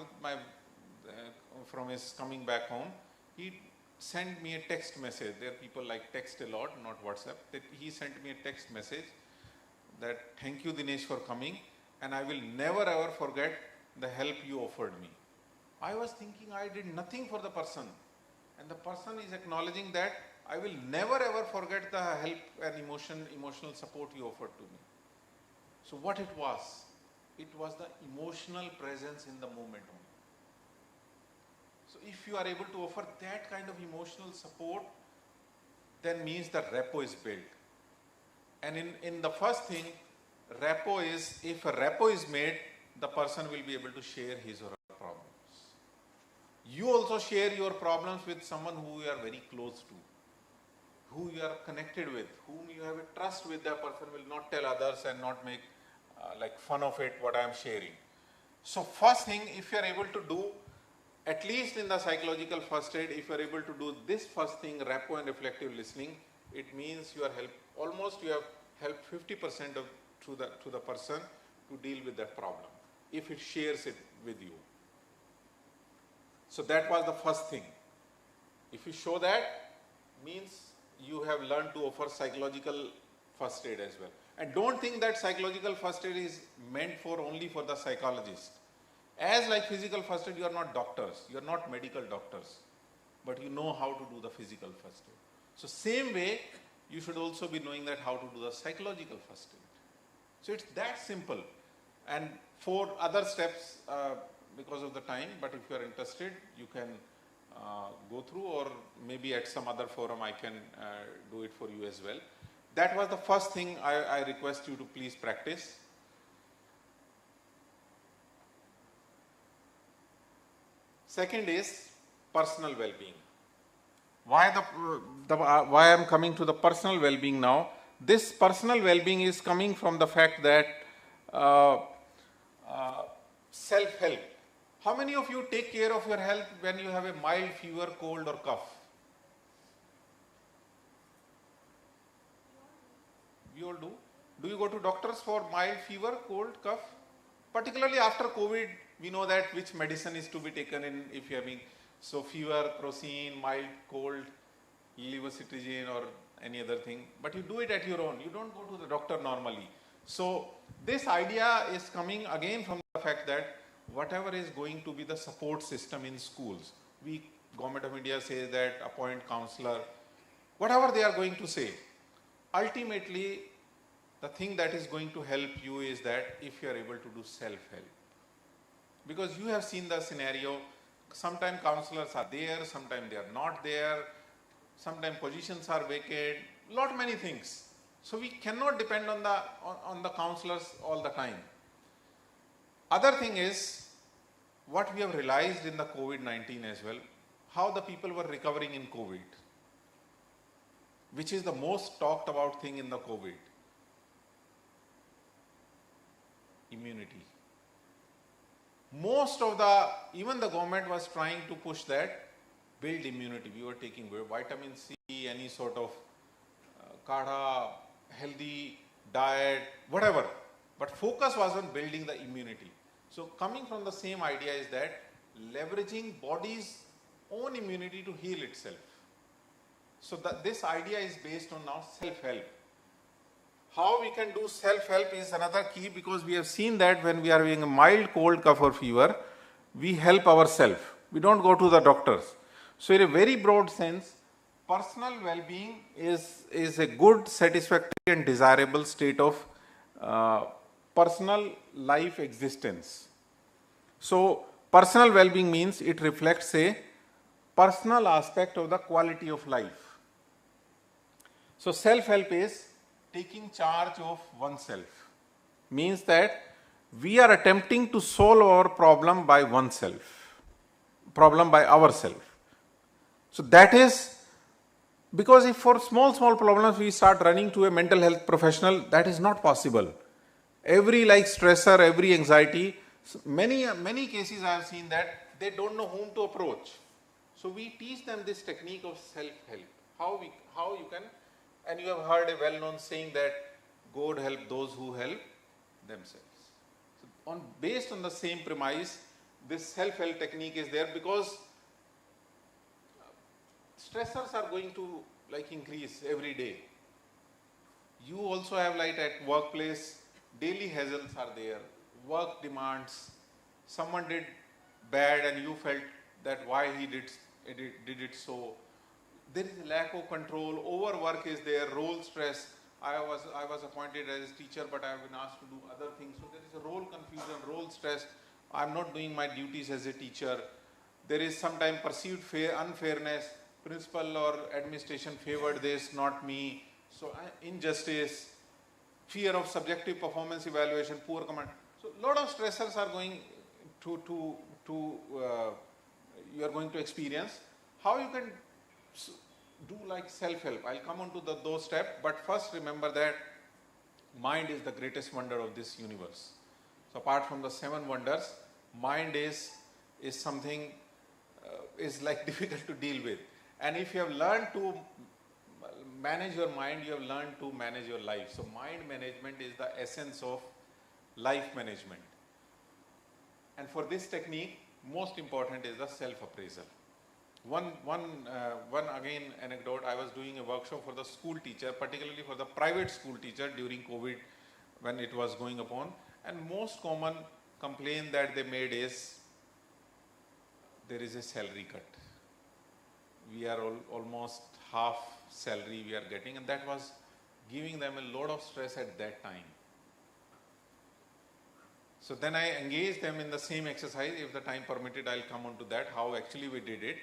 from his coming back home, he sent me a text message. There people like text a lot, not WhatsApp. He sent me a text message that thank you Dinesh for coming, and I will never ever forget the help you offered me. I was thinking I did nothing for the person, and the person is acknowledging that I will never ever forget the help and emotional support you offered to me. So what it was the emotional presence in the moment only. So if you are able to offer that kind of emotional support, then means the rapport is built. And in the first thing, rapport is, if a rapport is made, the person will be able to share his or her problems. You also share your problems with someone who you are very close to, who you are connected with, whom you have a trust with. That person will not tell others and not make like fun of it, what I am sharing. So first thing, if you are able to do, at least in the psychological first aid, if you are able to do this first thing, rapport and reflective listening, it means you are you have helped 50% to the person to deal with that problem, if it shares it with you. So that was the first thing. If you show that, means you have learned to offer psychological first aid as well. And don't think that psychological first aid is meant only for the psychologist. As like physical first aid, you are not doctors, you are not medical doctors, but you know how to do the physical first aid. So same way, you should also be knowing that how to do the psychological first aid. So it's that simple. And 4 other steps because of the time, but if you are interested, you can go through, or maybe at some other forum I can do it for you as well. That was the first thing I request you to please practice. Second is personal well-being. Why I am coming to the personal well-being now? This personal well-being is coming from the fact that self-help. How many of you take care of your health when you have a mild fever, cold or cough? We all do. Do you go to doctors for mild fever, cold, cough? Particularly after COVID, we know that which medicine is to be taken in if you are having fever, crocin, mild cold, levocetirizine or any other thing. But you do it at your own. You don't go to the doctor normally. So this idea is coming again from the fact that whatever is going to be the support system in schools, Government of India says that appoint counselor, whatever they are going to say, ultimately the thing that is going to help you is that if you are able to do self-help. Because you have seen the scenario, sometimes counselors are there, sometimes they are not there, sometimes positions are vacant, many things. So we cannot depend on the counselors all the time. Other thing is, what we have realized in the COVID-19 as well, how the people were recovering in COVID, which is the most talked about thing in the COVID. Immunity. Most of even the government was trying to push that, build immunity. We were taking vitamin C, any sort of kadha, healthy diet, whatever. But focus was on building the immunity. So coming from the same idea is that leveraging body's own immunity to heal itself. So this idea is based on now self-help. How we can do self-help is another key, because we have seen that when we are having a mild cold, cough or fever, we help ourselves. We don't go to the doctors. So in a very broad sense, personal well-being is a good, satisfactory and desirable state of personal life existence. So personal well-being means it reflects a personal aspect of the quality of life. So self-help is taking charge of oneself. Means that we are attempting to solve our problem by ourselves. So that is, because if for small problems we start running to a mental health professional, that is not possible. Every stressor, every anxiety, many cases I have seen that they don't know whom to approach. So we teach them this technique of self-help. How you can, and you have heard a well-known saying that God help those who help themselves. So based on the same premise, this self-help technique is there because stressors are going to like increase every day. You also have like at workplace, daily hassles are there, work demands, someone did bad and you felt that why he did it so. There is a lack of control, overwork is there, role stress. I was appointed as a teacher, but I have been asked to do other things. So there is a role confusion, role stress. I am not doing my duties as a teacher. There is sometimes perceived unfairness. Principal or administration favored this, not me. So injustice, fear of subjective performance evaluation, poor command. So a lot of stressors are going you are going to experience. How you can do like self-help? I'll come on to those steps, but first remember that mind is the greatest wonder of this universe. So apart from the 7 wonders, mind is something is like difficult to deal with. And if you have learned to manage your mind, you have learned to manage your life. So mind management is the essence of life management. And for this technique, most important is the self-appraisal. One again anecdote, I was doing a workshop for the school teacher, particularly for the private school teacher during COVID when it was going upon. And most common complaint that they made is, there is a salary cut. We are almost half salary we are getting, and that was giving them a lot of stress at that time. So then I engaged them in the same exercise. If the time permitted, I'll come on to that, how actually we did it.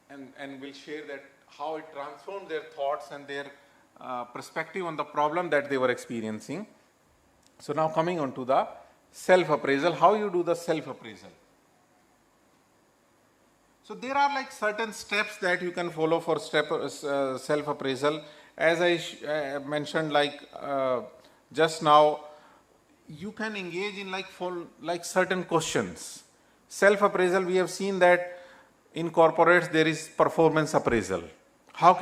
And we'll share that how it transformed their thoughts and their perspective on the problem that they were experiencing. So now coming on to the self-appraisal, how you do the self-appraisal. So there are like certain steps that you can follow for self-appraisal. As I mentioned just now, you can engage in like certain questions. Self-appraisal, we have seen that in corporates there is performance appraisal. How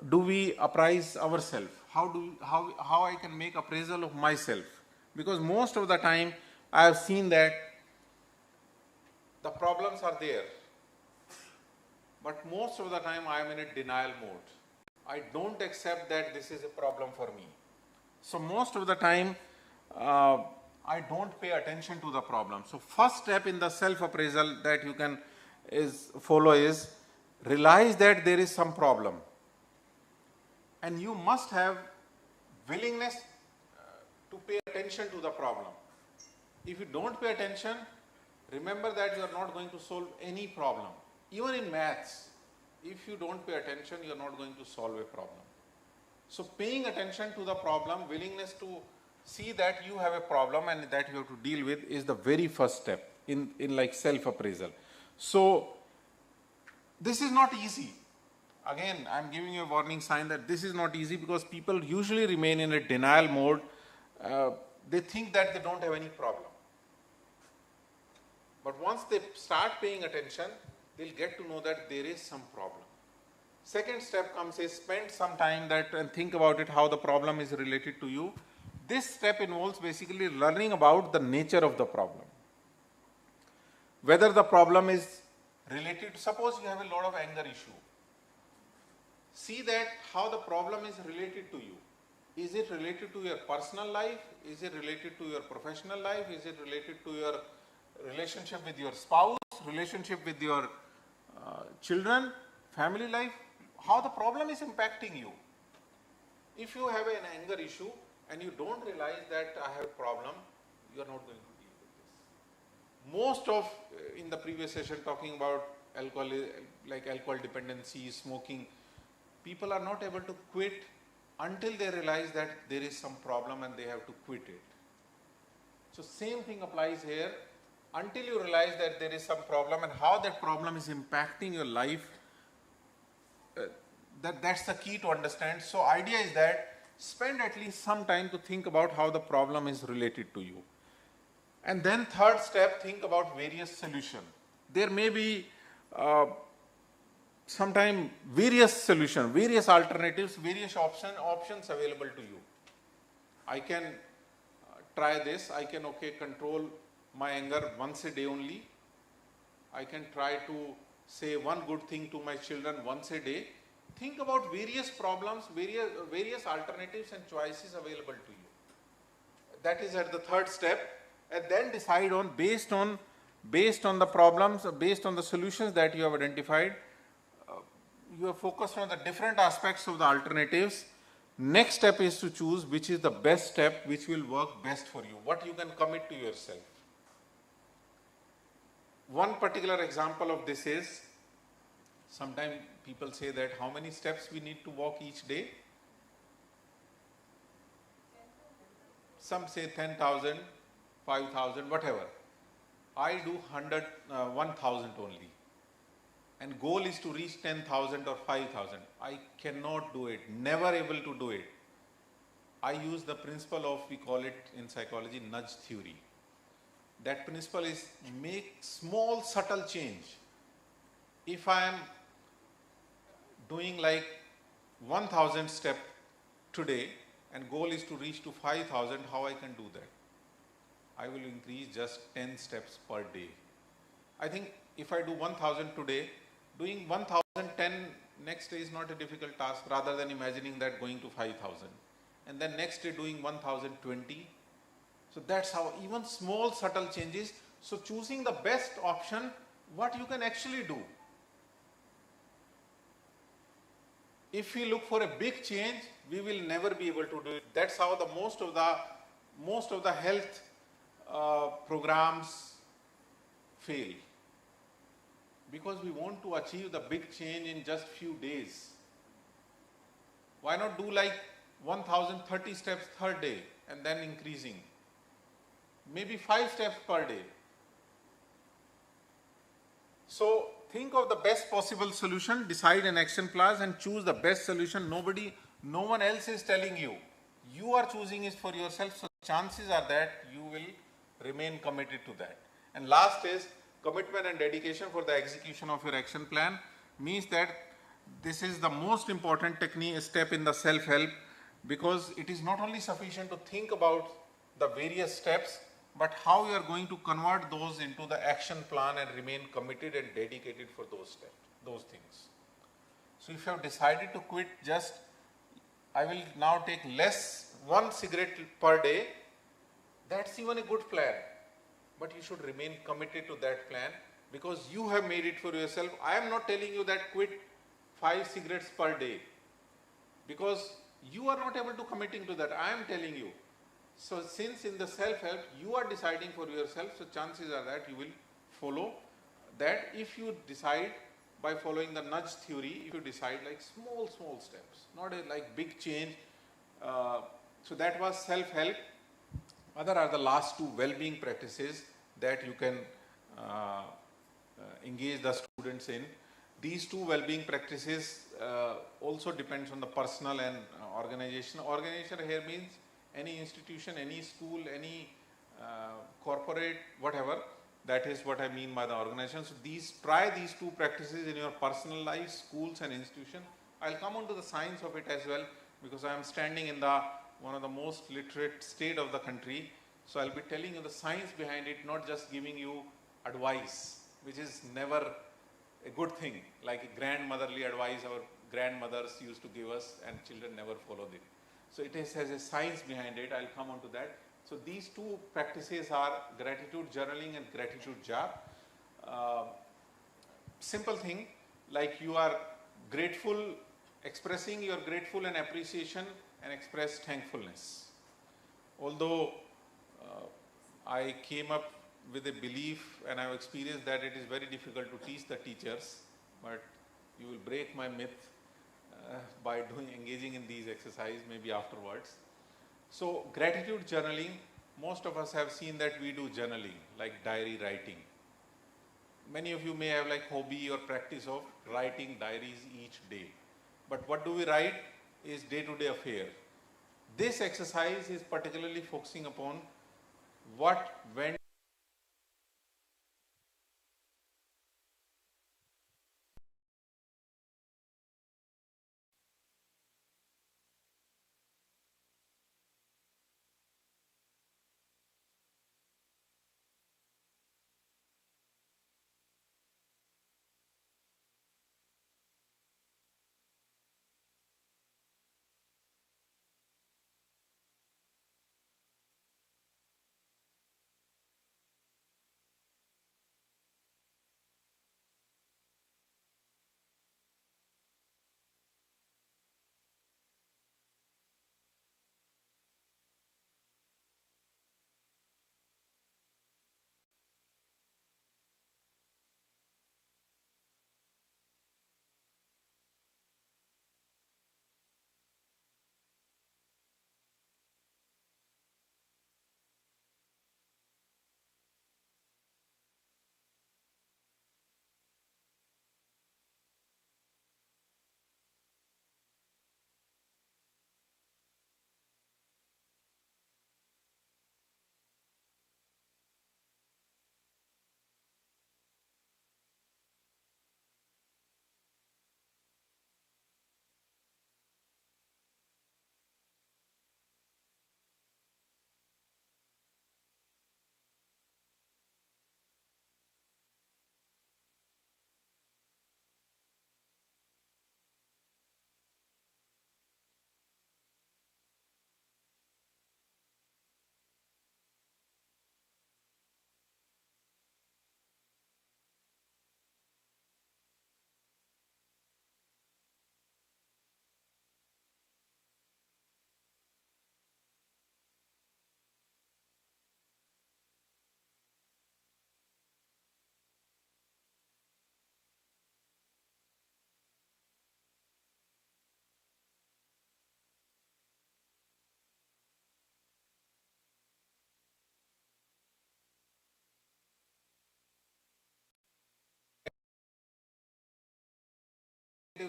do we appraise ourselves? How I can make appraisal of myself? Because most of the time I have seen that the problems are there, but most of the time I am in a denial mode. I don't accept that this is a problem for me. So most of the time I don't pay attention to the problem. So first step in the self-appraisal that you can follow is realize that there is some problem, and you must have willingness to pay attention to the problem. If you don't pay attention, remember that you are not going to solve any problem. Even in maths, if you don't pay attention, you are not going to solve a problem. So paying attention to the problem, willingness to see that you have a problem and that you have to deal with is the very first step in like self-appraisal. So this is not easy. Again, I am giving you a warning sign that this is not easy because people usually remain in a denial mode. They think that they don't have any problem. But once they start paying attention, they'll get to know that there is some problem. Second step comes is spend some time and think about it, how the problem is related to you. This step involves basically learning about the nature of the problem. Whether the problem is related to, suppose you have a lot of anger issue. See that how the problem is related to you. Is it related to your personal life? Is it related to your professional life? Is it related to your relationship with your spouse, relationship with your children, family life? How the problem is impacting you. If you have an anger issue and you don't realize that I have a problem, you are not going to deal with this. Most of, in the previous session talking about alcohol, like alcohol dependency, smoking, people are not able to quit until they realize that there is some problem and they have to quit it. So same thing applies here. Until you realize that there is some problem and how that problem is impacting your life, that's the key to understand. So idea is that spend at least some time to think about how the problem is related to you. And then third step, think about various solutions. There may be sometimes various solutions, various alternatives, various options available to you. I can try this, I can control my anger once a day only. I can try to say one good thing to my children once a day. Think about various problems, various alternatives and choices available to you. That is at the third step, and then decide on based on the problems, based on the solutions that you have identified. You are focused on the different aspects of the alternatives. Next step is to choose which is the best step, which will work best for you, what you can commit to yourself. One particular example of this is, sometimes people say that how many steps we need to walk each day? Some say 10,000, 5,000, whatever. I do 1,000 only. And goal is to reach 10,000 or 5,000. I cannot do it, never able to do it. I use the principle of, we call it in psychology, nudge theory. That principle is make small subtle change. If I am doing like 1,000 steps today and goal is to reach to 5,000, how I can do that? I will increase just 10 steps per day. I think if I do 1,000 today, doing 1,010 next day is not a difficult task, rather than imagining that going to 5,000. And then next day doing 1,020. So that's how even small subtle changes. So choosing the best option, what you can actually do. If we look for a big change, we will never be able to do it. That's how the most of the health programs fail. Because we want to achieve the big change in just few days. Why not do like 1,030 steps third day and then increasing? Maybe 5 steps per day. So think of the best possible solution, decide an action plan and choose the best solution. No one else is telling you. You are choosing it for yourself, so chances are that you will remain committed to that. And last is commitment and dedication for the execution of your action plan. Means that this is the most important step in the self-help, because it is not only sufficient to think about the various steps, but how you are going to convert those into the action plan and remain committed and dedicated for those steps, those things. So if you have decided to quit just, I will now take one cigarette per day, that's even a good plan. But you should remain committed to that plan because you have made it for yourself. I am not telling you that quit 5 cigarettes per day because you are not able to committing to that. I am telling you. So since in the self-help you are deciding for yourself, so chances are that you will follow that. If you decide by following the nudge theory, if you decide like small steps, not a like big change. So that was self-help. Other are the last 2 well-being practices that you can engage the students in. These 2 well-being practices also depends on the personal and organization. Organization here means any institution, any school, any corporate, whatever. That is what I mean by the organization. So try these 2 practices in your personal life, schools and institution. I'll come on to the science of it as well, because I am standing in one of the most literate state of the country. So I'll be telling you the science behind it, not just giving you advice, which is never a good thing, like a grandmotherly advice our grandmothers used to give us and children never followed it. So it has a science behind it. I'll come on to that. So these 2 practices are gratitude journaling and gratitude jar. Simple thing, like you are grateful, expressing your grateful and appreciation and express thankfulness. Although I came up with a belief and I've experienced that it is very difficult to teach the teachers, but you will break my myth by engaging in these exercises maybe afterwards. So gratitude journaling, most of us have seen that we do journaling, like diary writing. Many of you may have like hobby or practice of writing diaries each day. But what do we write is day-to-day affair. This exercise is particularly focusing upon what went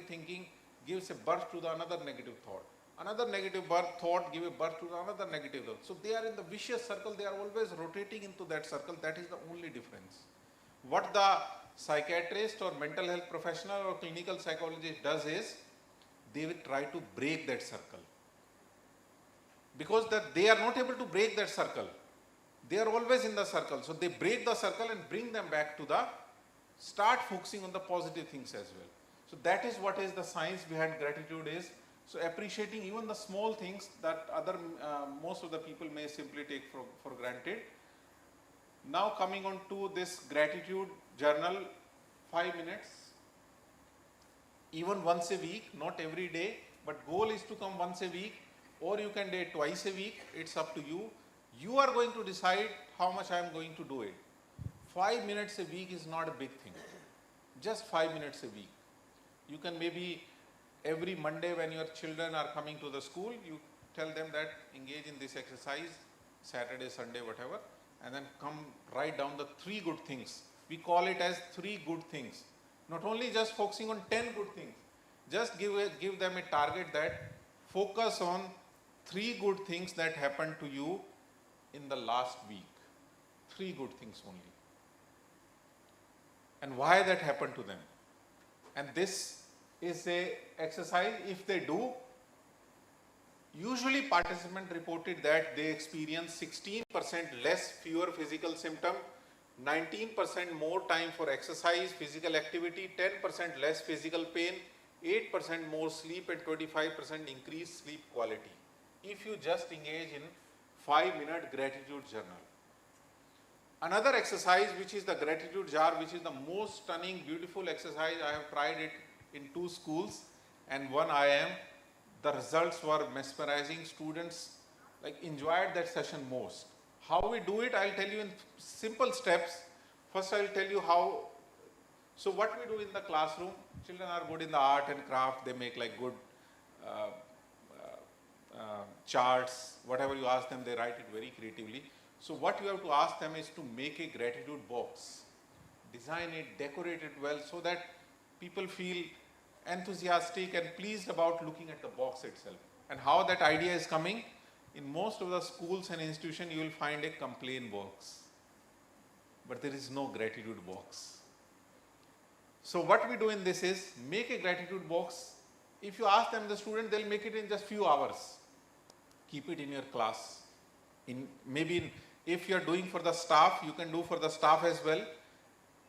thinking gives a birth to the another negative thought. Another negative thought gives a birth to another negative thought. So they are in the vicious circle, they are always rotating into that circle. That is the only difference. What the psychiatrist or mental health professional or clinical psychologist does is, they will try to break that circle. Because they are not able to break that circle. They are always in the circle. So they break the circle and bring them back to start focusing on the positive things as well. So that is what is the science behind gratitude is. So appreciating even the small things that most of the people may simply take for granted. Now coming on to this gratitude journal, 5 minutes, even once a week, not every day, but goal is to come once a week, or you can do it twice a week, it's up to you. You are going to decide how much I am going to do it. 5 minutes a week is not a big thing, just 5 minutes a week. You can maybe every Monday when your children are coming to the school, you tell them that engage in this exercise, Saturday, Sunday, whatever, and then write down the 3 good things. We call it as 3 good things. Not only just focusing on 10 good things, just give them a target that focus on 3 good things that happened to you in the last week. 3 good things only. And why that happened to them. And this is a exercise, if they do, usually participants reported that they experience 16% fewer physical symptoms, 19% more time for exercise, physical activity, 10% less physical pain, 8% more sleep, and 25% increased sleep quality. If you just engage in 5-minute gratitude journal. Another exercise, which is the gratitude jar, which is the most stunning, beautiful exercise. I have tried it in 2 schools and one IIM. The results were mesmerizing. Students enjoyed that session most. How we do it, I'll tell you in simple steps. First, I'll tell you how. So what we do in the classroom, children are good in the art and craft. They make good charts. Whatever you ask them, they write it very creatively. So what you have to ask them is to make a gratitude box. Design it, decorate it well so that people feel enthusiastic and pleased about looking at the box itself. And how that idea is coming, in most of the schools and institutions you will find a complaint box. But there is no gratitude box. So what we do in this is make a gratitude box. If you ask them, the student, they'll make it in just few hours. Keep it in your class. If you are doing for the staff, you can do for the staff as well.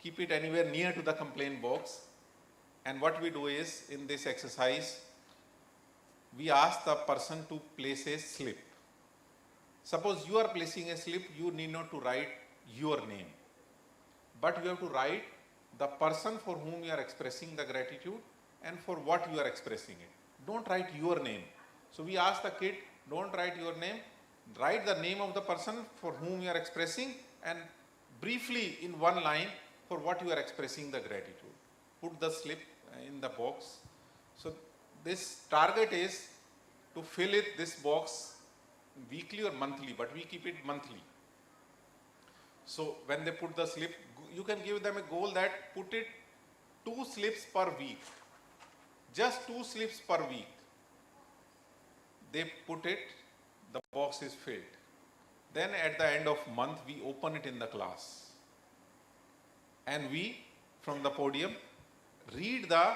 Keep it anywhere near to the complaint box. And what we do is, in this exercise, we ask the person to place a slip. Suppose you are placing a slip, you need not to write your name. But you have to write the person for whom you are expressing the gratitude and for what you are expressing it. Don't write your name. So we ask the kid, don't write your name. Write the name of the person for whom you are expressing and briefly in one line for what you are expressing the gratitude. Put the slip in the box. So this target is to fill this box weekly or monthly, but we keep it monthly. So when they put the slip, you can give them a goal that put it 2 slips per week. Just 2 slips per week. They put it, the box is filled. Then at the end of month, we open it in the class. And we, from the podium, read the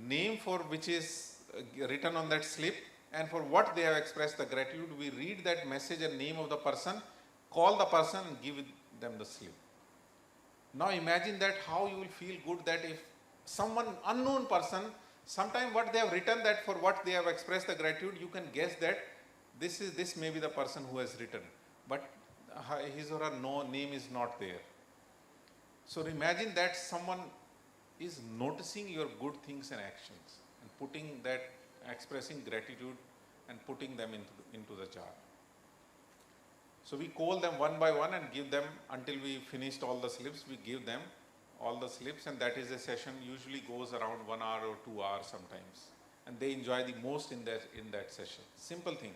name for which is written on that slip and for what they have expressed the gratitude. We read that message and name of the person, call the person and give them the slip. Now imagine that how you will feel good that if someone unknown person, sometime what they have written that for what they have expressed the gratitude, you can guess that this may be the person who has written, but his or her name is not there. So imagine that someone is noticing your good things and actions and putting that, expressing gratitude and putting them into the jar. So we call them one by one and give them, until we finished all the slips, we give them all the slips, and that is a session usually goes around 1 hour or 2 hours sometimes. And they enjoy the most in that session. Simple thing.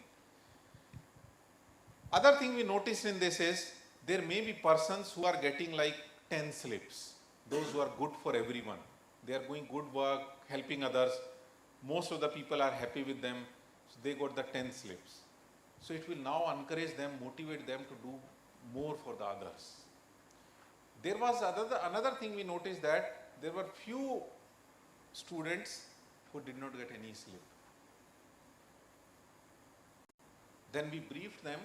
Other thing we noticed in this is, there may be persons who are getting 10 slips. Those who are good for everyone. They are doing good work, helping others. most of the people are happy with them, so they got the 10 slips. So it will now encourage them, motivate them to do more for the others. There was another thing we noticed, that there were few students who did not get any slip. Then we briefed them,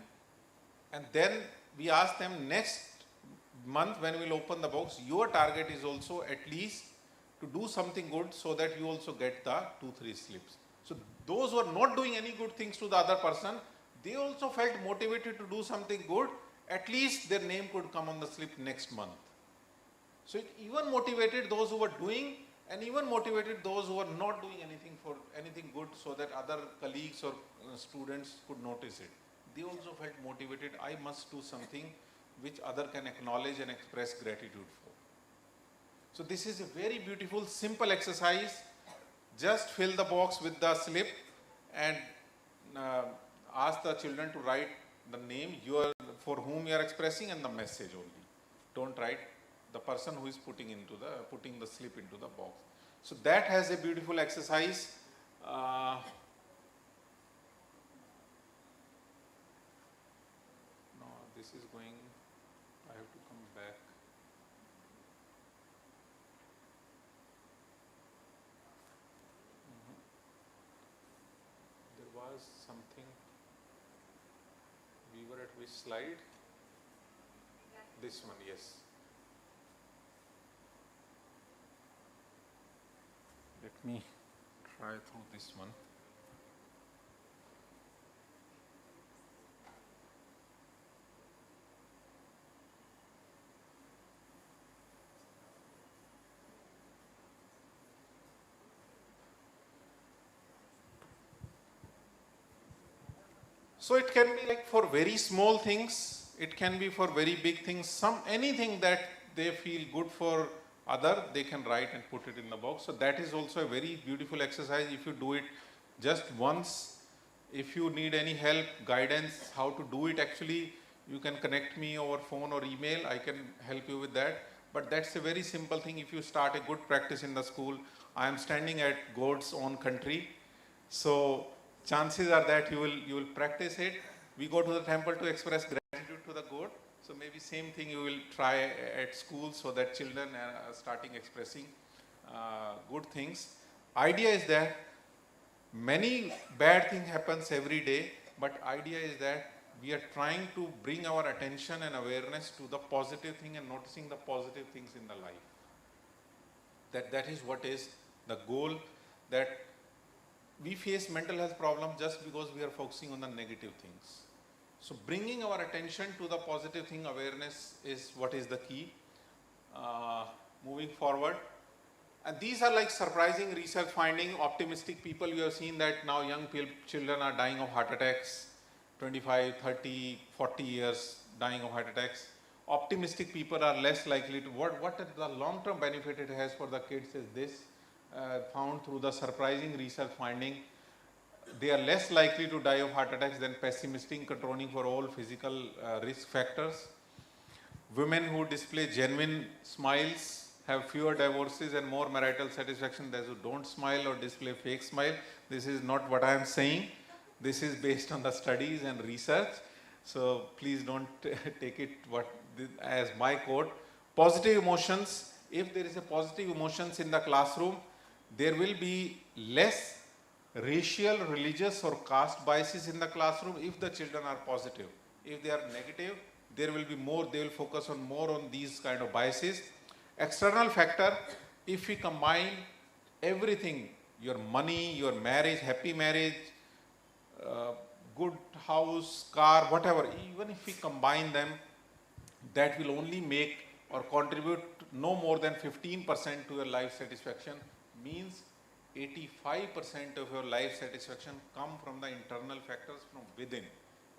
and then we asked them, next month when we will open the box, your target is also at least to do something good so that you also get the 2-3 slips. So those who are not doing any good things to the other person, they also felt motivated to do something good. At least their name could come on the slip next month. So it even motivated those who were doing, and even motivated those who were not doing anything good, so that other colleagues or students could notice it. They also felt motivated, I must do something which other can acknowledge and express gratitude for. So this is a very beautiful, simple exercise. Just fill the box with the slip and ask the children to write the name for whom you are expressing and the message only. Don't write the person who is putting the slip into the box. So that has a beautiful exercise. No, this is going, I have to come back. There was something, we were at which slide? This one, yes. Let me try through this one. So it can be like for very small things, it can be for very big things, anything that they feel good for other, they can write and put it in the box. So that is also a very beautiful exercise if you do it just once. If you need any help, guidance, how to do it actually, you can connect me over phone or email, I can help you with that. But that's a very simple thing. If you start a good practice in the school, I am standing at God's own country. So chances are that you will practice it. We go to the temple to express gratitude to the God. So maybe same thing you will try at school, so that children are starting expressing good things. Idea is that many bad things happens every day, but idea is that we are trying to bring our attention and awareness to the positive thing and noticing the positive things in the life. That is what is the goal, that we face mental health problems just because we are focusing on the negative things. So bringing our attention to the positive thing, awareness, is what is the key moving forward. And these are like surprising research finding. Optimistic people, you have seen that now young children are dying of heart attacks, 25, 30, 40 years dying of heart attacks. Optimistic people are less likely to, what the long-term benefit it has for the kids is this, found through the surprising research finding. They are less likely to die of heart attacks than pessimistic, controlling for all physical risk factors. Women who display genuine smiles have fewer divorces and more marital satisfaction than those who don't smile or display fake smile. This is not what I am saying. This is based on the studies and research. So please don't take it as my quote. Positive emotions. If there is a positive emotions in the classroom, there will be less racial, religious or caste biases in the classroom if the children are positive. If they are negative, there will be more, they will focus on more on these kind of biases. External factor, if we combine everything, your money, your marriage, happy marriage, good house, car, whatever, even if we combine them, that will only make or contribute no more than 15% to your life satisfaction. Means 85% of your life satisfaction come from the internal factors from within.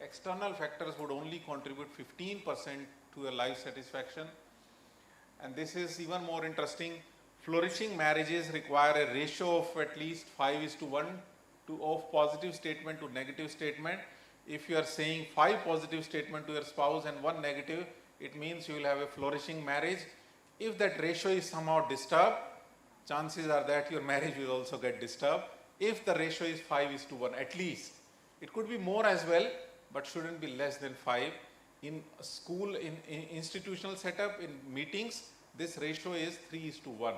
External factors would only contribute 15% to your life satisfaction. And this is even more interesting. Flourishing marriages require a ratio of at least 5:1 of positive statement to negative statement. If you are saying 5 positive statements to your spouse and 1 negative, it means you will have a flourishing marriage. If that ratio is somehow disturbed, chances are that your marriage will also get disturbed. if the ratio is 5:1 at least. It could be more as well, but shouldn't be less than 5. In school, in institutional setup, in meetings, this ratio is 3:1.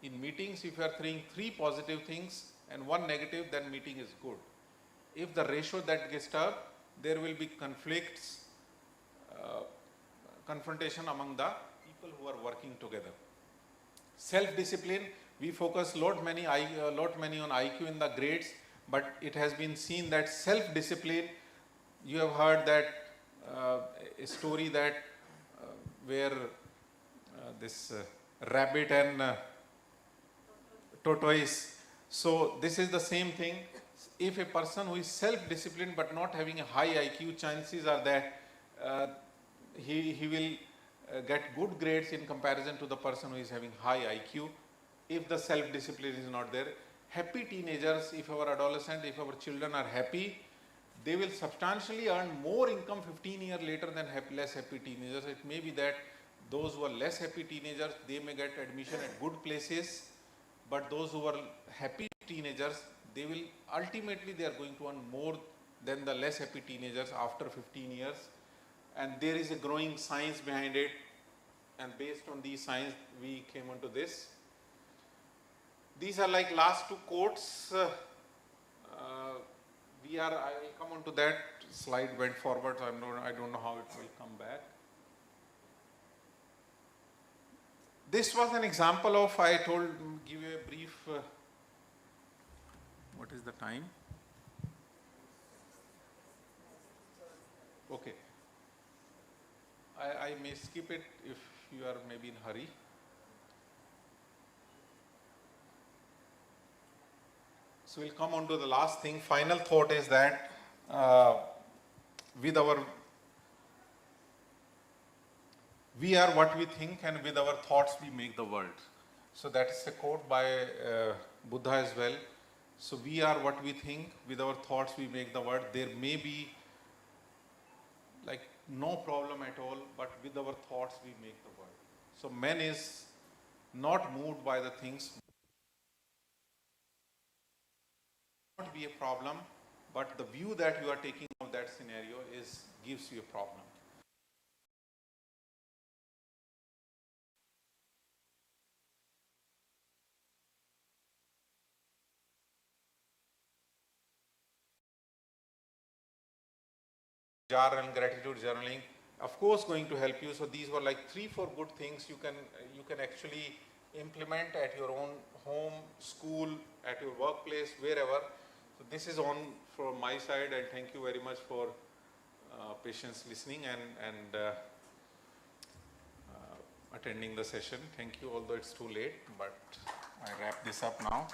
In meetings, if you are saying 3 positive things and 1 negative, then meeting is good. If the ratio that gets up, there will be conflicts, confrontation among the people who are working together. Self-discipline, we focus lot many on IQ in the grades, but it has been seen that self-discipline, you have heard that a story that where this rabbit and tortoise. So this is the same thing. If a person who is self-disciplined but not having a high IQ, chances are that he will get good grades in comparison to the person who is having high IQ, if the self-discipline is not there. Happy teenagers, if our adolescent, if our children are happy, they will substantially earn more income 15 years later than less happy teenagers. It may be that those who are less happy teenagers, they may get admission at good places, but those who are happy teenagers, they will ultimately, they are going to earn more than the less happy teenagers after 15 years. And there is a growing science behind it, and based on these science, we came onto this. These are like last 2 quotes. I will come on to that. Slide went forward, so I don't know how it will come back. This was an example of, give you a brief, what is the time? Okay. I may skip it if you are maybe in hurry. So we'll come on to the last thing. Final thought is that we are what we think, and with our thoughts we make the world. So that is a quote by Buddha as well. So we are what we think, with our thoughts we make the world. There may be like no problem at all, but with our thoughts we make the world. So man is not moved by the things. Not be a problem, but the view that you are taking of that scenario gives you a problem. Jar and gratitude journaling, of course, going to help you. So these were like 3-4 good things you can actually implement at your own home, school, at your workplace, wherever. So this is on from my side, and thank you very much for patience listening and attending the session. Thank you, although it's too late, but I wrap this up now.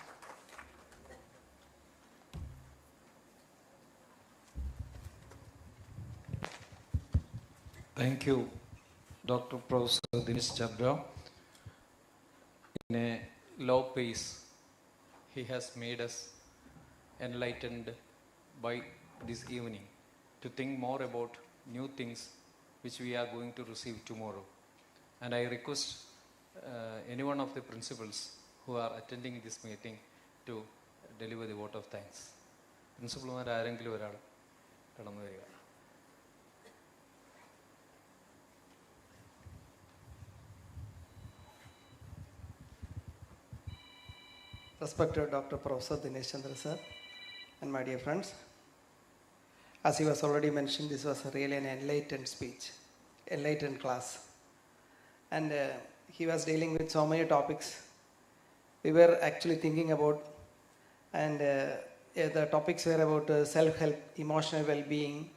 Thank you, Dr. Professor Dinesh Chabra. In a low pace, he has made us enlightened by this evening to think more about new things which we are going to receive tomorrow. And I request any one of the principals who are attending this meeting to deliver the vote of thanks. Principal ആരെങ്കിലും ഒരാൾ കടന്നു വരിക. Respected Dr. Professor Dinesh Chandra sir and my dear friends, as he was already mentioned, this was really an enlightened speech, enlightened class, and he was dealing with so many topics we were actually thinking about, and the topics were about self-help, emotional well-being,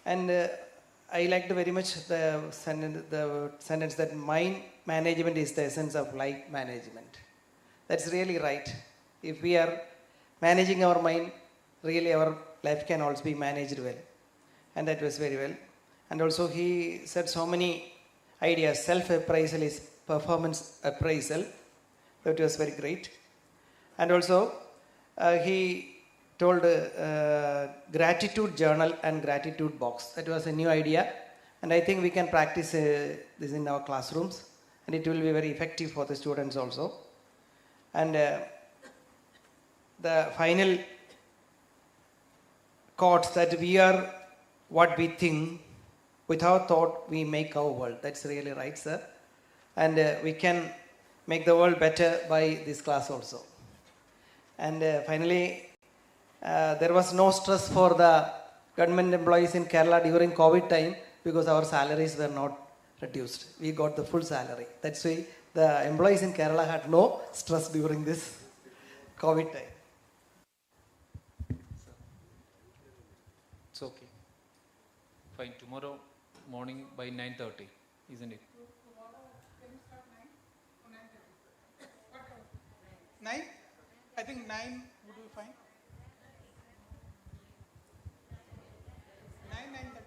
and I liked very much the sentence that mind management is the essence of life management. That's really right. If we are managing our mind, really our life can also be managed well. And that was very well. And also he said so many ideas. Self-appraisal is performance appraisal. That was very great. And also he told gratitude journal and gratitude box. That was a new idea. And I think we can practice this in our classrooms. And it will be very effective for the students also. And the final quotes that we are what we think, without thought we make our world. That's really right, sir. And we can make the world better by this class also. And finally, there was no stress for the government employees in Kerala during COVID time because our salaries were not reduced. We got the full salary. That's why the employees in Kerala had no stress during this COVID time. It's okay. Fine. Tomorrow morning by 9:30, isn't it? 9? I think 9 would be fine. 9, 9:30.